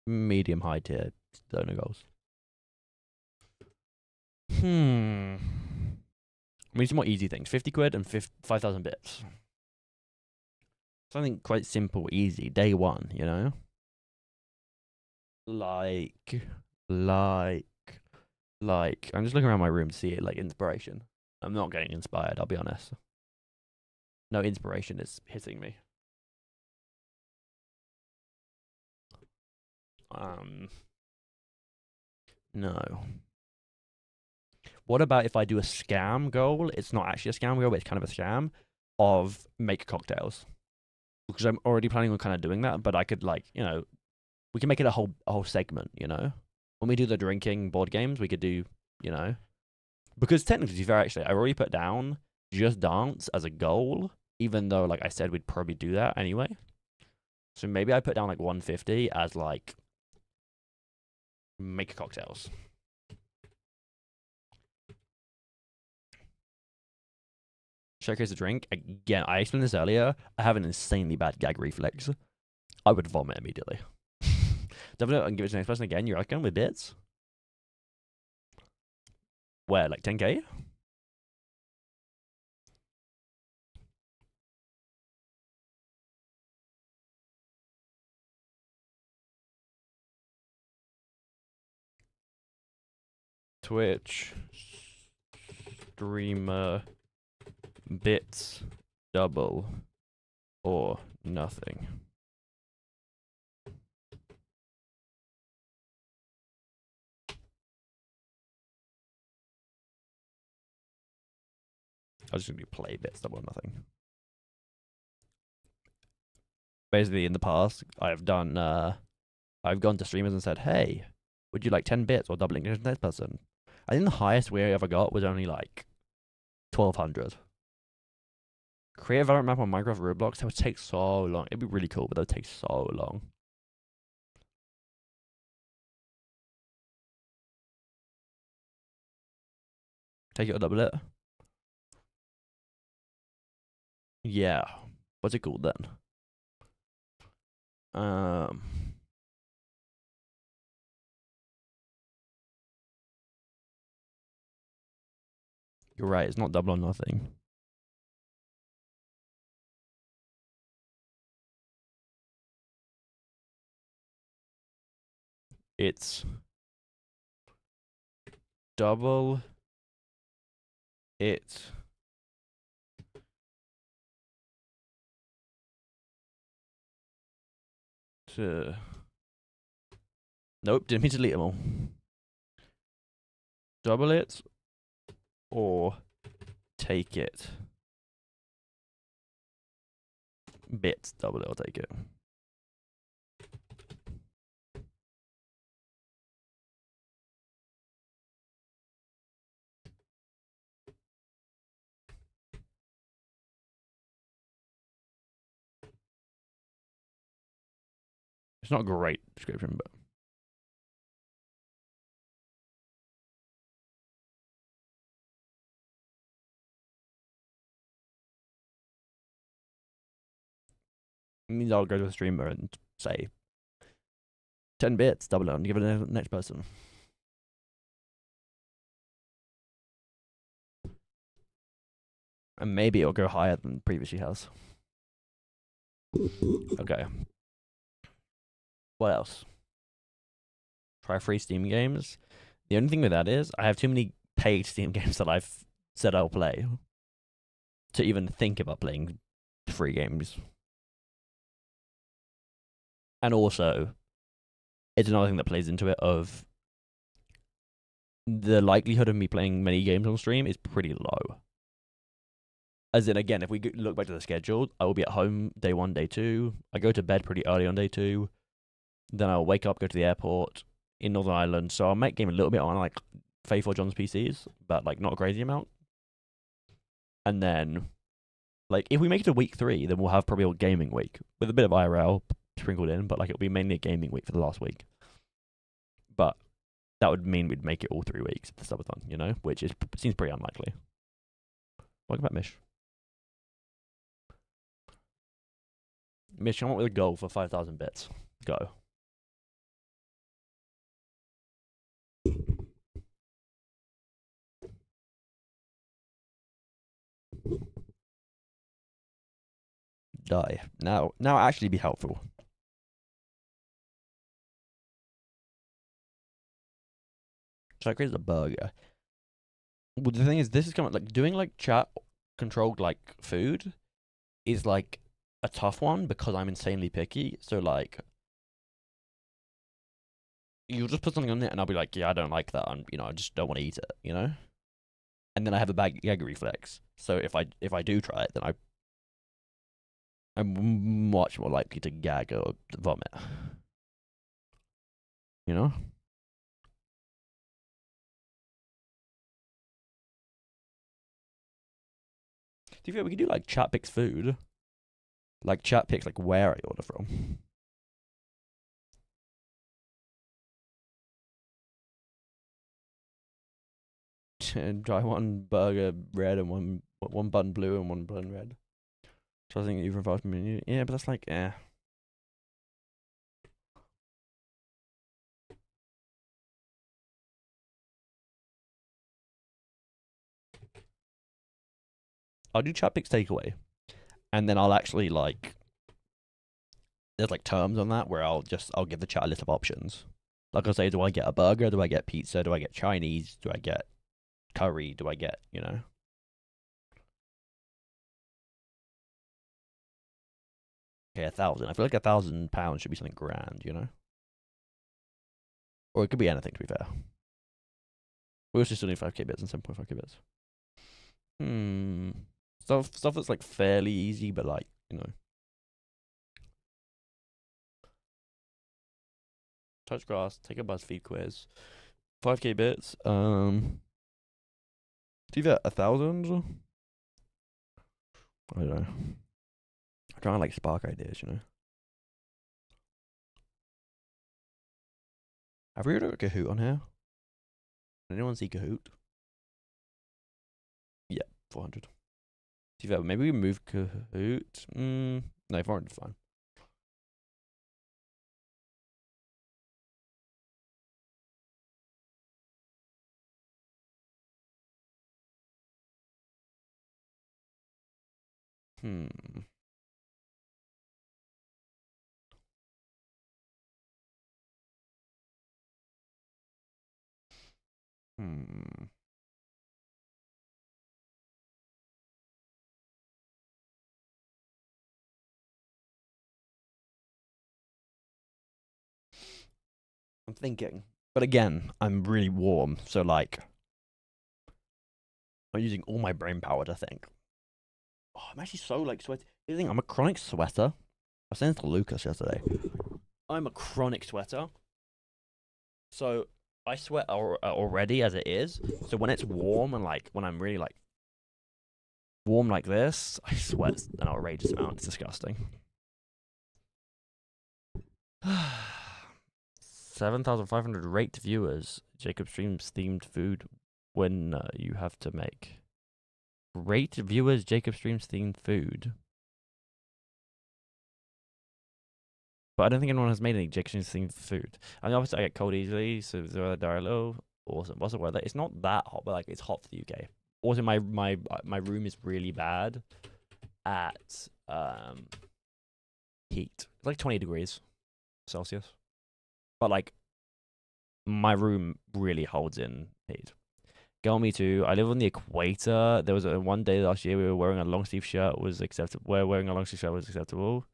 S1: medium high tier dono goals. We need some more easy things. 50 quid and 5,000 bits. Something quite simple, easy, day one, you know? Like, I'm just looking around my room to see it, like, inspiration. I'm not getting inspired, I'll be honest. No inspiration is hitting me. No. What about if I do a scam goal? It's not actually a scam goal, but it's kind of a scam of make cocktails. Because I'm already planning on kind of doing that, but I could, like, you know, we can make it a whole segment, you know? When we do the drinking board games, we could do, you know, because technically, to be fair, actually, I already put down Just Dance as a goal, even though, like I said, we'd probably do that anyway. So maybe I put down like 150 as like make cocktails. showcase a drink. Again, I explained this earlier. I have an insanely bad gag reflex. I would vomit immediately. Double it and give it to the next person again. You're like going with bits. Where, like 10k? Twitch streamer bits double or nothing. I was just gonna do play bits double or nothing. Basically, in the past, I've done. I've gone to streamers and said, "Hey, would you like 10 bits or doubling to the next person?" I think the highest we ever got was only like 1200. Create a Valorant map on Minecraft Roblox. That would take so long. It'd be really cool, but that would take so long. Take it or double it. Yeah. What's it called then? You're right. It's not double or nothing. It's double it to. Nope, didn't mean to delete them all. Double it or take it. Bits, double it or take it. It's not a great description, but it means I'll go to a streamer and say 10 bits, double it, and give it to the next person. And maybe it'll go higher than previously has. Okay. What else? Try free Steam games. The only thing with that is I have too many paid Steam games that I've said I'll play to even think about playing free games. And also, it's another thing that plays into it of the likelihood of me playing many games on stream is pretty low. As in, again, if we look back to the schedule, I will be at home day 1, day 2. I go to bed pretty early on day 2. Then I'll wake up, go to the airport in Northern Ireland. So I'll make game a little bit on like Faith or John's PCs, but like not a crazy amount. And then, like, if we make it to week 3, then we'll have probably a gaming week with a bit of IRL sprinkled in, but like it'll be mainly a gaming week for the last week. But that would mean we'd make it all 3 weeks at the subathon, you know, which seems pretty unlikely. Welcome back, Mish. Mish, come up with a goal for 5,000 bits. Go. Die. Now actually be helpful. So I created a burger. Well, the thing is, this is kind of like doing like chat controlled like food is like a tough one because I'm insanely picky. So like, you'll just put something on it, and I'll be like, yeah, I don't like that, and I just don't want to eat it, And then I have a bad gag reflex. So if I do try it, then I'm much more likely to gag or vomit. Do you feel we could do like chat picks food? Like chat picks like where I order from. Try one burger red and one one button blue and one button red. So I think even 5 minutes. Yeah, but that's like, eh. I'll do Chappick's takeaway, and then I'll actually like. There's like terms on that where I'll give the chat a list of options. Like I'll say, do I get a burger? Do I get pizza? Do I get Chinese? Do I get curry? Do I get, you know? Okay, 1,000. I feel like £1,000 should be something grand, you know? Or it could be anything, to be fair. We also still need 5k bits and 7.5k bits. Stuff that's like fairly easy, but like, you know. Touch grass, take a BuzzFeed quiz. 5k bits. Do you get 1,000? I don't know. I'm trying to like spark ideas, you know. Have we got a Kahoot on here? Did anyone see Kahoot? Yeah, 400. Maybe we move Kahoot. No, 400 is fine. Hmm. I'm thinking. But again, I'm really warm, so like I'm using all my brain power to think. Oh, I'm actually so like sweaty. The thing, I'm a chronic sweater. I was saying this to Lucas yesterday. I'm a chronic sweater. So I sweat already as it is. So when it's warm and like when I'm really like warm like this, I sweat an outrageous amount. It's disgusting. 7,500 rate viewers. Jacob streams themed food when you have to make. Rate viewers. Jacob streams themed food. But I don't think anyone has made any Jacob streams themed food. I mean, obviously I get cold easily, so the weather die low. Awesome. What's the weather? It's not that hot, but like it's hot for the UK. Also, my room is really bad at heat. It's like 20 degrees Celsius. But like my room really holds in heat. Girl, me too. I live on the equator. There was one day last year we were wearing a long sleeve shirt was acceptable. Where wearing a long sleeve shirt was acceptable.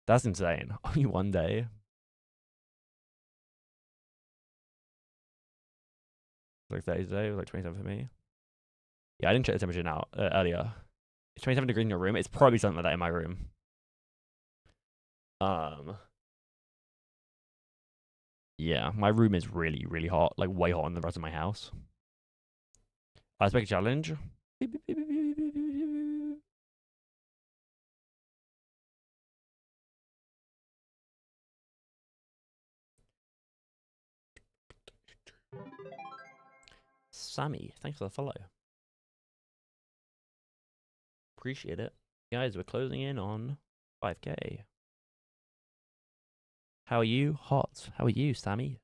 S1: That's insane. Only one day. Like 30 today. It was like 27 for me. Yeah, I didn't check the temperature now earlier. It's 27 degrees in your room. It's probably something like that in my room. Yeah, my room is really, really hot. Like way hotter than the rest of my house. I expect a challenge. Sammy, thanks for the follow. Appreciate it. Guys, we're closing in on 5k. How are you? Hot. How are you, Sammy?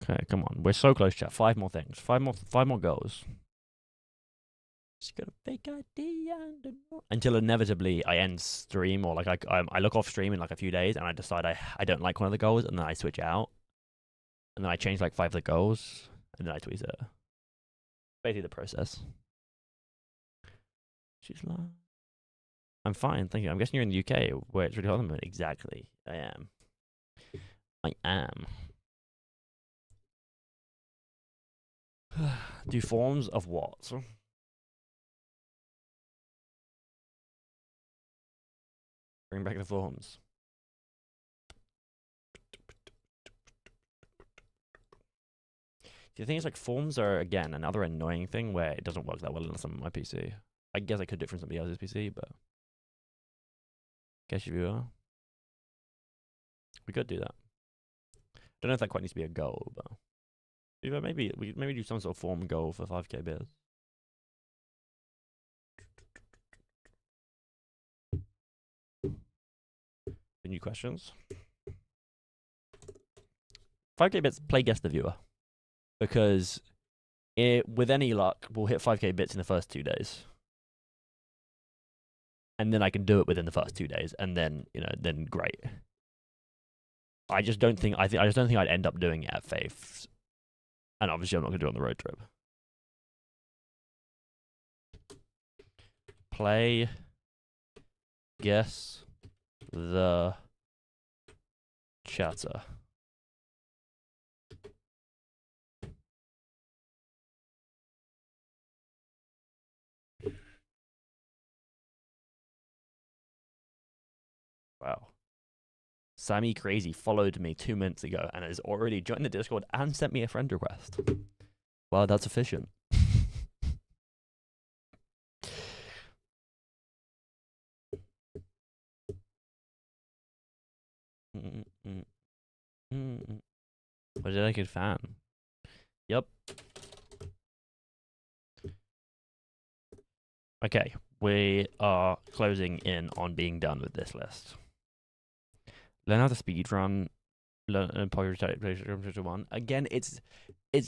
S1: Okay, come on. We're so close, chat. 5 more things. 5 more goals. Just got a fake ID until inevitably I end stream or like I look off stream in like a few days and I decide I don't like one of the goals and then I switch out. And then I change like 5 of the goals and then I tweet it. Basically the process. She's like, I'm fine, thank you. I'm guessing you're in the UK where it's really hot at the moment. Exactly. I am. Do forms of what? Bring back the forms. The thing is, like, forms are, again, another annoying thing where it doesn't work that well unless I'm on my PC. I guess I could do it from somebody else's PC, but... Guess you are. We could do that. Don't know if that quite needs to be a goal, but maybe we could maybe do some sort of form goal for 5k beers. The new questions. 5k bits, play guess the viewer. Because with any luck, we'll hit 5k bits in the first 2 days. And then I can do it within the first 2 days, and then, then great. I just don't think I'd end up doing it at Faith's. And obviously I'm not gonna do it on the road trip. Play guess the chatter. Wow. Sammy Crazy followed me 2 minutes ago and has already joined the Discord and sent me a friend request. Wow, that's efficient. What a dedicated fan. Yep. Okay, we are closing in on being done with this list. Learn how to speedrun. Learn one. Again, it's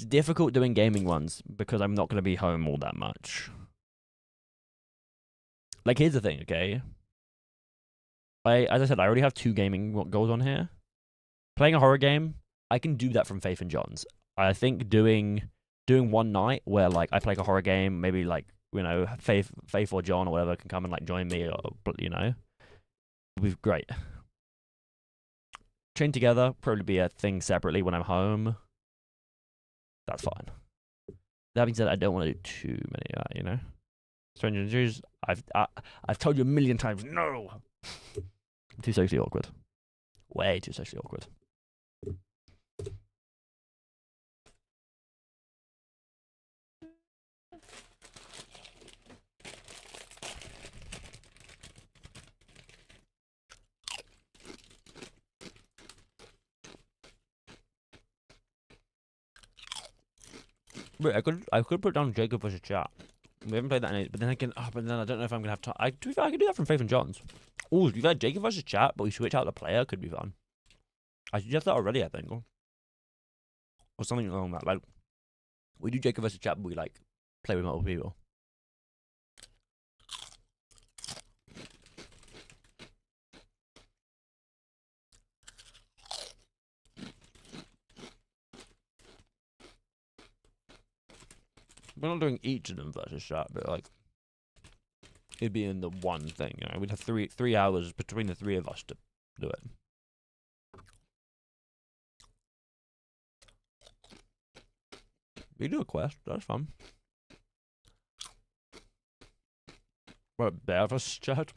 S1: difficult doing gaming ones because I'm not going to be home all that much. Like, here's the thing, okay? As I said, I already have 2 gaming goals on here. Playing a horror game, I can do that from Faith and John's. I think doing one night where like I play a horror game, maybe like Faith or John or whatever can come and like join me, or would be great. Train together, probably be a thing separately when I'm home. That's fine. That being said, I don't want to do too many of that, Stranger Jews, I've told you a million times, no! Too socially awkward. Way too socially awkward. Wait, I could put down Jacob versus chat. We haven't played that in but then I don't know if I'm gonna have time. I could do that from Faith and John's. Oh, we've had Jacob versus chat, but we switch out the player. Could be fun. I suggest that already, I think, or something along that. Like, we do Jacob versus chat, but we like play with multiple people. We're not doing each of them versus chat, but like it'd be in the one thing. We'd have three hours between the 3 of us to do it. We do a quest. That's fun. What, bear versus chat?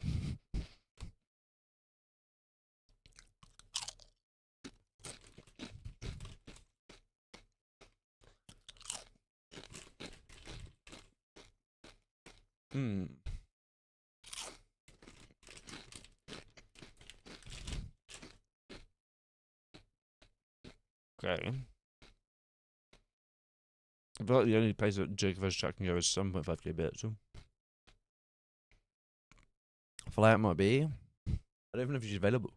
S1: Okay. I feel like the only place that Jacob versus chat can go is 7.5k bits. So. Fly out might be. I don't even know if she's available.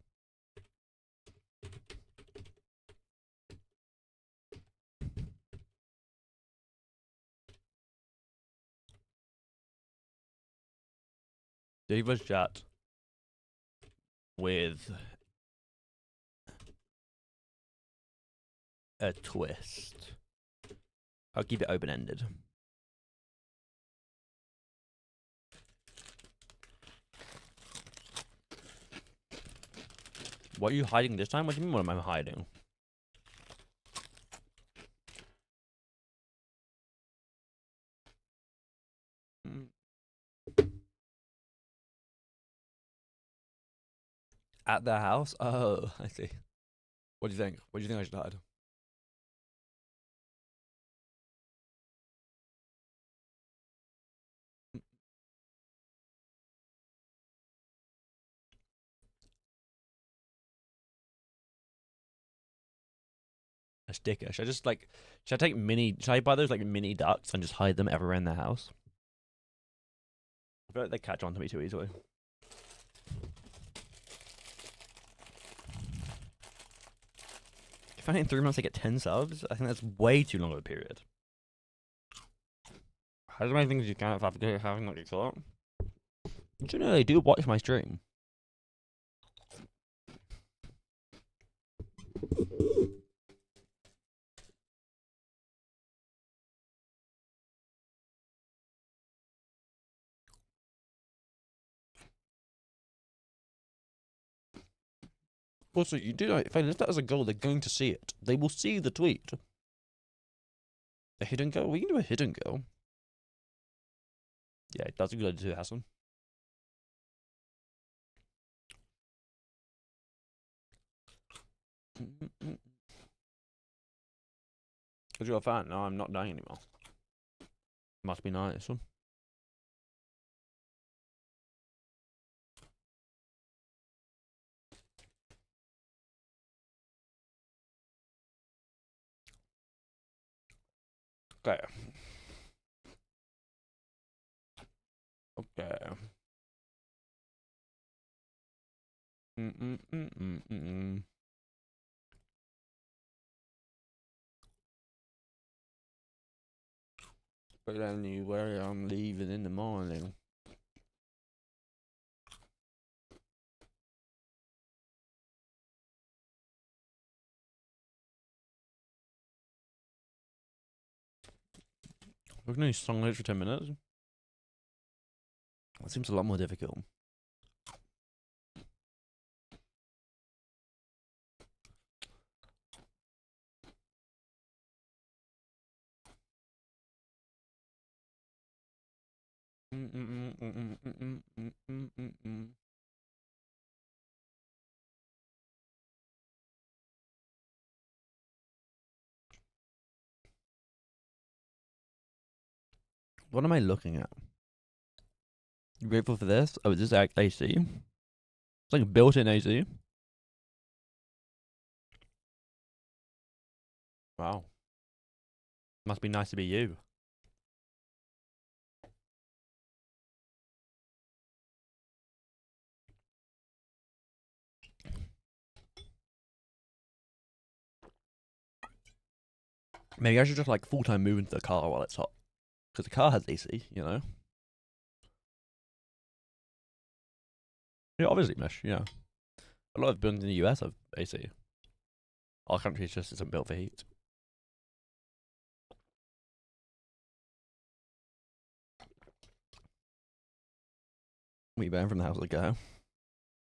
S1: Jacob versus chat with a twist. I'll keep it open-ended. What are you hiding this time? What do you mean, what am I hiding? At their house? Oh, I see. What do you think? What do you think I should hide? a sticker. Should I just like, should I take mini? Should I buy those like mini ducks and just hide them everywhere in the house? I feel like they catch on to me too easily. If I in 3 months I get 10 subs, I think that's way too long of a period. How many things you can't have to having not get caught? Do you know they do watch my stream? Also, you do know, if I list that as a goal, they're going to see it. They will see the tweet. A hidden goal? We can do a hidden goal. Yeah, that's a good idea, Hassan. Because you're a fan. No, I'm not dying anymore. Must be nice. Okay. Okay. But anyway, I'm leaving in the morning. We're going to song lyrics for 10 minutes. That seems a lot more difficult. What am I looking at? You grateful for this? Oh, is this AC? It's like a built-in AC. Wow. Must be nice to be you. Maybe I should just like full-time move into the car while it's hot. Because the car has AC, you know? Yeah, obviously, Mish, yeah. A lot of buildings in the US have AC. Our country just isn't built for heat. We burn from the house of the go.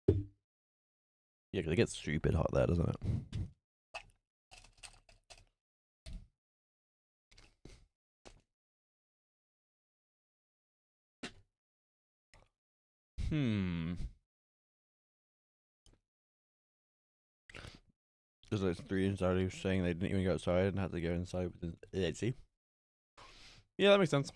S1: Yeah, because it gets stupid hot there, doesn't it? There's like 3 insiders saying they didn't even go outside and had to go inside with the AC. Yeah, that makes sense.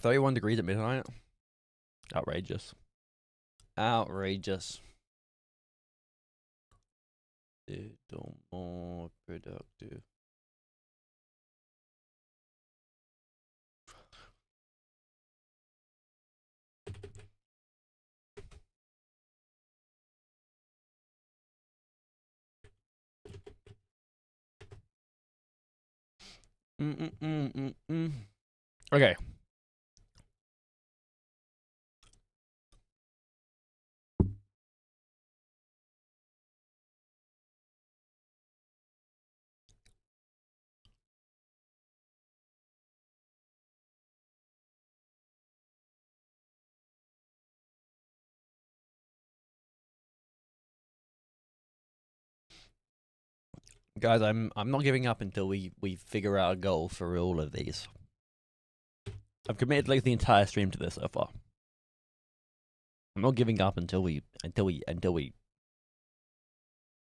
S1: $31 at midnight. Outrageous. Outrageous. Little more productive. Okay. Guys, I'm not giving up until we figure out a goal for all of these. I've committed like the entire stream to this so far. I'm not giving up until we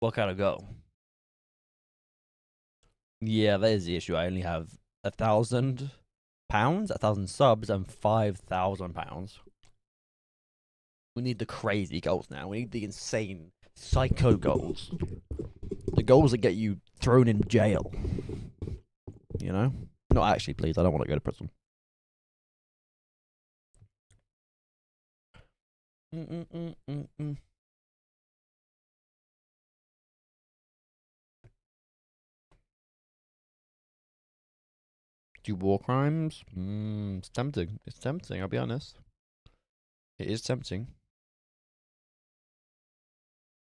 S1: work out a goal. Yeah, that is the issue. I only have £1,000, 1,000 subs, and £5,000. We need the crazy goals now. We need the insane psycho goals. The goals that get you thrown in jail. You know? Not actually, please. I don't want to go to prison. Do war crimes? It's tempting. It's tempting, I'll be honest. It is tempting.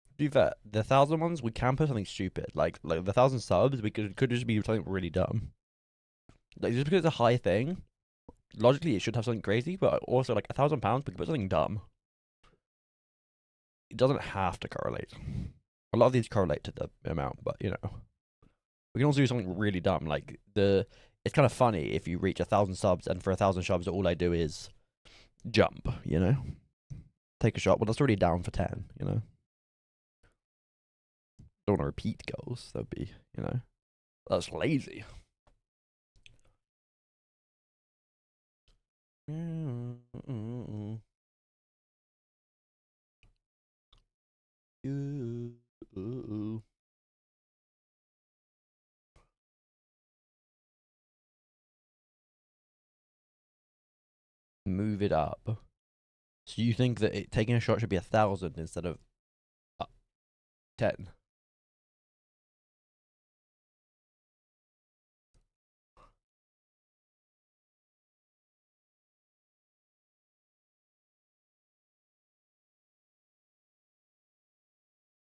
S1: To be fair, the 1,000 ones, we can put something stupid. Like the 1,000 subs, we could just be something really dumb. Like, just because it's a high thing, logically it should have something crazy, but also like £1,000, we could put something dumb. It doesn't have to correlate. A lot of these correlate to the amount, but you know. We can also do something really dumb, like it's kind of funny if you reach 1,000 subs, and for 1,000 subs, all I do is jump, you know? Take a shot. Well, that's already down for 10, you know? Don't want to repeat goals. That'd be, you know, that's lazy. Move it up. So you think that taking a shot should be 1,000 instead of 10?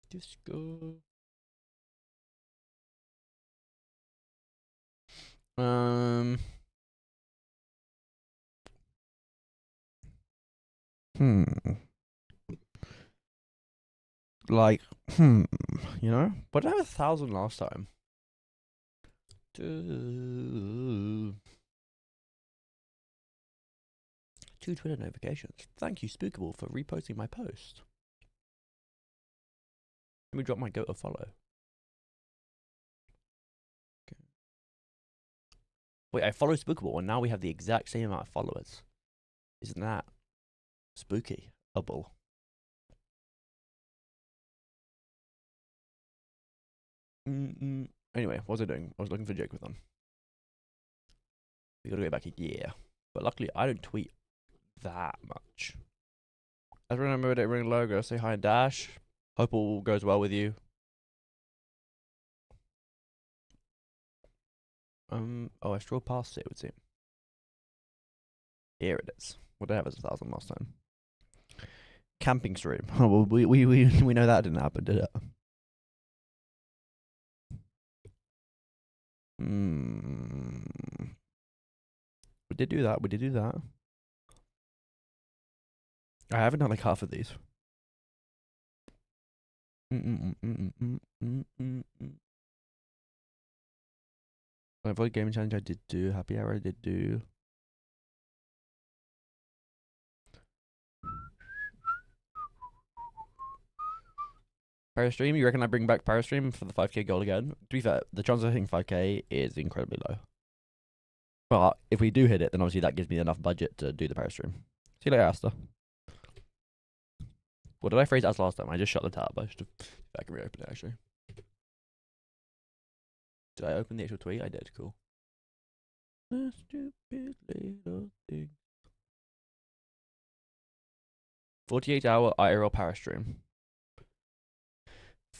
S1: Disco. Like, you know? But I had 1,000 last time. Two Twitter notifications. Thank you, Spookable, for reposting my post. Let me drop my go to follow. Okay. Wait, I follow Spookable, and now we have the exact same amount of followers. Isn't that spooky-able? Anyway, what was I doing? I was looking for Jake with them. We gotta go back a year. But luckily, I don't tweet that much. As remember that ring logo, say hi and dash. Hope all goes well with you. Oh, I strolled past it, it would seem. Here it is. What did I have as 1,000 last time? Camping stream. Oh, well, we know that didn't happen, did it? We did do that. We did do that. I haven't done like half of these. Avoid gaming challenge I did do. Happy hour I did do. Parastream, you reckon I bring back Parastream for the 5k goal again? To be fair, the chance of hitting 5k is incredibly low. But if we do hit it, then obviously that gives me enough budget to do the Parastream. See you later, Asta. What did I phrase as last time? I just shut the tab. I should I can reopen it actually. Did I open the actual tweet? I did. Cool. The stupid little thing. 48-hour IRL Parastream.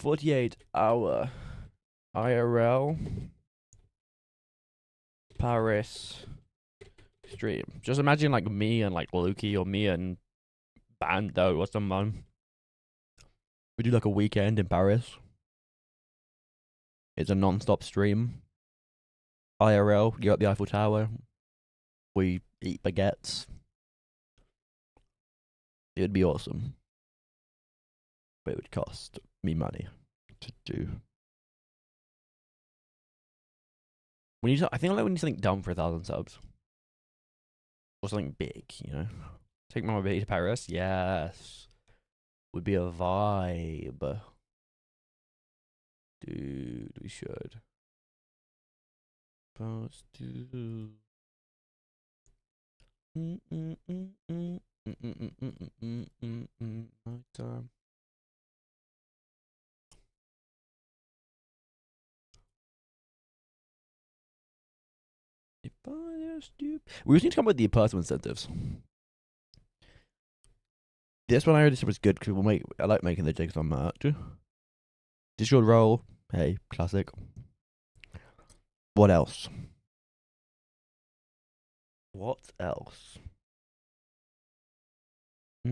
S1: 48-hour IRL Paris stream. Just imagine like me and like Lukey or me and Bando or someone. We do like a weekend in Paris. It's a non-stop stream. IRL, you're at the Eiffel Tower. We eat baguettes. It would be awesome. But it would cost me money to do. We need. I think like we need something dumb for 1,000 subs, or something big. You know, take Mama Baby to Paris. Yes, would be a vibe, dude. We should. Supposed to. My time. If I just do, we just need to come up with the personal incentives. This one I already said was good because I like making the jigs on merch. Digital roll, hey, classic. What else? What else? I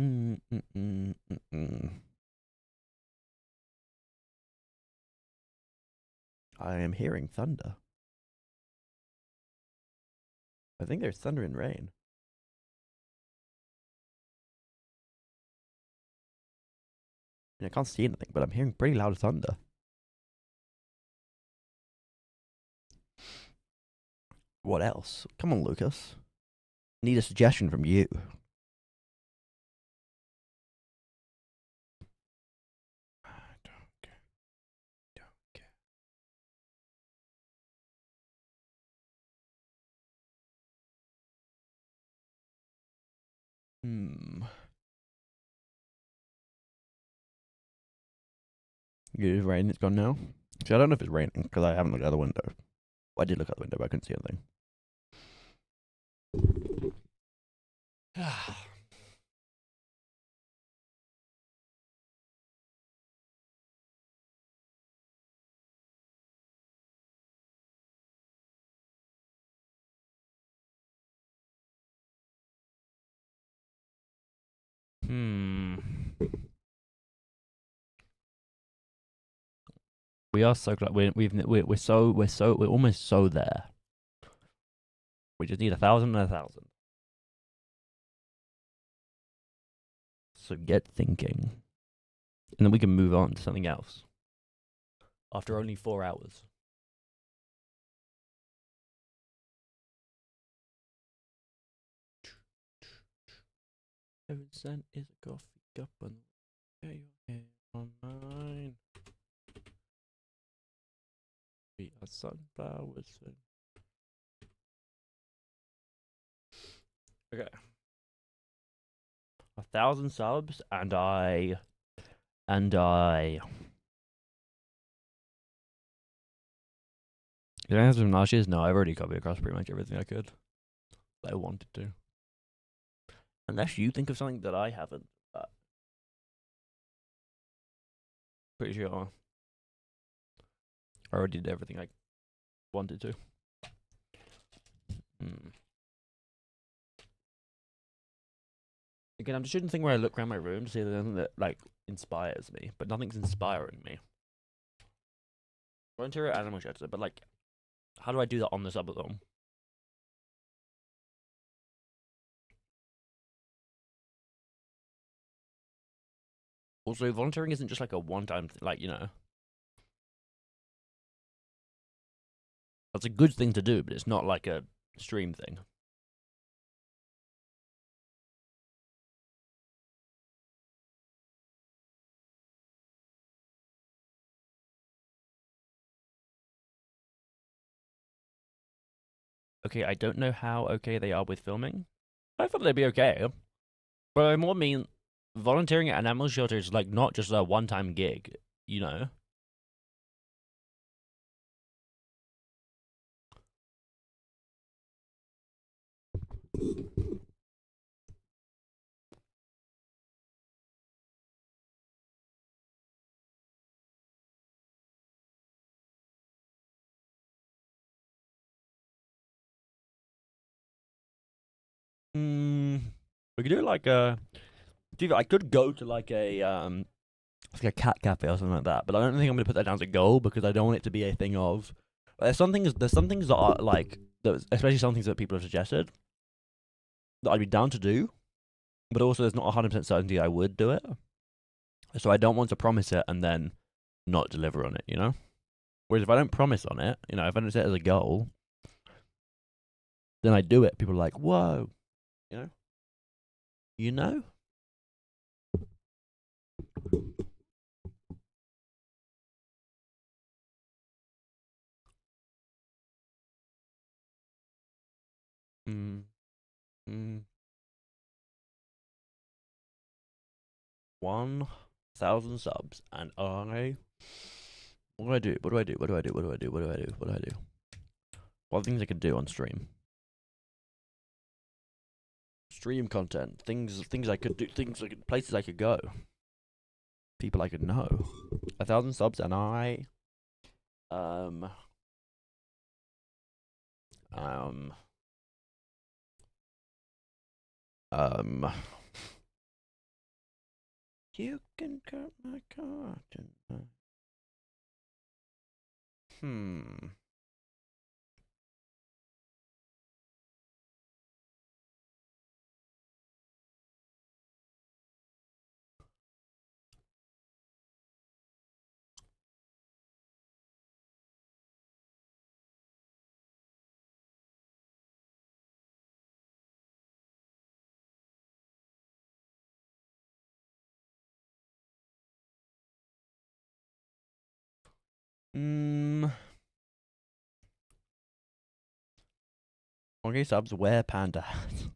S1: am hearing thunder. I think there's thunder and rain. I can't see anything, but I'm hearing pretty loud thunder. What else? Come on, Lucas. Need a suggestion from you. Don't care. It is raining. It's gone now. See, I don't know if it's raining because I haven't looked out the window. Well, I did look out the window, but I couldn't see anything. We are so close. We're almost so there. We just need 1,000 and 1,000. So get thinking, and then we can move on to something else. After only 4 hours. Heaven sent is a coffee cup on your head on mine. We are sunflowers. Okay. 1,000 subs, and I. Did I have some nashes? No, I've already covered across pretty much everything I could. That I wanted to. Unless you think of something that I haven't. Pretty sure I already did everything I wanted to. Again, I'm just doing the thing where I look around my room to see if there's anything that like inspires me, but nothing's inspiring me. Volunteer at animal shelter, but like, how do I do that on the subathon? Also, volunteering isn't just like a one-time thing, like, you know. That's a good thing to do, but it's not like a stream thing. Okay, I don't know how okay they are with filming. I thought they'd be okay. But I more mean volunteering at an animal shelter is like not just a one-time gig, you know? We could do like a. I could go to like a cat cafe or something like that, but I don't think I'm gonna put that down as a goal because I don't want it to be a thing of. There's some things that are like, especially some things that people have suggested that I'd be down to do, but also there's not 100% certainty I would do it. So I don't want to promise it and then not deliver on it, you know. Whereas if I don't promise on it, you know, if I don't set it as a goal, Then I do it. People are like, whoa. You know? You know? Mm. 1,000 subs, and I. What do I do? What do I do? What do I do? What do I do? What do I do? What do I do? What are things I could do on stream? Stream content, things I could do, places I could go, people I could know. 1,000 subs, and I. Um. You can cut my cotton. Okay, subs, wear panda hats.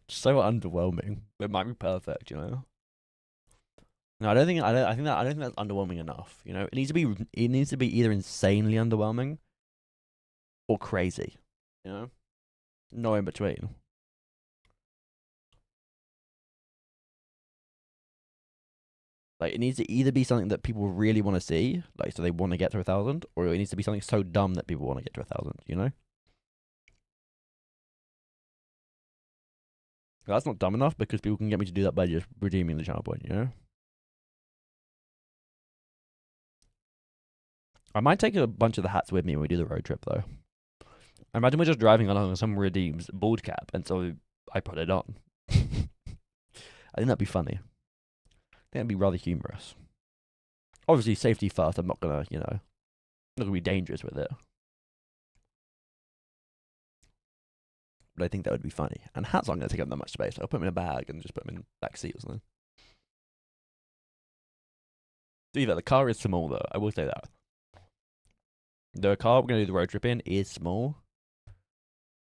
S1: So underwhelming. It might be perfect, you know. No, I don't think that's underwhelming enough. You know, it needs to be either insanely underwhelming or crazy. You know, no in between. Like, it needs to either be something that people really want to see, like, so they want to get to 1,000, or it needs to be something so dumb that people want to get to 1,000. You know. That's not dumb enough because people can get me to do that by just redeeming the channel point. You know. I might take a bunch of the hats with me when we do the road trip, though. Imagine we're just driving along and someone redeems bald cap, and so I put it on. I think that'd be funny. I think that'd be rather humorous. Obviously, safety first. I'm not gonna, not gonna be dangerous with it. But I think that would be funny. And hats aren't gonna take up that much space. I'll put them in a bag and just put them in the back seat or something. Either the car is small, though. I will say that. The car we're going to do the road trip in is small.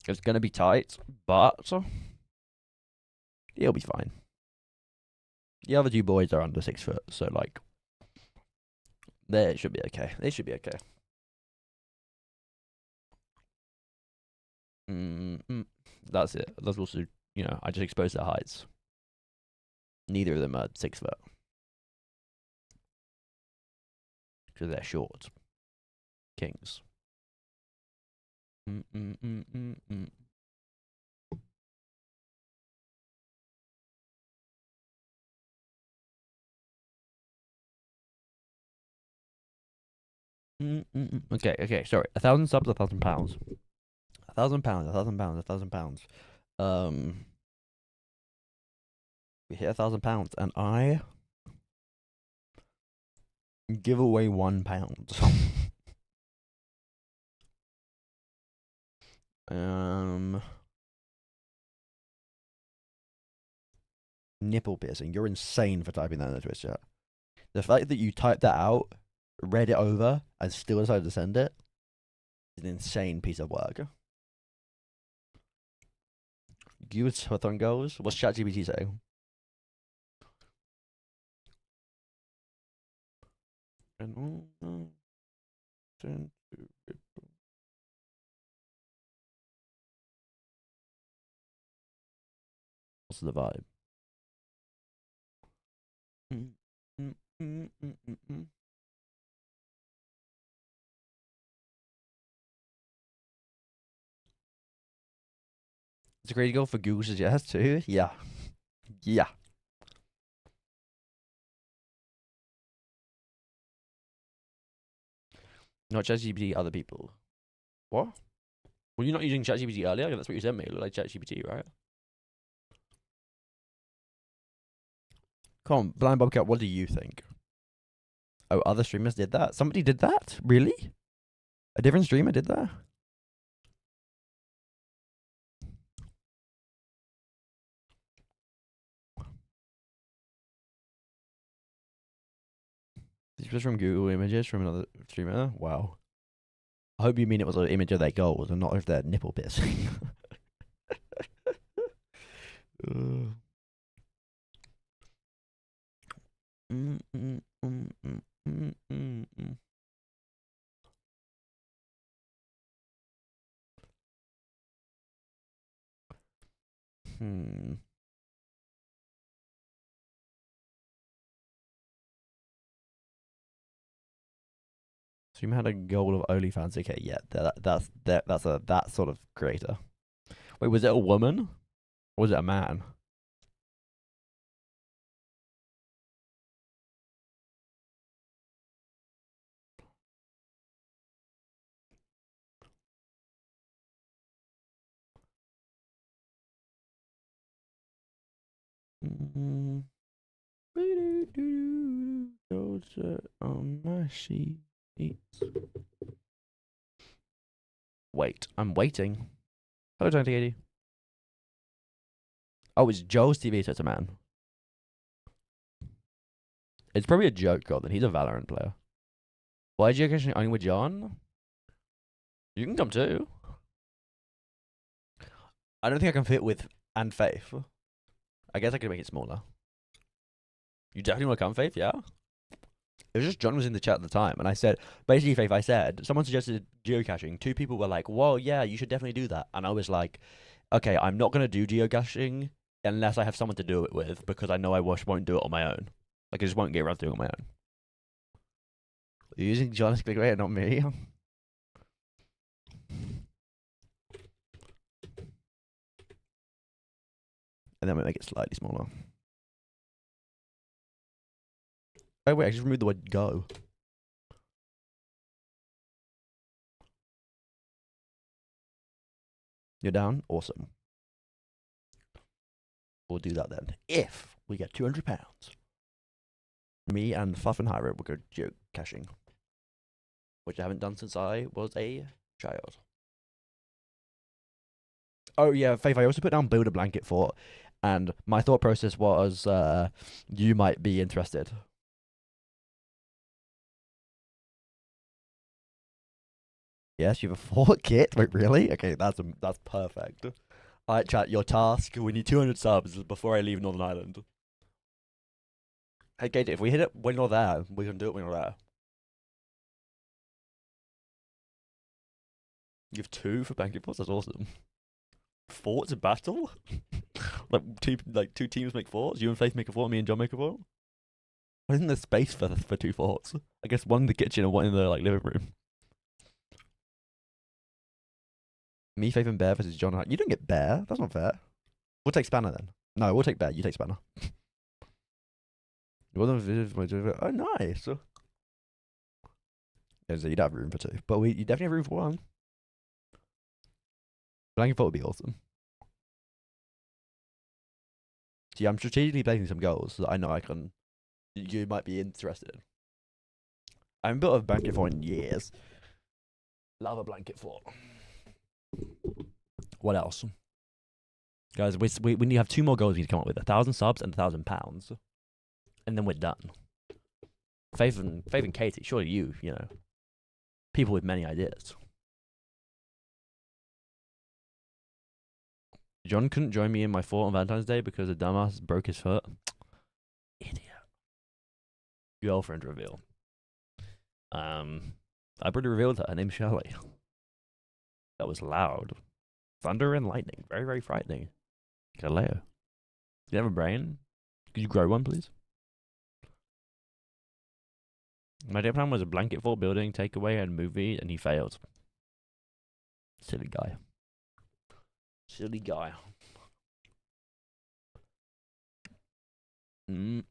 S1: It's going to be tight, but it'll be fine. The other two boys are under 6 foot, so, like, they should be okay. They should be okay. That's it. That's also, I just exposed their heights. Neither of them are 6 foot. Because they're short. Kings. Okay, sorry. 1,000 subs, 1,000 pounds. 1,000 pounds, 1,000 pounds, 1,000 pounds. We hit 1,000 pounds, and I give away £1. Nipple piercing. You're insane for typing that in the Twitch chat. The fact that you typed that out, read it over, and still decided to send it is an insane piece of work. You with Hawthorne goals? What's ChatGPT saying? What's the vibe? It's a great goal for Google Suggest too. Yeah. Yeah. Not ChatGPT, other people. What? Were you not using ChatGPT earlier? That's what you sent me. It looked like ChatGPT, right? Come on, Blind Bobcat, what do you think? Oh, other streamers did that? Somebody did that? Really? A different streamer did that? Just from Google Images from another streamer. Wow. I hope you mean it was an image of their goals and not of their nipple piercing. Mm, mm, mm, mm, mm, mm, mm. Hmm. Streamer had a goal of OnlyFans. Okay, yeah, that's that sort of creator. Wait, was it a woman? Or was it a man? Mm. Those on my sheets. Wait, I'm waiting. Hello, 2080. Oh, it's Joel's TV, so it's a man. It's probably a joke, Golden. He's a Valorant player. Why did you actually only with John? You can come too. I don't think I can fit with and Faith. I guess I could make it smaller. You definitely want to come, Faith? Yeah? It was just John was in the chat at the time, and I said, basically, Faith, I said, someone suggested geocaching. 2 people were like, well, yeah, you should definitely do that. And I was like, okay, I'm not going to do geocaching unless I have someone to do it with, because I know I won't do it on my own. Like, I just won't get around to doing it on my own. You're using John's clickbait, not me. And then we make it slightly smaller. Oh wait, I just removed the word go. You're down? Awesome. We'll do that then. If we get £200. Me and Fluff and Hyra will go geocaching. Which I haven't done since I was a child. Oh yeah, Faith, I also put down build a blanket fort. And my thought process was, you might be interested. Yes, you have a fort kit? Wait, really? Okay, that's perfect. Alright, chat, your task, we need 200 subs before I leave Northern Ireland. Hey, Katie, if we hit it when you're there, we can do it when you're there. You have 2 for blanket forts? That's awesome. Forts of battle? like two teams make forts? You and Faith make a fort, me and John make a fort? Why isn't there space for 2 forts? I guess one in the kitchen and one in the living room. Me, Faith, and Bear versus John. You don't get Bear. That's not fair. We'll take Spanner then. No, we'll take Bear. You take Spanner. Oh, nice. Yeah, so you'd have room for 2, but you definitely have room for 1. Blanket fort would be awesome. See, I'm strategically placing some goals that I know you might be interested in. I haven't built a blanket fort in years. Love a blanket fort. What else? Guys, we need to have 2 more goals we need to come up with. 1,000 subs and £1,000. And then we're done. Faith and Katie, surely you know. People with many ideas. John couldn't join me in my fort on Valentine's Day because the dumbass broke his foot. Idiot. Girlfriend reveal. I already revealed her name's Shirley. That was loud. Thunder and lightning. Very, very frightening. Galileo. Do you have a brain? Could you grow one, please? My day plan was a blanket fort building, takeaway, and movie, and he failed. Silly guy. Silly guy. I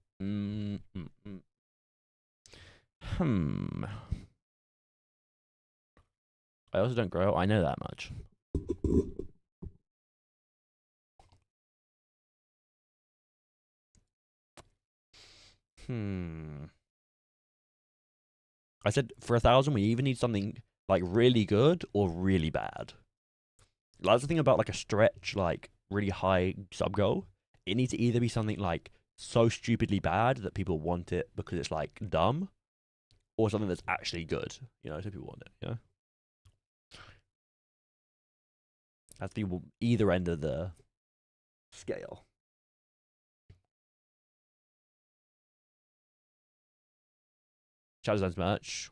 S1: also don't grow. I know that much. I said for 1,000, we either need something like really good or really bad. That's the thing about like a stretch, like really high sub goal. It needs to either be something like so stupidly bad that people want it because it's like dumb, or something that's actually good. You know, so people want it. You know, that's the either end of the scale. Shadow's merch.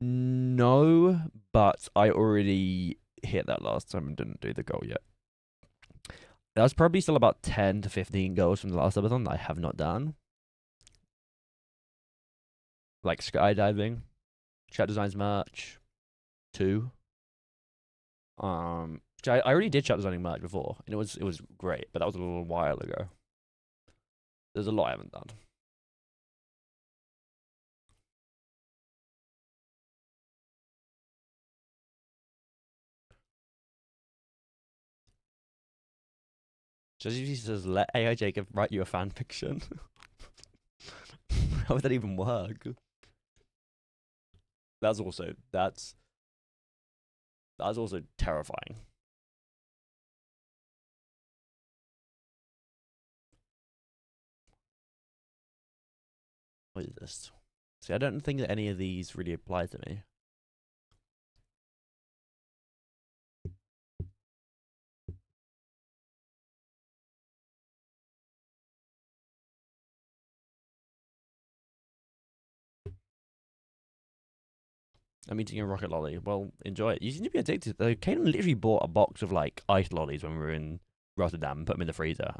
S1: No, but I already hit that last time and didn't do the goal yet. That's probably still about 10 to 15 goals from the last subathon that I have not done. Like skydiving, Chat Designs merch, 2. I already did Chat Designing merch before, and it was great, but that was a little while ago. There's a lot I haven't done. Jesse says, let AI Jacob write you a fan fiction. How would that even work? That's also terrifying. What is this? See, I don't think that any of these really apply to me. I'm eating a rocket lolly. Well, enjoy it. You seem to be addicted. Kaden literally bought a box of like ice lollies when we were in Rotterdam and put them in the freezer.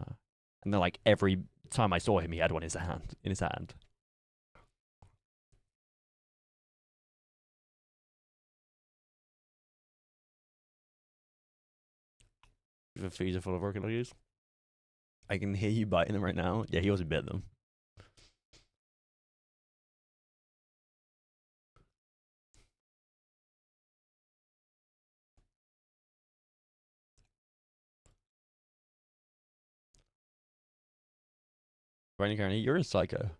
S1: And then like every time I saw him, he had one in his hand. The freezer full of rocket lollies. I can hear you biting them right now. Yeah, he also bit them. Brandon Carney, you're a psycho.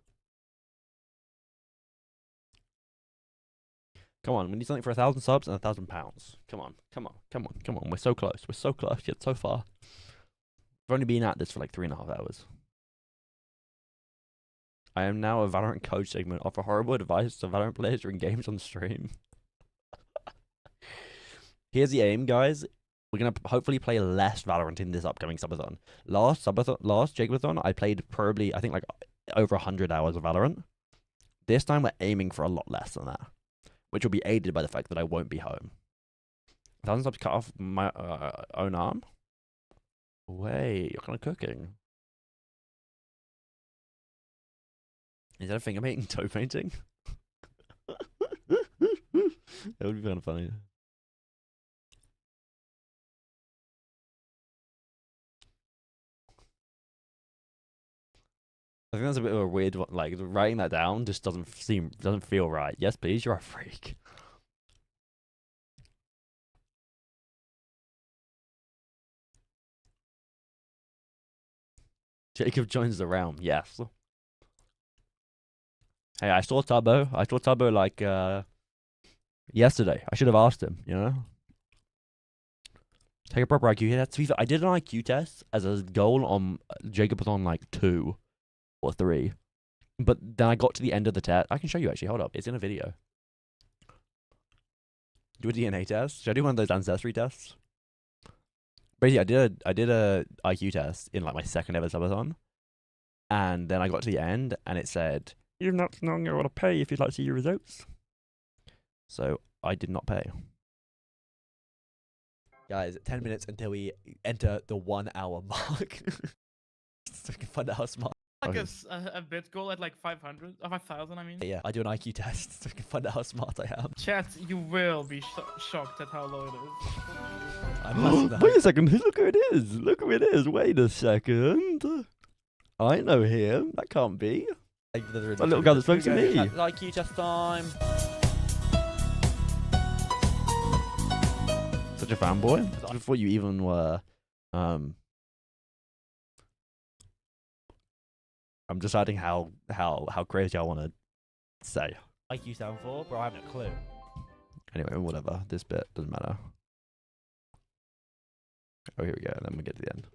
S1: Come on, we need something for 1,000 subs and 1,000 pounds. Come on. We're so close. We're so close, yet so far. We've only been at this for like 3.5 hours. I am now a Valorant coach segment. Offer horrible advice to Valorant players during games on stream. Here's the aim, guys. We're gonna hopefully play less Valorant in this upcoming subathon. Last Jacobathon, I played probably, I think, like over 100 hours of Valorant. This time, we're aiming for a lot less than that, which will be aided by the fact that I won't be home. 1,000 subs cut off my own arm. Wait, you're kind of cooking. Is that a finger painting toe painting? That would be kind of funny. I think that's a bit of a weird one. Like writing that down just doesn't feel right. Yes, please, you're a freak. Jacob joins the realm. Yes. Hey, I saw Tubbo like yesterday. I should have asked him, you know? Take a proper IQ test. To be fair, I did an IQ test as a goal on Jacobathon like 2 or 3. But then I got to the end of the test. I can show you actually. Hold up. It's in a video. Do a DNA test. Should I do one of those ancestry tests? Basically, I did a IQ test in like my second ever subathon. And then I got to the end and it said, you're not no longer able to pay if you'd like to see your results. So I did not pay. Guys, 10 minutes until we enter the 1 hour mark. So we can find out how smart.
S5: Like a bit goal at like 500, 5,000, I mean.
S1: Yeah, I do an IQ test so we can find out how smart I am.
S5: Chat, you will be shocked at how low it is.
S1: Wait a second, look who it is. Look who it is. Wait a second. I know him. That can't be. A little guy that spoke to me. IQ test time. Such a fanboy. Before you even were, I'm deciding how crazy I want to say.
S4: IQ 74, bro, I haven't a clue.
S1: Anyway, whatever. This bit doesn't matter. Oh, here we go. Then we get to the end.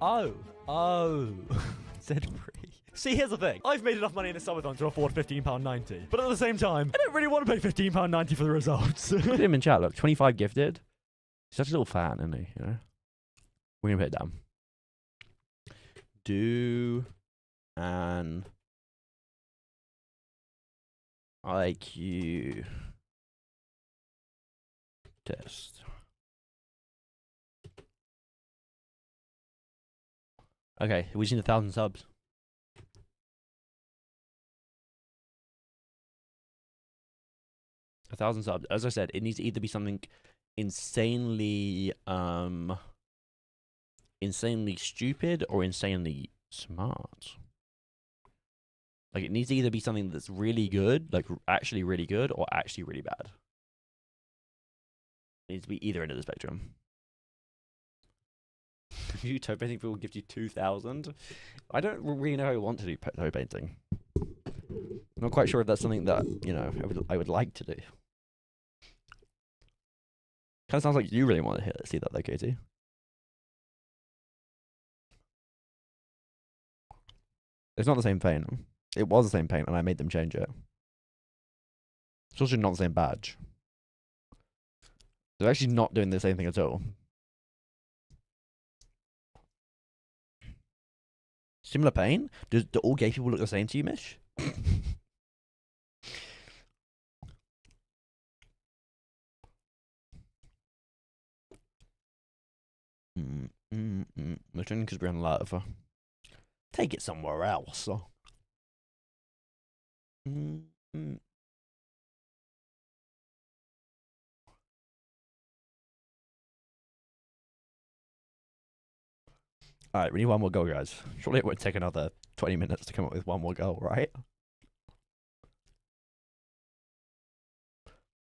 S4: Oh. Said free.
S1: See, here's the thing. I've made enough money in this subathon to afford £15.90. But at the same time, I don't really want to pay £15.90 for the results. Look at him in chat, look. 25 gifted. He's such a little fan, isn't he? You know? We're going to put it down. Do an IQ test. Okay, we just need 1,000 subs. A 1,000 subs. As I said, it needs to either be something insanely stupid or insanely smart. Like, it needs to either be something that's really good, like actually really good, or actually really bad. It needs to be either end of the spectrum. You toe painting people give you 2,000. I don't really know how I want to do toe painting. I'm not quite sure if that's something that, you know, I would like to do. Kind of sounds like you really want to see that though, Katie. It's not the same paint. It was the same paint and I made them change it. It's also not the same badge. They're actually not doing the same thing at all. Similar paint? Do all gay people look the same to you, Mish? Returning because we're on live. Take it somewhere else. Alright, we need one more goal, guys. Surely it won't take another 20 minutes to come up with one more goal, right?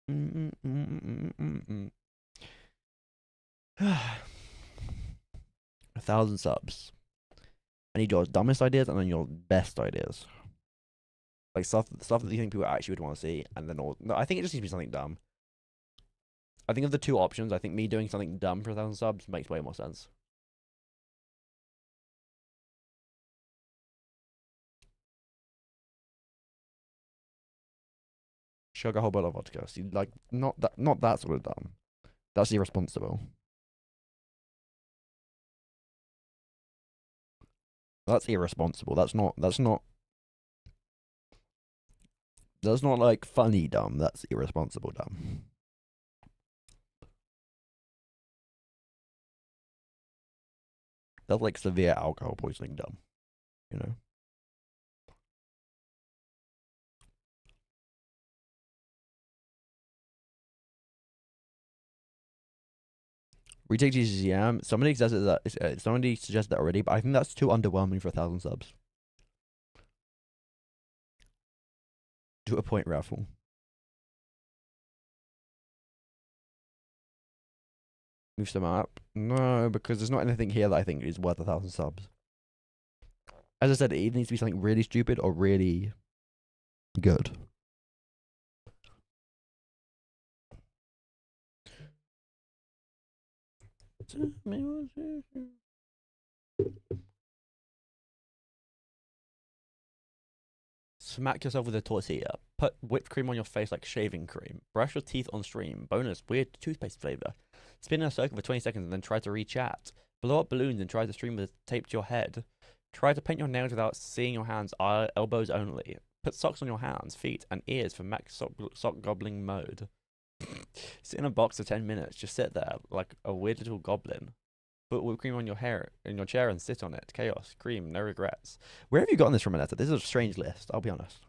S1: 1,000 subs. I need your dumbest ideas and then your best ideas. Like stuff that you think people actually would want to see, and then all. No, I think it just needs to be something dumb. I think of the two options, I think me doing something dumb for 1,000 subs makes way more sense. Chug a whole bottle of vodka. See, like not that sort of dumb. That's irresponsible. That's irresponsible. That's not like funny dumb. That's irresponsible dumb. That's like severe alcohol poisoning dumb. You know? Retake GCM. Somebody suggested that already, but I think that's too underwhelming for 1,000 subs. Do a point raffle. Move some up. No, because there's not anything here that I think is worth 1,000 subs. As I said, it either needs to be something really stupid or really good. Smack yourself with a tortilla. Put whipped cream on your face like shaving cream. Brush your teeth on stream. Bonus, weird toothpaste flavor. Spin in a circle for 20 seconds and then try to re-chat. Blow up balloons and try to stream with a tape to your head. Try to paint your nails without seeing your hands, elbows only. Put socks on your hands, feet, and ears for max sock gobbling mode. Sit in a box for 10 minutes. Just sit there like a weird little goblin. Put whipped cream on your hair, in your chair, and sit on it. Chaos, cream, no regrets. Where have you gotten this from, Anetta? This is a strange list, I'll be honest.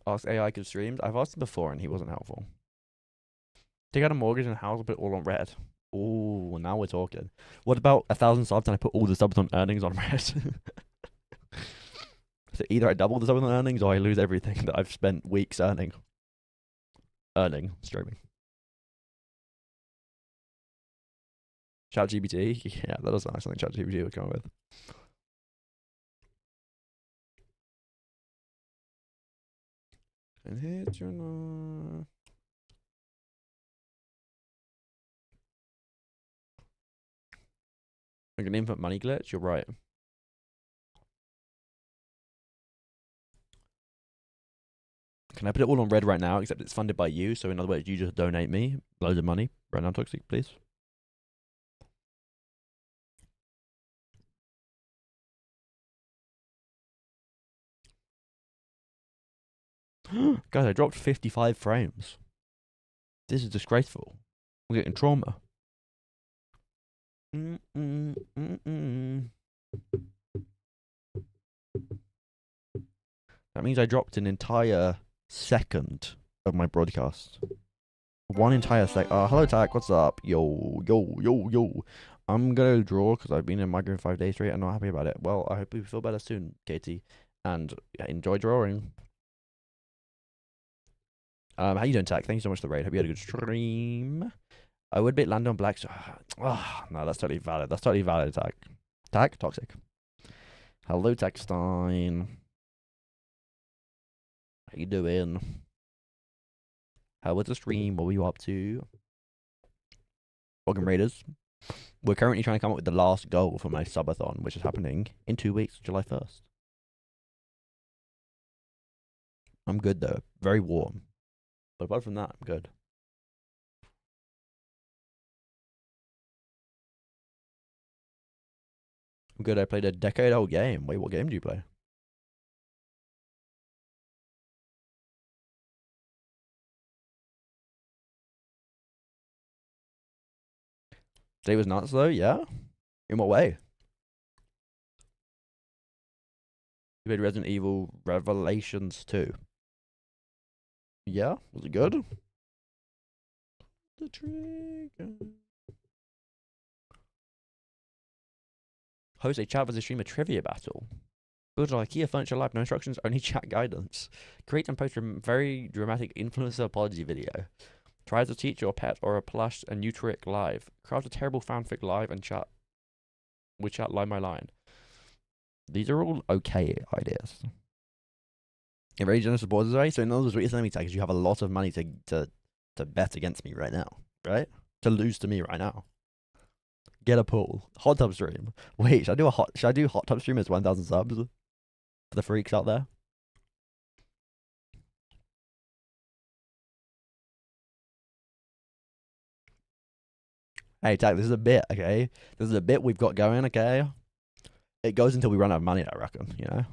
S1: Ask AI could streams. I've asked him before and he wasn't helpful. Take out a mortgage and house, put it all on red. Ooh, now we're talking. What about 1,000 subs and I put all the subs on earnings on red? So either I double the subs on earnings or I lose everything that I've spent weeks earning. Streaming. ChatGPT? Yeah, that doesn't sound like something ChatGPT would come up with. And hit your Like an infinite money glitch. You're right. Can I put it all on red right now? Except it's funded by you. So in other words, you just donate me loads of money right now, Toxic, please. Guys, I dropped 55 frames. This is disgraceful. I'm getting trauma. That means I dropped an entire second of my broadcast. One entire sec. Hello, Tack. What's up? Yo. I'm gonna draw because I've been in Minecraft 5 days straight and not happy about it. Well, I hope you feel better soon, Katie. And enjoy drawing. How you doing, Tack? Thank you so much for the raid. Hope you had a good stream. I would bet land on black. No, that's totally valid. That's totally valid, Tack. Tack? Toxic. Hello, Techstein. How you doing? How was the stream? What were you up to? Welcome, Raiders. We're currently trying to come up with the last goal for my subathon, which is happening in 2 weeks, July 1st. I'm good, though. Very warm. But apart from that, I'm good. I'm good. I played a decade-old game. Wait, what game do you play? Today was nuts, though, yeah? In what way? You played Resident Evil Revelations 2. Yeah? Was it good? The trigger. Host a chat versus streamer trivia battle. Build IKEA furniture live, no instructions, only chat guidance. Create and post a very dramatic influencer apology video. Try to teach your pet or a plush a new trick live. Craft a terrible fanfic live and chat. We chat line by line. These are all okay ideas. A very generous supporters way. So in other words, what you're telling me, Tag, is you have a lot of money to bet against me right now, right? To lose to me right now. Get a pool. Hot tub stream. Wait, should I do hot tub stream as 1,000 subs? For the freaks out there. Hey, Tag, this is a bit, okay? This is a bit we've got going, okay? It goes until we run out of money, I reckon, you know?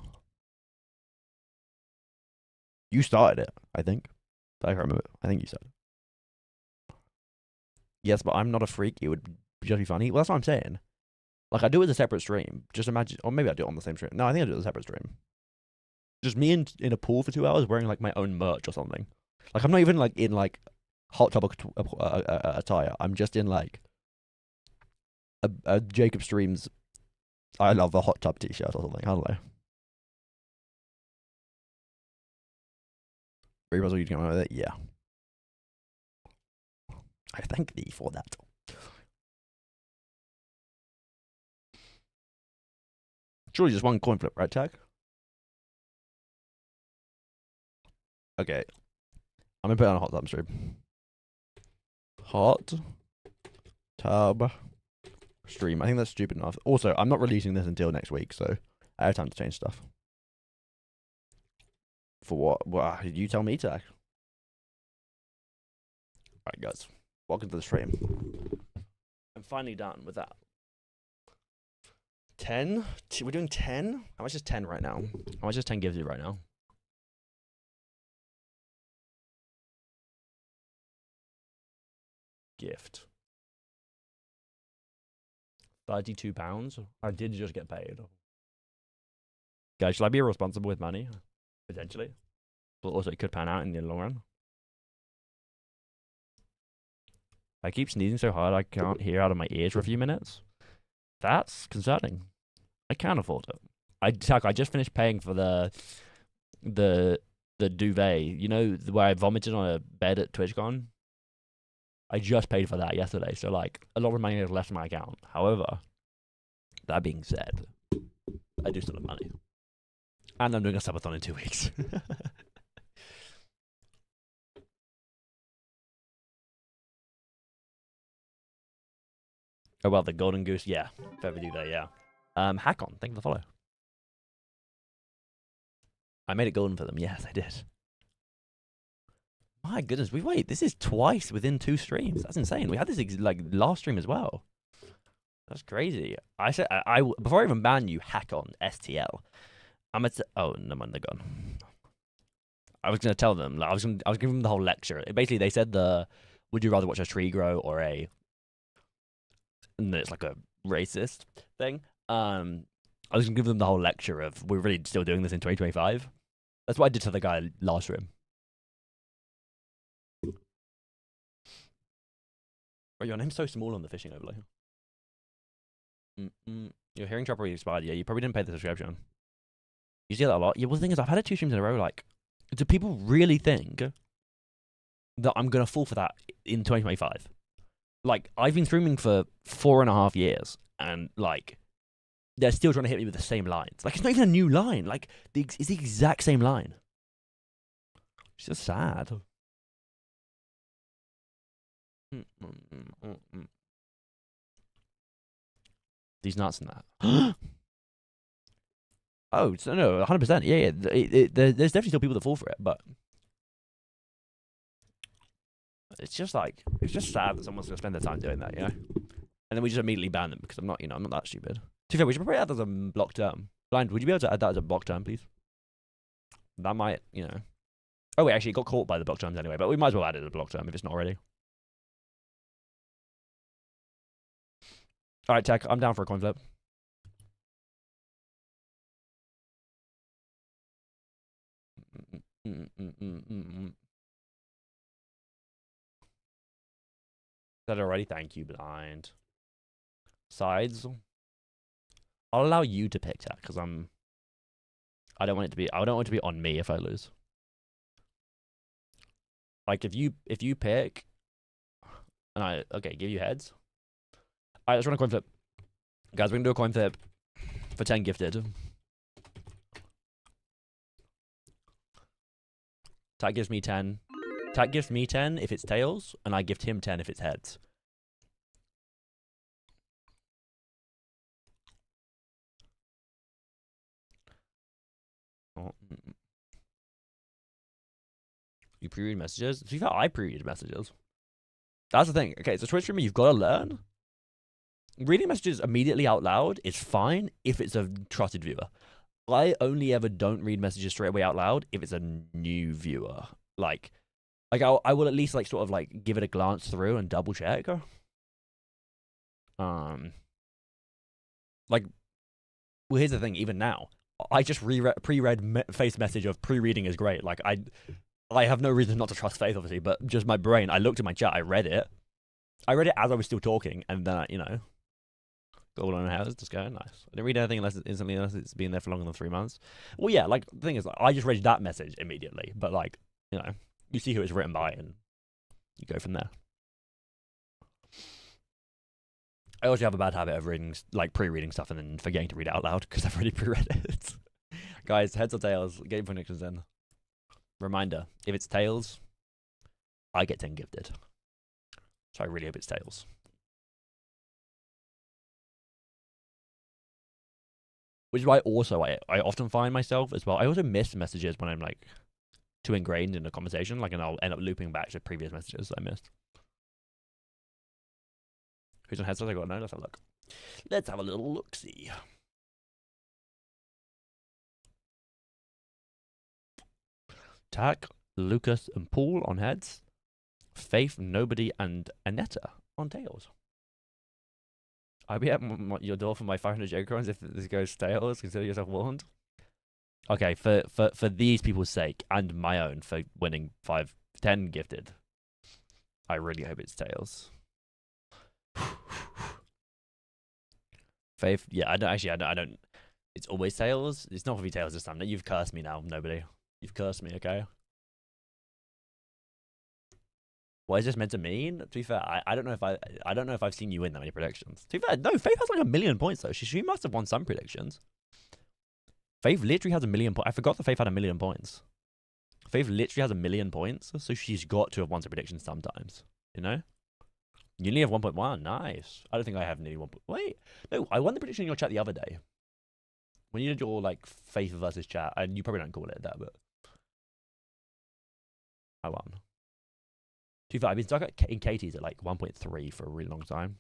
S1: You started it, I think. I can't remember. I think you said. Yes, but I'm not a freak. It would just be funny. Well, that's what I'm saying. Like, I do it as a separate stream. Just imagine, or maybe I do it on the same stream. No, I think I do it as a separate stream. Just me in a pool for 2 hours wearing, like, my own merch or something. Like, I'm not even, like, in, like, hot tub attire. I'm just in, like, a Jacob Streams I love a hot tub t-shirt or something. I don't know. Are you going with it? Yeah. I thank thee for that. Surely just one coin flip, right, Tag? Okay. I'm gonna put it on a hot tub stream. Hot tub stream. I think that's stupid enough. Also, I'm not releasing this until next week, so I have time to change stuff. For what? Well, you tell me, Tag. Alright, guys. Welcome to the stream. I'm finally done with that. 10? We're doing 10? How much is 10 right now? How much does 10 give you right now? Gift. £32. I did just get paid. Guys, should I be irresponsible with money? Potentially. But also it could pan out in the long run. I keep sneezing so hard I can't hear out of my ears for a few minutes. That's concerning. I can't afford it. I just finished paying for the duvet. You know, where I vomited on a bed at TwitchCon? I just paid for that yesterday. So, like, a lot of money is left in my account. However, that being said, I do still have money. And I'm doing a subathon in 2 weeks. Oh well, the golden goose. Yeah, if ever do that. Yeah. Hackon, thank you for the follow. I made it golden for them. Yes, I did. My goodness, wait. This is twice within 2 streams. That's insane. We had this like last stream as well. That's crazy. I said I before I even ban you, Hackon STL. I'm at oh no man, they're gone. I was gonna tell them. Like, I was giving them the whole lecture. Basically, they said would you rather watch a tree grow or a? And it's like a racist thing. I was gonna give them the whole lecture of we're really still doing this in 2025. That's what I did to the guy last stream. Bro, your name's so small on the fishing overlay. Your hearing trouble expired. Yeah, you probably didn't pay the subscription. You see that a lot. Yeah, well, the thing is, I've had it 2 streams in a row. Like, do people really think that I'm gonna fall for that in 2025? Like, I've been streaming for 4.5 years, and like, they're still trying to hit me with the same lines. Like, it's not even a new line. Like, it's the exact same line. It's just sad. These nuts and that. Oh, so no, 100%. Yeah. There's definitely still people that fall for it, but it's just like, it's just sad that someone's gonna spend their time doing that, you know? And then we just immediately ban them because I'm not that stupid. To be fair, we should probably add that as a block term. Blind, would you be able to add that as a block term, please? That might, you know. Oh wait, actually, it got caught by the block terms anyway, but we might as well add it as a block term if it's not already. All right, Tech, I'm down for a coin flip. That already? Thank you, Blind. Sides. I'll allow you to pick that because I don't want it to be on me if I lose. Like if you pick and give you heads. Alright, let's run a coin flip. Guys, we're gonna do a coin flip for 10 gifted. Tat gives me 10. Tat gives me 10 if it's tails, and I gift him 10 if it's heads. Oh. You pre-read messages? To be fair, I pre-read messages. That's the thing. Okay, so Twitch streamer, you've got to learn. Reading messages immediately out loud is fine if it's a trusted viewer. I only ever don't read messages straight away out loud if it's a new viewer. Like I will at least like sort of like give it a glance through and double check. Like, well, here's the thing. Even now, I just pre-read Faith's message of pre-reading is great. Like I have no reason not to trust Faith, obviously, but just my brain. I looked at my chat. I read it. As I was still talking, and then gold on house, just going nice. I didn't read anything unless it's been there for longer than 3 months. Well, yeah, like the thing is, like, I just read that message immediately, but like you see who it's written by, and you go from there. I also have a bad habit of reading, like pre-reading stuff and then forgetting to read it out loud because I've already pre-read it. Guys, heads or tails? Game predictions then. Reminder: if it's tails, I get 10 gifted. So I really hope it's tails. Which is why also I often find myself as well. I also miss messages when I'm like too ingrained in a conversation, like, and I'll end up looping back to previous messages I missed. Who's on headsets? I got no. Let's have a look. Let's have a little look-see. Tack, Lucas, and Paul on heads. Faith, Nobody, and Anetta on tails. I'll be at your door for my 500 J coins if this goes tails. Consider yourself warned. Okay, for these people's sake and my own for winning 10 gifted, I really hope it's tails. Faith, yeah, I don't. It's always tails. It's not gonna be tails this time. You've cursed me now, Nobody. You've cursed me, okay? What is this meant to mean? To be fair, I don't know if I've seen you win that many predictions. To be fair, no, Faith has like 1 million points though. She must have won some predictions. Faith literally has 1 million points. I forgot that Faith had 1 million points. Faith literally has 1 million points, so she's got to have won some predictions sometimes. You know? You only have 1.1. Nice. I don't think I have nearly 1. Wait, no, I won the prediction in your chat the other day when you did your like faith versus chat, and you probably don't call it that, but I won. To be fair, I've been stuck in Katie's at like 1.3 for a really long time.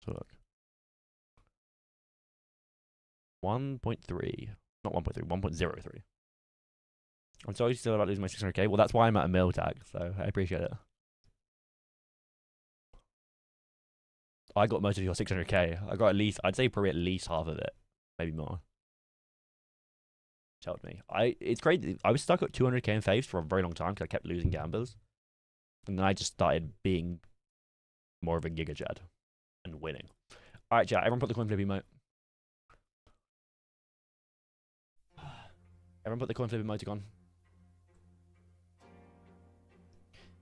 S1: So look, 1.3, not 1.3, 1.03. I'm sorry still about losing my 600k. Well, that's why I'm at a mil tag, so I appreciate it. I got most of your 600k. I got at least, I'd say probably at least half of it, maybe more. Told me. It's crazy. I was stuck at 200k in faves for a very long time because I kept losing gamblers, and then I just started being more of a Giga Chad and winning. All right, chat. Everyone put the coin flip emote. Everyone put the coin flip emoticon.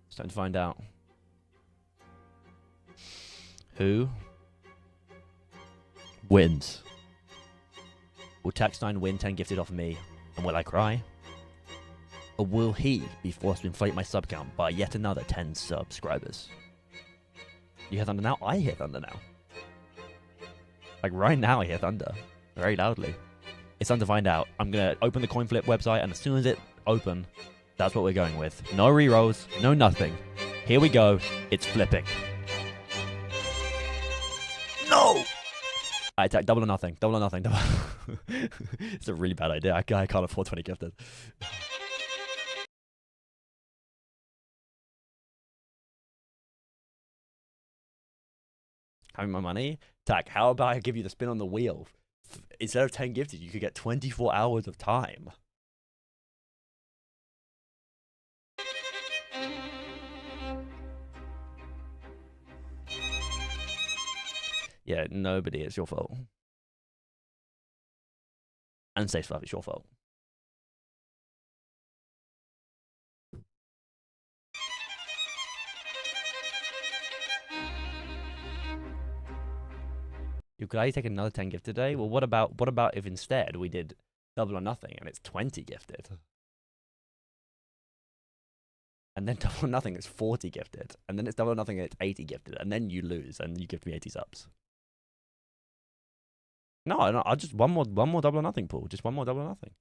S1: It's time to find out who wins. Will Tax9 win 10 gifted off me, and will I cry? Or will he be forced to inflate my sub count by yet another 10 subscribers? You hear thunder now? I hear thunder now. Like right now I hear thunder. Very loudly. It's time to find out. I'm going to open the coin flip website, and as soon as it open, that's what we're going with. No rerolls, no nothing. Here we go. It's flipping. No! I attack double or nothing. Double or nothing. Double. It's a really bad idea. I can't afford 20 gifted. Having my money? Tack, how about I give you the spin on the wheel? Instead of 10 gifted, you could get 24 hours of time. Yeah, nobody. It's your fault. And safe stuff. It's your fault. You could I take another 10 gifted today? Well, what about if instead we did double or nothing and it's 20 gifted? And then double or nothing is 40 gifted. And then it's double or nothing and it's 80 gifted. And then you lose and you give me 80 subs. No, I'll just one more double or nothing pool. Just one more double or nothing.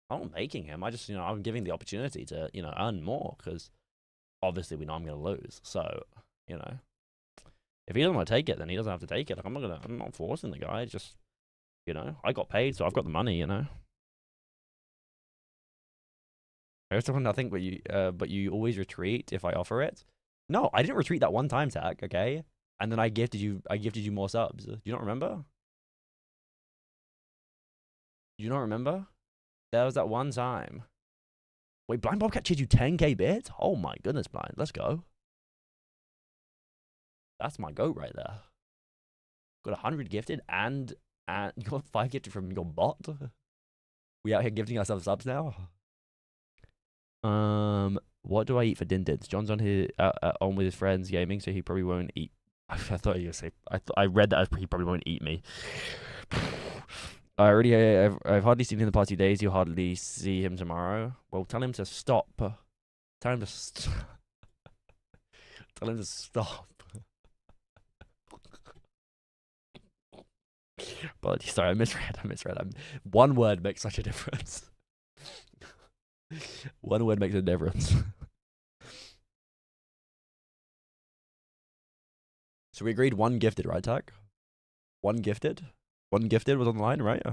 S1: I'm not making him. I just, I'm giving the opportunity to, earn more because obviously we know I'm going to lose. So, if he doesn't want to take it, then he doesn't have to take it. Like, I'm not forcing the guy. Just, I got paid, so I've got the money, There's double or nothing, but you always retreat if I offer it. No, I didn't retreat that one time, Tag, okay? And then I gifted you more subs. Do you not remember? You don't remember? There was that one time. Wait, Blind Bobcat cheated you 10k bits? Oh my goodness, Blind. Let's go. That's my goat right there. Got 100 gifted and you got 5 gifted from your bot. We out here gifting ourselves subs now. What do I eat for Dindins? John's on with his friends gaming, so he probably won't eat. I thought you were gonna say. I read that as he probably won't eat me. I've hardly seen him in the past 2 days. You'll hardly see him tomorrow. Well, tell him to stop. Tell him to tell him to stop. But sorry, I misread. One word makes such a difference. One word makes a difference. So we agreed 1 gifted, right, Tak? 1 gifted? 1 gifted was on the line, right?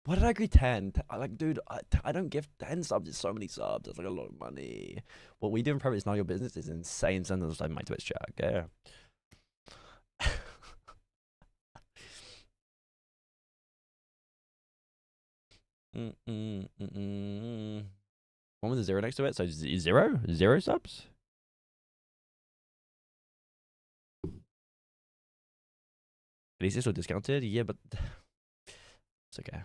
S1: Why did I agree 10? Like, dude, I don't gift 10 subs. It's so many subs. That's like a lot of money. What we do in private is not your business. It's insane. Send us my Twitch chat. Yeah. One with a 0 next to it. So 0? 0 subs? At least it's still discounted. Yeah, but it's okay.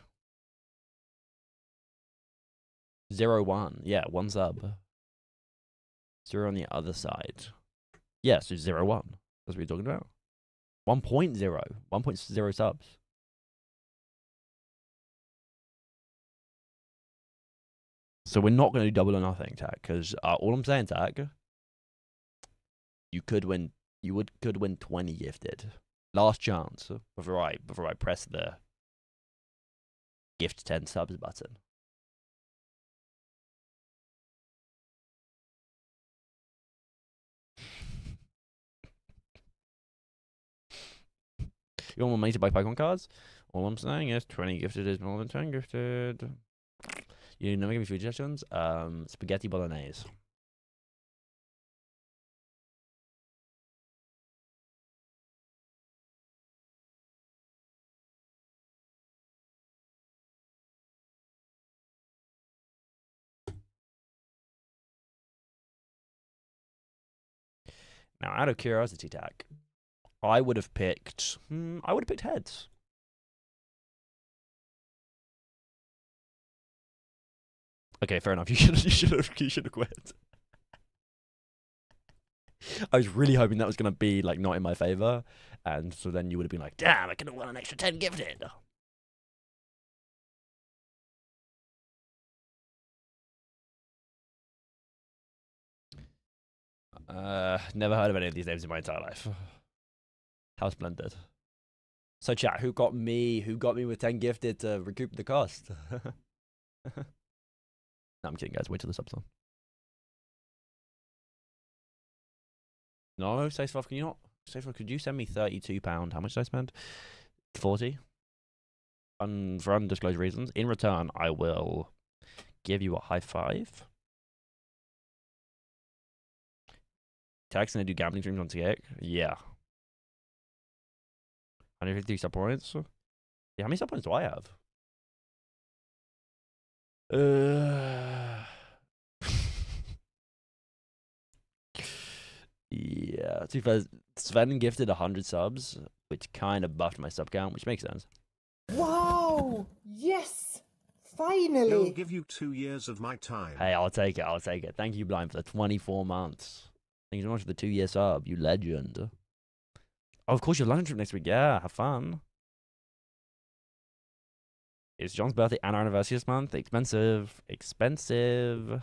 S1: 0, 1. Yeah, 1 sub. 0 on the other side. Yeah, so 0, 1. That's what you're talking about. 1.0. 1.0 subs. So we're not going to do double or nothing, Tag, because all I'm saying, Tag, You could win. Could win 20 gifted. Last chance before I press the gift 10 subs button. You want more money to buy Pokemon cards? All I'm saying is 20 gifted is more than 10 gifted. You never give me food suggestions? Spaghetti bolognese. Now, out of curiosity, Tack, I would have picked. I would have picked heads. Okay, fair enough. You should have quit. I was really hoping that was gonna be like not in my favor, and so then you would have been like, "Damn, I could have won an extra 10 gifted." Never heard of any of these names in my entire life. How splendid. So chat, who got me with 10 gifted to recoup the cost? No, I'm kidding, guys. Wait till the sub's on. No, Safe, can you not? Safe, could you send me £32? How much did I spend? 40. For undisclosed reasons. In return, I will give you a high five. Tax and I do gambling streams on TX? Yeah. 153 sub points. Yeah, how many sub points do I have? Yeah. Sven gifted 100 subs, which kind of buffed my sub count, which makes sense.
S6: Wow! Yes! Finally!
S7: He'll give you 2 years of my time.
S1: Hey, I'll take it. I'll take it. Thank you, Blind, for the 24 months. Thank you so much for the 2-year sub, you legend. Oh, of course, your London trip next week. Yeah, have fun. It's John's birthday and our anniversary this month. Expensive. Expensive.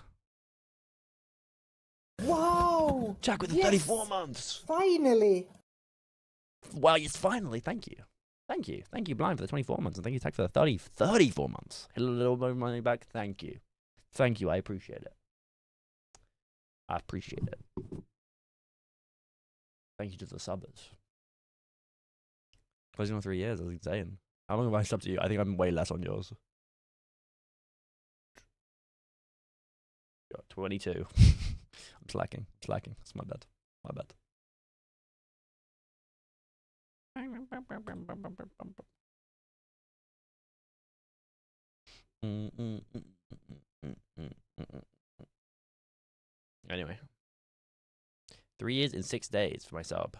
S6: Wow!
S1: Jack with the
S6: Yes!
S1: 34 months.
S6: Finally!
S1: Wow, yes, finally. Thank you. Thank you. Thank you, Blind, for the 24 months. And thank you, Tech, for the 34 months. A little bit of money back. Thank you. Thank you. I appreciate it. I appreciate it. Thank you to the subbers. Closing on 3 years. That's insane. How long have I subbed to you? I think I'm way less on yours. 22. I'm slacking. That's my bad. My bad. Anyway. 3 years in 6 days for my sub.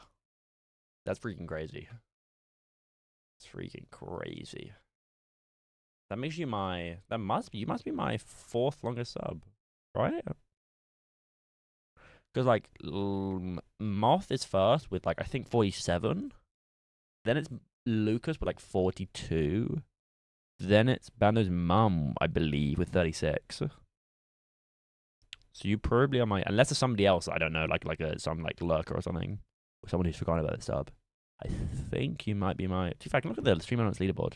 S1: That's freaking crazy. It's freaking crazy. That makes you my. You must be my 4th longest sub, right? Because like Moth is first with like I think 47. Then it's Lucas with like 42. Then it's Bando's mum, I believe, with 36. So you probably are my, unless there's somebody else I don't know, some lurker or something, or someone who's forgotten about the sub. I think you might be my. In fact, look at the stream moments leaderboard.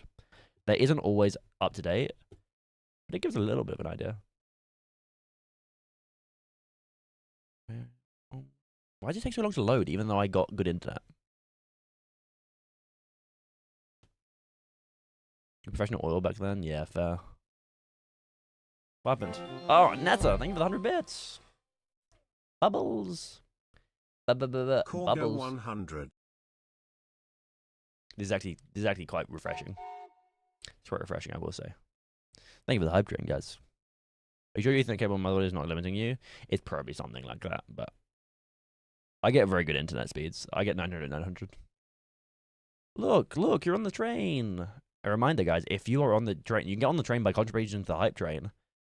S1: That isn't always up to date, but it gives a little bit of an idea. Why does it take so long to load, even though I got good internet? Professional oil back then? Yeah, fair. What happened? Oh, Netta, thank you for the 100 bits. Bubbles.
S7: Corgo
S1: Bubbles.
S7: 100.
S1: This is actually quite refreshing. It's quite refreshing, I will say. Thank you for the hype train, guys. Are you sure you think cable mother is not limiting you? It's probably something like that, but I get very good internet speeds. I get 900. Look, you're on the train. A reminder, guys, if you are on the train, you can get on the train by contributing to the hype train.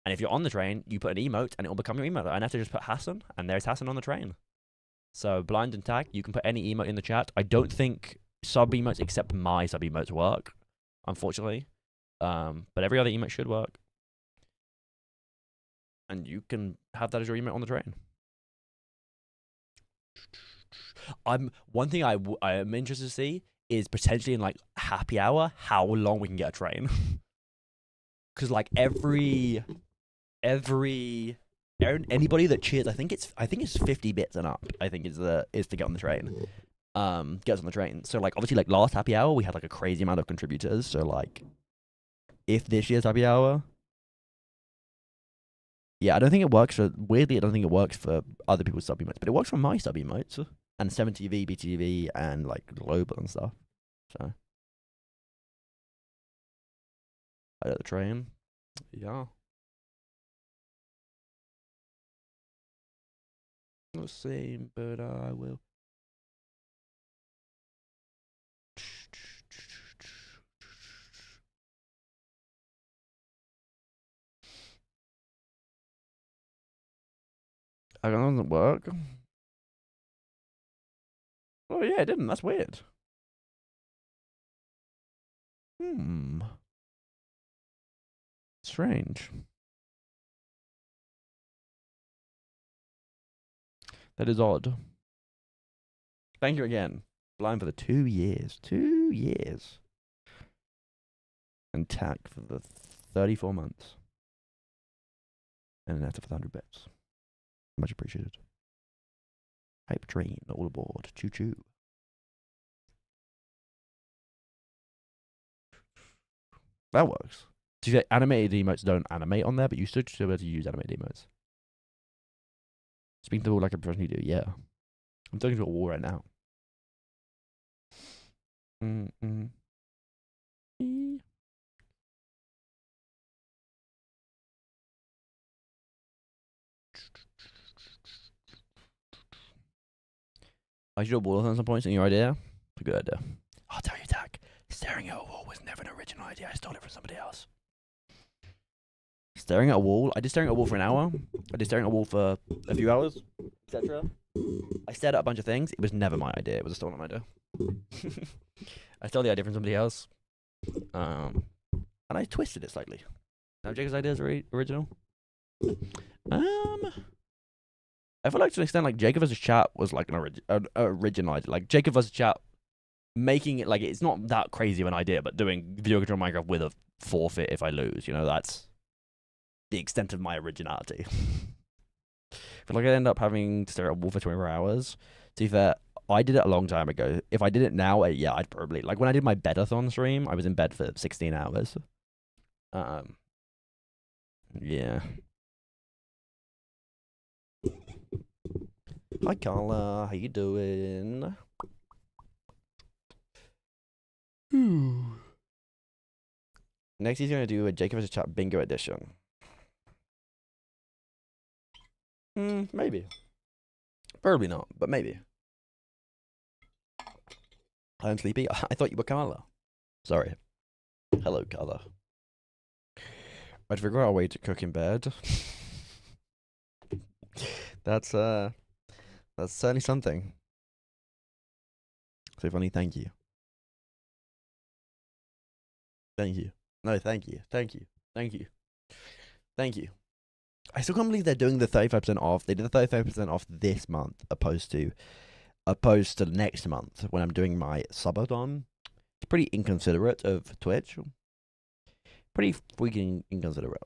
S1: And if you're on the train, you put an emote and it will become your emote. And I have to just put Hassan, and there's Hassan on the train. So, Blind and Tag, you can put any emote in the chat. I don't think sub emotes except my sub emotes work, unfortunately. But every other emote should work. And you can have that as your emote on the train. One thing I am interested to see is potentially in like happy hour how long we can get a train. Because like anybody that cheers, I think it's 50 bits and up. I think is to get on the train. Gets on the train. So like obviously like last happy hour we had like a crazy amount of contributors. So like if this year's happy hour, yeah, I don't think it works for weirdly. I don't think it works for other people's sub emotes, but it works for my sub emotes and 7TV, BTV, and like global and stuff. So I got the train. Yeah. Not the same, but I will. That doesn't work. Oh yeah, it didn't. That's weird. Strange. That is odd. Thank you again. Blind for the 2 years. 2 years. And Tack for the 34 months. And Netta for the 100 bits. Much appreciated. Hype train, all aboard. Choo choo. That works. So you say animated emotes don't animate on there, but you still be able to use animated emotes. Speaking to the wall like a professional you do, yeah. I'm talking to a wall right now. I should do a wall at some point. Any idea? It's a good idea. I'll tell you, Tack. Staring at a wall was never an original idea. I stole it from somebody else. Staring at a wall? I did staring at a wall for an hour. I did staring at a wall for a few hours, etc. I stared at a bunch of things. It was never my idea. It was a stolen idea. I stole the idea from somebody else. And I twisted it slightly. Now Jacob's idea is original. I feel like to an extent, like Jacob vs. Chat was like an original idea. Like Jacob vs. Chat, making it like it's not that crazy of an idea, but doing video control Minecraft with a forfeit if I lose, that's the extent of my originality. I feel like I end up having to stare at a wall for 24 hours. To be fair, I did it a long time ago. If I did it now, yeah, I'd probably like when I did my bedathon stream, I was in bed for 16 hours. Yeah. Hi Carla, how you doing? Next he's gonna do a Jacob vs. Chat bingo edition. Maybe. Probably not, but maybe. I'm sleepy. I thought you were Carla. Sorry. Hello, Carla. I'd figure out a way to cook in bed. That's certainly something. So funny, thank you. Thank you. No, thank you. Thank you. Thank you. Thank you. I still can't believe they're doing the 35% off. They did the 35% off this month opposed to next month when I'm doing my subathon. It's pretty inconsiderate of Twitch. Pretty freaking inconsiderate.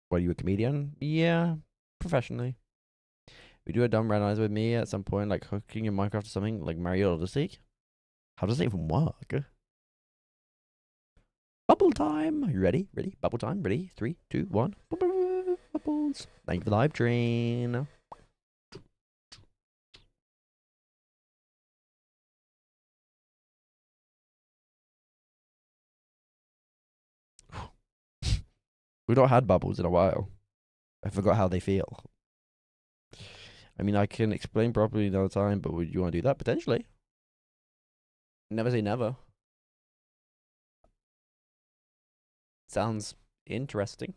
S1: What, are you a comedian? Yeah, professionally. We do a dumb randomizer with me at some point, like hooking in Minecraft or something, like Mario Odyssey. How does it even work? Bubble time. Are you ready? Ready? Bubble time. Ready? 3, 2, 1. Bubbles. Thank you for the live train. We've not had bubbles in a while. I forgot how they feel. I mean, I can explain properly another time, but would you want to do that? Potentially. Never say never. Sounds interesting.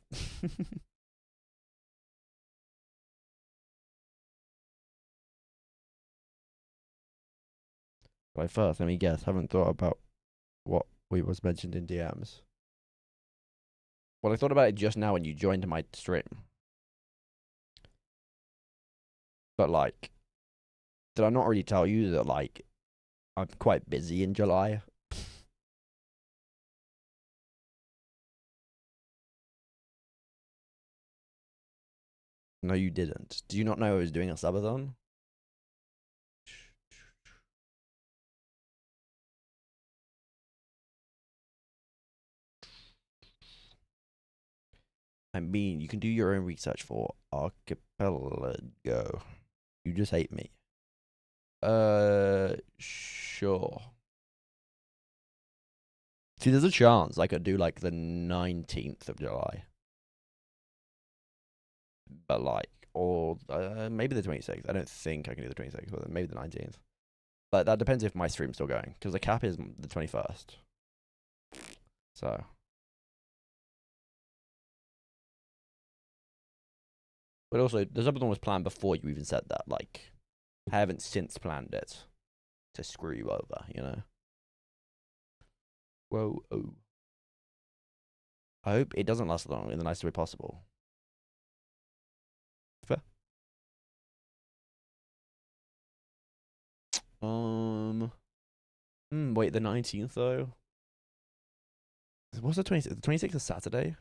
S1: Right, first, let me guess. Haven't thought about what we was mentioned in DMs. Well, I thought about it just now when you joined my stream. But like, Did I not already tell you that, like, I'm quite busy in July? No, you didn't. Do you not know I was doing a subathon? I mean, you can do your own research for Archipelago. You just hate me. Sure. See, there's a chance I could do like the 19th of July. But like, or maybe the 26th. I don't think I can do the 26th, but maybe the 19th. But that depends if my stream's still going, because the cap is the 21st. So. But also, the subathon was planned before you even said that. Like, I haven't since planned it to screw you over, you know? Whoa, oh. I hope it doesn't last long in the nicest way possible. Fair. Wait, the 19th though? What's the 26th? The 26th is Saturday?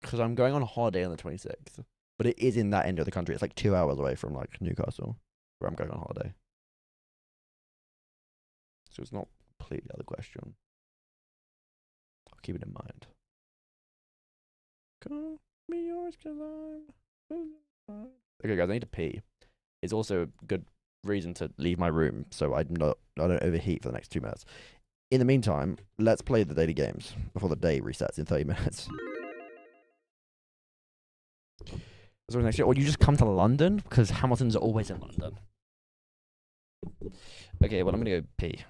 S1: Because I'm going on holiday on the 26th. But it is in that end of the country. It's like 2 hours away from like Newcastle, where I'm going on holiday. So it's not completely out of the question. I'll keep it in mind. Call me yours because I'm... Okay, guys, I need to pee. It's also a good reason to leave my room so I don't overheat for the next 2 minutes. In the meantime, let's play the daily games before the day resets in 30 minutes. So next year, or you just come to London because Hamilton's always in London. Okay, well I'm gonna go pee.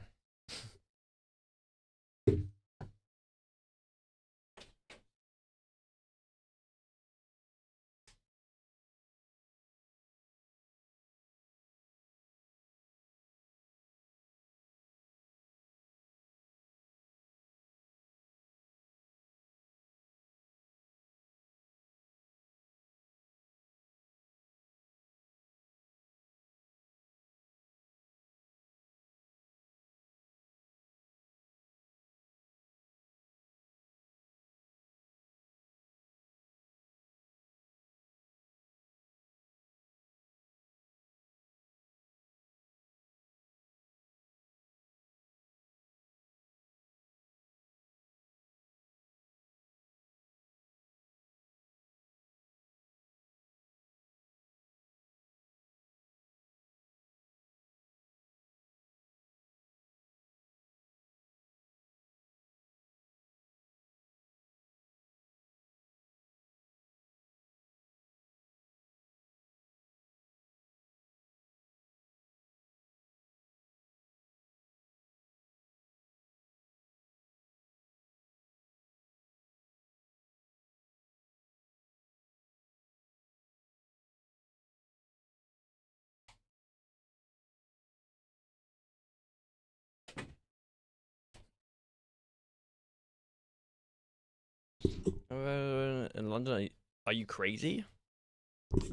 S1: In London, are you crazy?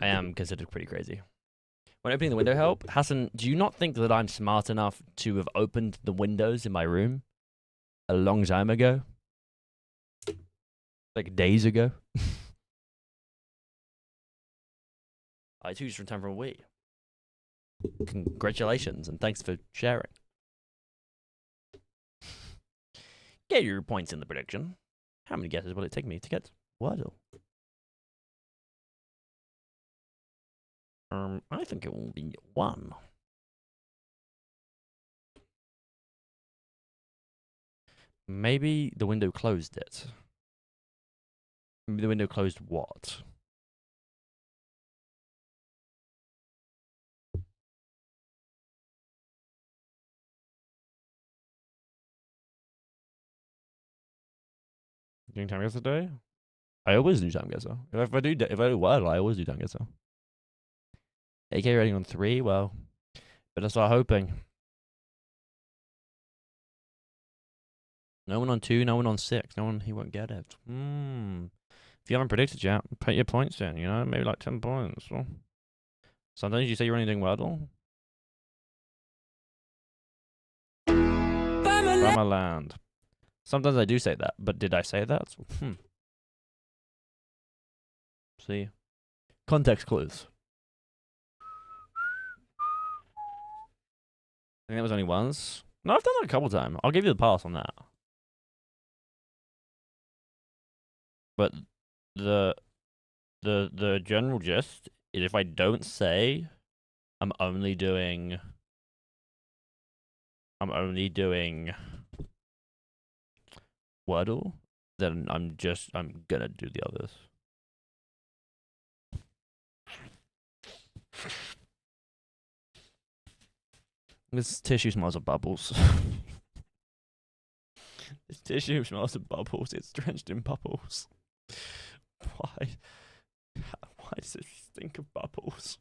S1: I am considered pretty crazy. When opening the window help, Hassan, do you not think that I'm smart enough to have opened the windows in my room a long time ago? Like days ago? I too just returned from a week. Congratulations and thanks for sharing. Get your points in the prediction. How many guesses will it take me to get Wordle? I think it will be 1. Maybe the window closed it. Maybe the window closed what? Doing time guesser today? I always do time guesser. If I do Wordle, I always do time guesser. AK rating on 3, well, better start hoping. No one on 2, no one on 6. No one, he won't get it. If you haven't predicted yet, put your points in, you know? Maybe like 10 points. Well, sometimes you say you're only doing Wordle. Land. Sometimes I do say that, but did I say that? See? Context clues. I think it was only once. No, I've done that a couple times. I'll give you the pass on that. But the general gist is if I don't say I'm only doing Wordle, then I'm gonna do the others. This tissue smells of bubbles. This tissue smells of bubbles. It's drenched in bubbles. Why? Why does it stink of bubbles?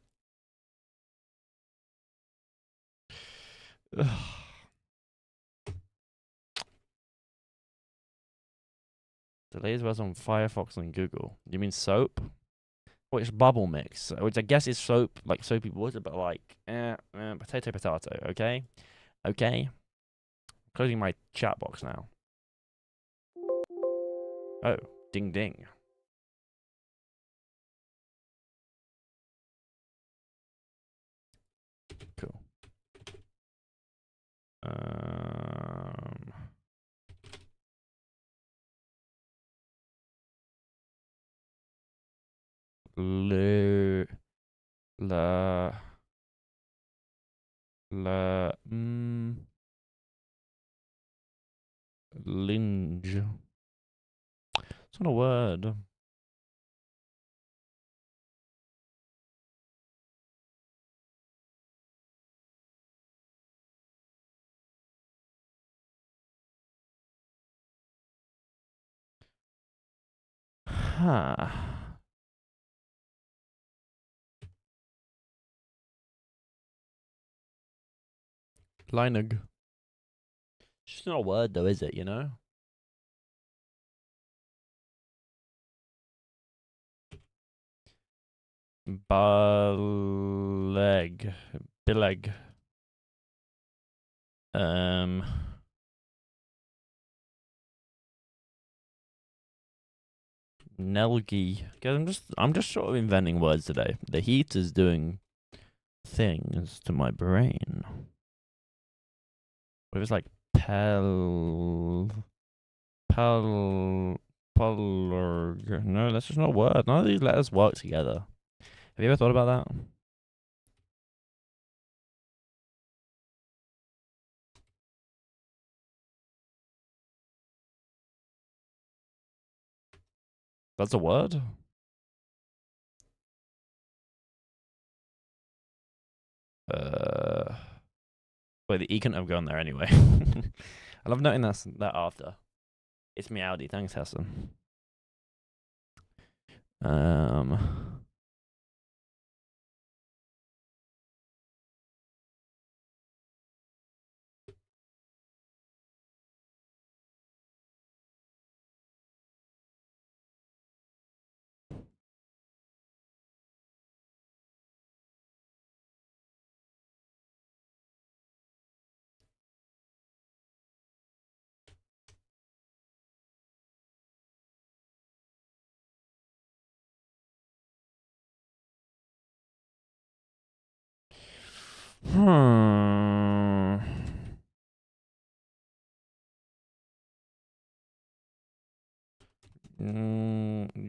S1: Ugh. Delays was on Firefox and Google. You mean soap? Well, it's bubble mix, which I guess is soap, like soapy water, but like, potato, okay? Okay? Closing my chat box now. Oh, ding ding. Cool. Linge. It's not a word. Huh. Linig. It's just not a word though, is it, you know? Baleg. Bileg. Nelgi. Guys, I'm just sort of inventing words today. The heat is doing things to my brain. What if it's like Pelurg? No, that's just not a word. None of these letters work together. Have you ever thought about that? That's a word? Wait, the E couldn't have gone there anyway. I love noting that after. It's Meowdy. Thanks, Hassan.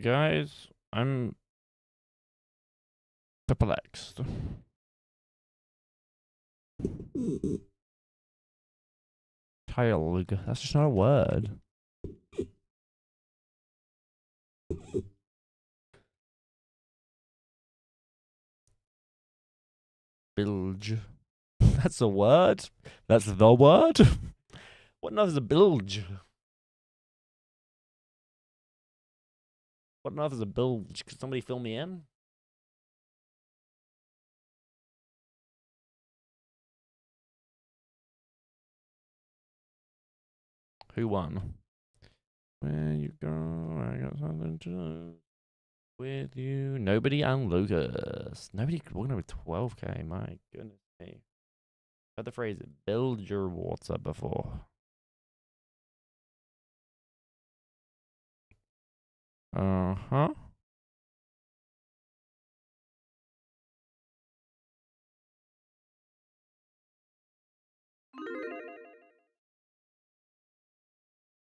S1: Guys, I'm perplexed. Tilg. That's just not a word. Bilge. That's a word? That's the word? What on earth is a bilge? What on earth is a bilge? Could somebody fill me in? Who won? Where you go? I got something to do with you. Nobody and Lucas. Nobody walking over 12k. My goodness me. Heard the phrase "build your water" before. Uh-huh.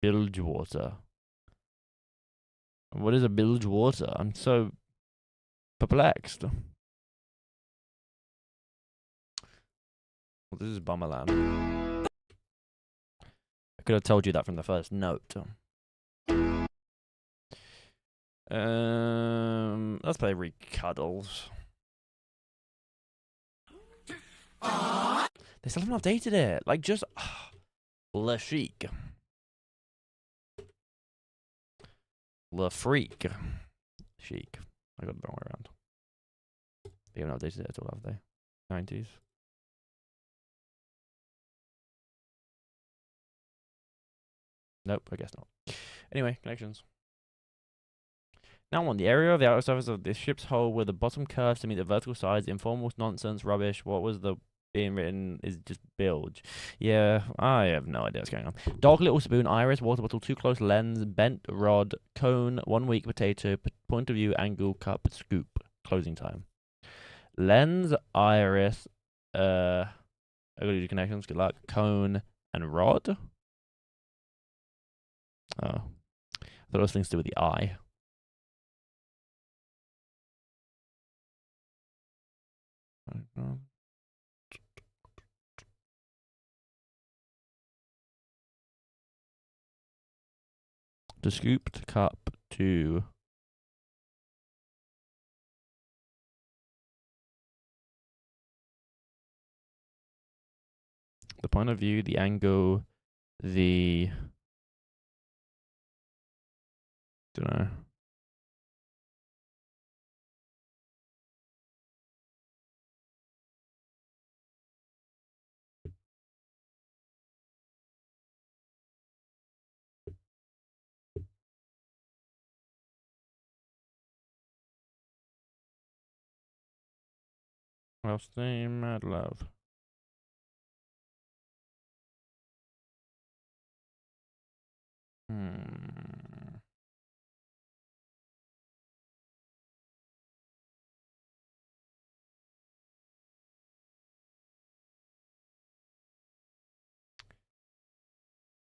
S1: Bilge water. What is a bilge water? I'm so perplexed. Well, this is Bummerland. I could have told you that from the first note. Let's play Recuddles. They still haven't updated it. Like, just Le Chic. Le Freak. Chic. I got it the wrong way around. They haven't updated it at all, have they? 90s. Nope, I guess not. Anyway, connections. Now on the area of the outer surface of this ship's hull where the bottom curves to meet the vertical sides, informal nonsense, rubbish. What was the being written is just bilge. Yeah, I have no idea what's going on. Dog, little spoon, iris, water bottle, too close, lens, bent rod, cone, 1 week, potato, point of view, angle, cup, scoop. Closing time. Lens, iris, I gotta do connections, good luck. Cone and rod. Oh. I thought it was things to do with the eye. To scoop, to cup, to the point of view, the angle, the don't know. I'll stay mad love.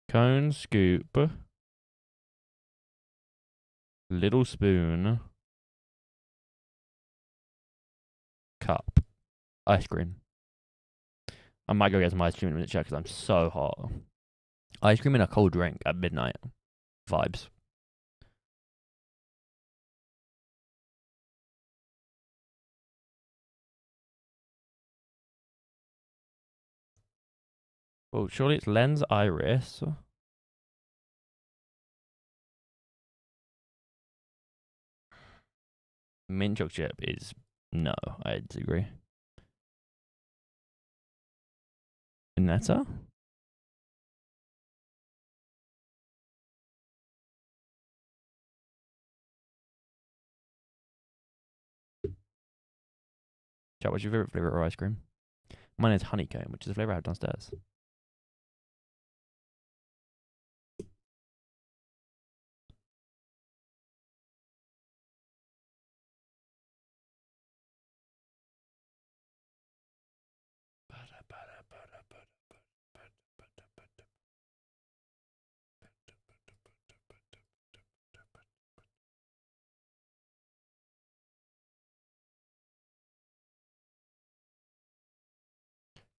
S1: Cone, scoop, little spoon, cup, ice cream. I might go get some ice cream in a minute, check, because I'm so hot. Ice cream and a cold drink at midnight. Vibes. Well, surely it's lens, iris. Mint chocolate chip is no, I disagree. Netta? Chat, what's your favorite flavor of ice cream? Mine is honeycomb, which is the flavor I have downstairs.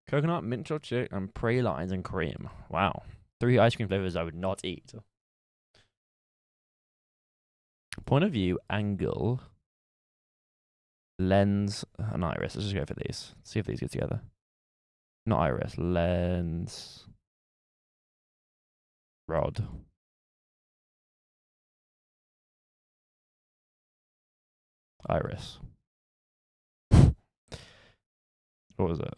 S1: Coconut, mint chocolate chip, and pralines and cream. Wow. 3 ice cream flavors I would not eat. Point of view, angle, lens, and iris. Let's just go for these. See if these get together. Not iris, lens, rod. Iris. What was it?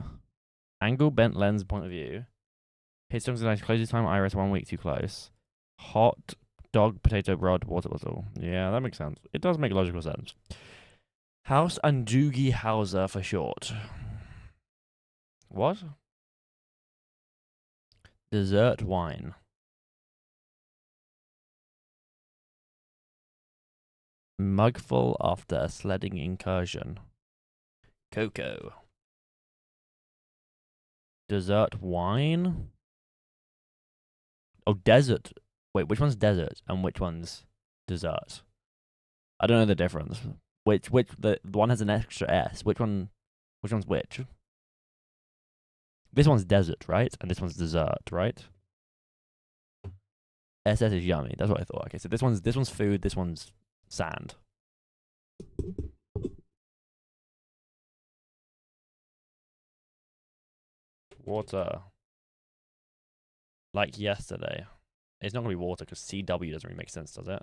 S1: Angle, bent lens, point of view. Hit something nice, closest time, iris, 1 week too close. Hot dog, potato, rod, water bottle. Yeah, that makes sense. It does make logical sense. House and Doogie Hauser for short. What? Dessert wine. Mugful after a sledding incursion. Cocoa. Dessert wine? Oh, desert. Wait, which one's desert and which one's dessert? I don't know the difference. Which the one has an extra S. Which one's which? This one's desert, right? And this one's dessert, right? SS is yummy. That's what I thought. Okay, so this one's food, this one's sand. Water. Like yesterday. It's not gonna be water because CW doesn't really make sense, does it?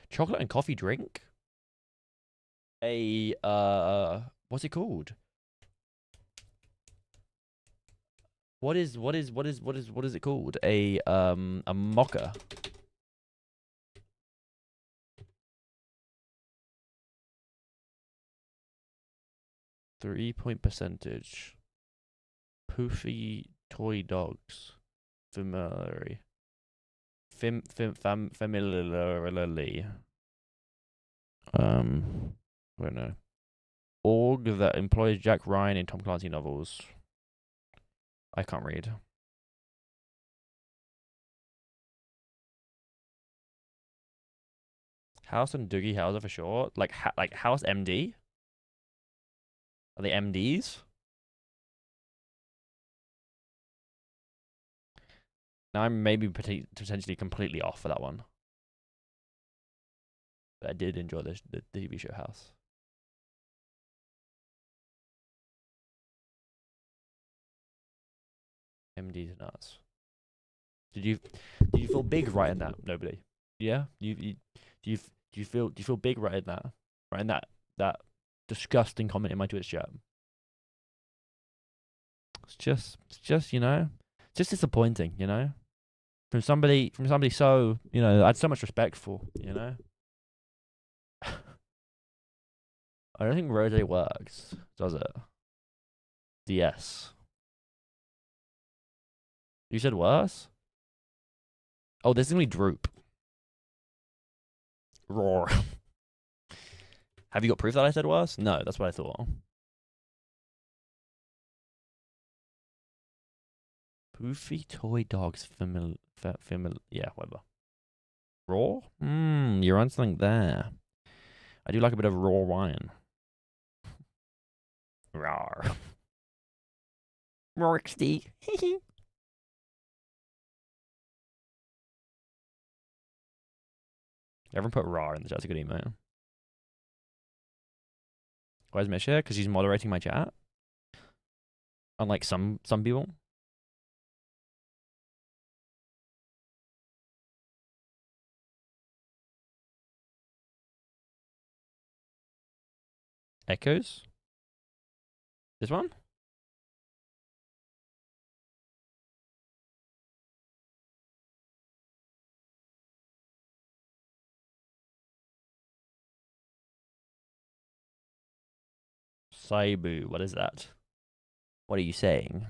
S1: Chocolate and coffee drink? What's it called? What is it called? A mocha. Three-point percentage. Poofy toy dogs. Familiarly. Familiarly. I don't know. Org that employs Jack Ryan in Tom Clancy novels. I can't read. House and Doogie Howser for short. Like House MD. Are they MDs? Now I'm maybe potentially completely off for that one. But I did enjoy the TV show House. MD's nuts. Did you feel big writing that? Nobody. Yeah. Do you feel big writing that? Writing that disgusting comment in my Twitch chat. It's just you know, it's just disappointing, you know, from somebody so, you know, I had so much respect for, you know. I don't think Rose works, does it? DS. You said worse? Oh, this is gonna be Droop. Roar. Have you got proof that I said worse? No, that's what I thought. Poofy toy dogs yeah, whatever. Raw? You're on something there. I do like a bit of raw wine. Rawr. Rorksty. Everyone put raw in the chat. That's a good email. Why is Mish here? Because he's moderating my chat. Unlike some people. Echoes? This one? Saibu, what is that? What are you saying?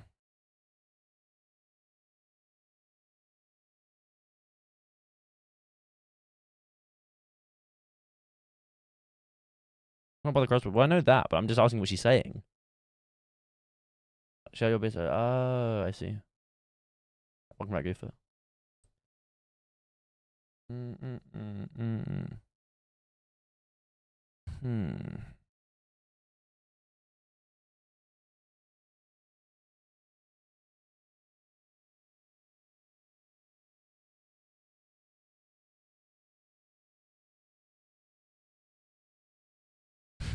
S1: Not by the crossbow. Well, I know that, but I'm just asking what she's saying. Share your bit. Oh, I see. Welcome back, Goofer.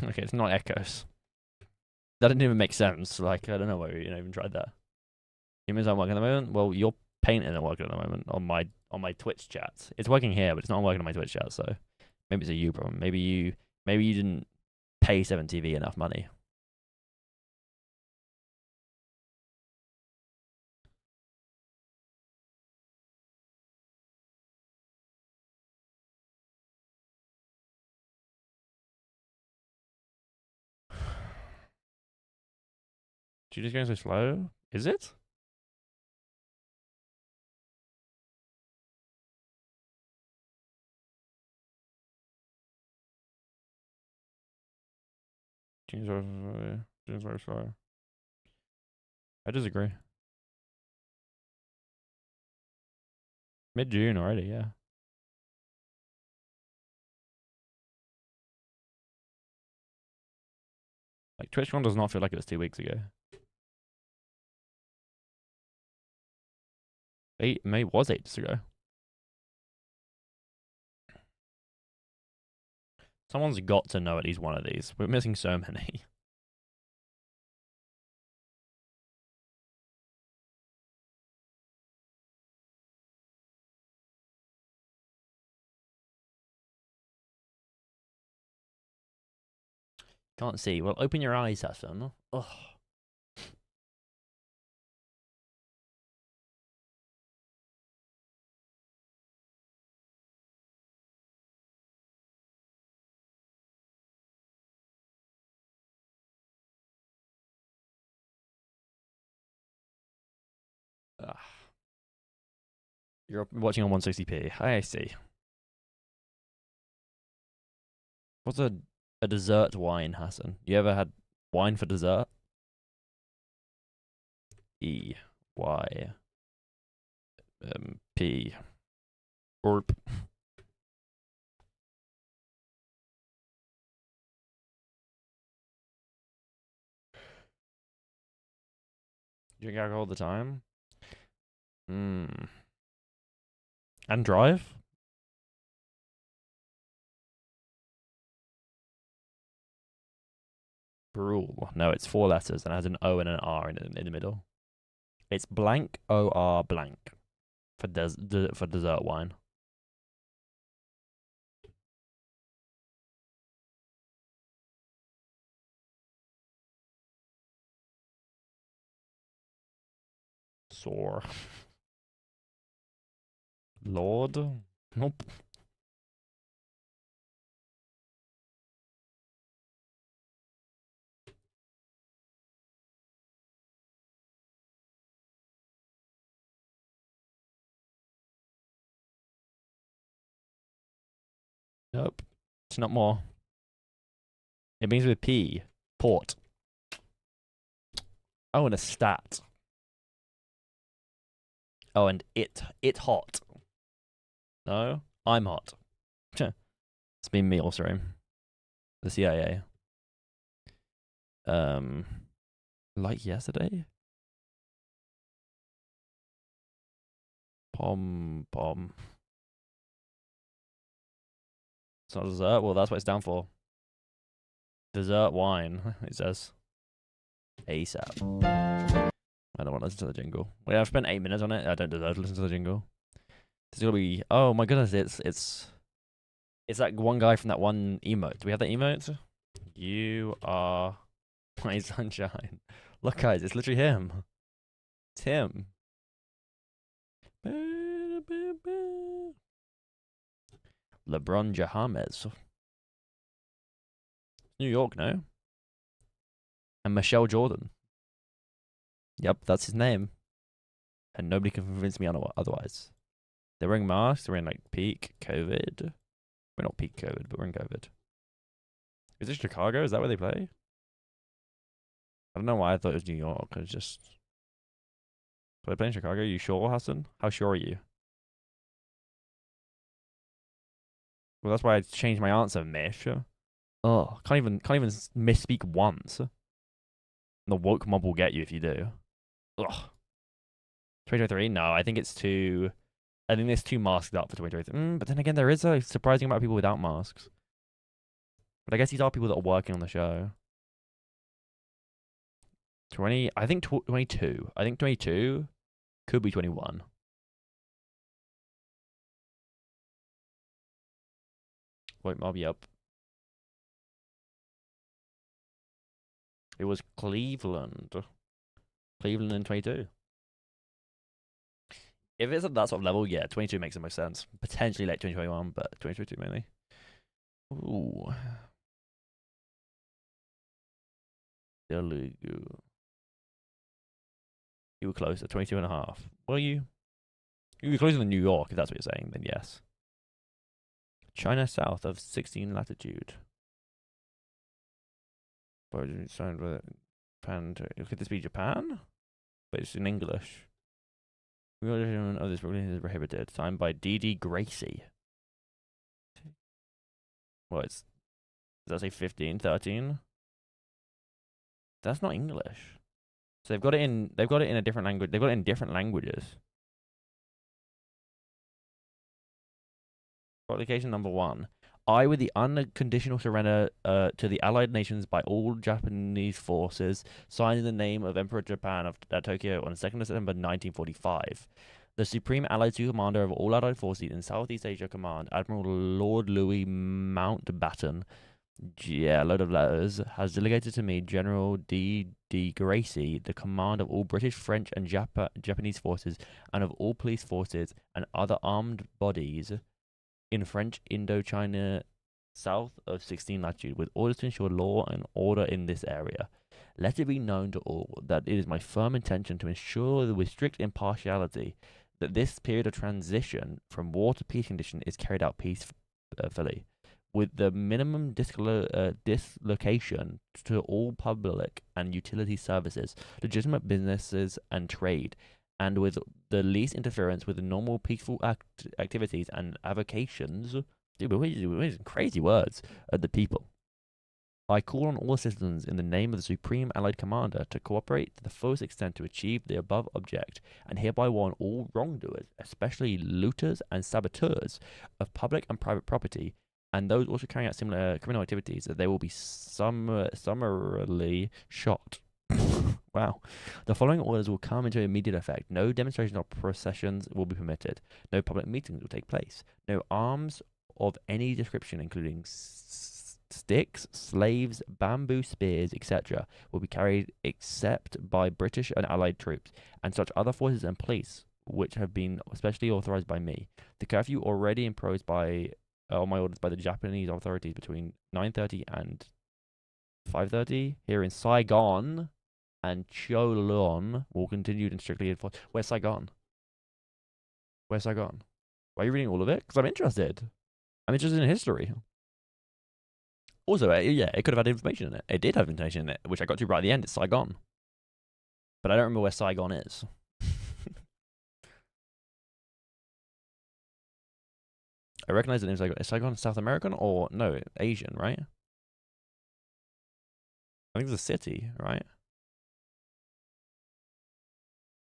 S1: Okay, it's not echoes. That didn't even make sense. Like, I don't know why we even tried that. Humans aren't working at the moment. Well, your painting isn't working at the moment on my Twitch chat. It's working here, but it's not working on my Twitch chat. So maybe it's a you problem. Maybe you didn't pay 7TV enough money. She just going so slow? Is it? Seems very slow. I disagree. Mid-June already, yeah. Like TwitchCon does not feel like it was 2 weeks ago. May was 8 days ago. Someone's got to know at least one of these. We're missing so many. Can't see. Well, open your eyes, Hassan. Ugh. Ugh. You're watching on 160p. I see. What's a dessert wine, Hassan? You ever had wine for dessert? E-Y P. Orp. Drink alcohol all the time? And drive? Brule. No, it's 4 letters and it has an O and an R in the middle. It's blank O-R blank for dessert wine. Sore. Lord? Nope. Nope. It's not more. It begins with P. Port. Oh, and a stat. Oh, and it hot. No, I'm hot. It's been me also. The CIA. Like yesterday? Pom. It's not dessert? Well, that's what it's down for. Dessert wine, it says. ASAP. I don't want to listen to the jingle. Wait, I've spent 8 minutes on it. I don't deserve to listen to the jingle. It's gonna be. Oh my goodness! It's that one guy from that one emote. Do we have that emote? You are my sunshine. Look, guys, it's literally him. It's him. LeBron James. New York, no? And Michelle Jordan. Yep, that's his name. And nobody can convince me otherwise. They're wearing masks. They're in like peak COVID. We're not peak COVID, but we're in COVID. Is this Chicago? Is that where they play? I don't know why I thought it was New York. It's just. Do they play in Chicago? Are you sure, Hassan? How sure are you? Well, that's why I changed my answer, Mish. Oh, can't even misspeak once. The woke mob will get you if you do. Ugh. 2023? No, I think it's too. I think there's too masked up for 2023. But then again, there is a surprising amount of people without masks. But I guess these are people that are working on the show. 20. I think 22. I think 22 could be 21. Woke mob, yep. It was Cleveland. Cleveland in 22. If it's at that sort of level, yeah, 22 makes the most sense. Potentially late 2021, but 2022 mainly. Ooh. Telugu. You were closer, 22.5. Were you? You were closer than New York, if that's what you're saying, then yes. China south of 16 latitude. Signed with Japan. Could this be Japan? But it's in English. Oh, this is prohibited. Signed by D.D. Gracie. What? Does that say 15, 13? That's not English. So they've got it in. They've got it in a different language. They've got it in different languages. Application number 1. I, with the unconditional surrender to the Allied nations by all Japanese forces, signed in the name of Emperor Japan of Tokyo on 2nd of September 1945. The Supreme Allied Commander of all Allied forces in Southeast Asia Command, Admiral Lord Louis Mountbatten, yeah, a load of letters, has delegated to me General D.D. Gracie the command of all British, French, and Japanese forces, and of all police forces and other armed bodies in French Indochina south of 16 latitude, with orders to ensure law and order in this area. Let it be known to all that it is my firm intention to ensure that with strict impartiality that this period of transition from war to peace condition is carried out peacefully, with the minimum dislocation to all public and utility services, legitimate businesses and trade, and with the least interference with the normal peaceful activities and avocations. Dude, we're using crazy words of the people. I call on all citizens in the name of the Supreme Allied Commander to cooperate to the fullest extent to achieve the above object, and hereby warn all wrongdoers, especially looters and saboteurs of public and private property, and those also carrying out similar criminal activities, that they will be summarily shot. Wow. The following orders will come into immediate effect. No demonstrations or processions will be permitted. No public meetings will take place. No arms of any description, including sticks, slaves, bamboo spears, etc., will be carried except by British and Allied troops, and such other forces and police which have been specially authorized by me. The curfew already imposed by my orders by the Japanese authorities between 9:30 and 5:30 here in Saigon and Cholon will continue and strictly enforced. Where's Saigon? Where's Saigon? Why are you reading all of it? Because I'm interested. I'm interested in history. Also, yeah, it could have had information in it. It did have information in it, which I got to right at the end. It's Saigon. But I don't remember where Saigon is. I recognize the name Saigon. Is Saigon South American or no, Asian, right? I think it's a city, right?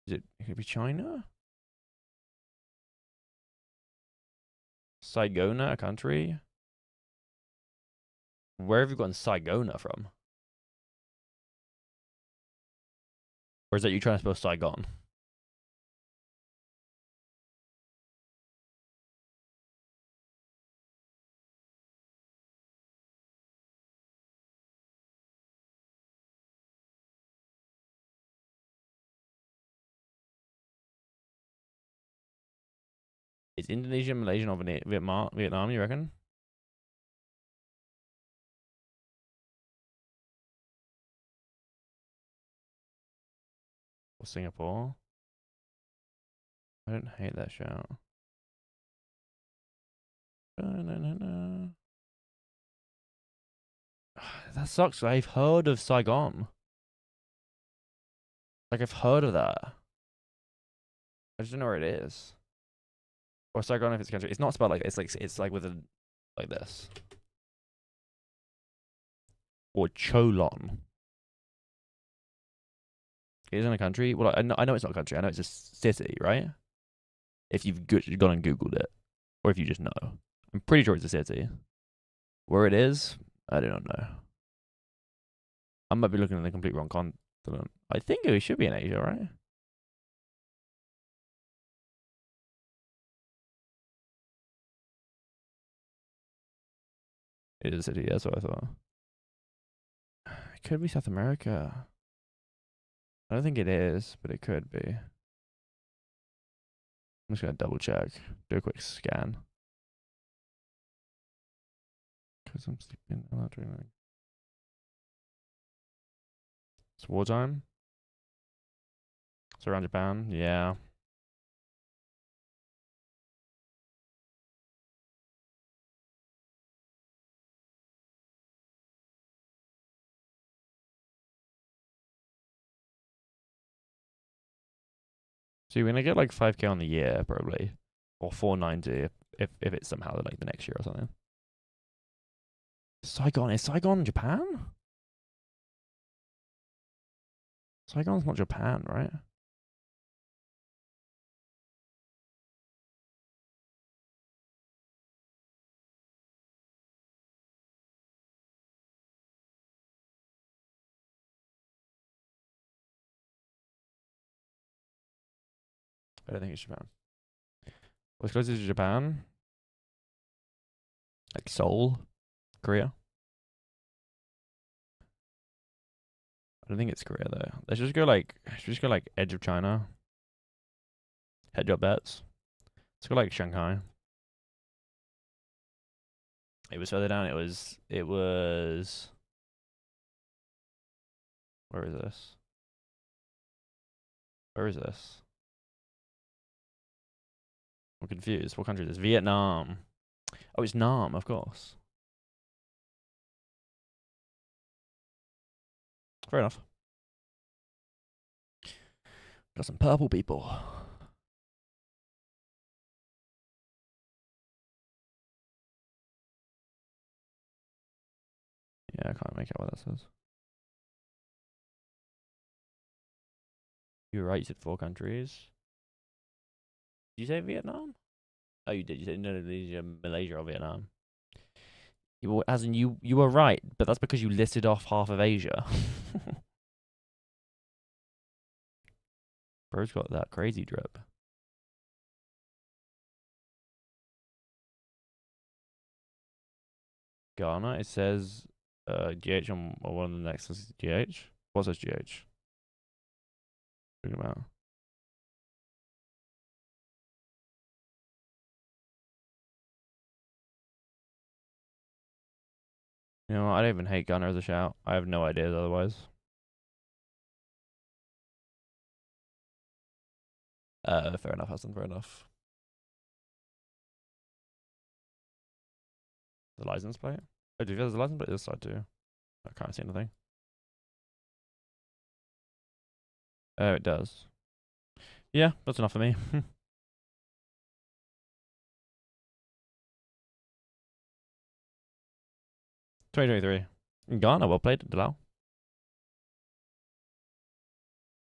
S1: It could be China? Saigona, a country? Where have you gotten Saigona from? Or is that you trying to spell Saigon? Is Indonesia, Malaysia, or Vietnam, you reckon? Or Singapore? I don't hate that shout. That sucks. I've heard of Saigon. Like, I've heard of that. I just don't know where it is. Or Saigon if it's a country. It's not spelled like it's like with a like this. Or Cholon. It isn't a country. Well, I know it's not a country. I know it's a city, right? If you've gone and Googled it, or if you just know, I'm pretty sure it's a city. Where it is, I don't know. I might be looking at the complete wrong continent. I think it should be in Asia, right? It is a city. That's what I thought. It could be South America. I don't think it is, but it could be. I'm just gonna double check. Do a quick scan. Because I'm sleeping. I'm not doing anything. It's wartime. So around Japan, yeah. So you're gonna get like 5K on the year probably, or 490 if it's somehow like the next year or something. Saigon is Saigon Japan? Saigon's not Japan, right? I don't think it's Japan. What's closest to Japan? Like Seoul, Korea. I don't think it's Korea though. Let's just go like edge of China. Head your bets. Let's go like Shanghai. It was further down. It was. Where is this? Where is this? I'm confused. What country is this? Vietnam. Oh, it's Nam, of course. Fair enough. Got some purple people. Yeah, I can't make out what that says. You're right, you said 4 countries. Did you say Vietnam? Oh, you did. You said Indonesia, Malaysia, or Vietnam. As in, you were right, but that's because you listed off half of Asia. Bro's got that crazy drip. Ghana, it says GH on one of the next is GH. What says GH? Talking about. You know, I don't even hate Ghana as a shout. I have no ideas otherwise. Fair enough, Hassan. Fair enough. The license plate? Oh, do you have the license plate this side too? I can't see anything. Oh, it does. Yeah, that's enough for me. 2023. Ghana, well played, Dalal.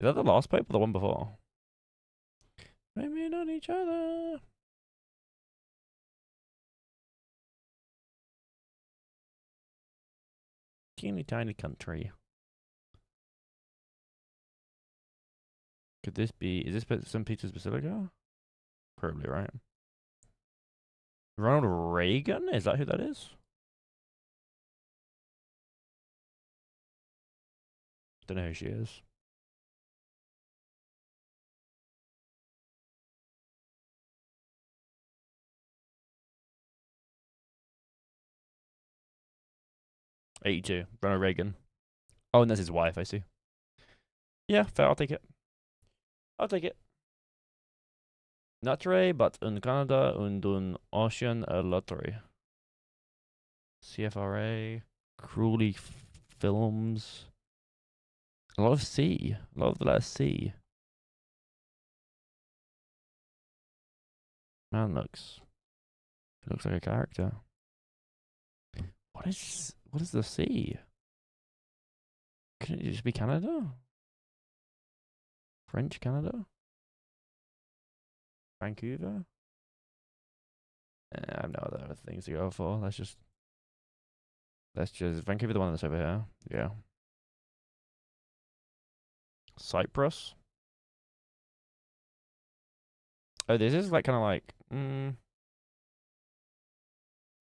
S1: Is that the last pipe or the one before? Maybe not each other. Teeny tiny country. Could this be? Is this St. Peter's Basilica? Probably, right? Ronald Reagan? Is that who that is? Don't know who she is. '82. Ronald Reagan. Oh, and that's his wife, I see. Yeah, fair. I'll take it. I'll take it. Notre, but in Canada und un Ocean Lottery. CFRA. Cruelly Films. A lot of C. A lot of the letter C. Man looks like a character. What is the C? Can it just be Canada? French Canada? Vancouver? I have no other things to go for. Let's just Vancouver, the one that's over here. Yeah. Cyprus. Oh, this is like kind of like it's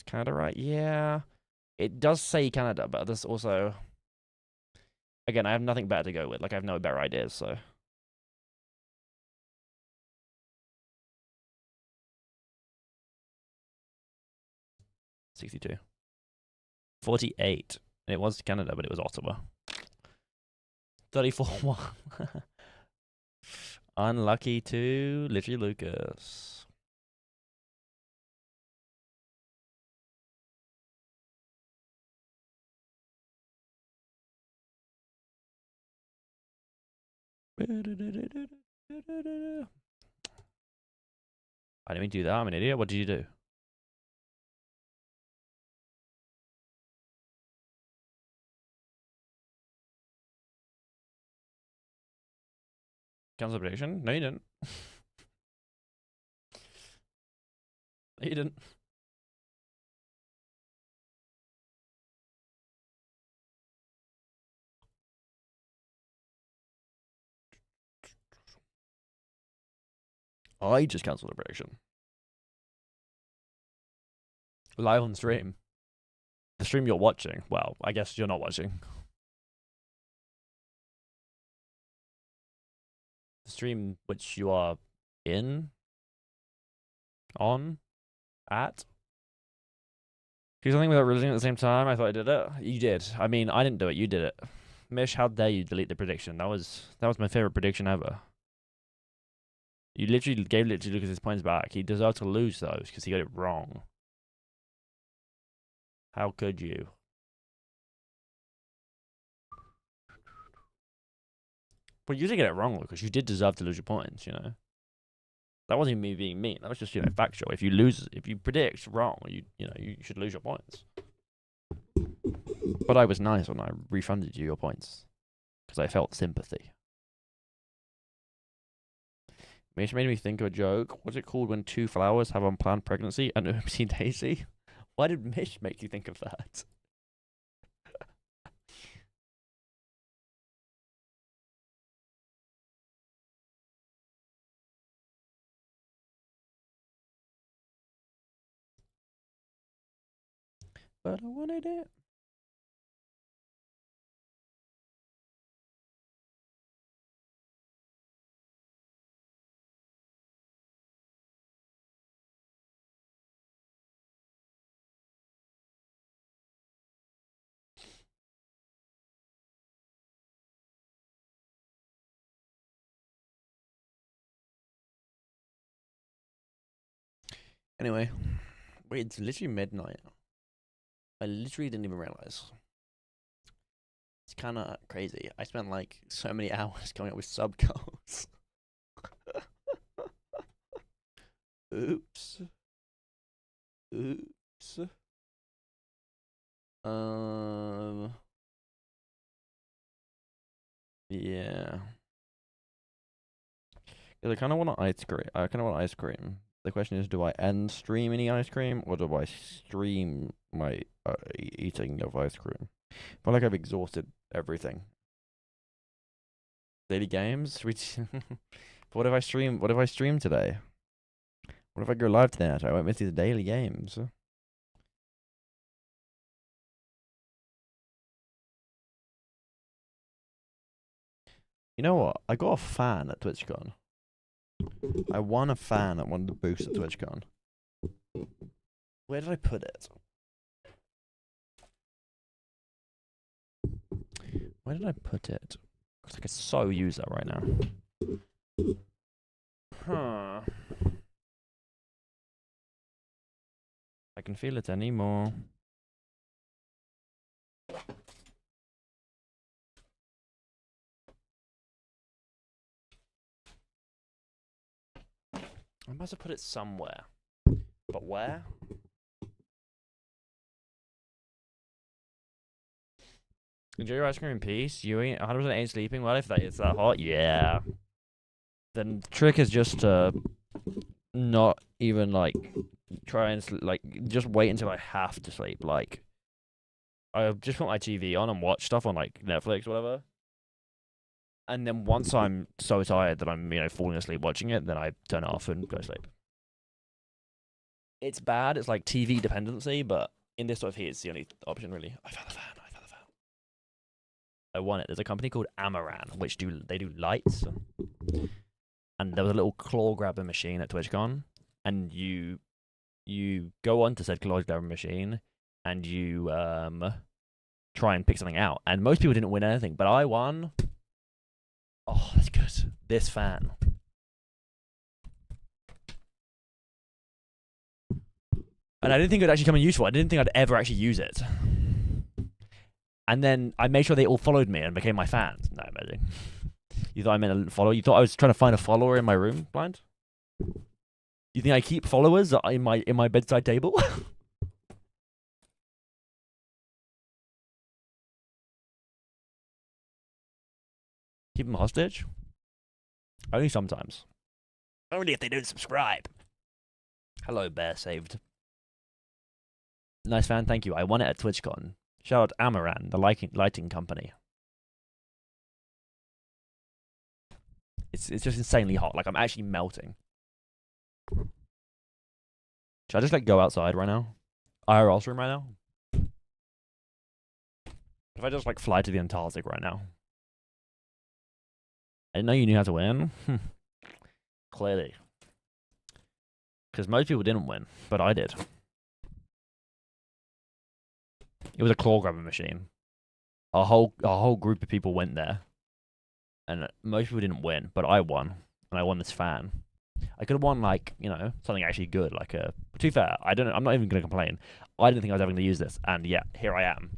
S1: Canada, right? Yeah. It does say Canada, but this also again, I have nothing better to go with. Like I have no better ideas, so 62. 48. It was Canada, but it was Ottawa. 34-1. Unlucky to literally Lucas. I didn't mean to do that. I'm an idiot. What did you do? Cancel prediction? No, you didn't. No, you didn't. I just cancelled a prediction. Live on stream. The stream you're watching. Well, I guess you're not watching. The stream which you are in? On? At? Do something without realizing at the same time? I thought I did it. You did. I mean, I didn't do it. You did it. Mish, how dare you delete the prediction? That was my favorite prediction ever. You literally gave Lucas his points back. He deserved to lose those because he got it wrong. How could you? Well, you did get it wrong, Lucas. You did deserve to lose your points, you know. That wasn't even me being mean. That was just, you know, factual. If you predict wrong, you should lose your points. But I was nice when I refunded you your points because I felt sympathy. Mish made me think of a joke. What's it called when two flowers have unplanned pregnancy? An oopsie daisy? Why did Mish make you think of that? But I wanted it. Anyway, wait, it's literally midnight. I literally didn't even realize. It's kind of crazy. I spent like so many hours coming up with sub goals. Oops. Oops. Yeah. I kind of want ice cream. I kind of want ice cream. The question is, do I end stream any ice cream, or do I stream my eating of ice cream? I feel like I've exhausted everything. Daily games? What if I stream? What if I stream today? What if I go live today? I won't miss these daily games. You know what? I got a fan at TwitchCon. I won a fan at one of the booths at TwitchCon. Where did I put it? Where did I put it? Because I could so use that right now. Huh. I can feel it anymore. I must have put it somewhere. But where? Enjoy your ice cream in peace. You ain't 100% ain't sleeping well if it's that hot. Yeah. Then the trick is just to not even like try and just wait until I have to sleep. Like, I just put my TV on and watch stuff on like Netflix or whatever. And then once I'm so tired that I'm, falling asleep watching it, then I turn it off and go to sleep. It's bad. It's like TV dependency, but in this sort of heat, it's the only option really. I found the fan. I won it. There's a company called Amaran, which they do lights. And there was a little claw grabber machine at TwitchCon, and you go on to said claw grabber machine, and you try and pick something out. And most people didn't win anything, but I won. Oh, that's good. This fan. And I didn't think it would actually come in useful. I didn't think I'd ever actually use it. And then I made sure they all followed me and became my fans. No, amazing. You thought I meant to follow? You thought I was trying to find a follower in my room, Blind? You think I keep followers in my bedside table? Keep them hostage? Only sometimes. Only if they don't subscribe. Hello, Bear Saved. Nice fan, thank you. I won it at TwitchCon. Shout out Amaran, the lighting company. It's just insanely hot. Like, I'm actually melting. Should I just, like, go outside right now? IRL stream right now? If I just, like, fly to the Antarctic right now? I didn't know you knew how to win. Clearly. Because most people didn't win, but I did. It was a claw grabber machine. A whole group of people went there. And most people didn't win, but I won. And I won this fan. I could have won, like, you know, something actually good, like a... To be fair, I'm not even going to complain. I didn't think I was ever going to use this, and yeah, here I am.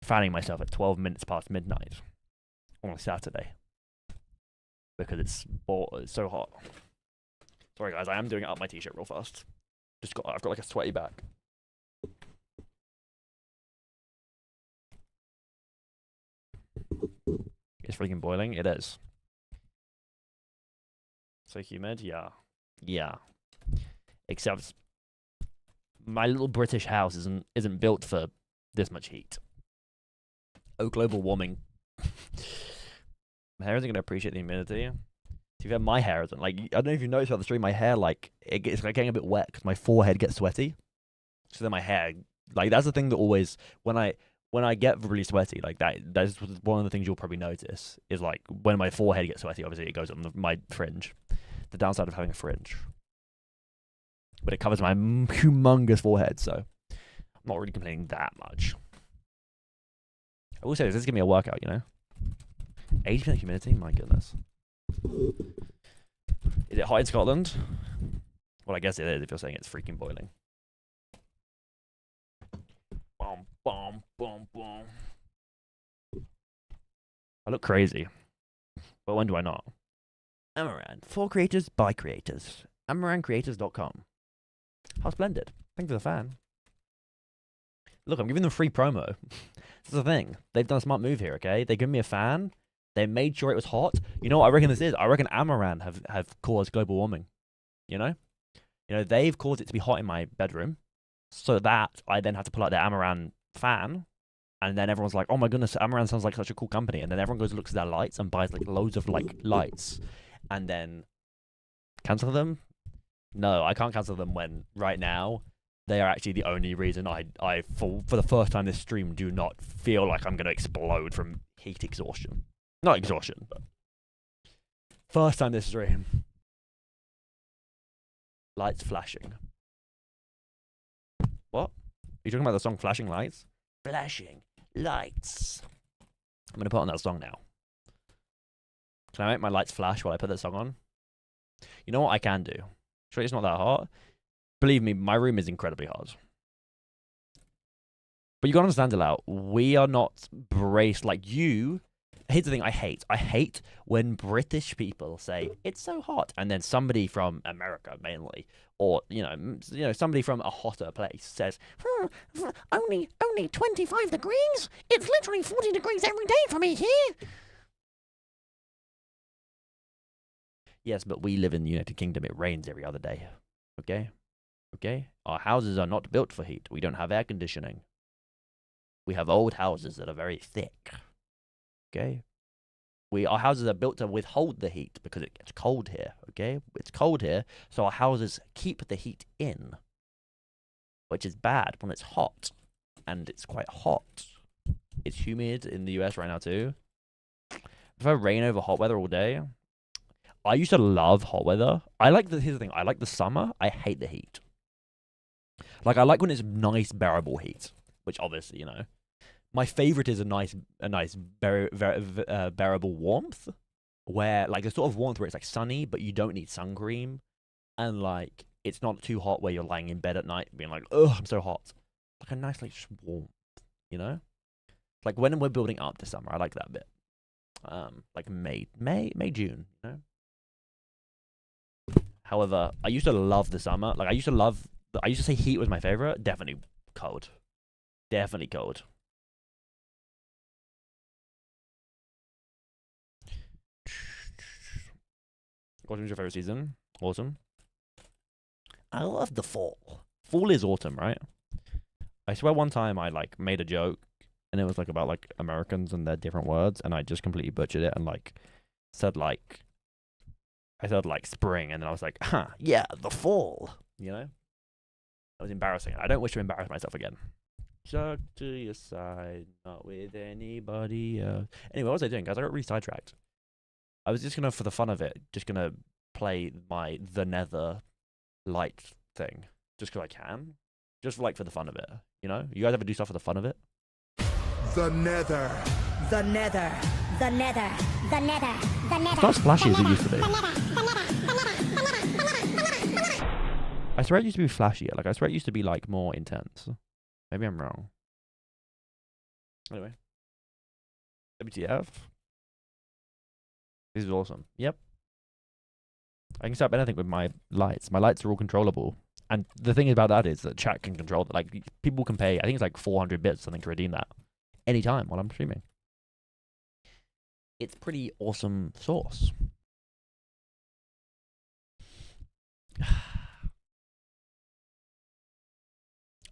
S1: Fanning myself at 12 minutes past midnight. On a Saturday. Because it's so hot. Sorry guys, I am doing it up my t-shirt real fast. I've got like a sweaty back. It's freaking boiling. It is. So humid, yeah. Yeah. Except my little British house isn't built for this much heat. Oh, global warming. My hair isn't gonna appreciate the humidity. To be fair, my hair isn't. Like, I don't know if you noticed on the stream, my hair, like, it's like getting a bit wet because my forehead gets sweaty. So then my hair, like, that's the thing that always, when I get really sweaty, like, that's one of the things you'll probably notice, is, like, when my forehead gets sweaty, obviously it goes on my fringe. The downside of having a fringe. But it covers my humongous forehead, so I'm not really complaining that much. I will say this is giving me a workout, you know? 80% humidity? My goodness. Is it hot in Scotland? Well, I guess it is if you're saying it's freaking boiling. Boom, boom, boom, boom. I look crazy. But when do I not? Amaran. For creators, by creators. AmaranCreators.com. How splendid. Thanks for the fan. Look, I'm giving them free promo. This is the thing. They've done a smart move here, okay? They give me a fan. They made sure it was hot. You know what I reckon this is? I reckon Amaran have caused global warming. You know? You know, they've caused it to be hot in my bedroom. So that I then have to pull out the Amaran fan. And then everyone's like, oh my goodness, Amaran sounds like such a cool company. And then everyone goes and looks at their lights and buys like loads of like lights. And then cancel them? No, I can't cancel them when right now they are actually the only reason I for the first time this stream do not feel like I'm going to explode from heat exhaustion. Not exhaustion, but first time this stream. Lights flashing. What? Are you talking about the song Flashing Lights? Flashing Lights. I'm going to put on that song now. Can I make my lights flash while I put that song on? You know what I can do? Sure, it's not that hot. Believe me, my room is incredibly hot. But you gotta understand, Delau, we are not braced like you. Here's the thing I hate. I hate when British people say, it's so hot, and then somebody from America, mainly, or, you know, somebody from a hotter place says, only 25 degrees? It's literally 40 degrees every day for me here. Yes, but we live in the United Kingdom. It rains every other day. Okay? Okay? Our houses are not built for heat. We don't have air conditioning. We have old houses that are very thick. Okay? Our houses are built to withhold the heat because it gets cold here. Okay? It's cold here, so our houses keep the heat in. Which is bad when it's hot. And it's quite hot. It's humid in the US right now too. If I rain over hot weather all day, I used to love hot weather. Here's the thing. I like the summer. I hate the heat. Like, I like when it's nice, bearable heat. Which, obviously, you know. My favorite is a nice bearable warmth. Where, like, a sort of warmth where it's, like, sunny, but you don't need sun cream. And, like, it's not too hot where you're lying in bed at night being like, oh, I'm so hot. Like a nice, like, just warmth, you know? Like when we're building up to summer, I like that bit. Like May, June, you know? However, I used to love the summer. Like I used to say heat was my favorite. Definitely cold. Definitely cold. What was your favorite season? Autumn. I love the fall. Fall is autumn, right? I swear one time I like made a joke and it was like about like Americans and their different words and I just completely butchered it and like said like I said like spring and then I was like, huh, yeah, the fall. You know? That was embarrassing. I don't wish to embarrass myself again. Chuck to your side, not with anybody else. Anyway, what was I doing, guys? I got really sidetracked. I was just gonna, for the fun of it, just gonna play my The Nether light thing. Just because I can. Just like for the fun of it, you know? You guys ever do stuff for the fun of it?
S8: The Nether.
S9: The Nether. The Nether. The Nether. The Nether.
S1: It's not as flashy as it used to be. I swear it used to be flashier. Like, I swear it used to be, like, more intense. Maybe I'm wrong. Anyway. WTF. This is awesome. Yep. I can set up anything with my lights. My lights are all controllable. And the thing about that is that chat can control that. Like, people can pay, I think it's like 400 bits or something to redeem that. Anytime while I'm streaming. It's pretty awesome sauce. I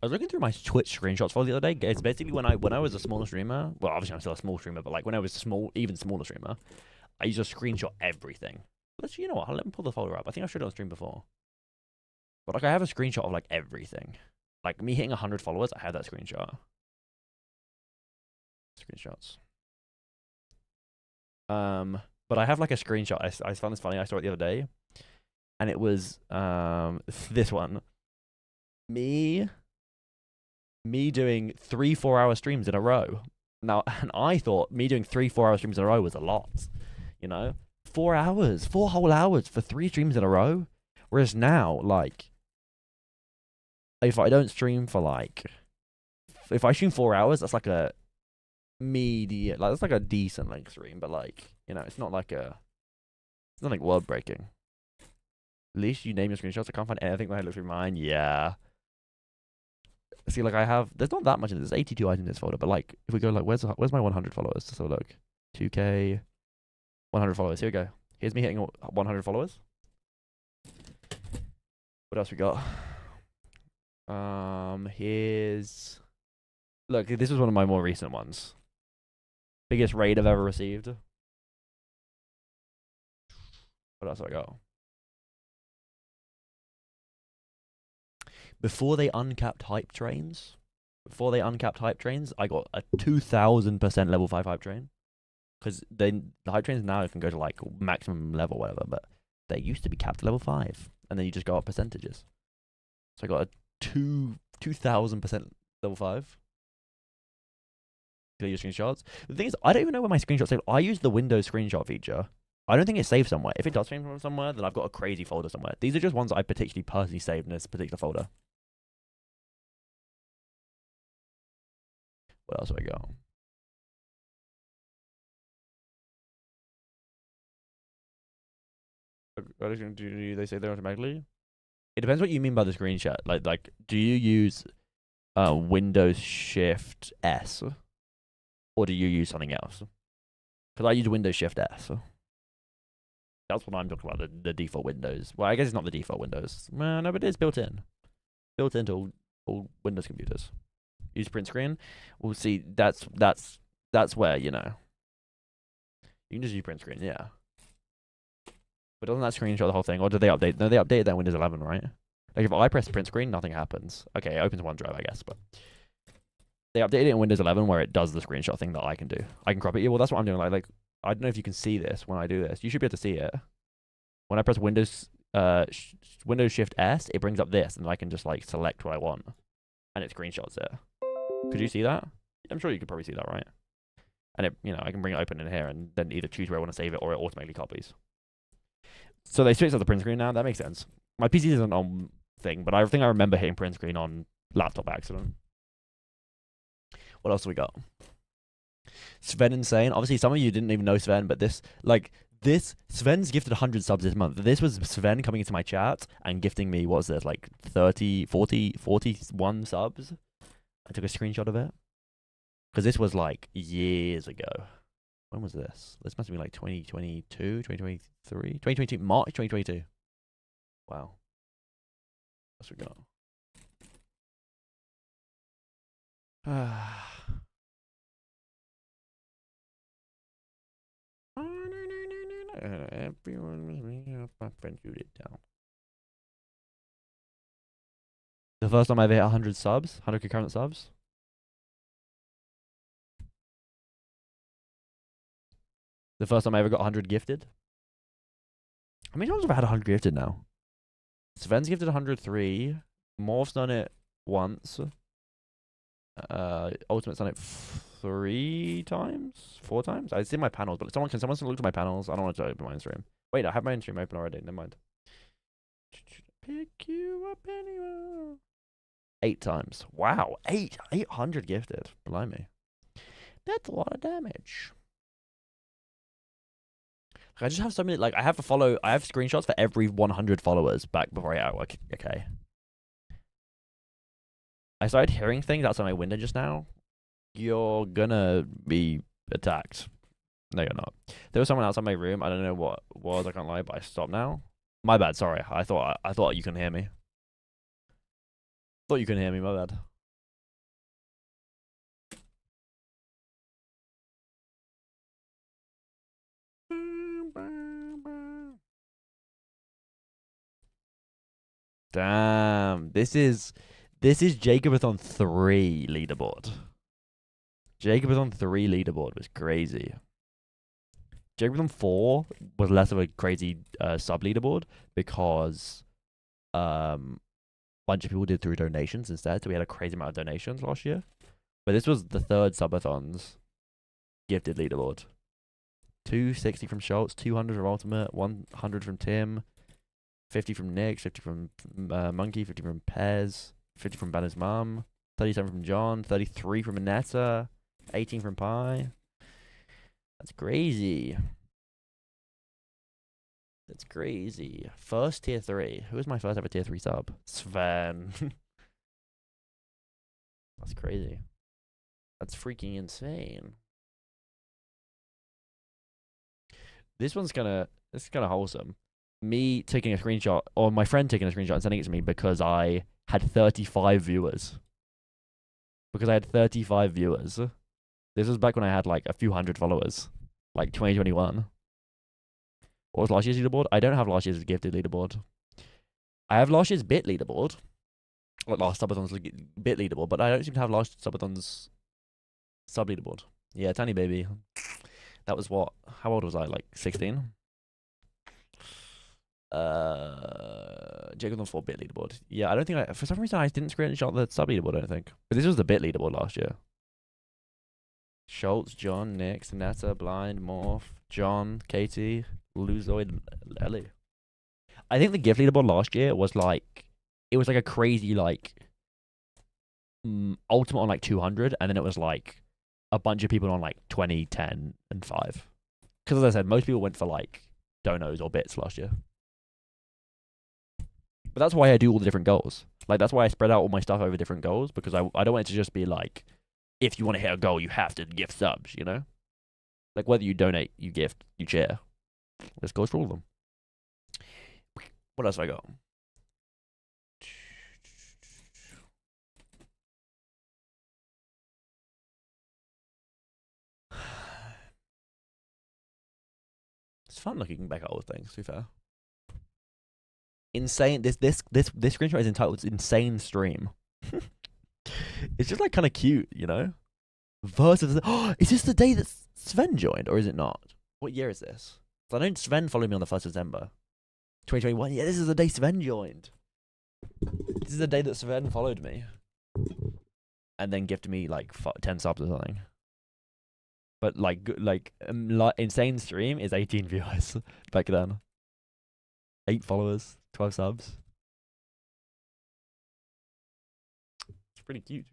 S1: was looking through my Twitch screenshots for the other day. It's basically when I was a smaller streamer. Well, obviously I'm still a small streamer, but like when I was a small, even smaller streamer, I used to screenshot everything. Let's, you know what? Let me pull the folder up. I think I showed it on stream before. But like I have a screenshot of like everything. Like me hitting 100 followers, I have that screenshot. Screenshots. But I have like a screenshot. I found this funny. I saw it the other day, and it was this one. Me doing 3-4 hour streams in a row. Now, and I thought me doing 3-4 hour streams in a row was a lot. You know, 4 hours, 4 whole hours for 3 streams in a row. Whereas now, like, if I don't stream for like, if I stream 4 hours, that's like a medium, like that's like a decent length stream. But like, you know, it's not like it's nothing world breaking. At least you name your screenshots. I can't find anything that looks through mine. Yeah. See, like I have, there's not that much in this. There's 82 items in this folder, but like, if we go like, where's my 100 followers? So look, 2K, 100 followers. Here we go. Here's me hitting 100 followers. What else we got? Here's, look, this is one of my more recent ones. Biggest raid I've ever received. What else have I got? Before they uncapped hype trains, I got a 2000% level 5 hype train. Because the hype trains now can go to like maximum level, whatever, but they used to be capped at level 5. And then you just go up percentages. So I got a 2000% level 5. Clear your screenshots. The thing is, I don't even know where my screenshots save. I use the Windows screenshot feature. I don't think it's saved somewhere. If it does save somewhere, then I've got a crazy folder somewhere. These are just ones that I particularly personally saved in this particular folder. What else have I got? Do they say they're automatically? It depends what you mean by the screenshot. Like, do you use Windows Shift S, or do you use something else? Because I use Windows Shift S. That's what I'm talking about. The default Windows. Well, I guess it's not the default Windows. No, but it is built in. Built into all Windows computers. Use print screen. We'll see. That's where, you know, you can just use print screen. Yeah. But doesn't that screenshot the whole thing? Or did they update? No, they updated that in Windows 11, right? Like, if I press print screen, nothing happens. Okay, it opens OneDrive, I guess, but they updated it in Windows 11 where it does the screenshot thing that I can do. I can crop it. Yeah, well, that's what I'm doing. Like, I don't know if you can see this when I do this. You should be able to see it. When I press Windows Shift S, it brings up this, and I can just, like, select what I want. And it screenshots it. Could you see that? I'm sure you could probably see that, right? And it, you know, I can bring it open in here and then either choose where I want to save it or it automatically copies. So they switched to the print screen now. That makes sense. My PC isn't on thing, but I think I remember hitting print screen on laptop accident. What else do we got? Sven Insane. Obviously, some of you didn't even know Sven, but Sven's gifted 100 subs this month. This was Sven coming into my chat and gifting me, what was this, like 30, 40, 41 subs? I took a screenshot of it. Because this was like years ago. When was this? This must have been like 2022, 2023, 2022, March 2022. Wow. What's we got? Everyone was me up, my friend shoot it down. The first time I ever hit 100 subs, 100 concurrent subs. The first time I ever got 100 gifted. How many times have I had 100 gifted now? Sven's gifted 103. Morph's done it once. Ultimate's done it 3 times? 4 times? I see my panels, but can someone look at my panels? I don't want to open my stream. Wait, I have my stream open already. Never mind. Pick you up anywhere. 8 times. Wow, 800 gifted. Blimey. That's a lot of damage. I just have so many, like, I have screenshots for every 100 followers back before I like, okay. I started hearing things outside my window just now. You're gonna be attacked. No, you're not. There was someone outside my room. I don't know what it was. I can't lie, but I stopped now. My bad. Sorry. I thought you couldn't hear me. Thought you couldn't hear me. My bad. Damn. This is Jacobathon 3 leaderboard. Jacobathon 3 leaderboard was crazy. Jacobathon 4 was less of a crazy sub leaderboard because a bunch of people did through donations instead, so we had a crazy amount of donations last year. But this was the third subathon's gifted leaderboard. 260 from Schultz, 200 from Ultimate, 100 from Tim, 50 from Nick, 50 from Monkey, 50 from Pez, 50 from Banner's mum, 37 from John, 33 from Anetta, 18 from Pi. That's crazy. That's crazy. First tier 3. Who was my first ever tier 3 sub? Sven. That's crazy. That's freaking insane. This is kind of wholesome. Me taking a screenshot, or my friend taking a screenshot and sending it to me because I had 35 viewers. Because I had 35 viewers. This was back when I had like a few hundred followers. Like 2021. What was last year's leaderboard? I don't have last year's gifted leaderboard. I have last year's bit leaderboard. Like last subathon's bit leaderboard, but I don't seem to have last subathon's sub leaderboard. Yeah, tiny baby. That was what? How old was I? Like 16? Jacob on 4 bit leaderboard. Yeah, I don't think for some reason I didn't screenshot the sub leaderboard, I don't think. But this was the bit leaderboard last year. Schultz, John, Nick, Sonata, Blind, Morph, John, Katie, Luzoid, Ellie. I think the gift leaderboard last year was like, it was like a crazy like ultimate on like 200, and then it was like a bunch of people on like 20, 10, and 5. Because as I said, most people went for like donos or bits last year. But that's why I do all the different goals. Like, that's why I spread out all my stuff over different goals, because I don't want it to just be like, if you want to hit a goal, you have to gift subs, you know? Like, whether you donate, you gift, you share. This goes for all of them. What else have I got? It's fun looking back at old things, to be fair. Insane. This screenshot is entitled "Insane Stream." It's just like kind of cute, you know. Versus, is this the day that Sven joined, or is it not? What year is this? So I know Sven followed me on the 1st of December, 2021. Yeah, this is the day Sven joined. This is the day that Sven followed me, and then gifted me like 10 subs or something. But like Insane Stream is 18 viewers back then. 8 followers, 12 subs. pretty cute.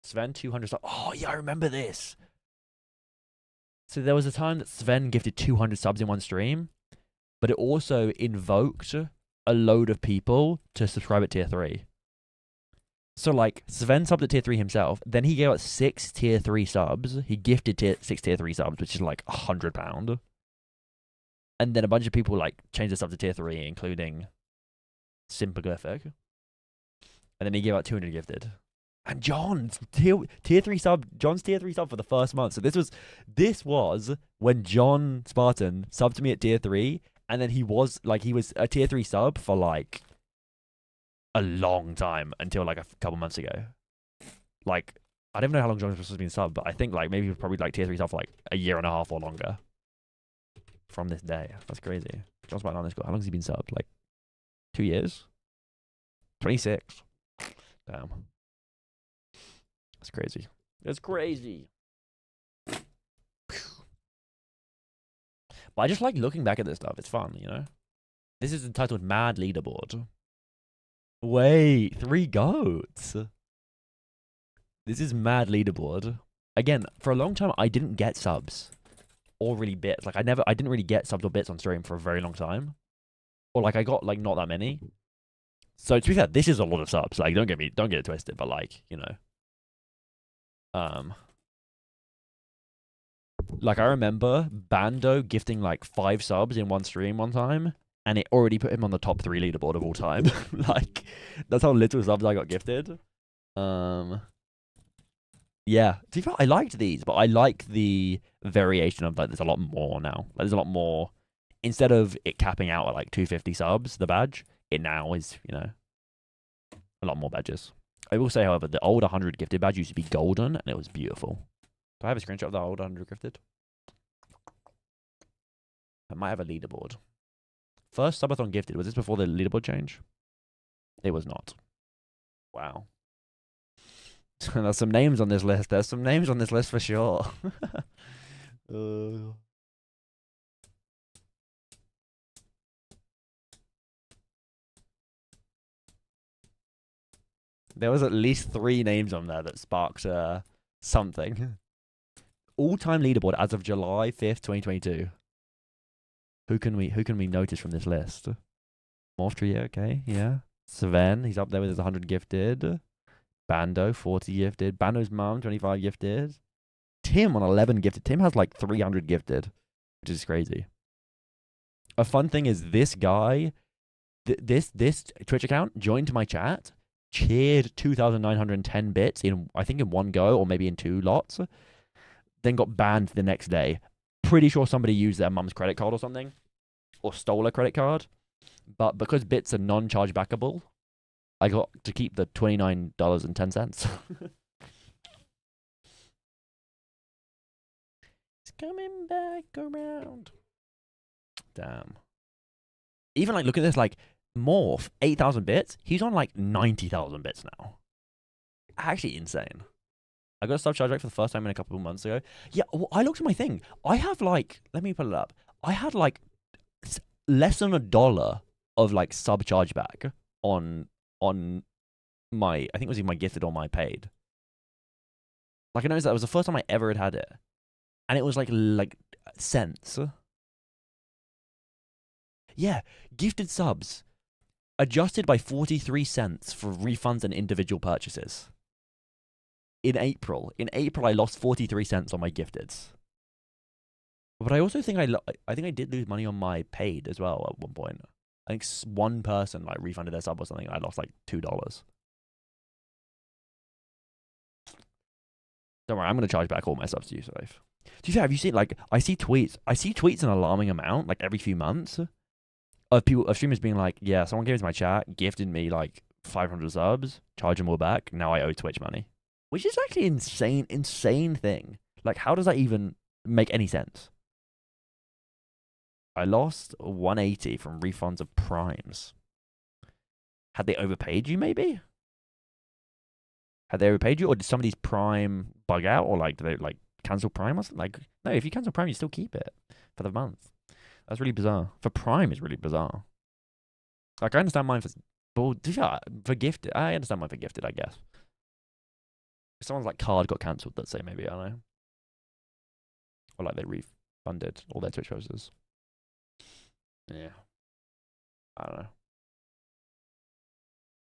S1: Sven 200 subs. Oh yeah, I remember this. So there was a time that Sven gifted 200 subs in one stream, but it also invoked a load of people to subscribe at tier 3. So like Sven subbed at tier 3 himself, then he gave out 6 tier 3 subs. He gifted 6 tier 3 subs, which is like £100. And then a bunch of people like changed their sub to tier 3, including Simpaglyphic. And then he gave out 200 gifted. And John's tier 3 sub, John's tier 3 sub for the first month. So this was when John Spartan subbed to me at tier 3, and then he was a tier 3 sub for like a long time until like a couple months ago. Like I don't even know how long John's supposed to be sub, but I think like maybe he was probably like tier 3 sub for like a year and a half or longer. From this day. That's crazy. John Spartan on this guy. How long has he been subbed? Like 2 years? 26. Damn. That's crazy. It's crazy. But I just like looking back at this stuff. It's fun, you know? This is entitled Mad Leaderboard. Wait, 3 goats. This is Mad Leaderboard. Again, for a long time, I didn't get subs. Or really bits. Like, I didn't really get subs or bits on stream for a very long time. Or, like, I got, like, not that many. So, to be fair, this is a lot of subs. Like, don't get it twisted, but, like, you know. Like, I remember Bando gifting, like, 5 subs in one stream one time, and it already put him on the top 3 leaderboard of all time. Like, that's how little subs I got gifted. Yeah, to be fair, I liked these, but I like the variation of, like, there's a lot more now. Like, there's a lot more, instead of it capping out at, like, 250 subs, the badge, it now is, you know, a lot more badges. I will say, however, the old 100 gifted badge used to be golden, and it was beautiful. Do I have a screenshot of the old 100 gifted? I might have a leaderboard. First subathon gifted, was this before the leaderboard change? It was not. Wow. There's some names on this list. There's some names on this list for sure. There was at least 3 names on there that sparked something. All-time leaderboard as of July 5th, 2022. Who can we notice from this list? Morph, yeah, okay, yeah. Sven, he's up there with his 100 gifted. Bando, 40 gifted. Bando's mum, 25 gifted. Tim on 11 gifted. Tim has like 300 gifted, which is crazy. A fun thing is this guy, this Twitch account joined my chat, cheered 2,910 bits I think in one go or maybe in 2 lots, then got banned the next day. Pretty sure somebody used their mum's credit card or something, or stole a credit card. But because bits are non-chargebackable, I got to keep the $29.10. It's coming back around. Damn. Even like, look at this, like, Morph, 8,000 bits. He's on like 90,000 bits now. Actually insane. I got a sub charge rate for the first time in a couple of months ago. Yeah, well, I looked at my thing. I have like, let me pull it up. I had like less than $1 of like sub chargeback on my, I think it was either my gifted or my paid. Like I noticed that was the first time I ever had it, and it was like cents. Yeah, gifted subs adjusted by 43 cents for refunds and individual purchases. In April, I lost 43 cents on my gifteds. But I also think I think I did lose money on my paid as well at one point. I think one person like refunded their sub or something. I lost like $2. Don't worry, I'm gonna charge back all my subs to you, Safe. To be fair, have you seen, like, I see tweets an alarming amount like every few months of streamers being like, yeah, someone came into my chat, gifted me like 500 subs, charge them all back. Now I owe Twitch money, which is actually insane thing. Like, how does that even make any sense? I lost 180 from refunds of primes. Had they overpaid you, maybe? Had they overpaid you, or did somebody's prime bug out, or like, did they like cancel prime or something? Like, no, if you cancel prime, you still keep it for the month. That's really bizarre. For prime, it's really bizarre. Like, I understand mine for But yeah, for gifted, I understand why for gifted, I guess. If someone's like card got cancelled, let's say, maybe, I don't know. Or like they refunded all their Twitch posters. Yeah. I don't know.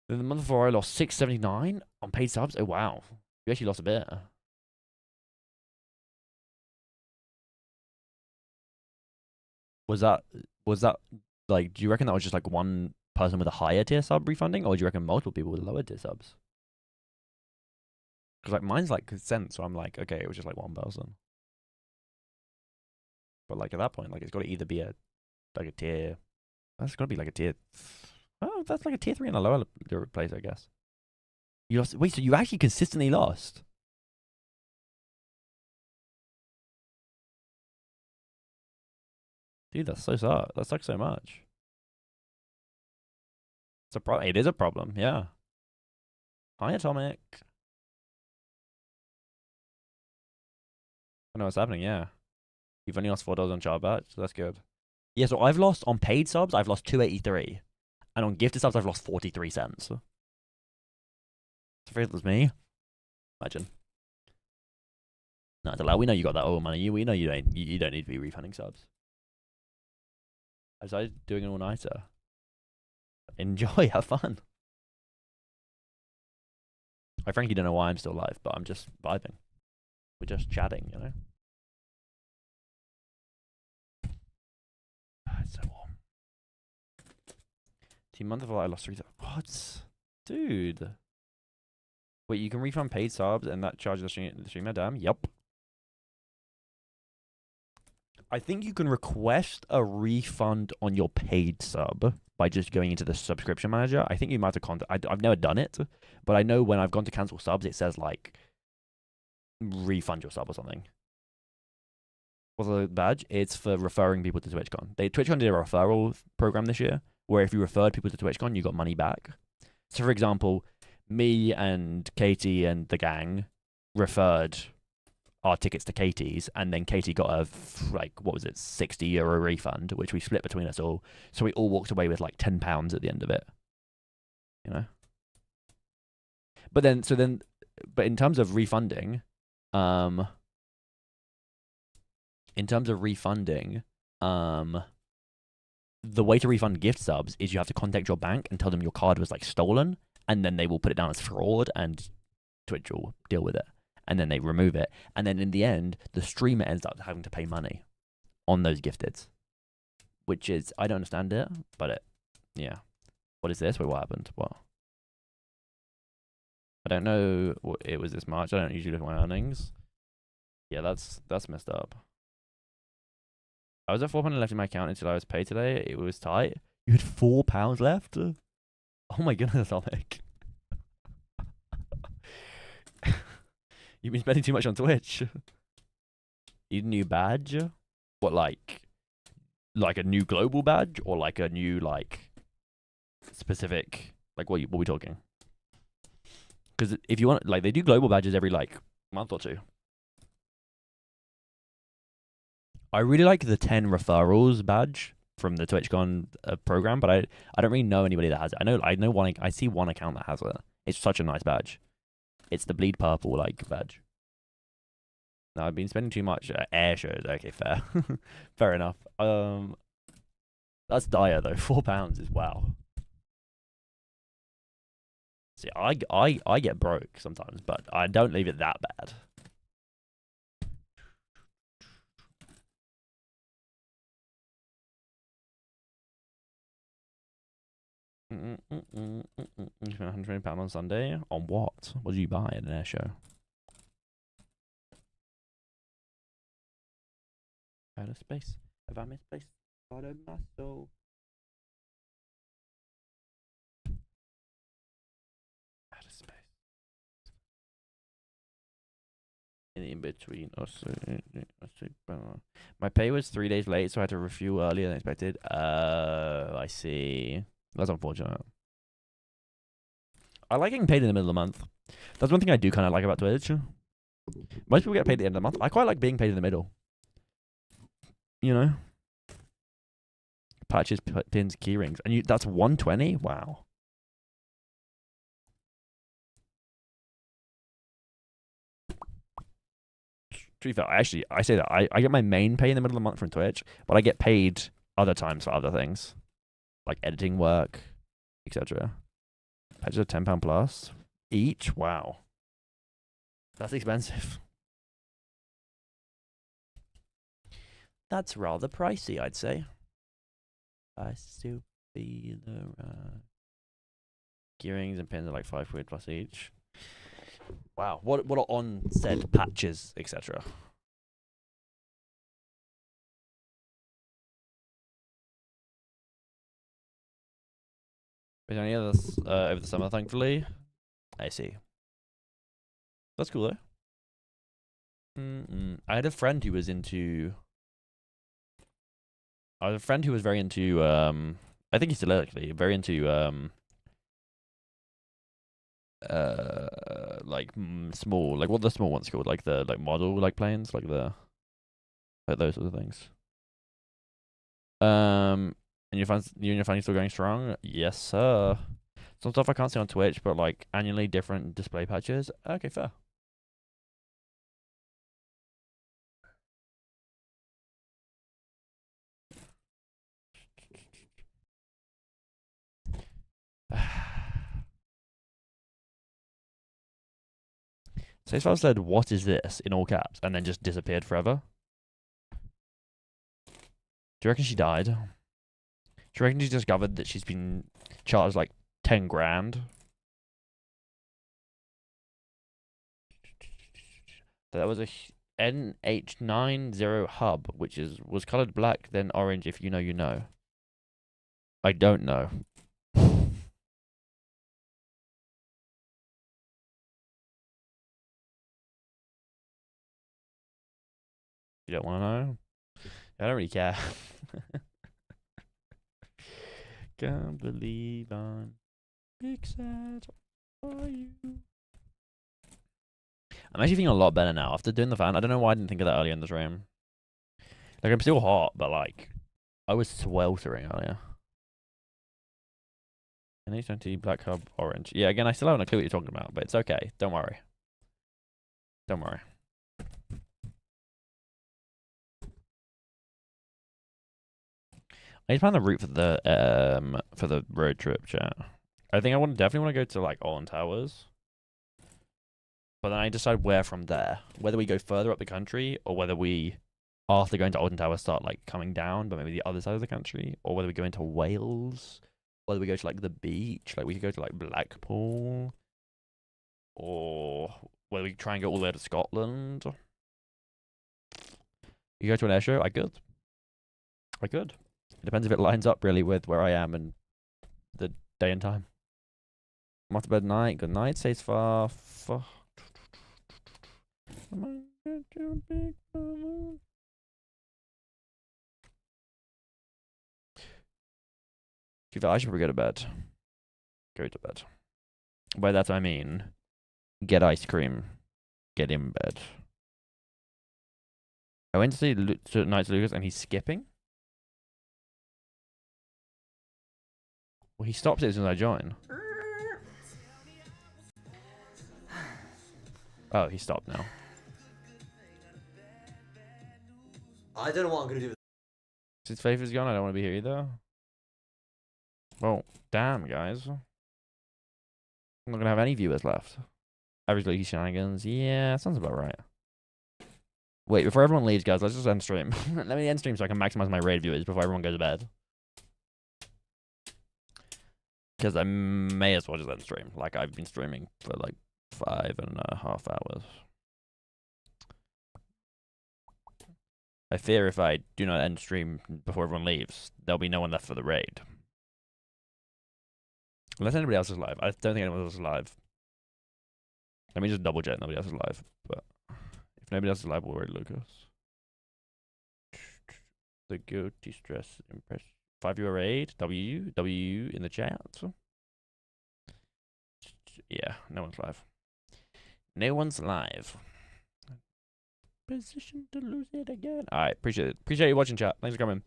S1: Then the month before I lost 679 on paid subs. Oh wow. You actually lost a bit. Was that like, do you reckon that was just like one person with a higher tier sub refunding, or do you reckon multiple people with lower tier subs? Because like mine's like consent, so I'm like, okay, it was just like one person. But like at that point, like it's got to either be a tier. That's got to be like a tier. Oh, that's like a tier 3 in a lower place, I guess. You lost. Wait, so you actually consistently lost? Dude, that's so sad. That sucks so much. It's a problem. It is a problem. Yeah. Hi, Atomic. I know what's happening. Yeah. You've only lost $4 on chart batch, so that's good. Yeah, so I've lost on paid subs. I've lost 283, and on gifted subs, I've lost 43 cents. So if it was me, imagine. No, it's allowed. We know you got that old money. We know you don't need to be refunding subs. I decided doing an all-nighter. Enjoy, have fun. I frankly don't know why I'm still live, but I'm just vibing. We're just chatting, you know? It's so warm. Month of all, I lost 3. What? Dude. Wait, you can refund paid subs and that charges the streamer? Damn. Yup. I think you can request a refund on your paid sub by just going into the subscription manager. I think you might have to contact. I've never done it, but I know when I've gone to cancel subs, it says like refund your sub or something. What's the badge? It's for referring people to TwitchCon. TwitchCon did a referral program this year where if you referred people to TwitchCon, you got money back. So, for example, me and Katie and the gang referred our tickets to Katie's, and then Katie got a what was it, €60 refund, which we split between us all. So we all walked away with like £10 at the end of it. You know. But in terms of refunding, the way to refund gift subs is you have to contact your bank and tell them your card was like stolen, and then they will put it down as fraud, and Twitch will deal with it. And then they remove it. And then in the end, the streamer ends up having to pay money on those gifteds. Which is, I don't understand it, but yeah. What is this? Wait, what happened? What? I don't know what it was this March. I don't usually look at my earnings. Yeah, that's messed up. I was at £4 left in my account until I was paid today. It was tight. You had £4 left? Oh my goodness, Alec. You've been spending too much on Twitch. Need a new badge? What, like a new global badge, or like a new specific, like what are we talking? Because if you want, like, they do global badges every like month or two. I really like the 10 referrals badge from the TwitchCon program, but I don't really know anybody that has it. I know one. I see one account that has it. It's such a nice badge. It's the bleed purple badge. No, I've been spending too much air shows. Okay, fair. Fair enough. That's dire though. £4 is wow. See, I get broke sometimes, but I don't leave it that bad. You spent £120 on Sunday? On what? What did you buy at an air show? Out of space. Have I misplaced part of my soul? Out of space. In between us. My pay was 3 days late, so I had to refuel earlier than expected. I see. That's unfortunate. I like getting paid in the middle of the month. That's one thing I do kind of like about Twitch. Most people get paid at the end of the month. I quite like being paid in the middle. You know? Patches, pins, keyrings. And that's 120? Wow. be fair, I say that I get my main pay in the middle of the month from Twitch, but I get paid other times for other things, like editing work, etc. Patches are £10 plus each. Wow, that's expensive. That's rather pricey, I'd say. I still feel the gearings and pins are like £5 plus each. Wow, what are on said patches, etc. Is there any others over the summer? Thankfully, I see. That's cool though. I had a friend who was into. I had a friend who was very into. I think he's still actually very into. Like small, like what are the small ones called? Like the model like planes, like those sort of things. And you and your family still going strong? Yes, sir. Some stuff I can't see on Twitch, but like annually different display patches. Okay, fair. So if I said, "What is this?" in all caps, and then just disappeared forever. Do you reckon she died? Do you reckon she discovered that she's been charged like 10 grand? That was a NH90 hub, which was colored black, then orange. If you know, you know. I don't know. You don't want to know? I don't really care. Can't believe I'm excited for you. I'm actually feeling a lot better now after doing the fan. I don't know why I didn't think of that earlier in the stream. Like, I'm still hot, but like, I was sweltering earlier. NH90 black hub orange. Yeah, again, I still haven't a clue what you're talking about, but it's okay. Don't worry. Don't worry. I need to find the route for the road trip, chat. I think I definitely want to go to like Alton Towers. But then I decide where from there. Whether we go further up the country, or whether we, after going to Alton Towers, start like coming down, but maybe the other side of the country, or whether we go into Wales, whether we go to like the beach, like we could go to like Blackpool, or whether we try and go all the way to Scotland. You go to an air show? I could. It depends if it lines up really with where I am and the day and time. I'm off to bed night. Good night. Stays far. I'm I should probably go to bed. Go to bed. By that I mean, get ice cream. Get in bed. I went to see Knights Lucas and he's skipping. Well, he stops it as soon as I join. Oh, he stopped now.
S2: I don't know what I'm gonna do.
S1: Since Faith is gone, I don't want to be here either. Well, damn, guys. I'm not gonna have any viewers left. Average leaky shenanigans. Yeah, sounds about right. Wait, before everyone leaves, guys, let's just end stream. Let me end stream so I can maximize my raid viewers before everyone goes to bed. Because I may as well just end stream. Like, I've been streaming for like 5.5 hours. I fear if I do not end stream before everyone leaves, there'll be no one left for the raid. Unless anybody else is live. I don't think anyone else is live. Let me just double check nobody else is live. But if nobody else is live, we'll raid Lucas. The guilty stress impress. 5 viewer raid. W in the chat. Yeah, no one's live. No one's live. Position to lose it again. Alright, appreciate it. Appreciate you watching, chat. Thanks for coming.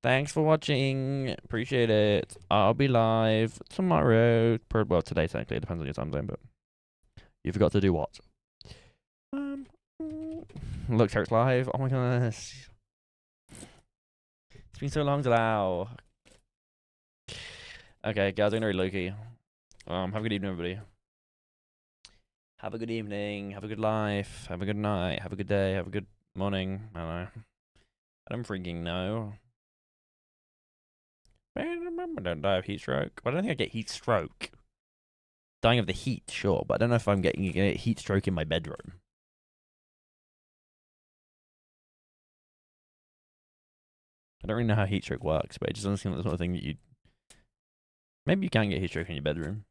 S1: Thanks for watching. Appreciate it. I'll be live tomorrow. Well, today, technically. It depends on your time zone, but you forgot to do what? Look, Terek's live. Oh my goodness. It's been so long, Delau. Okay, guys, I'm gonna read Loki. Have a good evening, everybody. Have a good evening. Have a good life. Have a good night. Have a good day. Have a good morning. I don't know. I don't freaking know. I don't die of heat stroke. I don't think I get heat stroke. Dying of the heat, sure, but I don't know if I'm getting a heat stroke in my bedroom. I don't really know how heat stroke works, but it just doesn't seem like the sort of thing that you... Maybe you can get heat stroke in your bedroom.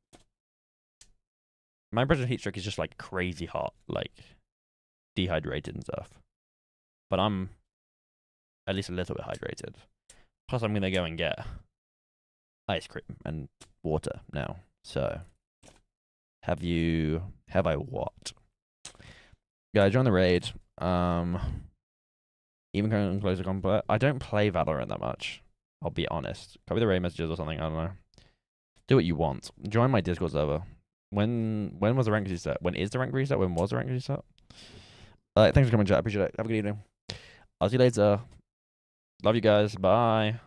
S1: My impression of heat stroke is just like crazy hot, like dehydrated and stuff. But I'm at least a little bit hydrated. Plus, I'm gonna go and get ice cream and water now. So, have I what? Guys, join the raid. Even going closer combat. I don't play Valorant that much. I'll be honest. Copy the raid messages or something. I don't know. Do what you want. Join my Discord server. When was the rank reset? When is the rank reset? When was the rank reset? Thanks for coming, chat. I appreciate it. Have a good evening. I'll see you later. Love you guys. Bye.